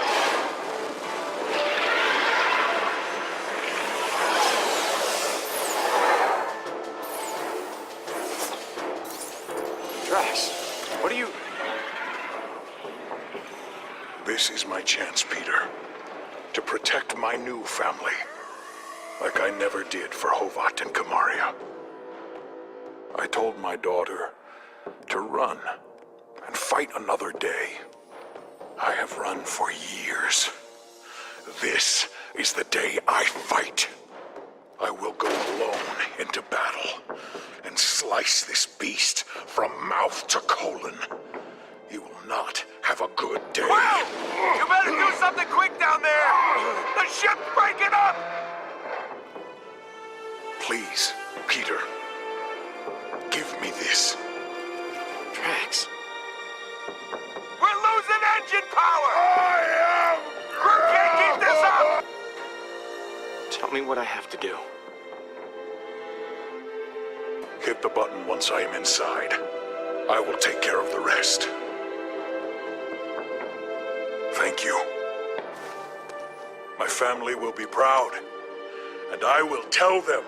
Drax, what are you... This is my chance, Peter. To protect my new family. Like I never did for Hovat and Kamaria. I told my daughter to run and fight another day. I have run for years. This is the day I fight. I will go alone into battle and slice this beast from mouth to colon. You will not have a good day. Wow! You better do something quick down there! The ship's breaking up! Please, Peter. Give me this. Drax. We're losing engine power! Crew can't keep this up! Tell me what I have to do. Hit the button once I am inside. I will take care of the rest. Thank you. My family will be proud, and I will tell them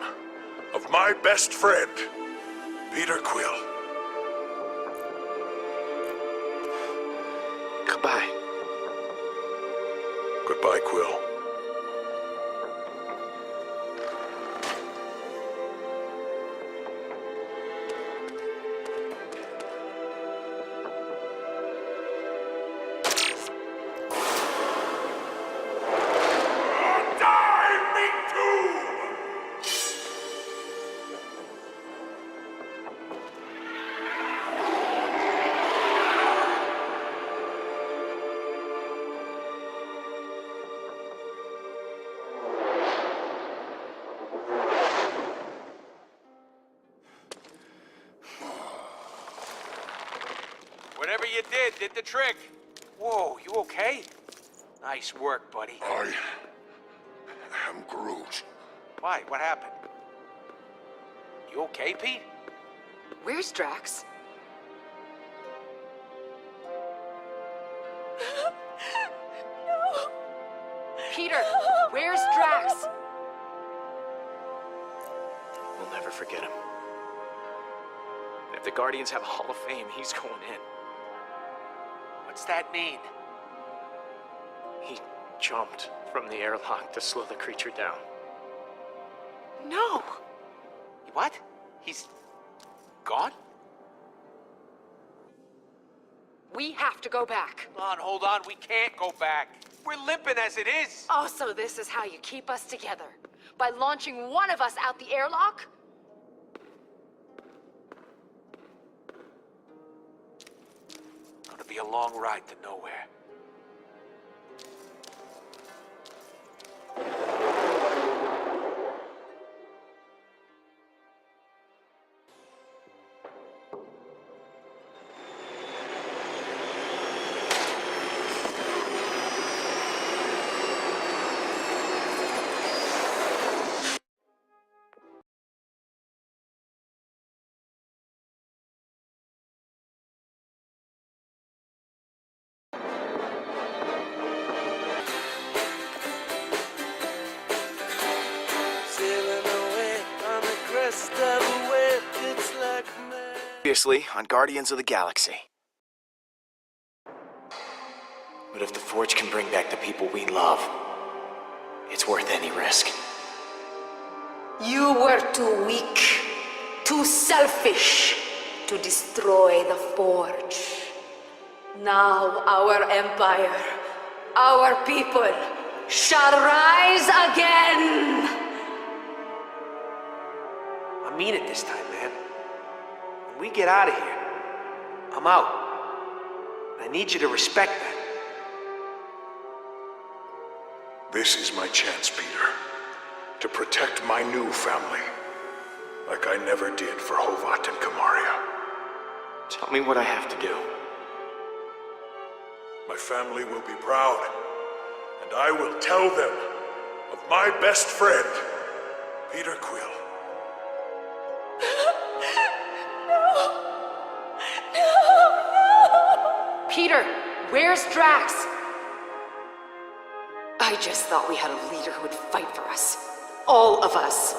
of my best friend, Peter Quill. Goodbye. Goodbye, Quill. Whatever you did the trick. Whoa, you okay? Nice work, buddy. I am Groot. Why? What happened? You okay, Pete? Where's Drax? No. Peter, where's Drax? We'll never forget him. If the Guardians have a Hall of Fame, he's going in. What's that mean? He jumped from the airlock to slow the creature down. No! What? He's gone? We have to go back. Hold on, we can't go back. We're limping as it is. Oh, so this is how you keep us together? By launching one of us out the airlock? Gonna be a long ride to nowhere. Previously on Guardians of the Galaxy. But if the Forge can bring back the people we love, it's worth any risk. You were too weak, too selfish to destroy the Forge. Now our empire, our people, shall rise again! I mean it this time, man. When we get out of here, I'm out. I need you to respect that. This is my chance, Peter. To protect my new family. Like I never did for Hovat and Kamaria. Tell me what I have to do. My family will be proud. And I will tell them of my best friend, Peter Quill. No. Peter, where's Drax? I just thought we had a leader who would fight for us. All of us.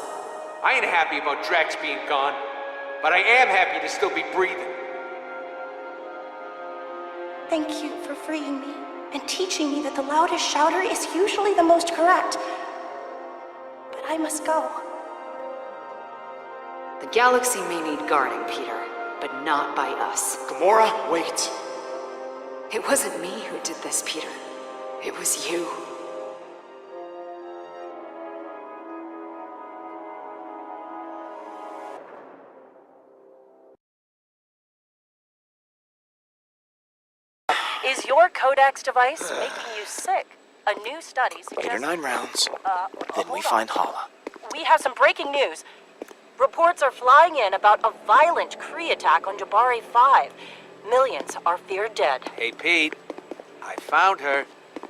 I ain't happy about Drax being gone, but I am happy to still be breathing. Thank you for freeing me and teaching me that the loudest shouter is usually the most correct. But I must go. The galaxy may need guarding, Peter, but not by us. Gamora, wait. It wasn't me who did this, Peter. It was you. Is your codex device making you sick? A new study suggests... 8 or 9 rounds. Then we hold find on. Hala. We have some breaking news. Reports are flying in about a violent Kree attack on Jabari 5. Millions are feared dead. Hey, Pete. I found her.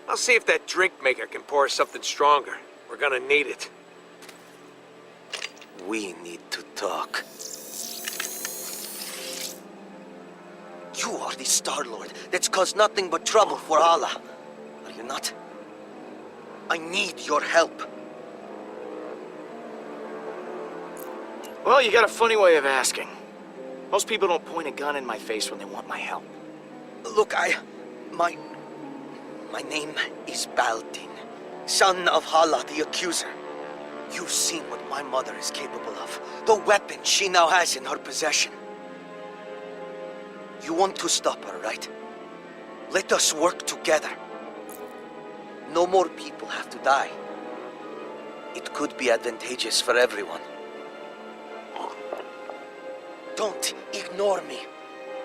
I'll see if that drink maker can pour something stronger. We're gonna need it. We need to talk. You are the Star-Lord that's caused nothing but trouble for Hala. Are you not? I need your help. Well, you got a funny way of asking. Most people don't point a gun in my face when they want my help. Look, my name is Baldin, son of Hala the Accuser. You've seen what my mother is capable of, the weapon she now has in her possession. You want to stop her, right? Let us work together. No more people have to die. It could be advantageous for everyone. Don't ignore me.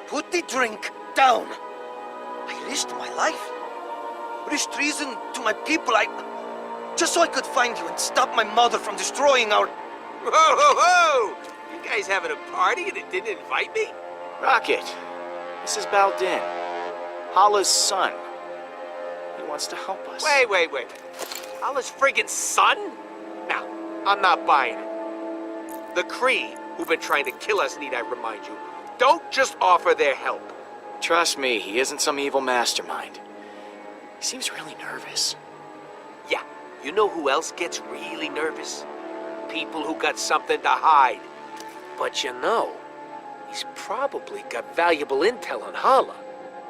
Put the drink down. I risked my life. Risked treason to my people. Just so I could find you and stop my mother from destroying our... Whoa, whoa, whoa! You guys having a party and it didn't invite me? Rocket, this is Baldin, Hala's son. He wants to help us. Wait. Hala's friggin' son? Now, I'm not buying it. The Kree, who've been trying to kill us, need I remind you, don't just offer their help. Trust me, he isn't some evil mastermind. He seems really nervous. Yeah, you know who else gets really nervous? People who got something to hide. But you know, he's probably got valuable intel on Hala.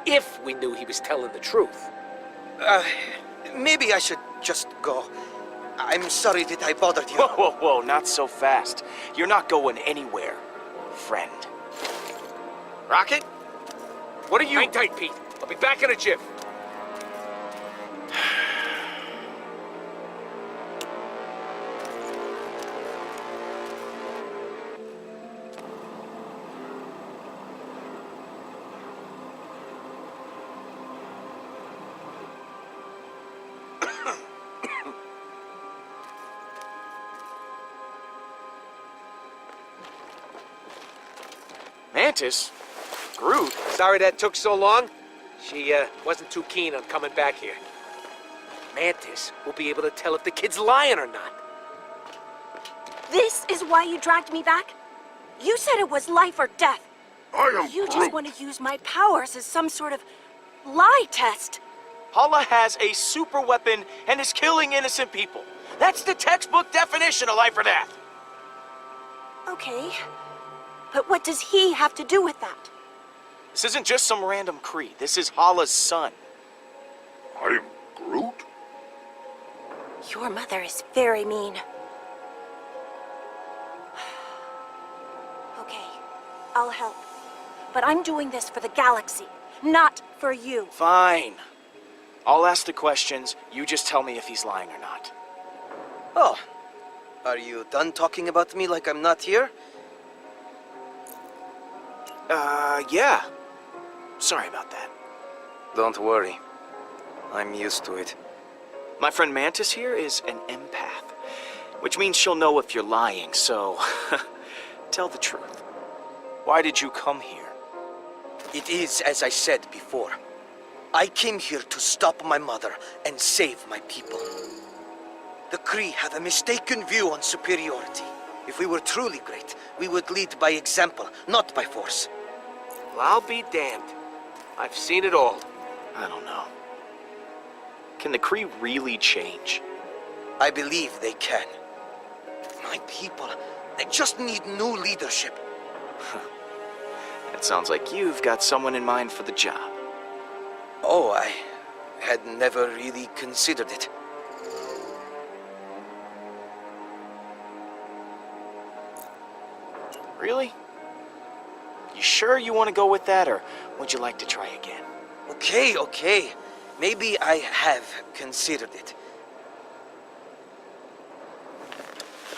If we knew he was telling the truth. Maybe I should just go. I'm sorry that I bothered you. Whoa, not so fast. You're not going anywhere, friend. Rocket? What are you... Hang tight, Pete. I'll be back in a jiff. Mantis? Groot? Sorry that took so long. She wasn't too keen on coming back here. Mantis will be able to tell if the kid's lying or not. This is why you dragged me back? You said it was life or death. You just want to use my powers as some sort of lie test. Hala has a super weapon and is killing innocent people. That's the textbook definition of life or death. Okay. But what does he have to do with that? This isn't just some random Kree. This is Hala's son. I'm Groot? Your mother is very mean. Okay, I'll help. But I'm doing this for the galaxy, not for you. Fine. I'll ask the questions. You just tell me if he's lying or not. Oh, are you done talking about me like I'm not here? Yeah. Sorry about that. Don't worry. I'm used to it. My friend Mantis here is an empath, which means she'll know if you're lying, so tell the truth. Why did you come here? It is as I said before. I came here to stop my mother and save my people. The Kree have a mistaken view on superiority. If we were truly great, we would lead by example, not by force. Well, I'll be damned. I've seen it all. I don't know. Can the Kree really change? I believe they can. My people, they just need new leadership. It sounds like you've got someone in mind for the job. Oh, I had never really considered it. Really? You sure you want to go with that, or would you like to try again? Okay. Maybe I have considered it.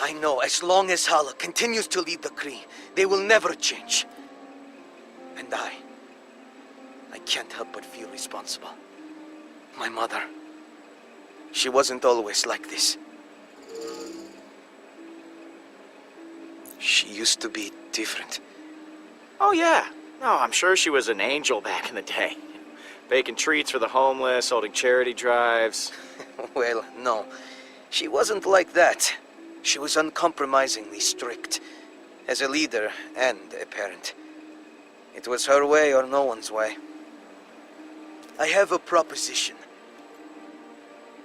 I know, as long as Hala continues to lead the Kree, they will never change. And I can't help but feel responsible. My mother, she wasn't always like this. She used to be different. Oh, yeah. No, I'm sure she was an angel back in the day. Baking treats for the homeless, holding charity drives. Well, no. She wasn't like that. She was uncompromisingly strict. As a leader and a parent. It was her way or no one's way. I have a proposition.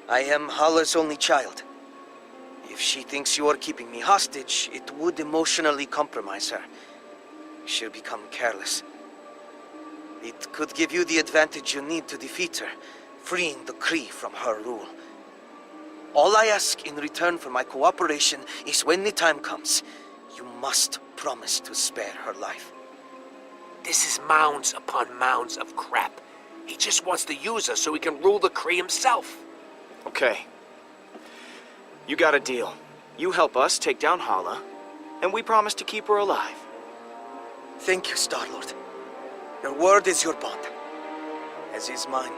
I am Hala's only child. If she thinks you are keeping me hostage, it would emotionally compromise her. She'll become careless. It could give you the advantage you need to defeat her, freeing the Kree from her rule. All I ask in return for my cooperation is when the time comes, you must promise to spare her life. This is mounds upon mounds of crap. He just wants to use us so he can rule the Kree himself. Okay. You got a deal. You help us take down Hala, and we promise to keep her alive. Thank you, Star-Lord. Your word is your bond, as is mine.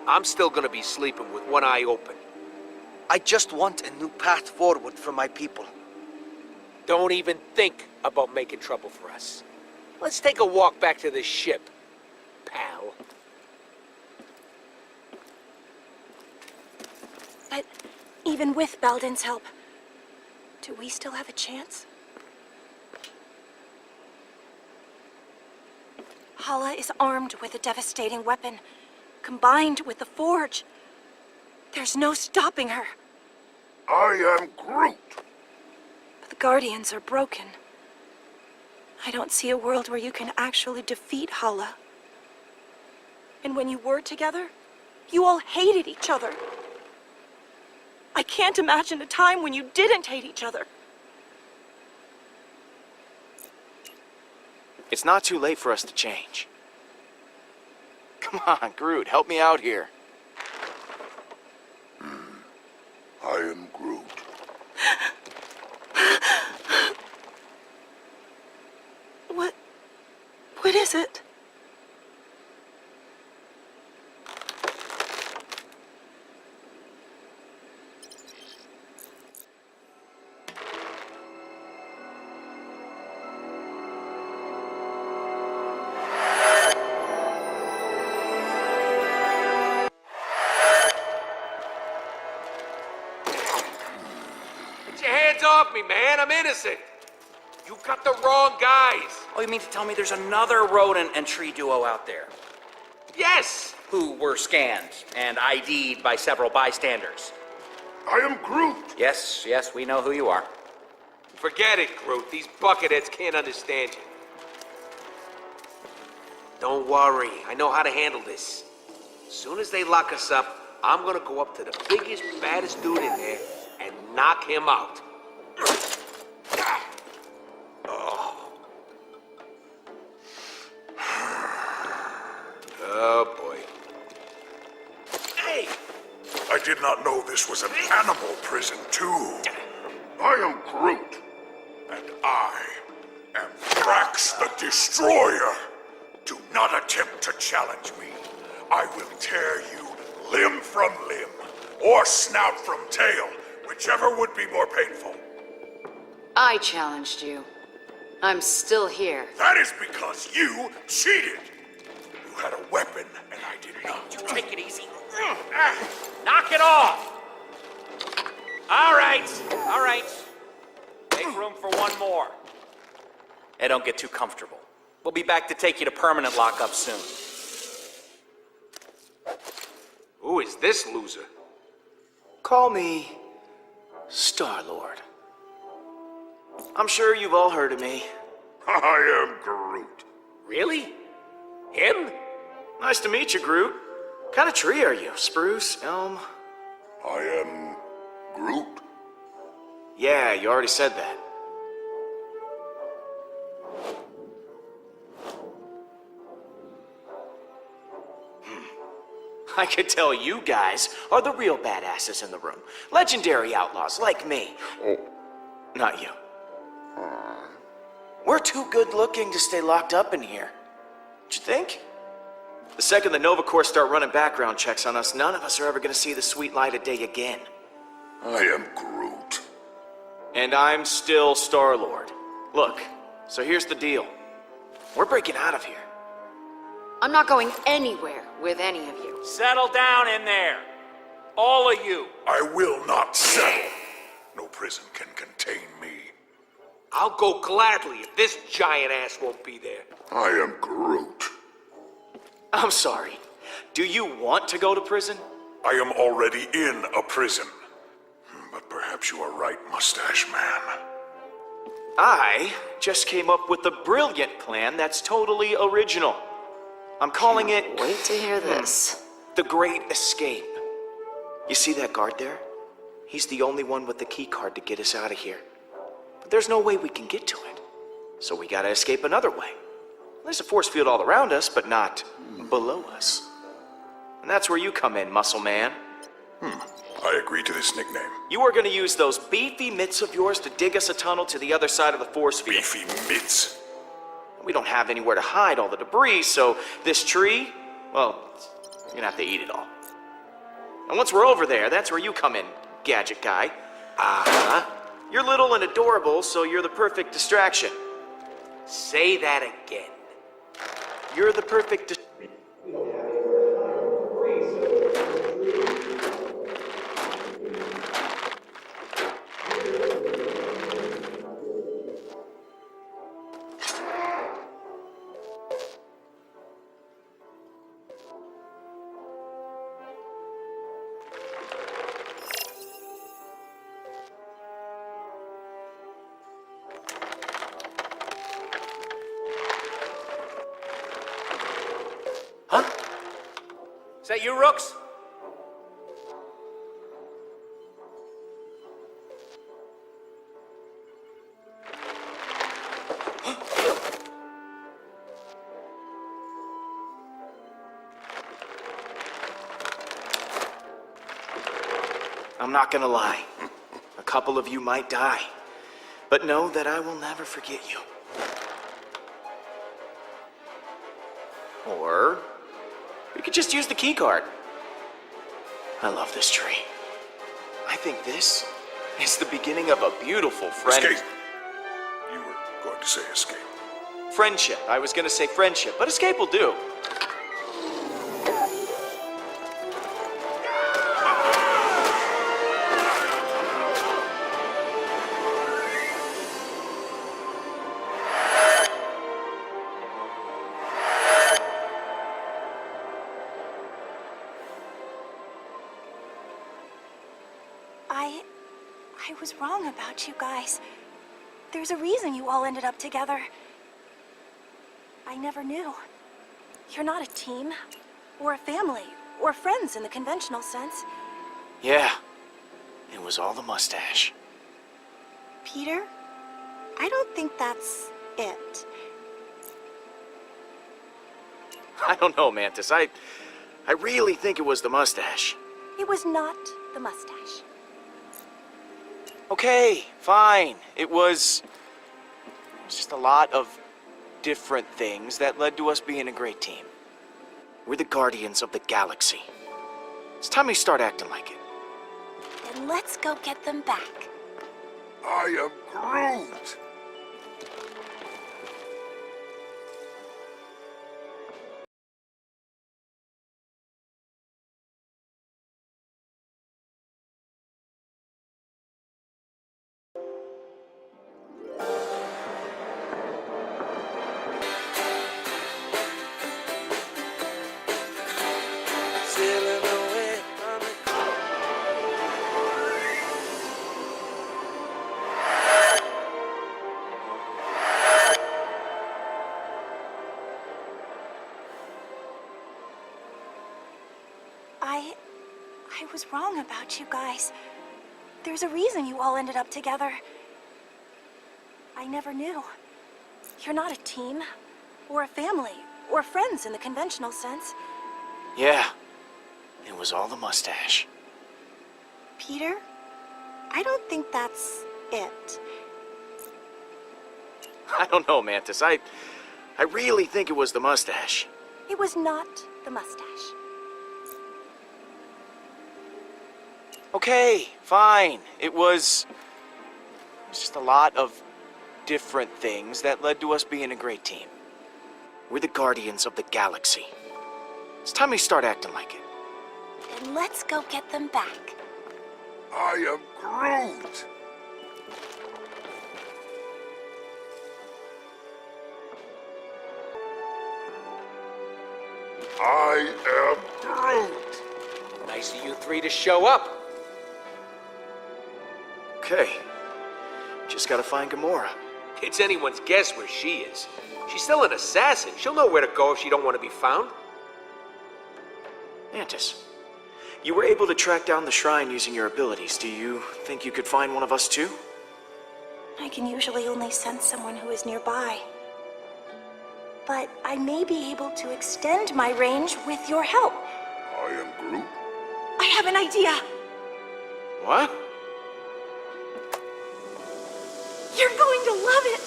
I'm still gonna be sleeping with one eye open. I just want a new path forward for my people. Don't even think about making trouble for us. Let's take a walk back to the ship, pal. But even with Belden's help, do we still have a chance? Hala is armed with a devastating weapon, combined with the Forge. There's no stopping her. I am Groot. But the Guardians are broken. I don't see a world where you can actually defeat Hala. And when you were together, you all hated each other. I can't imagine a time when you didn't hate each other. It's not too late for us to change. Come on, Groot, help me out here. I am Groot. What is it? Get your hands off me, man. I'm innocent. You got the wrong guys. Oh, you mean to tell me there's another rodent and tree duo out there? Yes! Who were scanned and ID'd by several bystanders. I am Groot. Yes, we know who you are. Forget it, Groot. These bucketheads can't understand you. Don't worry. I know how to handle this. As soon as they lock us up, I'm gonna go up to the biggest, baddest dude in there and knock him out. Oh, boy. Hey! I did not know this was an animal prison, too. I am Groot. And I am Drax the Destroyer. Do not attempt to challenge me. I will tear you limb from limb, or snout from tail, whichever would be more painful. I challenged you. I'm still here. That is because you cheated. You had a weapon, and I did not. You take it easy. Knock it off! All right. Make room for one more. Hey, don't get too comfortable. We'll be back to take you to permanent lockup soon. Who is this loser? Call me Star-Lord. I'm sure you've all heard of me. I am Groot. Really? Him? Nice to meet you, Groot. What kind of tree are you? Spruce? Elm? I am Groot. Yeah, you already said that. I could tell you guys are the real badasses in the room. Legendary outlaws like me. Oh. Not you. We're too good looking to stay locked up in here. Don't you think? The second the Nova Corps start running background checks on us, none of us are ever gonna see the sweet light of day again. I am Groot. And I'm still Star-Lord. Look, so here's the deal. We're breaking out of here. I'm not going anywhere with any of you. Settle down in there. All of you. I will not settle. No prison can contain me. I'll go gladly if this giant ass won't be there. I am Groot. I'm sorry. Do you want to go to prison? I am already in a prison. But perhaps you are right, Mustache Man. I just came up with a brilliant plan that's totally original. I'm calling it... Wait to hear this. The Great Escape. You see that guard there? He's the only one with the key card to get us out of here. But there's no way we can get to it. So we gotta escape another way. There's a force field all around us, but not below us. And that's where you come in, Muscle Man. I agree to this nickname. You are gonna use those beefy mitts of yours to dig us a tunnel to the other side of the force field. Beefy mitts? We don't have anywhere to hide all the debris, so this tree, well, you're gonna have to eat it all. And once we're over there, that's where you come in, gadget guy. You're little and adorable, so you're the perfect distraction. Say that again. You're the perfect Is that you, Rooks? I'm not gonna lie. A couple of you might die. But know that I will never forget you. Or we could just use the key card. I love this tree. I think this is the beginning of a beautiful Escape. You were going to say escape. Friendship. I was gonna say friendship, but escape will do. I was wrong about you guys. There's a reason you all ended up together. I never knew. You're not a team, or a family, or friends in the conventional sense. Yeah, it was all the mustache. Peter, I don't think that's it. I don't know, Mantis. I really think it was the mustache. It was not the mustache. Okay, fine. It was just a lot of different things that led to us being a great team. We're the guardians of the galaxy. It's time we start acting like it. Then let's go get them back. I am Groot. Sailing away I was wrong about you guys. There's a reason you all ended up together. I never knew. You're not a team, or a family, or friends in the conventional sense. Yeah, it was all the mustache. Peter, I don't think that's it. I don't know, Mantis. I really think it was the mustache. It was not the mustache. Okay, fine. It was just a lot of different things that led to us being a great team. We're the guardians of the galaxy. It's time we start acting like it. Then let's go get them back. I am Groot! I am Groot! Nice of you three to show up. Okay. Just gotta find Gamora. It's anyone's guess where she is. She's still an assassin. She'll know where to go if she don't want to be found. Mantis, you were able to track down the shrine using your abilities. Do you think you could find one of us too? I can usually only sense someone who is nearby. But I may be able to extend my range with your help. I am Groot. I have an idea. What? You're going to love it.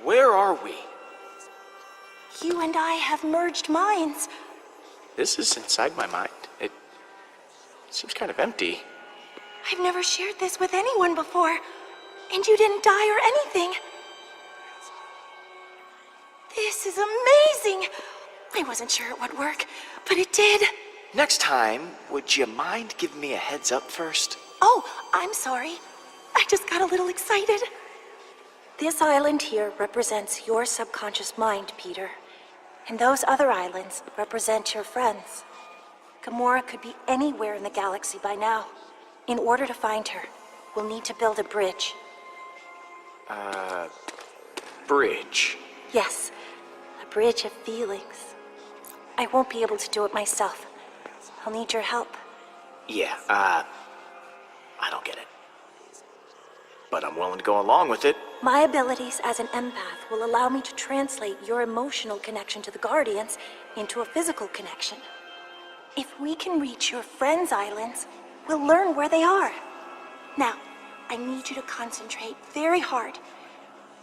Where are we? You and I have merged minds. This is inside my mind. It seems kind of empty. I've never shared this with anyone before, and you didn't die or anything. This is amazing! I wasn't sure it would work, but it did. Next time, would you mind giving me a heads up first? Oh, I'm sorry. I just got a little excited. This island here represents your subconscious mind, Peter. And those other islands represent your friends. Gamora could be anywhere in the galaxy by now. In order to find her, we'll need to build a bridge. Bridge? Yes, a bridge of feelings. I won't be able to do it myself. I'll need your help. Yeah, I don't get it. But I'm willing to go along with it. My abilities as an empath will allow me to translate your emotional connection to the Guardians into a physical connection. If we can reach your friends' islands, we'll learn where they are. Now, I need you to concentrate very hard.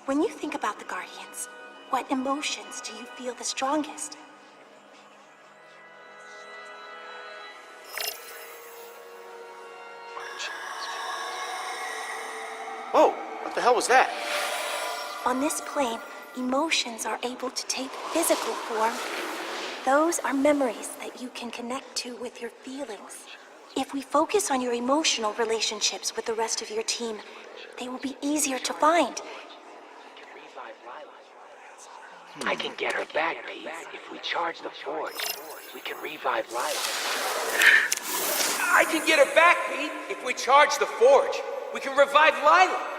When you think about the Guardians, what emotions do you feel the strongest? Whoa, what the hell was that? On this plane, emotions are able to take physical form. Those are memories that you can connect to with your feelings. If we focus on your emotional relationships with the rest of your team, they will be easier to find. I can get her back, Pete. If we charge the forge, we can revive Lila. I can get her back, Pete. If we charge the forge, we can revive Lila.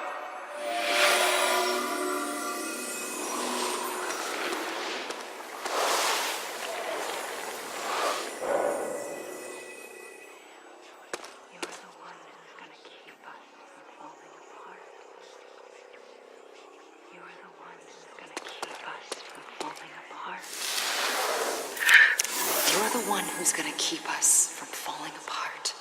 You're the one who's gonna keep us from falling apart.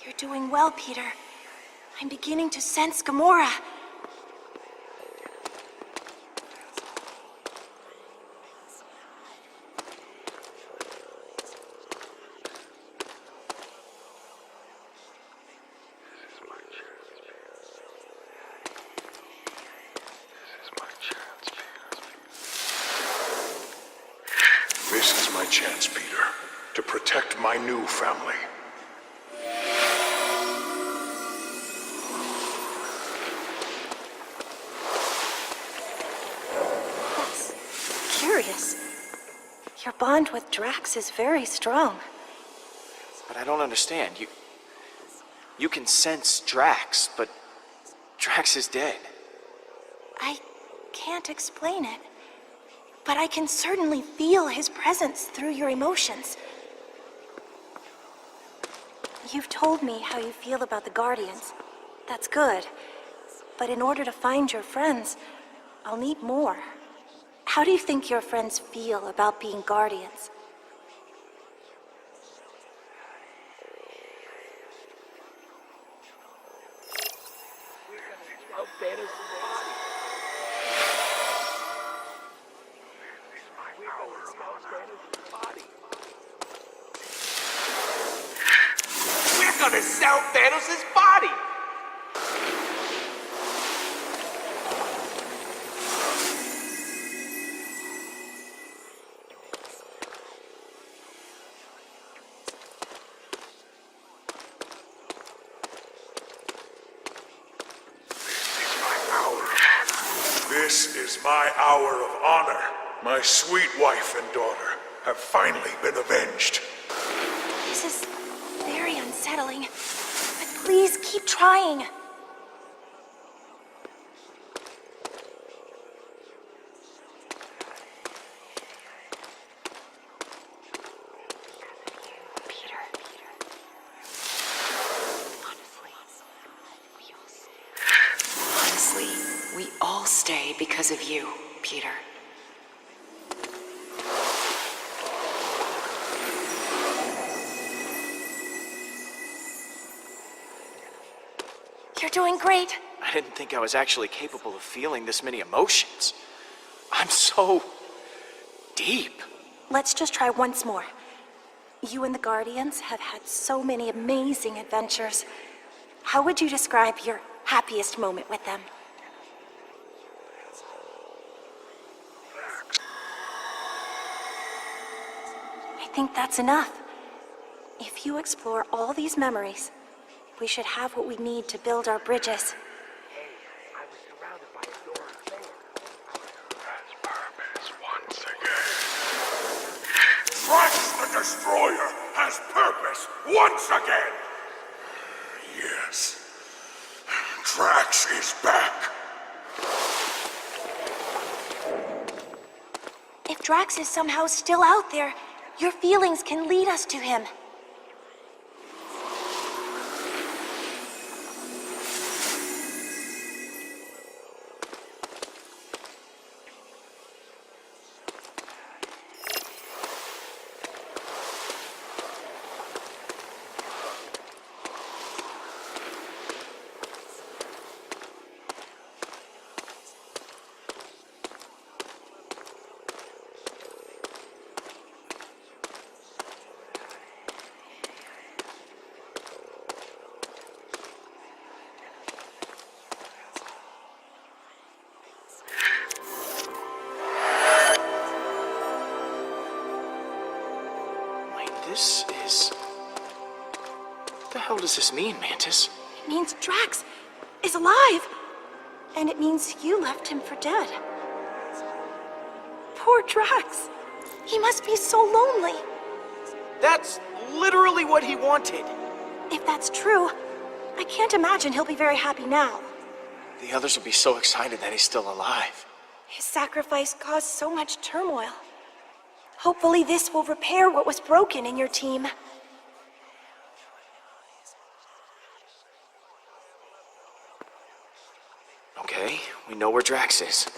You're doing well, Peter. I'm beginning to sense Gamora. This is my chance, Peter, to protect my new family. curious. Your bond with Drax is very strong. But I don't understand. You can sense Drax, but Drax is dead. I can't explain it, but I can certainly feel his presence through your emotions. You've told me how you feel about the Guardians. That's good. But in order to find your friends, I'll need more. How do you think your friends feel about being Guardians? We're gonna sell Thanos' body! This is my hour of honor. My sweet wife and daughter have finally been avenged. This is very unsettling, but please keep trying. Honestly, we all stay because of you, Peter. You're doing great. I didn't think I was actually capable of feeling this many emotions. I'm so deep. Let's just try once more. You and the Guardians have had so many amazing adventures. How would you describe your happiest moment with them? I think that's enough. If you explore all these memories, we should have what we need to build our bridges. Drax the Destroyer has purpose once again! Yes. Drax is back. If Drax is somehow still out there, your feelings can lead us to him. This is... What the hell does this mean, Mantis? It means Drax is alive. And it means you left him for dead. Poor Drax. He must be so lonely. That's literally what he wanted. If that's true, I can't imagine he'll be very happy now. The others will be so excited that he's still alive. His sacrifice caused so much turmoil. Hopefully this will repair what was broken in your team. Okay, we know where Drax is.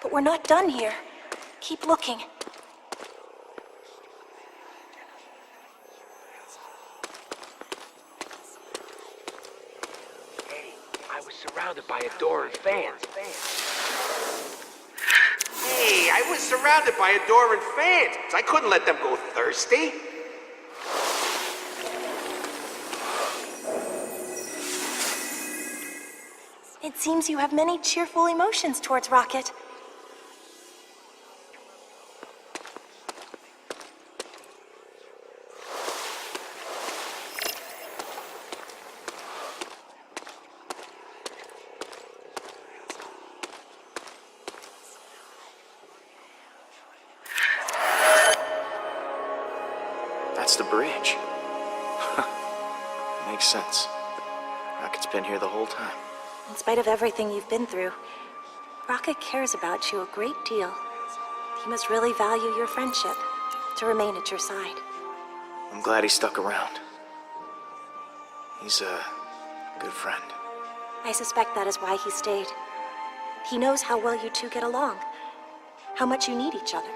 But we're not done here. Keep looking. Hey, I was surrounded by adoring fans. Hey, I was surrounded by adoring fans. I couldn't let them go thirsty. It seems you have many cheerful emotions towards Rocket. the bridge. Makes sense. Rocket's been here the whole time. In spite of everything you've been through, Rocket cares about you a great deal. He must really value your friendship to remain at your side. I'm glad he stuck around. He's a good friend. I suspect that is why he stayed. He knows how well you two get along, how much you need each other.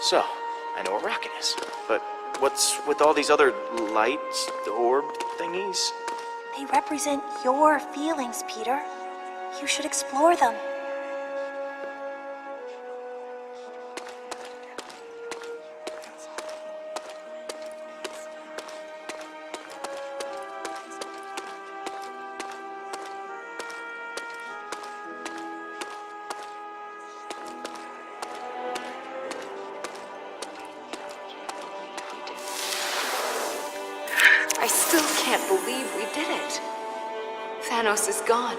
So, I know where Rocket is, but what's with all these other lights, orb thingies? They represent your feelings, Peter. You should explore them. I still can't believe we did it. Thanos is gone.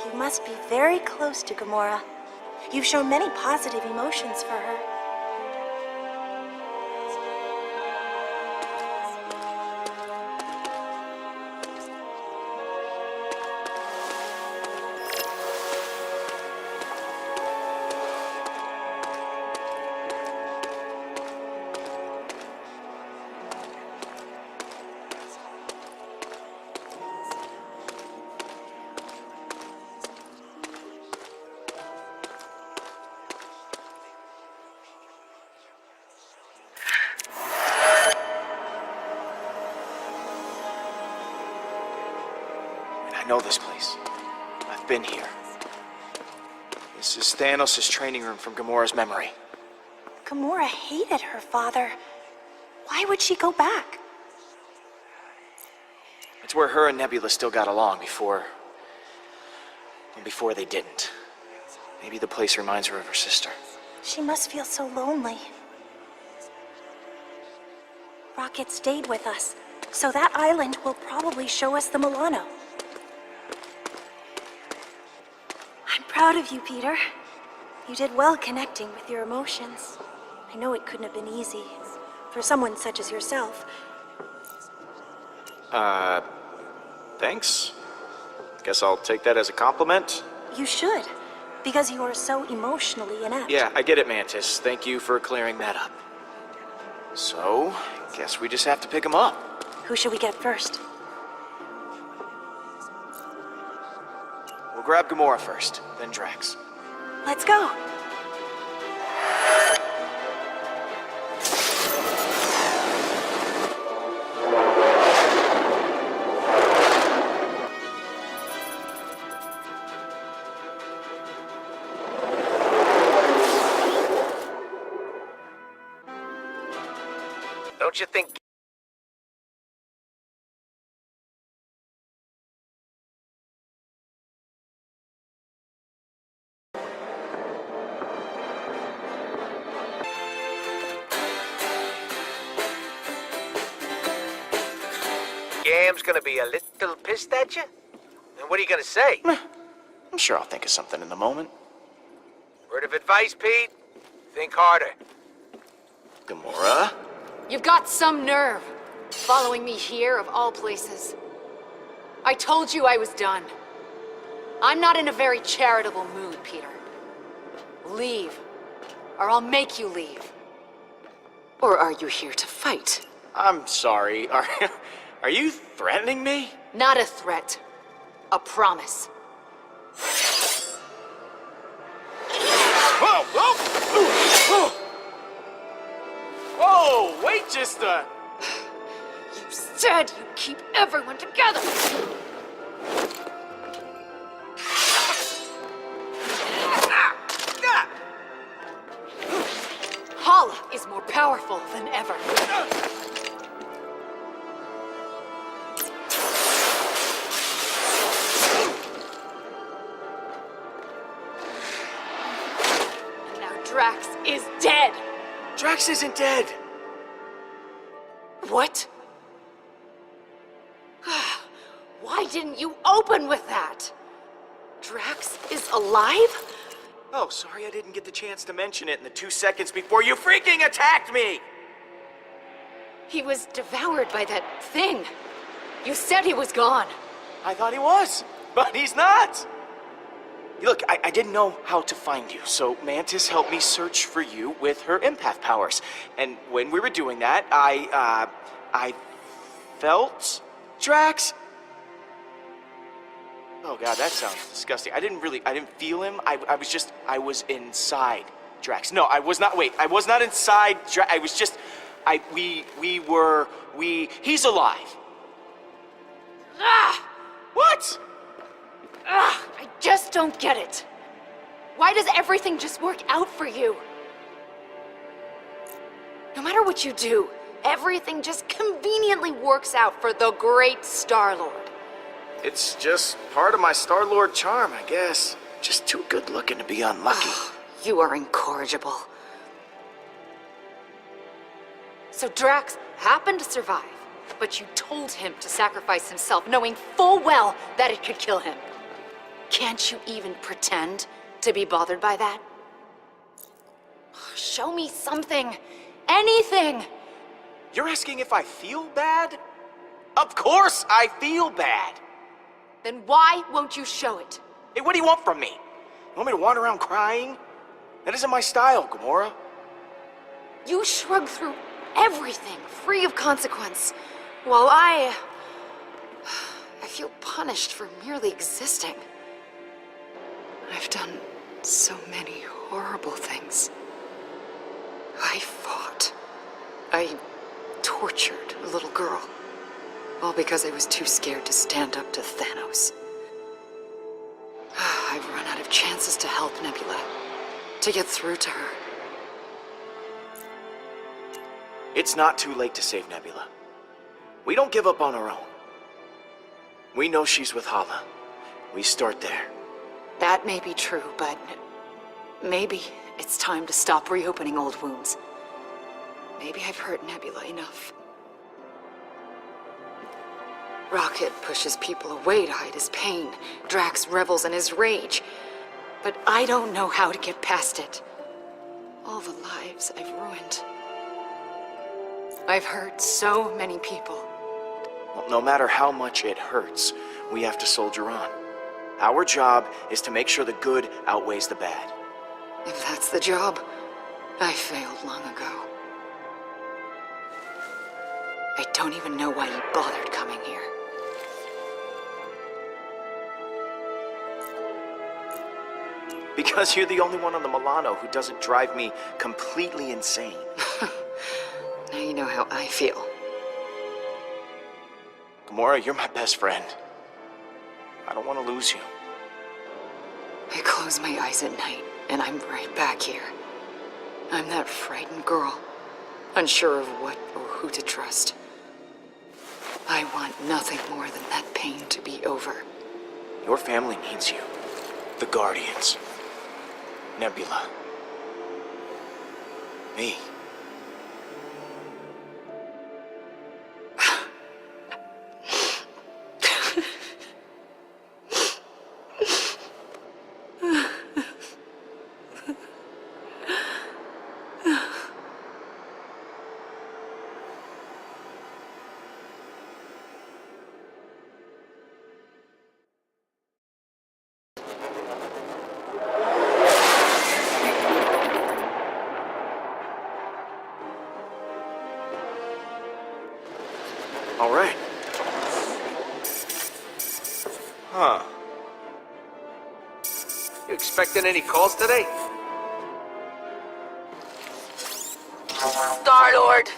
You must be very close to Gamora. You've shown many positive emotions for her. I know this place. I've been here. This is Thanos' training room from Gamora's memory. Gamora hated her father. Why would she go back? It's where her and Nebula still got along before they didn't. Maybe the place reminds her of her sister. She must feel so lonely. Rocket stayed with us, so that island will probably show us the Milano. I'm proud of you, Peter. You did well connecting with your emotions. I know it couldn't have been easy for someone such as yourself. Thanks. Guess I'll take that as a compliment. You should, because you are so emotionally inept. Yeah, I get it, Mantis. Thank you for clearing that up. So, guess we just have to pick him up. Who should we get first? We'll grab Gamora first, then Drax. Let's go. Don't you think... Gam's gonna be a little pissed at you? And what are you gonna say? I'm sure I'll think of something in the moment. Word of advice, Pete? Think harder. Gamora? You've got some nerve, following me here of all places. I told you I was done. I'm not in a very charitable mood, Peter. Leave, or I'll make you leave. Or are you here to fight? I'm sorry. Are you threatening me? Not a threat. A promise. Whoa! Whoa! Whoa! Wait just a... You said you'd keep everyone together! Hala is more powerful than ever. And now Drax is dead! Drax isn't dead! What? Why didn't you open with that? Drax is alive? Oh, sorry I didn't get the chance to mention it in the 2 seconds before you freaking attacked me! He was devoured by that thing. You said he was gone. I thought he was, but he's not! Look, I didn't know how to find you, so Mantis helped me search for you with her empath powers. And when we were doing that, I felt Drax. Oh god, that sounds disgusting. I didn't feel him. I was inside Drax. No, I was not, wait, I was not inside Drax. I was just, he's alive. Ah! What? Ah! I just don't get it. Why does everything just work out for you? No matter what you do, everything just conveniently works out for the great Star-Lord. It's just part of my Star-Lord charm, I guess. Just too good looking to be unlucky. Oh, you are incorrigible. So Drax happened to survive, but you told him to sacrifice himself, knowing full well that it could kill him. Can't you even pretend to be bothered by that? Show me something. Anything. You're asking if I feel bad? Of course I feel bad. Then why won't you show it? Hey, what do you want from me? You want me to wander around crying? That isn't my style, Gamora. You shrug through everything, free of consequence, while I feel punished for merely existing. I've done so many horrible things. I fought. I tortured a little girl. All because I was too scared to stand up to Thanos. I've run out of chances to help Nebula, to get through to her. It's not too late to save Nebula. We don't give up on our own. We know she's with Hala. We start there. That may be true, but maybe it's time to stop reopening old wounds. Maybe I've hurt Nebula enough. Rocket pushes people away to hide his pain. Drax revels in his rage. But I don't know how to get past it. All the lives I've ruined. I've hurt so many people. Well, no matter how much it hurts, we have to soldier on. Our job is to make sure the good outweighs the bad. If that's the job, I failed long ago. I don't even know why you bothered coming here. Because you're the only one on the Milano who doesn't drive me completely insane. Now you know how I feel. Gamora, you're my best friend. I don't want to lose you. I close my eyes at night, and I'm right back here. I'm that frightened girl, unsure of what or who to trust. I want nothing more than that pain to be over. Your family needs you. The Guardians. Nebula. Me. All right. Huh. You expecting any calls today? Star-Lord,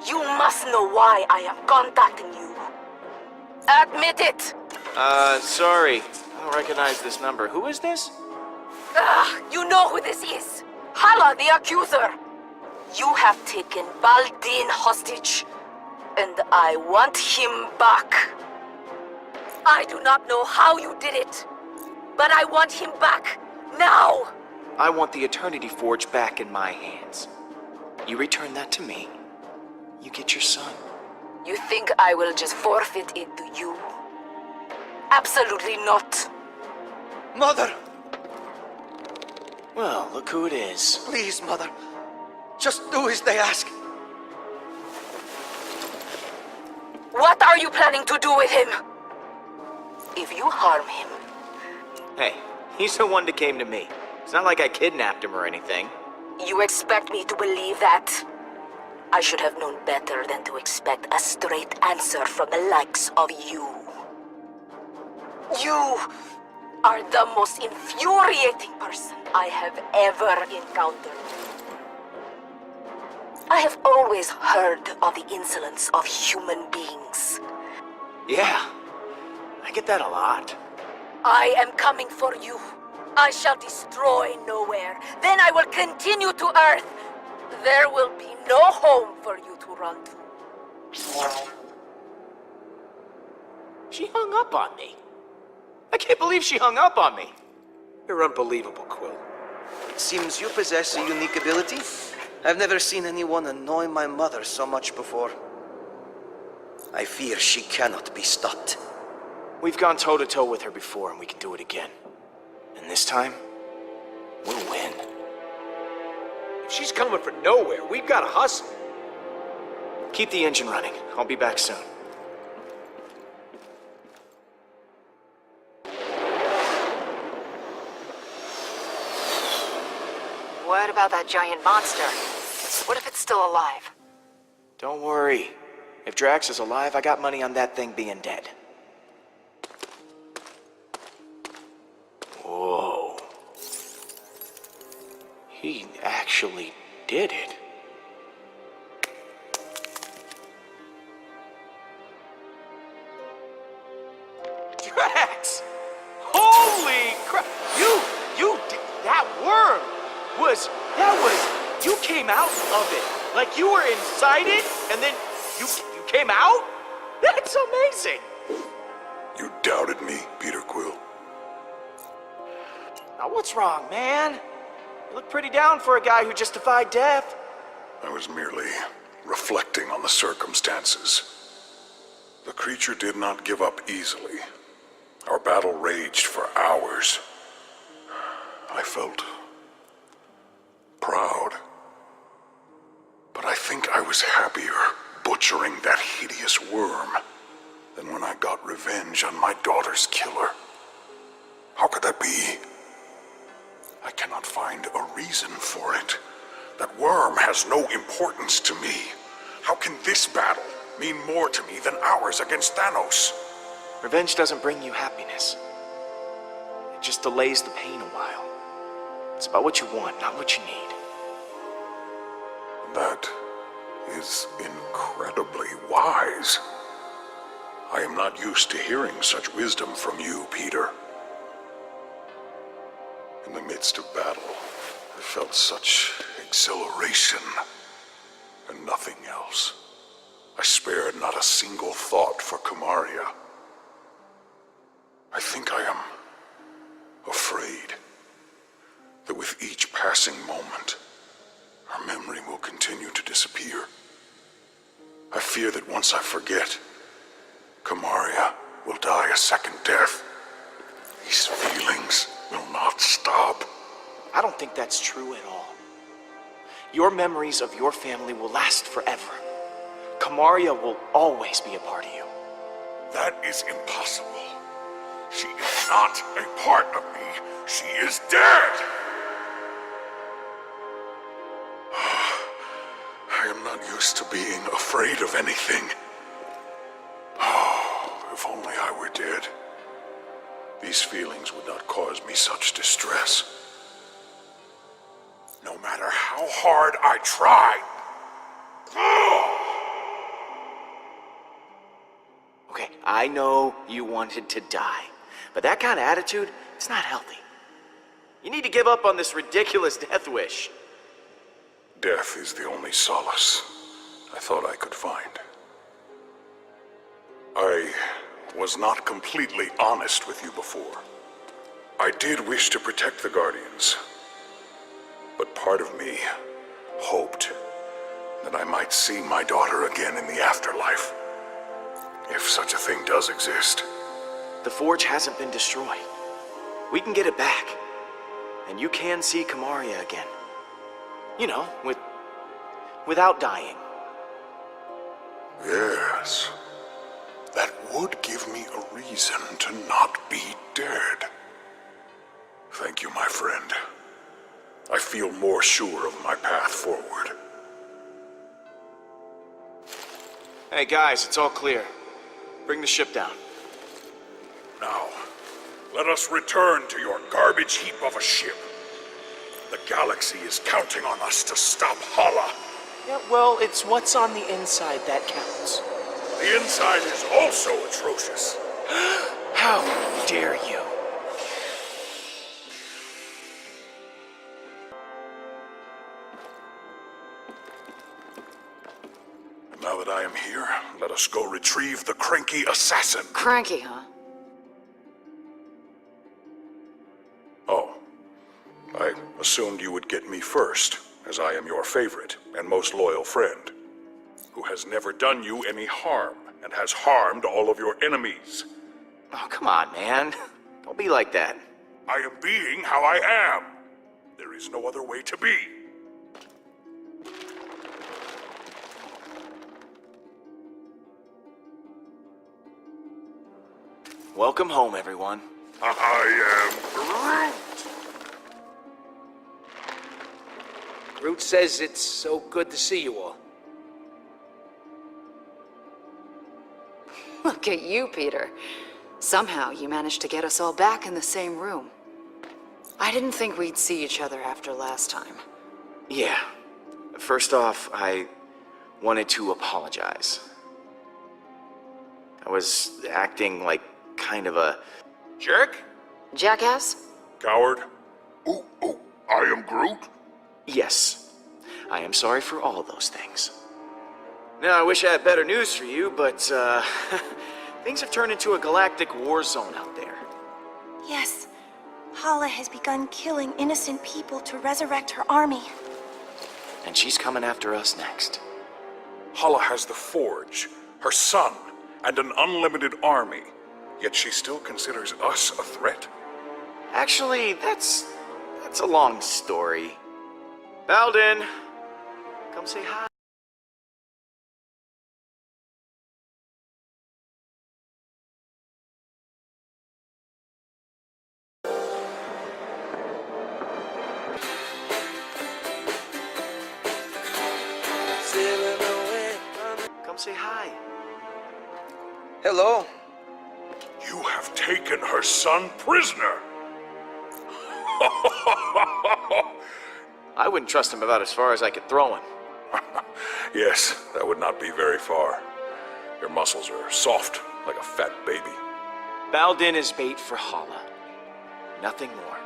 you must know why I am contacting you. Admit it! Sorry. I don't recognize this number. Who is this? You know who this is. Hala, the accuser. You have taken Baldin hostage, and I want him back. I do not know how you did it, but I want him back, now! I want the Eternity Forge back in my hands. You return that to me, you get your son. You think I will just forfeit it to you? Absolutely not. Mother! Well, look who it is. Please, Mother. Just do as they ask. What are you planning to do with him? If you harm him... Hey, he's the one that came to me. It's not like I kidnapped him or anything. You expect me to believe that? I should have known better than to expect a straight answer from the likes of you. You are the most infuriating person I have ever encountered. I have always heard of the insolence of human beings. Yeah, I get that a lot. I am coming for you. I shall destroy Nowhere. Then I will continue to Earth. There will be no home for you to run to. She hung up on me. I can't believe she hung up on me. You're unbelievable, Quill. It seems you possess a unique ability. I've never seen anyone annoy my mother so much before. I fear she cannot be stopped. We've gone toe-to-toe with her before, and we can do it again. And this time, we'll win. If she's coming for Nowhere, we've got to hustle. Keep the engine running. I'll be back soon. What about that giant monster? What if it's still alive? Don't worry. If Drax is alive, I got money on that thing being dead. Whoa. He actually did it. Drax! Holy crap! You did that worm you came out of it. Like you were inside it, and then you came out? That's amazing! You doubted me, Peter Quill. Now what's wrong, man? You look pretty down for a guy who just defied death. I was merely reflecting on the circumstances. The creature did not give up easily. Our battle raged for hours. I felt proud. But I think I was happier butchering that hideous worm than when I got revenge on my daughter's killer. How could that be? I cannot find a reason for it. That worm has no importance to me. How can this battle mean more to me than ours against Thanos? Revenge doesn't bring you happiness. It just delays the pain a while. It's about what you want, not what you need. That is incredibly wise. I am not used to hearing such wisdom from you, Peter. In the midst of battle, I felt such exhilaration and nothing else. I spared not a single thought for Kamaria. I think I am afraid that with each passing moment, her memory will continue to disappear. I fear that once I forget, Kamaria will die a second death. These feelings will not stop. I don't think that's true at all. Your memories of your family will last forever. Kamaria will always be a part of you. That is impossible. She is not a part of me. She is dead! I am not used to being afraid of anything. Oh, if only I were dead. These feelings would not cause me such distress. No matter how hard I try. Okay, I know you wanted to die, but that kind of attitude, it's not healthy. You need to give up on this ridiculous death wish. Death is the only solace I thought I could find. I was not completely honest with you before. I did wish to protect the Guardians, but part of me hoped that I might see my daughter again in the afterlife. If such a thing does exist. The forge hasn't been destroyed. We can get it back. And you can see Kamaria again. You know, without dying. Yes. That would give me a reason to not be dead. Thank you, my friend. I feel more sure of my path forward. Hey guys, it's all clear. Bring the ship down. Now, let us return to your garbage heap of a ship. The galaxy is counting on us to stop Hala. Yeah, well, it's what's on the inside that counts. The inside is also atrocious. How dare you? Now that I am here, let us go retrieve the cranky assassin. Cranky, huh? Oh. I assumed you would get me first, as I am your favorite and most loyal friend, who has never done you any harm and has harmed all of your enemies. Oh, come on, man. Don't be like that. I am being how I am. There is no other way to be. Welcome home, everyone. I am Groot. Groot says it's so good to see you all. Look at you, Peter. Somehow you managed to get us all back in the same room. I didn't think we'd see each other after last time. Yeah. First off, I wanted to apologize. I was acting like kind of a jerk? Jackass? Coward? I am Groot? Yes. I am sorry for all those things. Now, I wish I had better news for you, but, things have turned into a galactic war zone out there. Yes, Hala has begun killing innocent people to resurrect her army. And she's coming after us next. Hala has the Forge, her son, and an unlimited army. Yet she still considers us a threat? Actually, that's a long story. Baldin, come say hi. Come say hi. Hello. You have taken her son prisoner. I wouldn't trust him about as far as I could throw him. Yes, that would not be very far. Your muscles are soft, like a fat baby. Baldin is bait for Hala. Nothing more.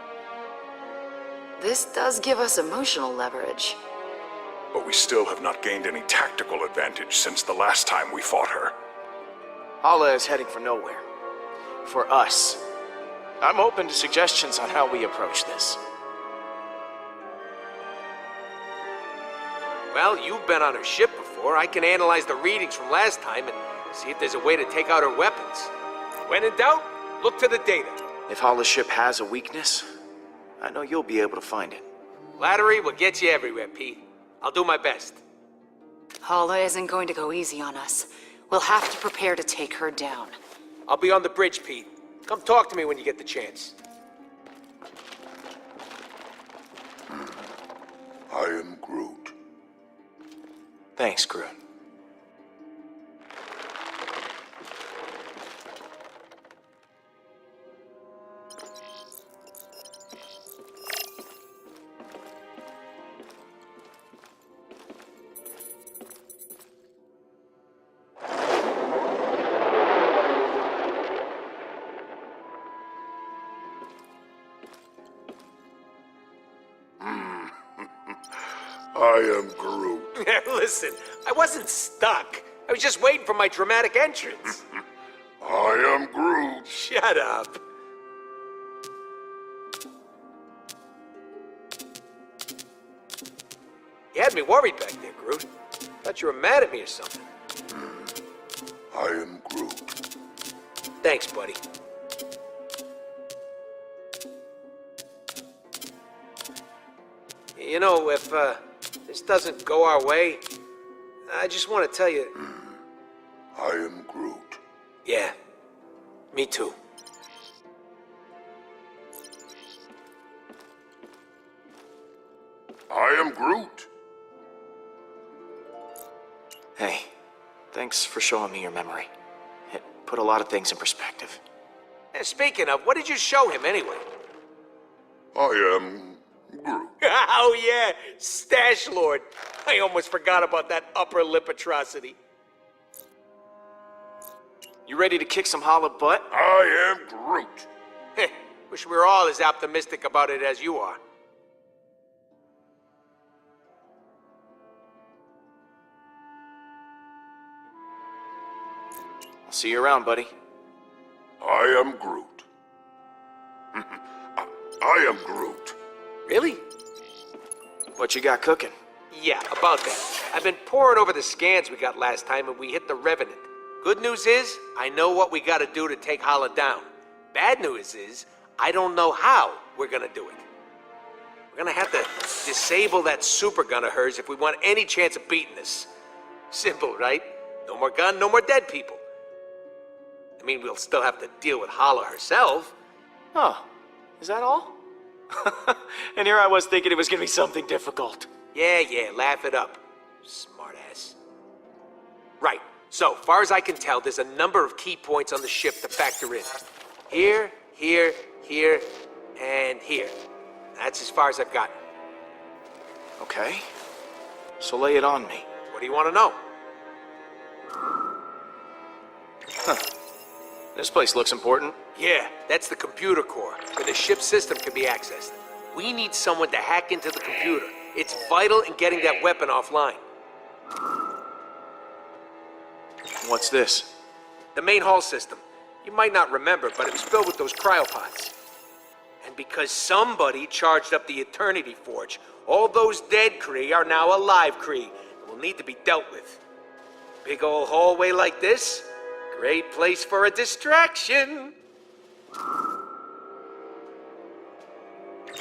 This does give us emotional leverage. But we still have not gained any tactical advantage since the last time we fought her. Hala is heading for nowhere. For us. I'm open to suggestions on how we approach this. Well, you've been on her ship before. I can analyze the readings from last time and see if there's a way to take out her weapons. When in doubt, look to the data. If Hala's ship has a weakness, I know you'll be able to find it. Flattery will get you everywhere, Pete. I'll do my best. Hala isn't going to go easy on us. We'll have to prepare to take her down. I'll be on the bridge, Pete. Come talk to me when you get the chance. I am Groot. Thanks, Groot. I am Groot. Listen, I wasn't stuck. I was just waiting for my dramatic entrance. I am Groot. Shut up. You had me worried back there, Groot. Thought you were mad at me or something. I am Groot. Thanks, buddy. You know, if this doesn't go our way, I just want to tell you... I am Groot. Yeah, me too. I am Groot. Hey, thanks for showing me your memory. It put a lot of things in perspective. Speaking of, what did you show him anyway? I am Groot. Oh yeah, Stash Lord. I almost forgot about that upper lip atrocity. You ready to kick some hollow butt? I am Groot. Wish we were all as optimistic about it as you are. I'll see you around, buddy. I am Groot. I am Groot. Really? What you got cooking? Yeah, about that. I've been poring over the scans we got last time and we hit the Revenant. Good news is, I know what we gotta do to take Hala down. Bad news is, I don't know how we're gonna do it. We're gonna have to disable that super gun of hers if we want any chance of beating this. Simple, right? No more gun, no more dead people. I mean, we'll still have to deal with Hala herself. Oh, is that all? And here I was thinking it was gonna be something difficult. Yeah, laugh it up. Smartass. Right, so far as I can tell, there's a number of key points on the ship to factor in. Here, here, here, and here. That's as far as I've gotten. Okay, so lay it on me. What do you want to know? Huh. This place looks important. Yeah, that's the computer core, where the ship's system can be accessed. We need someone to hack into the computer. It's vital in getting that weapon offline. What's this? The main hull system. You might not remember, but it was filled with those cryopods. And because somebody charged up the Eternity Forge, all those dead Kree are now alive Kree and will need to be dealt with. Big old hallway like this? Great place for a distraction.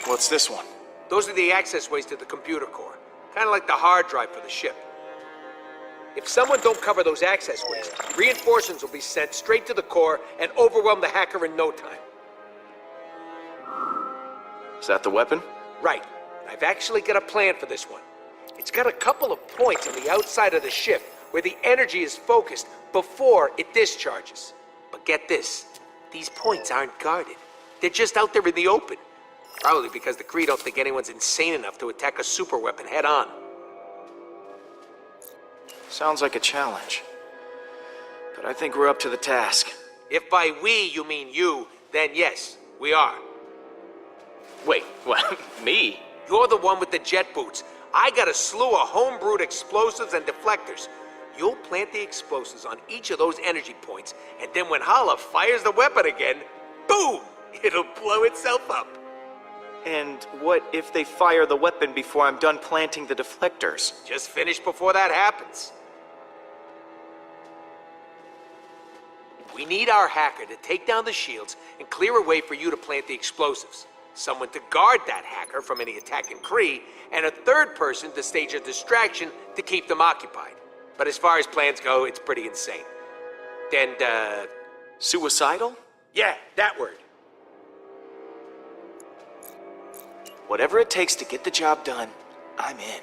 What's this one? Those are the access ways to the computer core. Kind of like the hard drive for the ship. If someone don't cover those access ways, reinforcements will be sent straight to the core and overwhelm the hacker in no time. Is that the weapon? Right. I've actually got a plan for this one. It's got a couple of points on the outside of the ship where the energy is focused before it discharges. But get this, these points aren't guarded. They're just out there in the open. Probably because the Kree don't think anyone's insane enough to attack a superweapon head-on. Sounds like a challenge. But I think we're up to the task. If by we you mean you, then yes, we are. Wait, what? Me? You're the one with the jet boots. I got a slew of homebrewed explosives and deflectors. You'll plant the explosives on each of those energy points, and then when Hala fires the weapon again, boom! It'll blow itself up. And what if they fire the weapon before I'm done planting the deflectors? Just finish before that happens. We need our hacker to take down the shields and clear a way for you to plant the explosives. Someone to guard that hacker from any attacking Kree, and a third person to stage a distraction to keep them occupied. But as far as plans go, it's pretty insane. And, suicidal? Yeah, that word. Whatever it takes to get the job done, I'm in.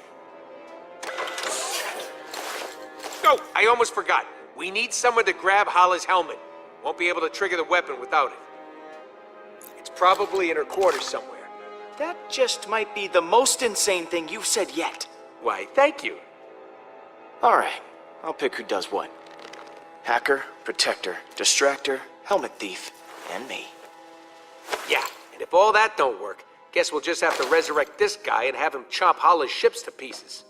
Oh, I almost forgot. We need someone to grab Hala's helmet. Won't be able to trigger the weapon without it. It's probably in her quarters somewhere. That just might be the most insane thing you've said yet. Why, thank you. Alright, I'll pick who does what. Hacker, protector, distractor, helmet thief, and me. Yeah, and if all that don't work, guess we'll just have to resurrect this guy and have him chop Hala's ships to pieces.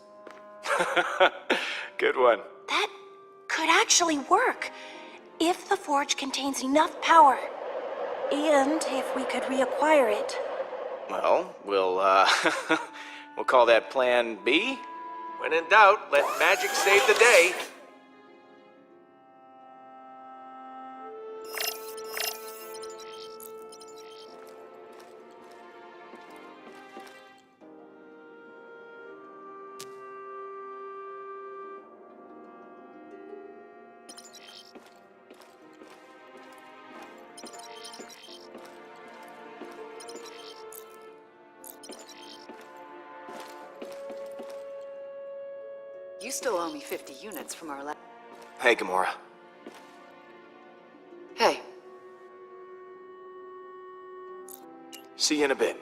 Good one. That could actually work, if the forge contains enough power. And if we could reacquire it. Well, we'll call that Plan B? When in doubt, let magic save the day. still owe me 50 units from our last... Hey, Gamora. Hey. See you in a bit.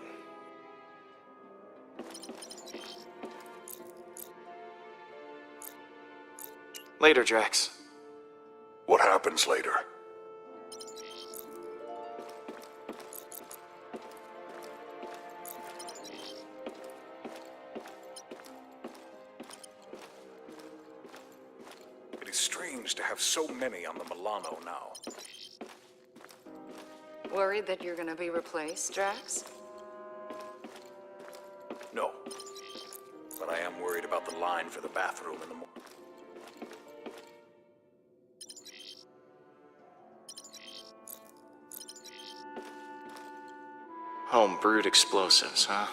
Later, Drax. What happens later? It is strange to have so many on the Milano now. Worried that you're gonna be replaced, Drax? No. But I am worried about the line for the bathroom in the morning. Home-brewed explosives, huh?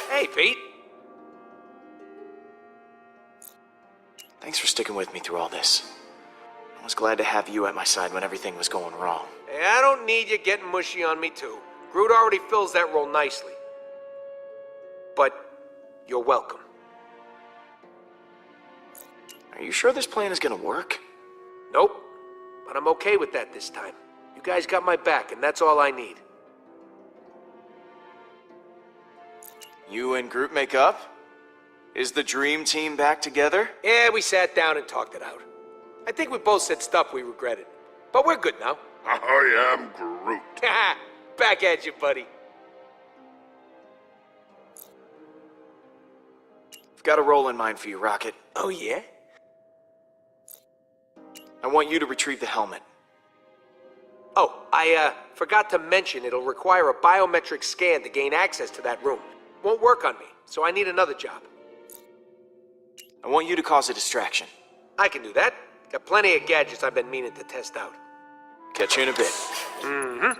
Hey, Pete. Thanks for sticking with me through all this. I was glad to have you at my side when everything was going wrong. Hey, I don't need you getting mushy on me, too. Groot already fills that role nicely. But you're welcome. Are you sure this plan is gonna work? Nope. But I'm okay with that this time. You guys got my back, and that's all I need. You and Groot make up? Is the dream team back together? Yeah, we sat down and talked it out. I think we both said stuff we regretted. But we're good now. I am Groot. Back at you, buddy. I've got a role in mind for you, Rocket. Oh, yeah? I want you to retrieve the helmet. Oh, I forgot to mention it'll require a biometric scan to gain access to that room. Won't work on me, so I need another job. I want you to cause a distraction. I can do that. Got plenty of gadgets I've been meaning to test out. Catch you in a bit. Mm-hmm.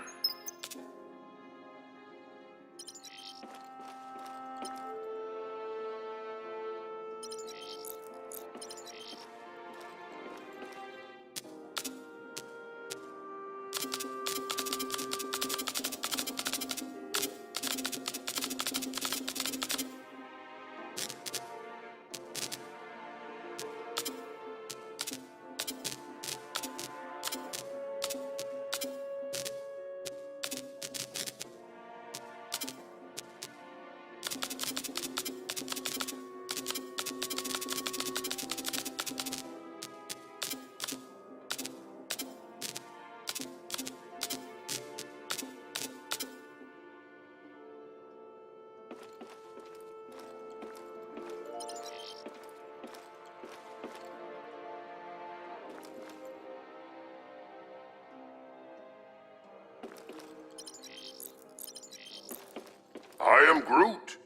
I am Groot.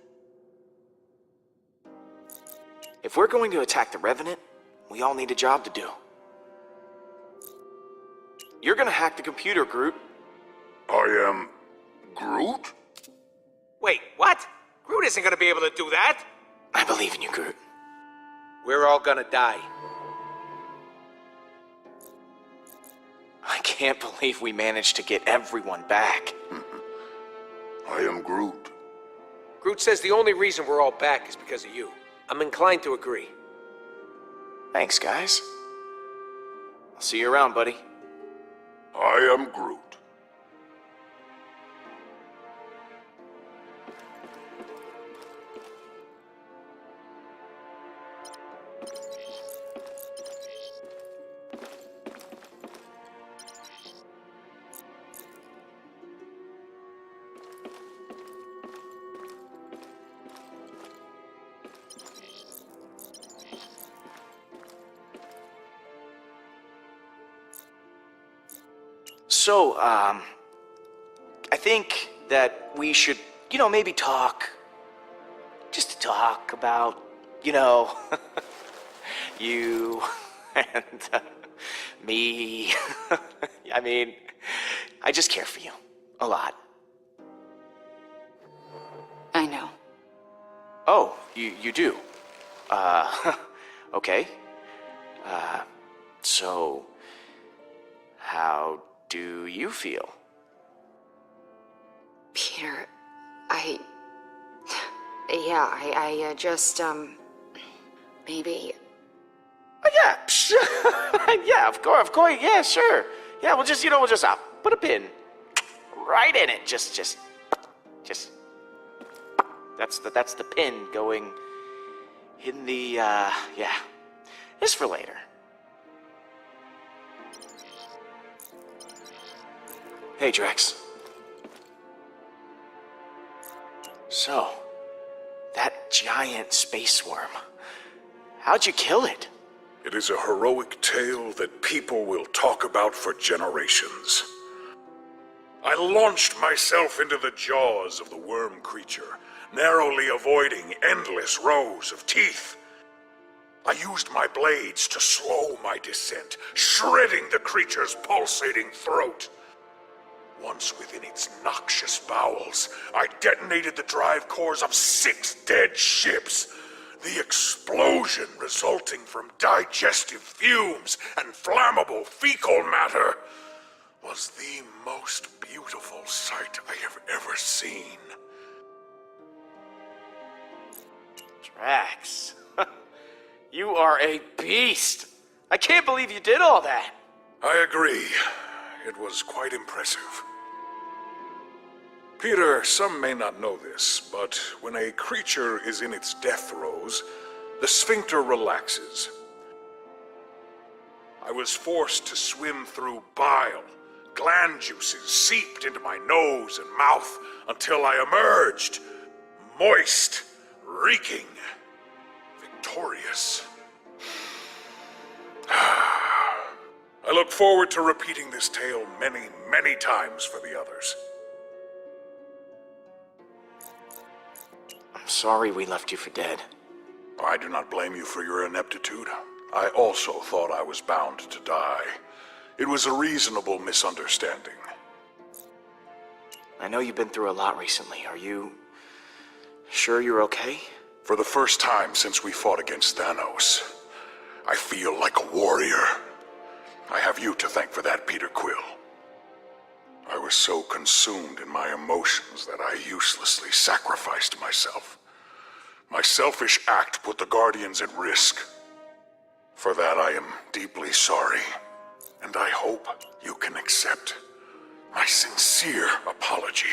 If we're going to attack the Revenant, we all need a job to do. You're gonna hack the computer, Groot. I am Groot? Wait, what? Groot isn't gonna be able to do that. I believe in you, Groot. We're all gonna die. I can't believe we managed to get everyone back. I am Groot. Groot says the only reason we're all back is because of you. I'm inclined to agree. Thanks, guys. I'll see you around, buddy. I am Groot. So, I think that we should, maybe talk. Just to talk about, you and me. I mean, I just care for you. A lot. I know. Oh, you do? Okay. So, how do you feel? Peter, I just, maybe... Oh, yeah, yeah, of course, yeah, sure. Yeah, we'll just put a pin right in it. Just, that's the pin going in the, yeah. Just for later. Hey, Drex. So, that giant space worm, how'd you kill it? It is a heroic tale that people will talk about for generations. I launched myself into the jaws of the worm creature, narrowly avoiding endless rows of teeth. I used my blades to slow my descent, shredding the creature's pulsating throat. Once within its noxious bowels, I detonated the drive cores of 6 dead ships. The explosion resulting from digestive fumes and flammable fecal matter was the most beautiful sight I have ever seen. Drax, you are a beast. I can't believe you did all that. I agree. It was quite impressive. Peter, some may not know this, but when a creature is in its death throes, the sphincter relaxes. I was forced to swim through bile. Gland juices seeped into my nose and mouth until I emerged, moist, reeking, victorious. I look forward to repeating this tale many, many times for the others. I'm sorry we left you for dead. I do not blame you for your ineptitude. I also thought I was bound to die. It was a reasonable misunderstanding. I know you've been through a lot recently. Are you sure you're okay? For the first time since we fought against Thanos, I feel like a warrior. I have you to thank for that, Peter Quill. I was so consumed in my emotions that I uselessly sacrificed myself. My selfish act put the Guardians at risk. For that I am deeply sorry, and I hope you can accept my sincere apology.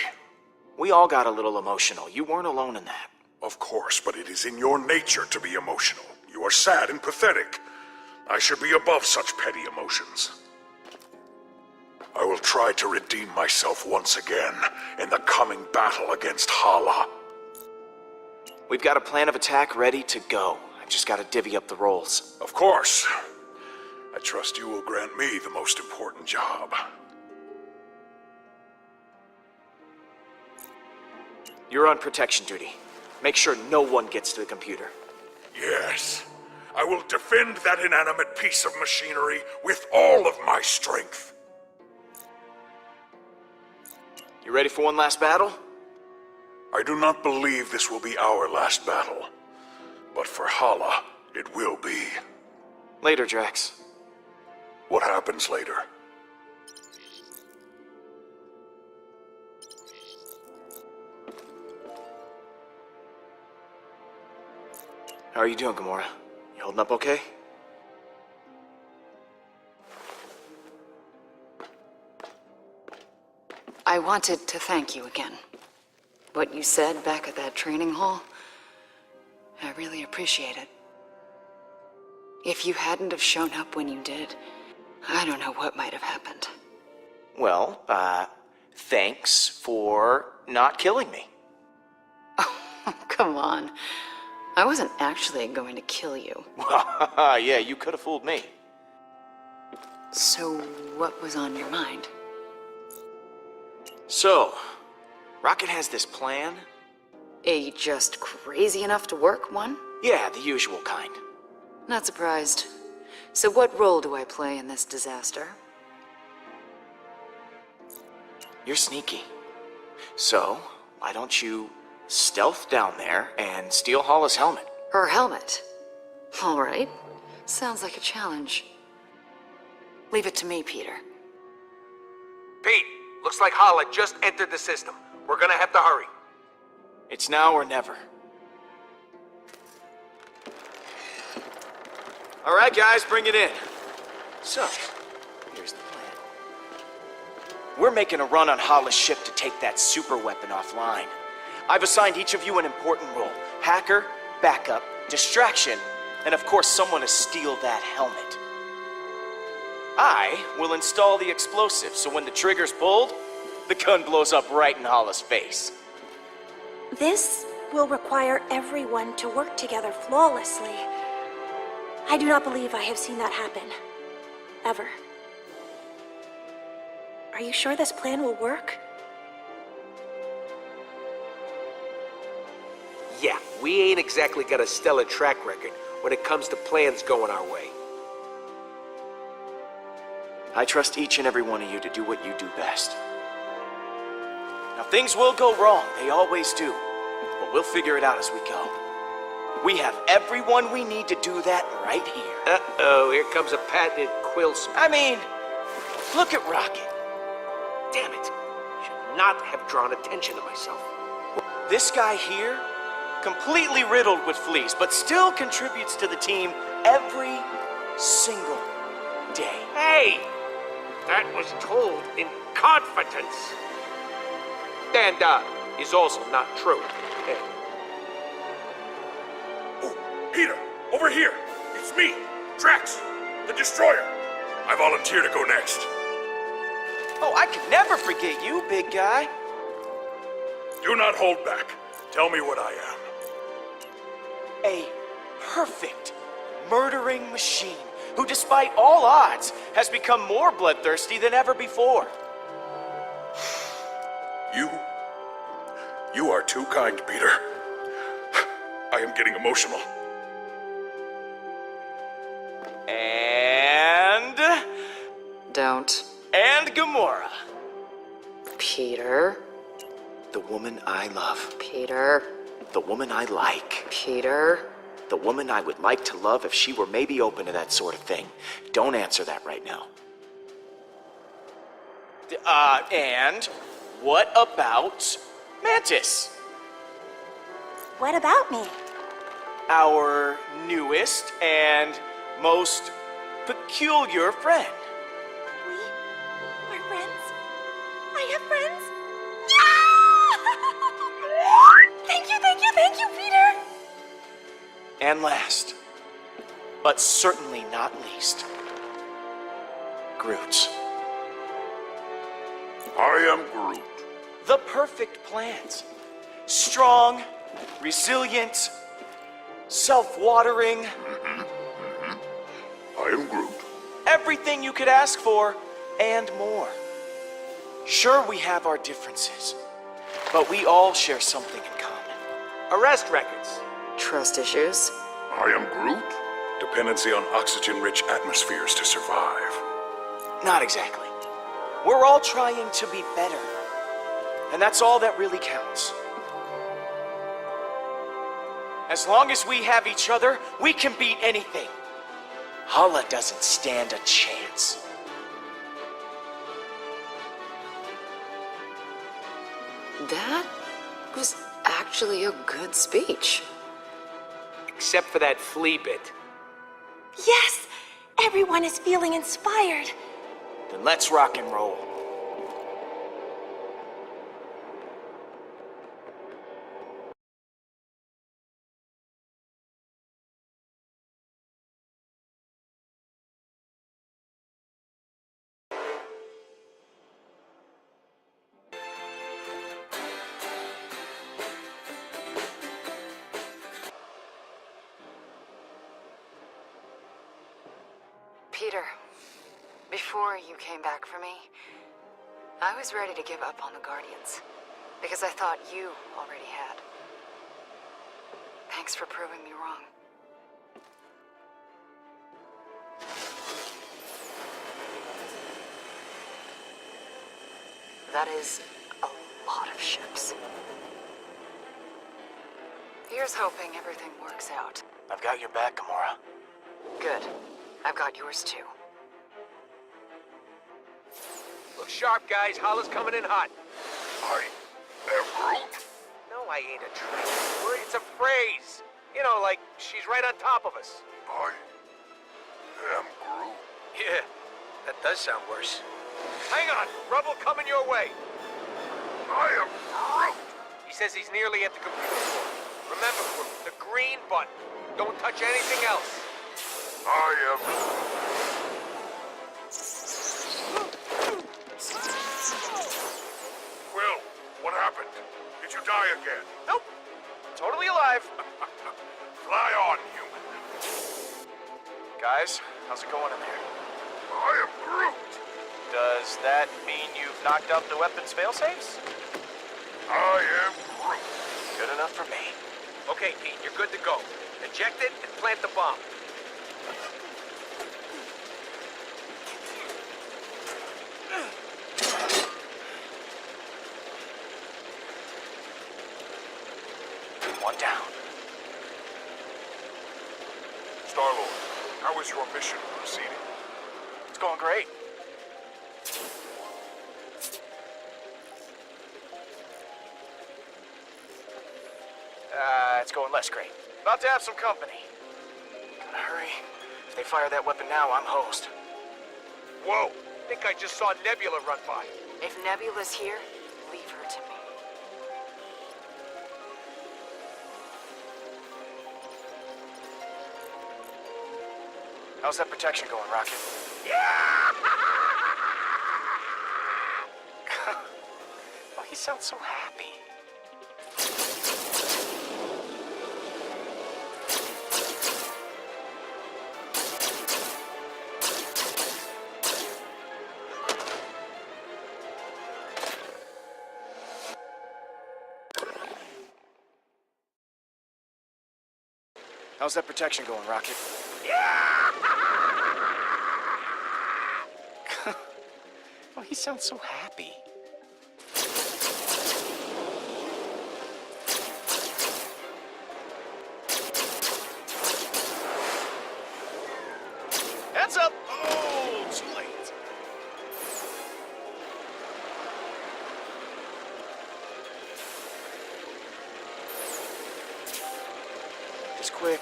We all got a little emotional. You weren't alone in that. Of course, but it is in your nature to be emotional. You are sad and pathetic. I should be above such petty emotions. I will try to redeem myself once again in the coming battle against Hala. We've got a plan of attack ready to go. I've just got to divvy up the roles. Of course. I trust you will grant me the most important job. You're on protection duty. Make sure no one gets to the computer. Yes. I will defend that inanimate piece of machinery with all of my strength. You ready for one last battle? I do not believe this will be our last battle. But for Hala, it will be. Later, Drax. What happens later? How are you doing, Gamora? You holding up okay? I wanted to thank you again. What you said back at that training hall, I really appreciate it. If you hadn't have shown up when you did, I don't know what might have happened. Well, thanks for not killing me. Oh, come on. I wasn't actually going to kill you. Yeah, you could have fooled me. So, what was on your mind? So, Rocket has this plan? A just crazy enough to work one? Yeah, the usual kind. Not surprised. So what role do I play in this disaster? You're sneaky. So, why don't you stealth down there and steal Hala's helmet? Her helmet? All right. Sounds like a challenge. Leave it to me, Peter. Pete, looks like Hala just entered the system. We're gonna have to hurry. It's now or never. All right, guys, bring it in. So, here's the plan. We're making a run on Hala's ship to take that super weapon offline. I've assigned each of you an important role. Hacker, backup, distraction, and of course someone to steal that helmet. I will install the explosive, so when the trigger's pulled, the gun blows up right in Hala's face. This will require everyone to work together flawlessly. I do not believe I have seen that happen. Ever. Are you sure this plan will work? Yeah, we ain't exactly got a stellar track record when it comes to plans going our way. I trust each and every one of you to do what you do best. Now, things will go wrong, they always do, but we'll figure it out as we go. We have everyone we need to do that right here. Uh-oh, here comes a patented quill smith. I mean, look at Rocket. Damn it. Should not have drawn attention to myself. This guy here, completely riddled with fleas, but still contributes to the team every single day. Hey! That was told in confidence. And, is also not true. Peter, over here. It's me, Drax, the Destroyer. I volunteer to go next. Oh, I could never forget you, big guy. Do not hold back. Tell me what I am. A perfect murdering machine who, despite all odds, has become more bloodthirsty than ever before. You are too kind, Peter. I am getting emotional. And... Don't. And Gamora. Peter. The woman I love. Peter. The woman I like. Peter. The woman I would like to love if she were maybe open to that sort of thing. Don't answer that right now. And what about Mantis? What about me? Our newest and most peculiar friend. We're friends? I have friends? Yeah! Thank you, Peter! And last, but certainly not least, Groot. I am Groot. The perfect plans. Strong, resilient, self-watering. I am Groot. Everything you could ask for, and more. Sure, we have our differences, but we all share something in common. Arrest records. Trust issues. I am Groot. Dependency on oxygen-rich atmospheres to survive. Not exactly. We're all trying to be better. And that's all that really counts. As long as we have each other, we can beat anything. Hala doesn't stand a chance. That was actually a good speech. Except for that flea bit. Yes! Everyone is feeling inspired. Then let's rock and roll. Peter, before you came back for me, I was ready to give up on the Guardians, because I thought you already had. Thanks for proving me wrong. That is a lot of ships. Here's hoping everything works out. I've got your back, Gamora. Good. I've got yours too. Look sharp, guys. Holla's coming in hot. I am Groot. No, I ain't a trick. It's a phrase. You know, like she's right on top of us. I am Groot. Yeah, that does sound worse. Hang on, rubble coming your way. I am Groot. He says he's nearly at the computer board. Remember, Groot, the green button. Don't touch anything else. I am. Will, what happened? Did you die again? Nope. Totally alive. Fly on, human. Guys, how's it going in there? I am Groot. Does that mean you've knocked out the weapons failsafes? I am Groot. Good enough for me. Okay, Pete, you're good to go. Eject it and plant the bomb. One down. Star-Lord, how is your mission proceeding? It's going great. It's going less great. About to have some company. Gotta hurry. If they fire that weapon now, I'm host. Whoa! I think I just saw Nebula run by. If Nebula's here, leave her to me. How's that protection going, Rocket? Oh, he sounds so happy. How's that protection going, Rocket? Oh, he sounds so happy. Heads up! Oh, too late. Just quick.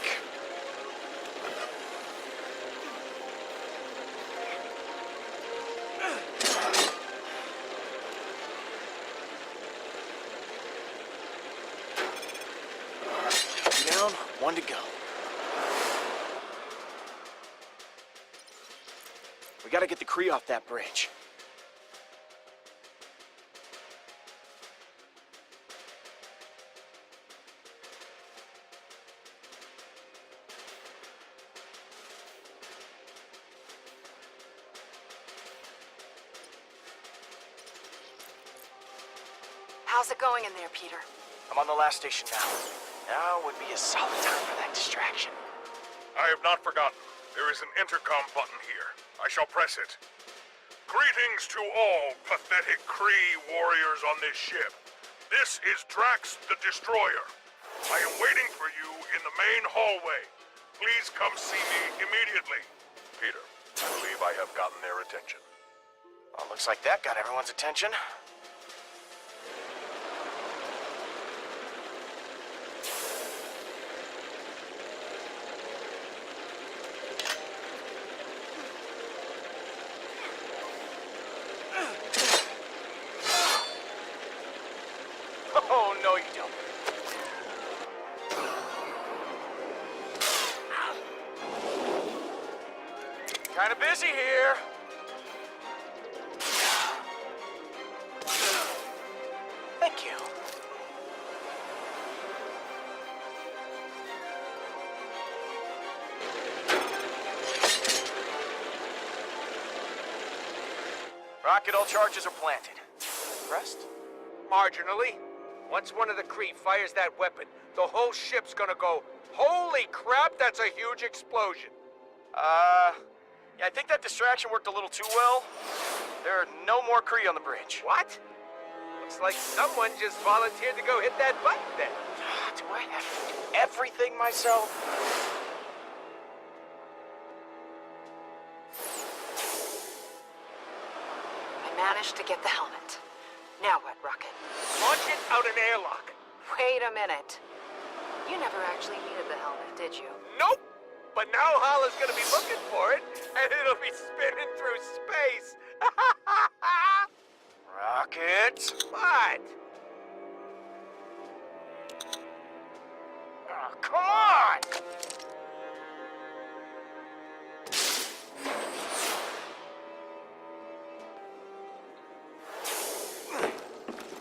Down, one to go. We gotta get the Kree off that bridge. How's it going in there, Peter? I'm on the last station now. Now would be a solid time for that distraction. I have not forgotten. There is an intercom button here. I shall press it. Greetings to all pathetic Kree warriors on this ship. This is Drax the Destroyer. I am waiting for you in the main hallway. Please come see me immediately. Peter, I believe I have gotten their attention. Well, looks like that got everyone's attention. Oh, no you don't. Kinda busy here. Thank you. Rocket, all charges are planted. Impressed? Marginally. Once one of the Kree fires that weapon, the whole ship's gonna go, holy crap, that's a huge explosion. Yeah, I think that distraction worked a little too well. There are no more Kree on the bridge. What? Looks like someone just volunteered to go hit that button then. Do I have to do everything myself? managed to get the helmet. Now what, Rocket? Launch it out an airlock. Wait a minute. You never actually needed the helmet, did you? Nope! But now Holla's gonna be looking for it, and it'll be spinning through space. Rocket! What? Oh, come on!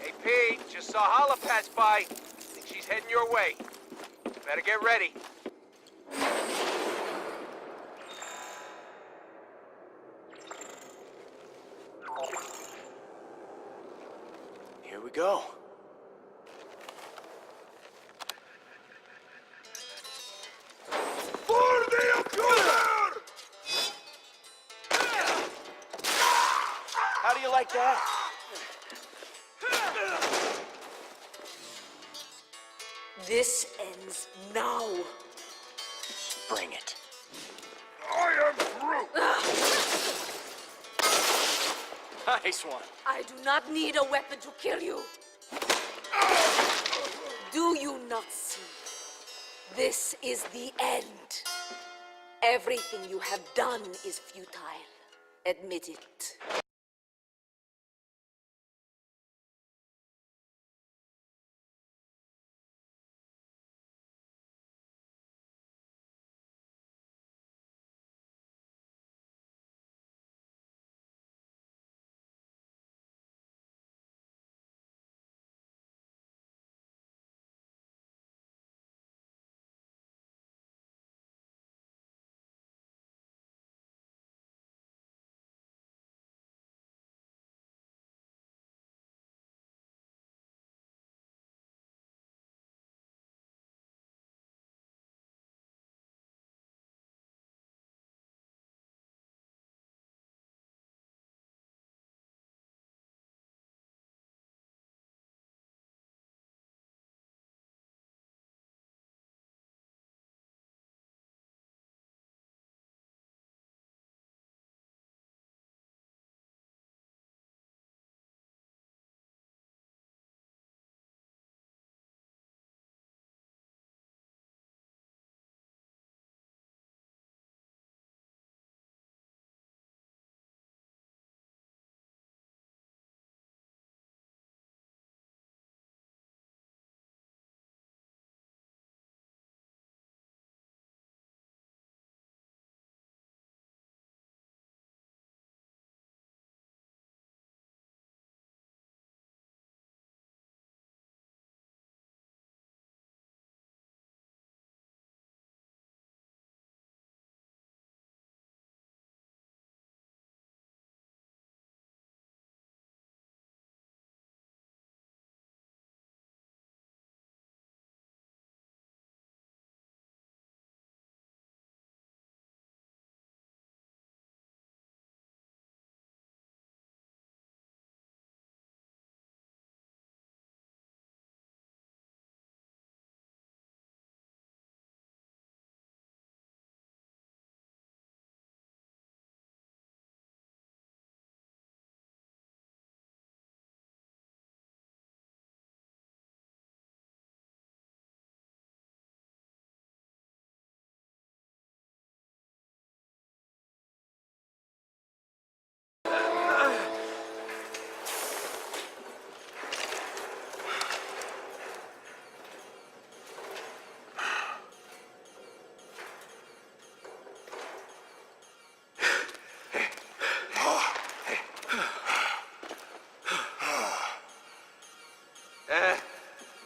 Hey, Pete, just saw Holla pass by. Think she's heading your way. Better get ready. Here we go. How do you like that? This ends now. Bring it. I am through! Nice one. I do not need a weapon to kill you. Do you not see? This is the end. Everything you have done is futile. Admit it.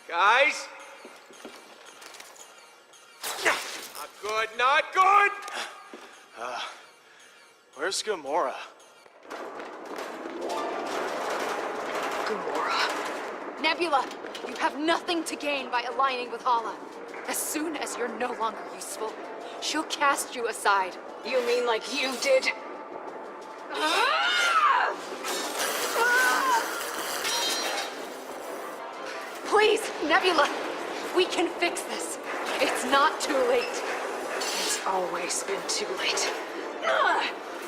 Guys? Not good, not good! Where's Gamora? Gamora. Nebula, you have nothing to gain by aligning with Hala. As soon as you're no longer useful, she'll cast you aside. You mean like you did? Please, Nebula, we can fix this. It's not too late. It's always been too late.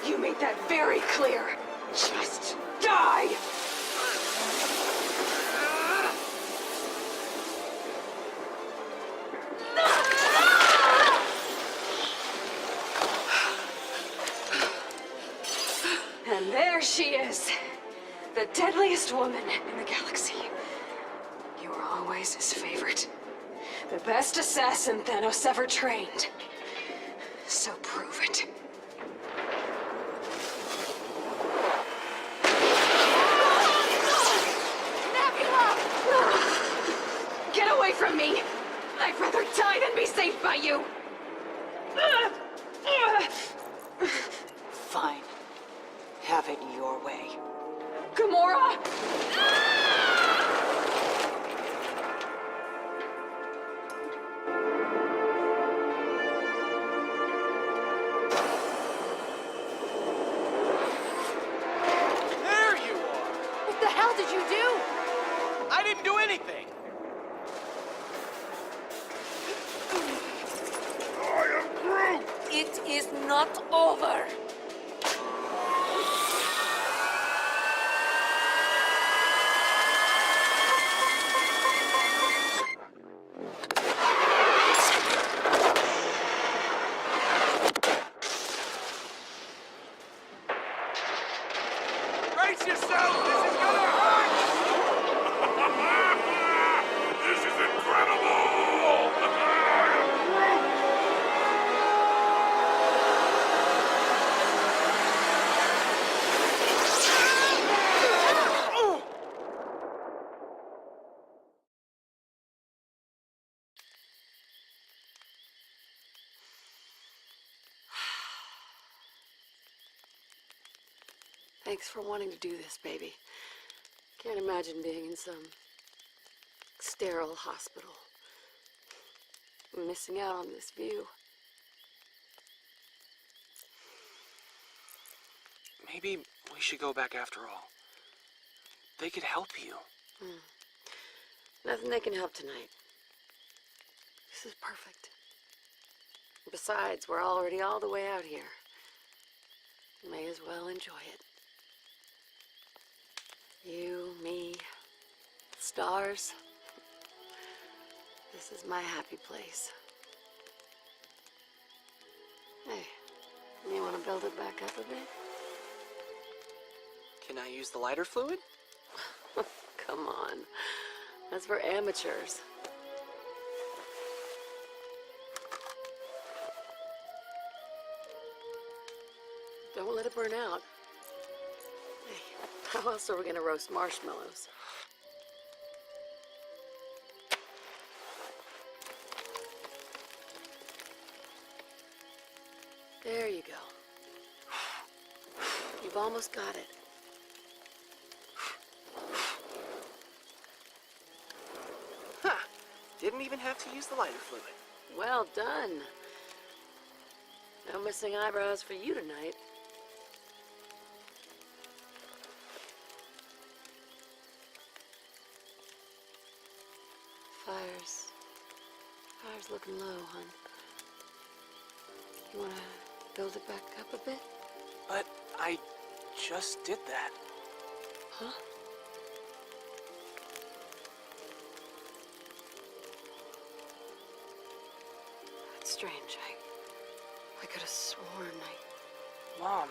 You made that very clear. Just die! And there she is, the deadliest woman in the galaxy. You were always his favorite. The best assassin Thanos ever trained. So prove it. Get away from me! I'd rather die than be saved by you! Fine. Have it your way. Gamora! There you are! What the hell did you do? I didn't do anything! I am Groot! It is not over. Brace yourself! This is gonna hurt! This is incredible! I am Groot! Thanks for wanting to do this, baby. Can't imagine being in some sterile hospital. Missing out on this view. Maybe we should go back after all. They could help you. Nothing they can help tonight. This is perfect. Besides, we're already all the way out here. May as well enjoy it. You, me, the stars. This is my happy place. Hey, you want to build it back up a bit? Can I use the lighter fluid? Come on. That's for amateurs. Don't let it burn out. Hey, how else are we gonna roast marshmallows? There you go. You've almost got it. Huh. Didn't even have to use the lighter fluid. Well done. No missing eyebrows for you tonight. Fire's looking low, hon. You wanna build it back up a bit? But I just did that. Huh? That's strange. I could have sworn Mom.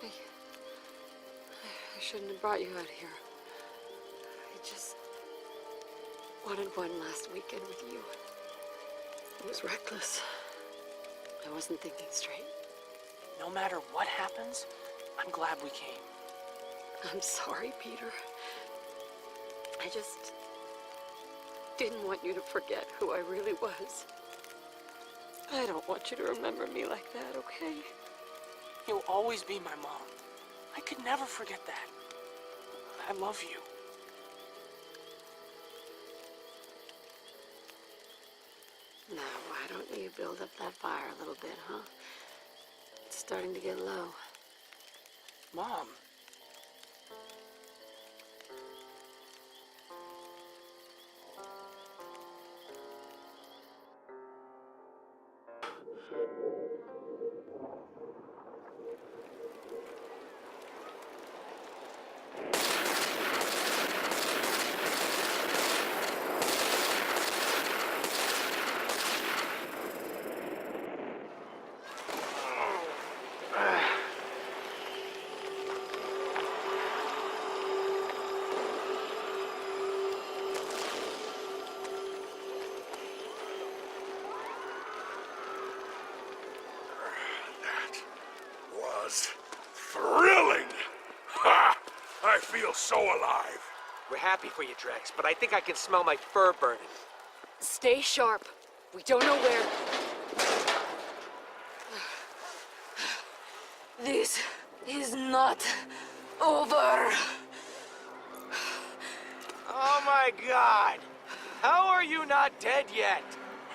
I shouldn't have brought you out here. I just wanted one last weekend with you. It was reckless. I wasn't thinking straight. No matter what happens, I'm glad we came. I'm sorry, Peter. I just didn't want you to forget who I really was. I don't want you to remember me like that, okay? You'll always be my mom. I could never forget that. I love you. Now, why don't you build up that fire a little bit, huh? It's starting to get low. Mom. I feel so alive. We're happy for you, Drex, but I think I can smell my fur burning. Stay sharp. We don't know where. This is not over. Oh my god! How are you not dead yet?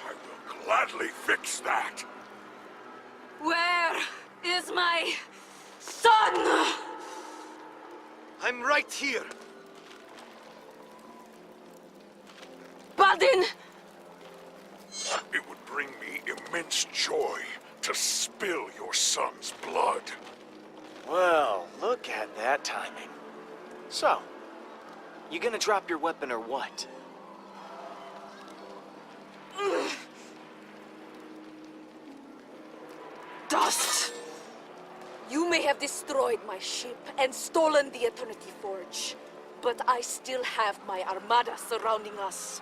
I will gladly fix that. Where is my son? I'm right here. Baldin! It would bring me immense joy to spill your son's blood. Well, look at that timing. So, you gonna drop your weapon or what? Dust! You may have destroyed my ship and stolen the Eternity Forge, but I still have my armada surrounding us.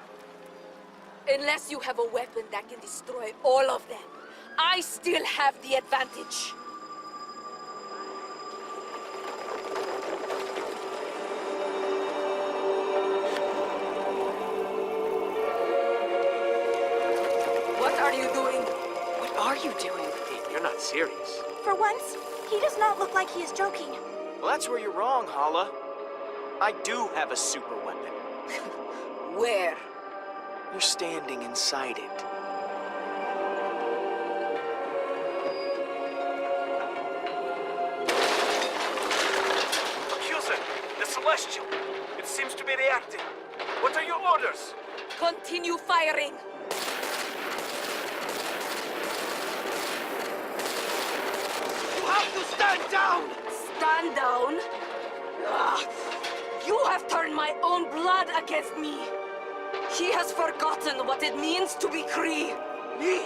Unless you have a weapon that can destroy all of them, I still have the advantage. What are you doing? What are you doing? You're not serious. For once, he does not look like he is joking. Well, that's where you're wrong, Hala. I do have a super weapon. Where? You're standing inside it. Accuser, the Celestial. It seems to be reacting. What are your orders? Continue firing. You have to stand down! Stand down? Ah, you have turned my own blood against me. He has forgotten what it means to be Kree. Me?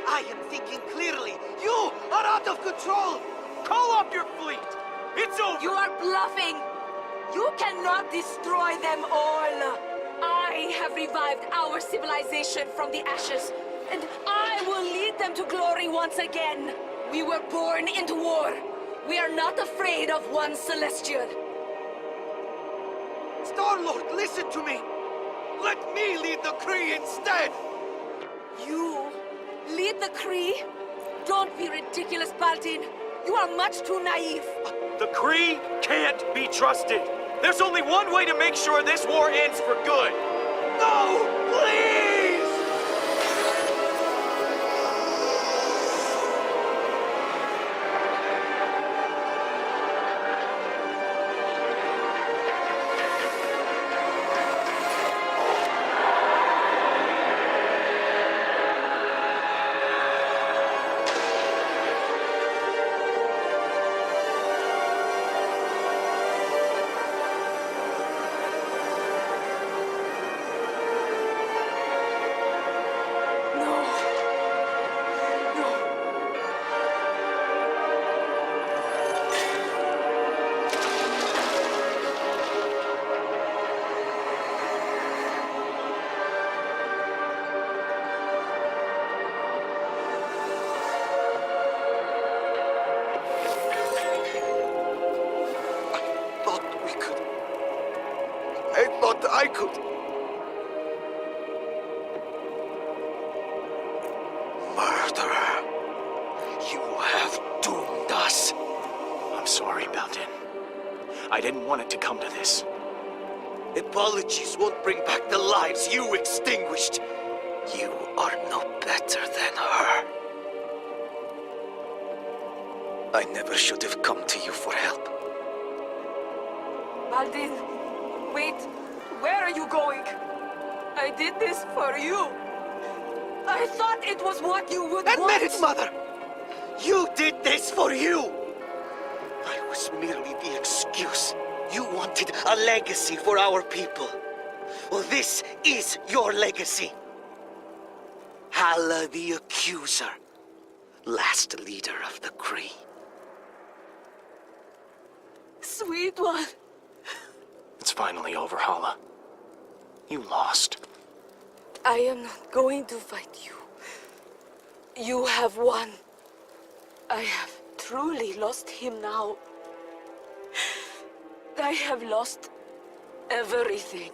I am thinking clearly. You are out of control! Call up your fleet! It's over! You are bluffing. You cannot destroy them all. I have revived our civilization from the ashes, and I will lead them to glory once again. We were born into war. We are not afraid of one Celestial. Star-Lord, listen to me! Let me lead the Kree instead! You lead the Kree? Don't be ridiculous, Baldin. You are much too naive. The Kree can't be trusted! There's only one way to make sure this war ends for good! No! Please! I could. Murderer. You have doomed us. I'm sorry, Baldin. I didn't want it to come to this. Apologies won't bring back the lives you extinguished. You are no better than her. I never should have come to you for help. Baldin, wait. Where are you going? I did this for you. I thought it was what you would want. Admit it, Mother! You did this for you! I was merely the excuse. You wanted a legacy for our people. Well, this is your legacy. Hala the Accuser, last leader of the Kree. Sweet one. It's finally over, Hala. You lost. I am not going to fight you. You have won. I have truly lost him now. I have lost everything.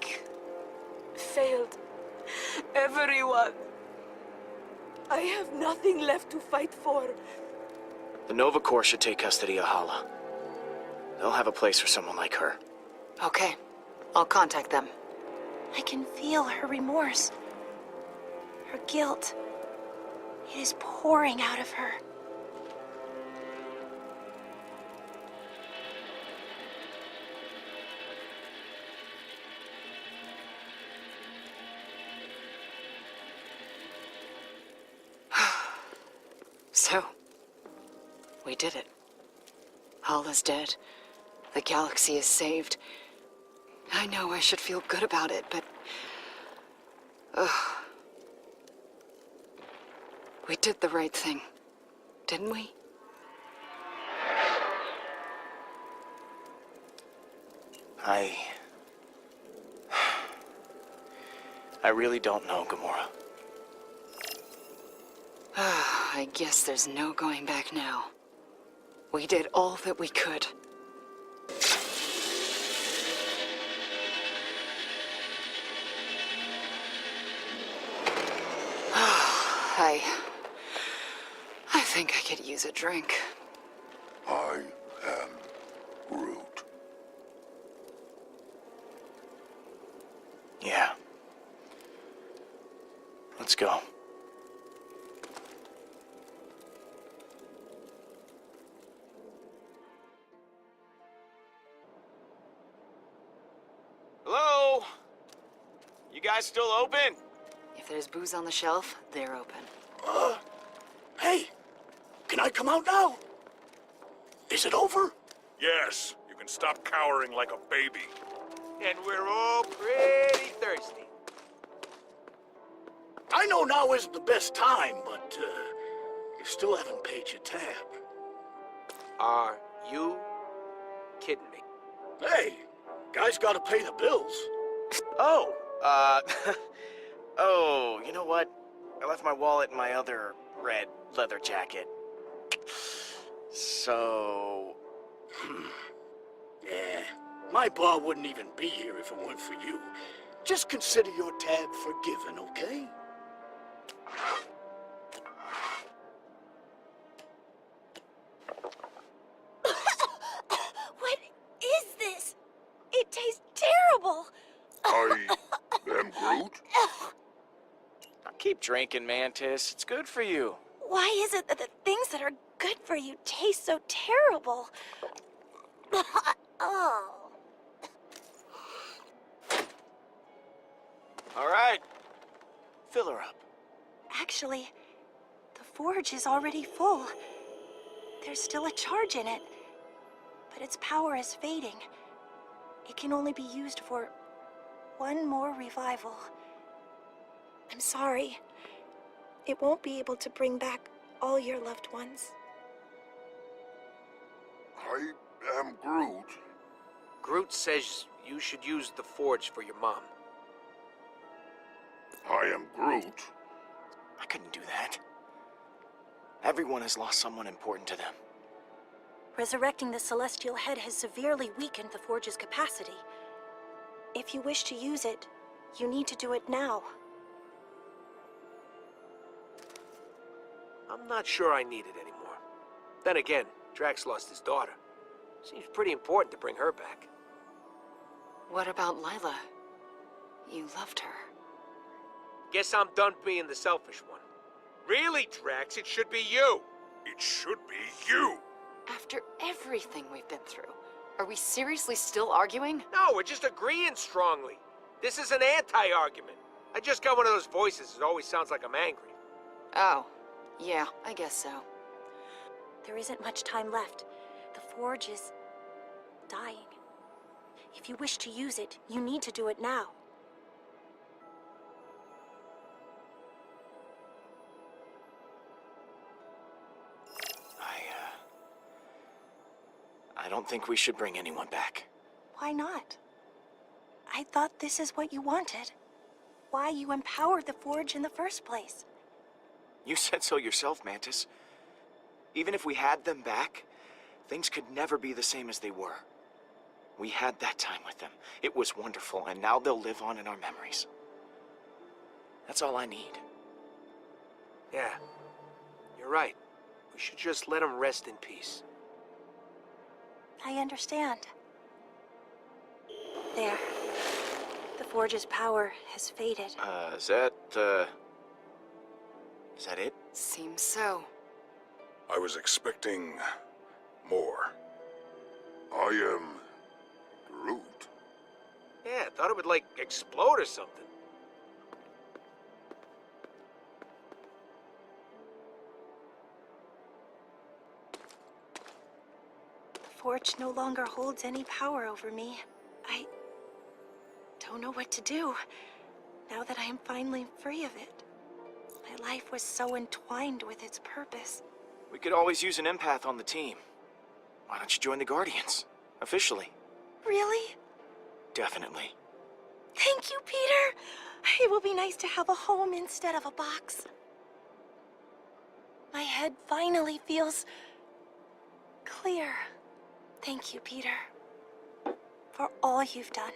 Failed everyone. I have nothing left to fight for. The Nova Corps should take custody of Hala. They'll have a place for someone like her. Okay, I'll contact them. I can feel her remorse. Her guilt. It is pouring out of her. So, we did it. Hala's dead. The galaxy is saved. I know I should feel good about it, but... we did the right thing, didn't we? I really don't know, Gamora. I guess there's no going back now. We did all that we could. I think I could use a drink. I am Groot. Yeah. Let's go. Hello? You guys still open? If there's booze on the shelf, they're open. Hey, can I come out now? Is it over? Yes, you can stop cowering like a baby. And we're all pretty thirsty. I know now isn't the best time, but you still haven't paid your tab. Are you kidding me? Hey, guys gotta pay the bills. Oh, oh, you know what? I left my wallet in my other red leather jacket. So... Yeah, my bar wouldn't even be here if it weren't for you. Just consider your tab forgiven, okay? What is this? It tastes terrible. I am Groot? Keep drinking, Mantis. It's good for you. Why is it that the things that are good for you taste so terrible? Oh. All right. Fill her up. Actually, the forge is already full. There's still a charge in it, but its power is fading. It can only be used for one more revival. I'm sorry. It won't be able to bring back all your loved ones. I am Groot. Groot says you should use the forge for your mom. I am Groot. I couldn't do that. Everyone has lost someone important to them. Resurrecting the Celestial Head has severely weakened the forge's capacity. If you wish to use it, you need to do it now. I'm not sure I need it anymore. Then again, Drax lost his daughter. Seems pretty important to bring her back. What about Lila? You loved her. Guess I'm done being the selfish one. Really, Drax, it should be you. It should be you. After everything we've been through, are we seriously still arguing? No, we're just agreeing strongly. This is an anti-argument. I just got one of those voices that always sounds like I'm angry. Oh, yeah, I guess so. There isn't much time left. The forge is dying. If you wish to use it, you need to do it now. I don't think we should bring anyone back. Why not? I thought this is what you wanted. Why you empowered the forge in the first place. You said so yourself, Mantis. Even if we had them back, things could never be the same as they were. We had that time with them. It was wonderful, and now they'll live on in our memories. That's all I need. Yeah, you're right. We should just let him rest in peace. I understand. There. The Forge's power has faded. Is that it? Seems so. I was expecting more. I am Groot. Yeah, I thought it would, like, explode or something. The Forge no longer holds any power over me. I don't know what to do, now that I am finally free of it. My life was so entwined with its purpose. We could always use an empath on the team. Why don't you join the Guardians? Officially. Really? Definitely. Thank you, Peter! It will be nice to have a home instead of a box. My head finally feels clear. Thank you, Peter, for all you've done.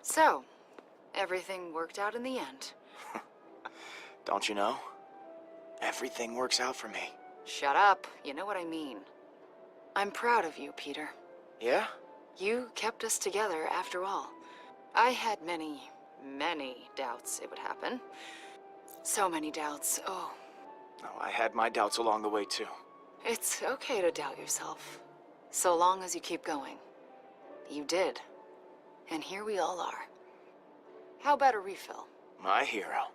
So, everything worked out in the end. Don't you know? Everything works out for me. Shut up. You know what I mean. I'm proud of you, Peter. Yeah? You kept us together after all. I had many, many doubts it would happen. So many doubts, oh. No, I had my doubts along the way, too. It's okay to doubt yourself, so long as you keep going. You did. And here we all are. How about a refill? My hero.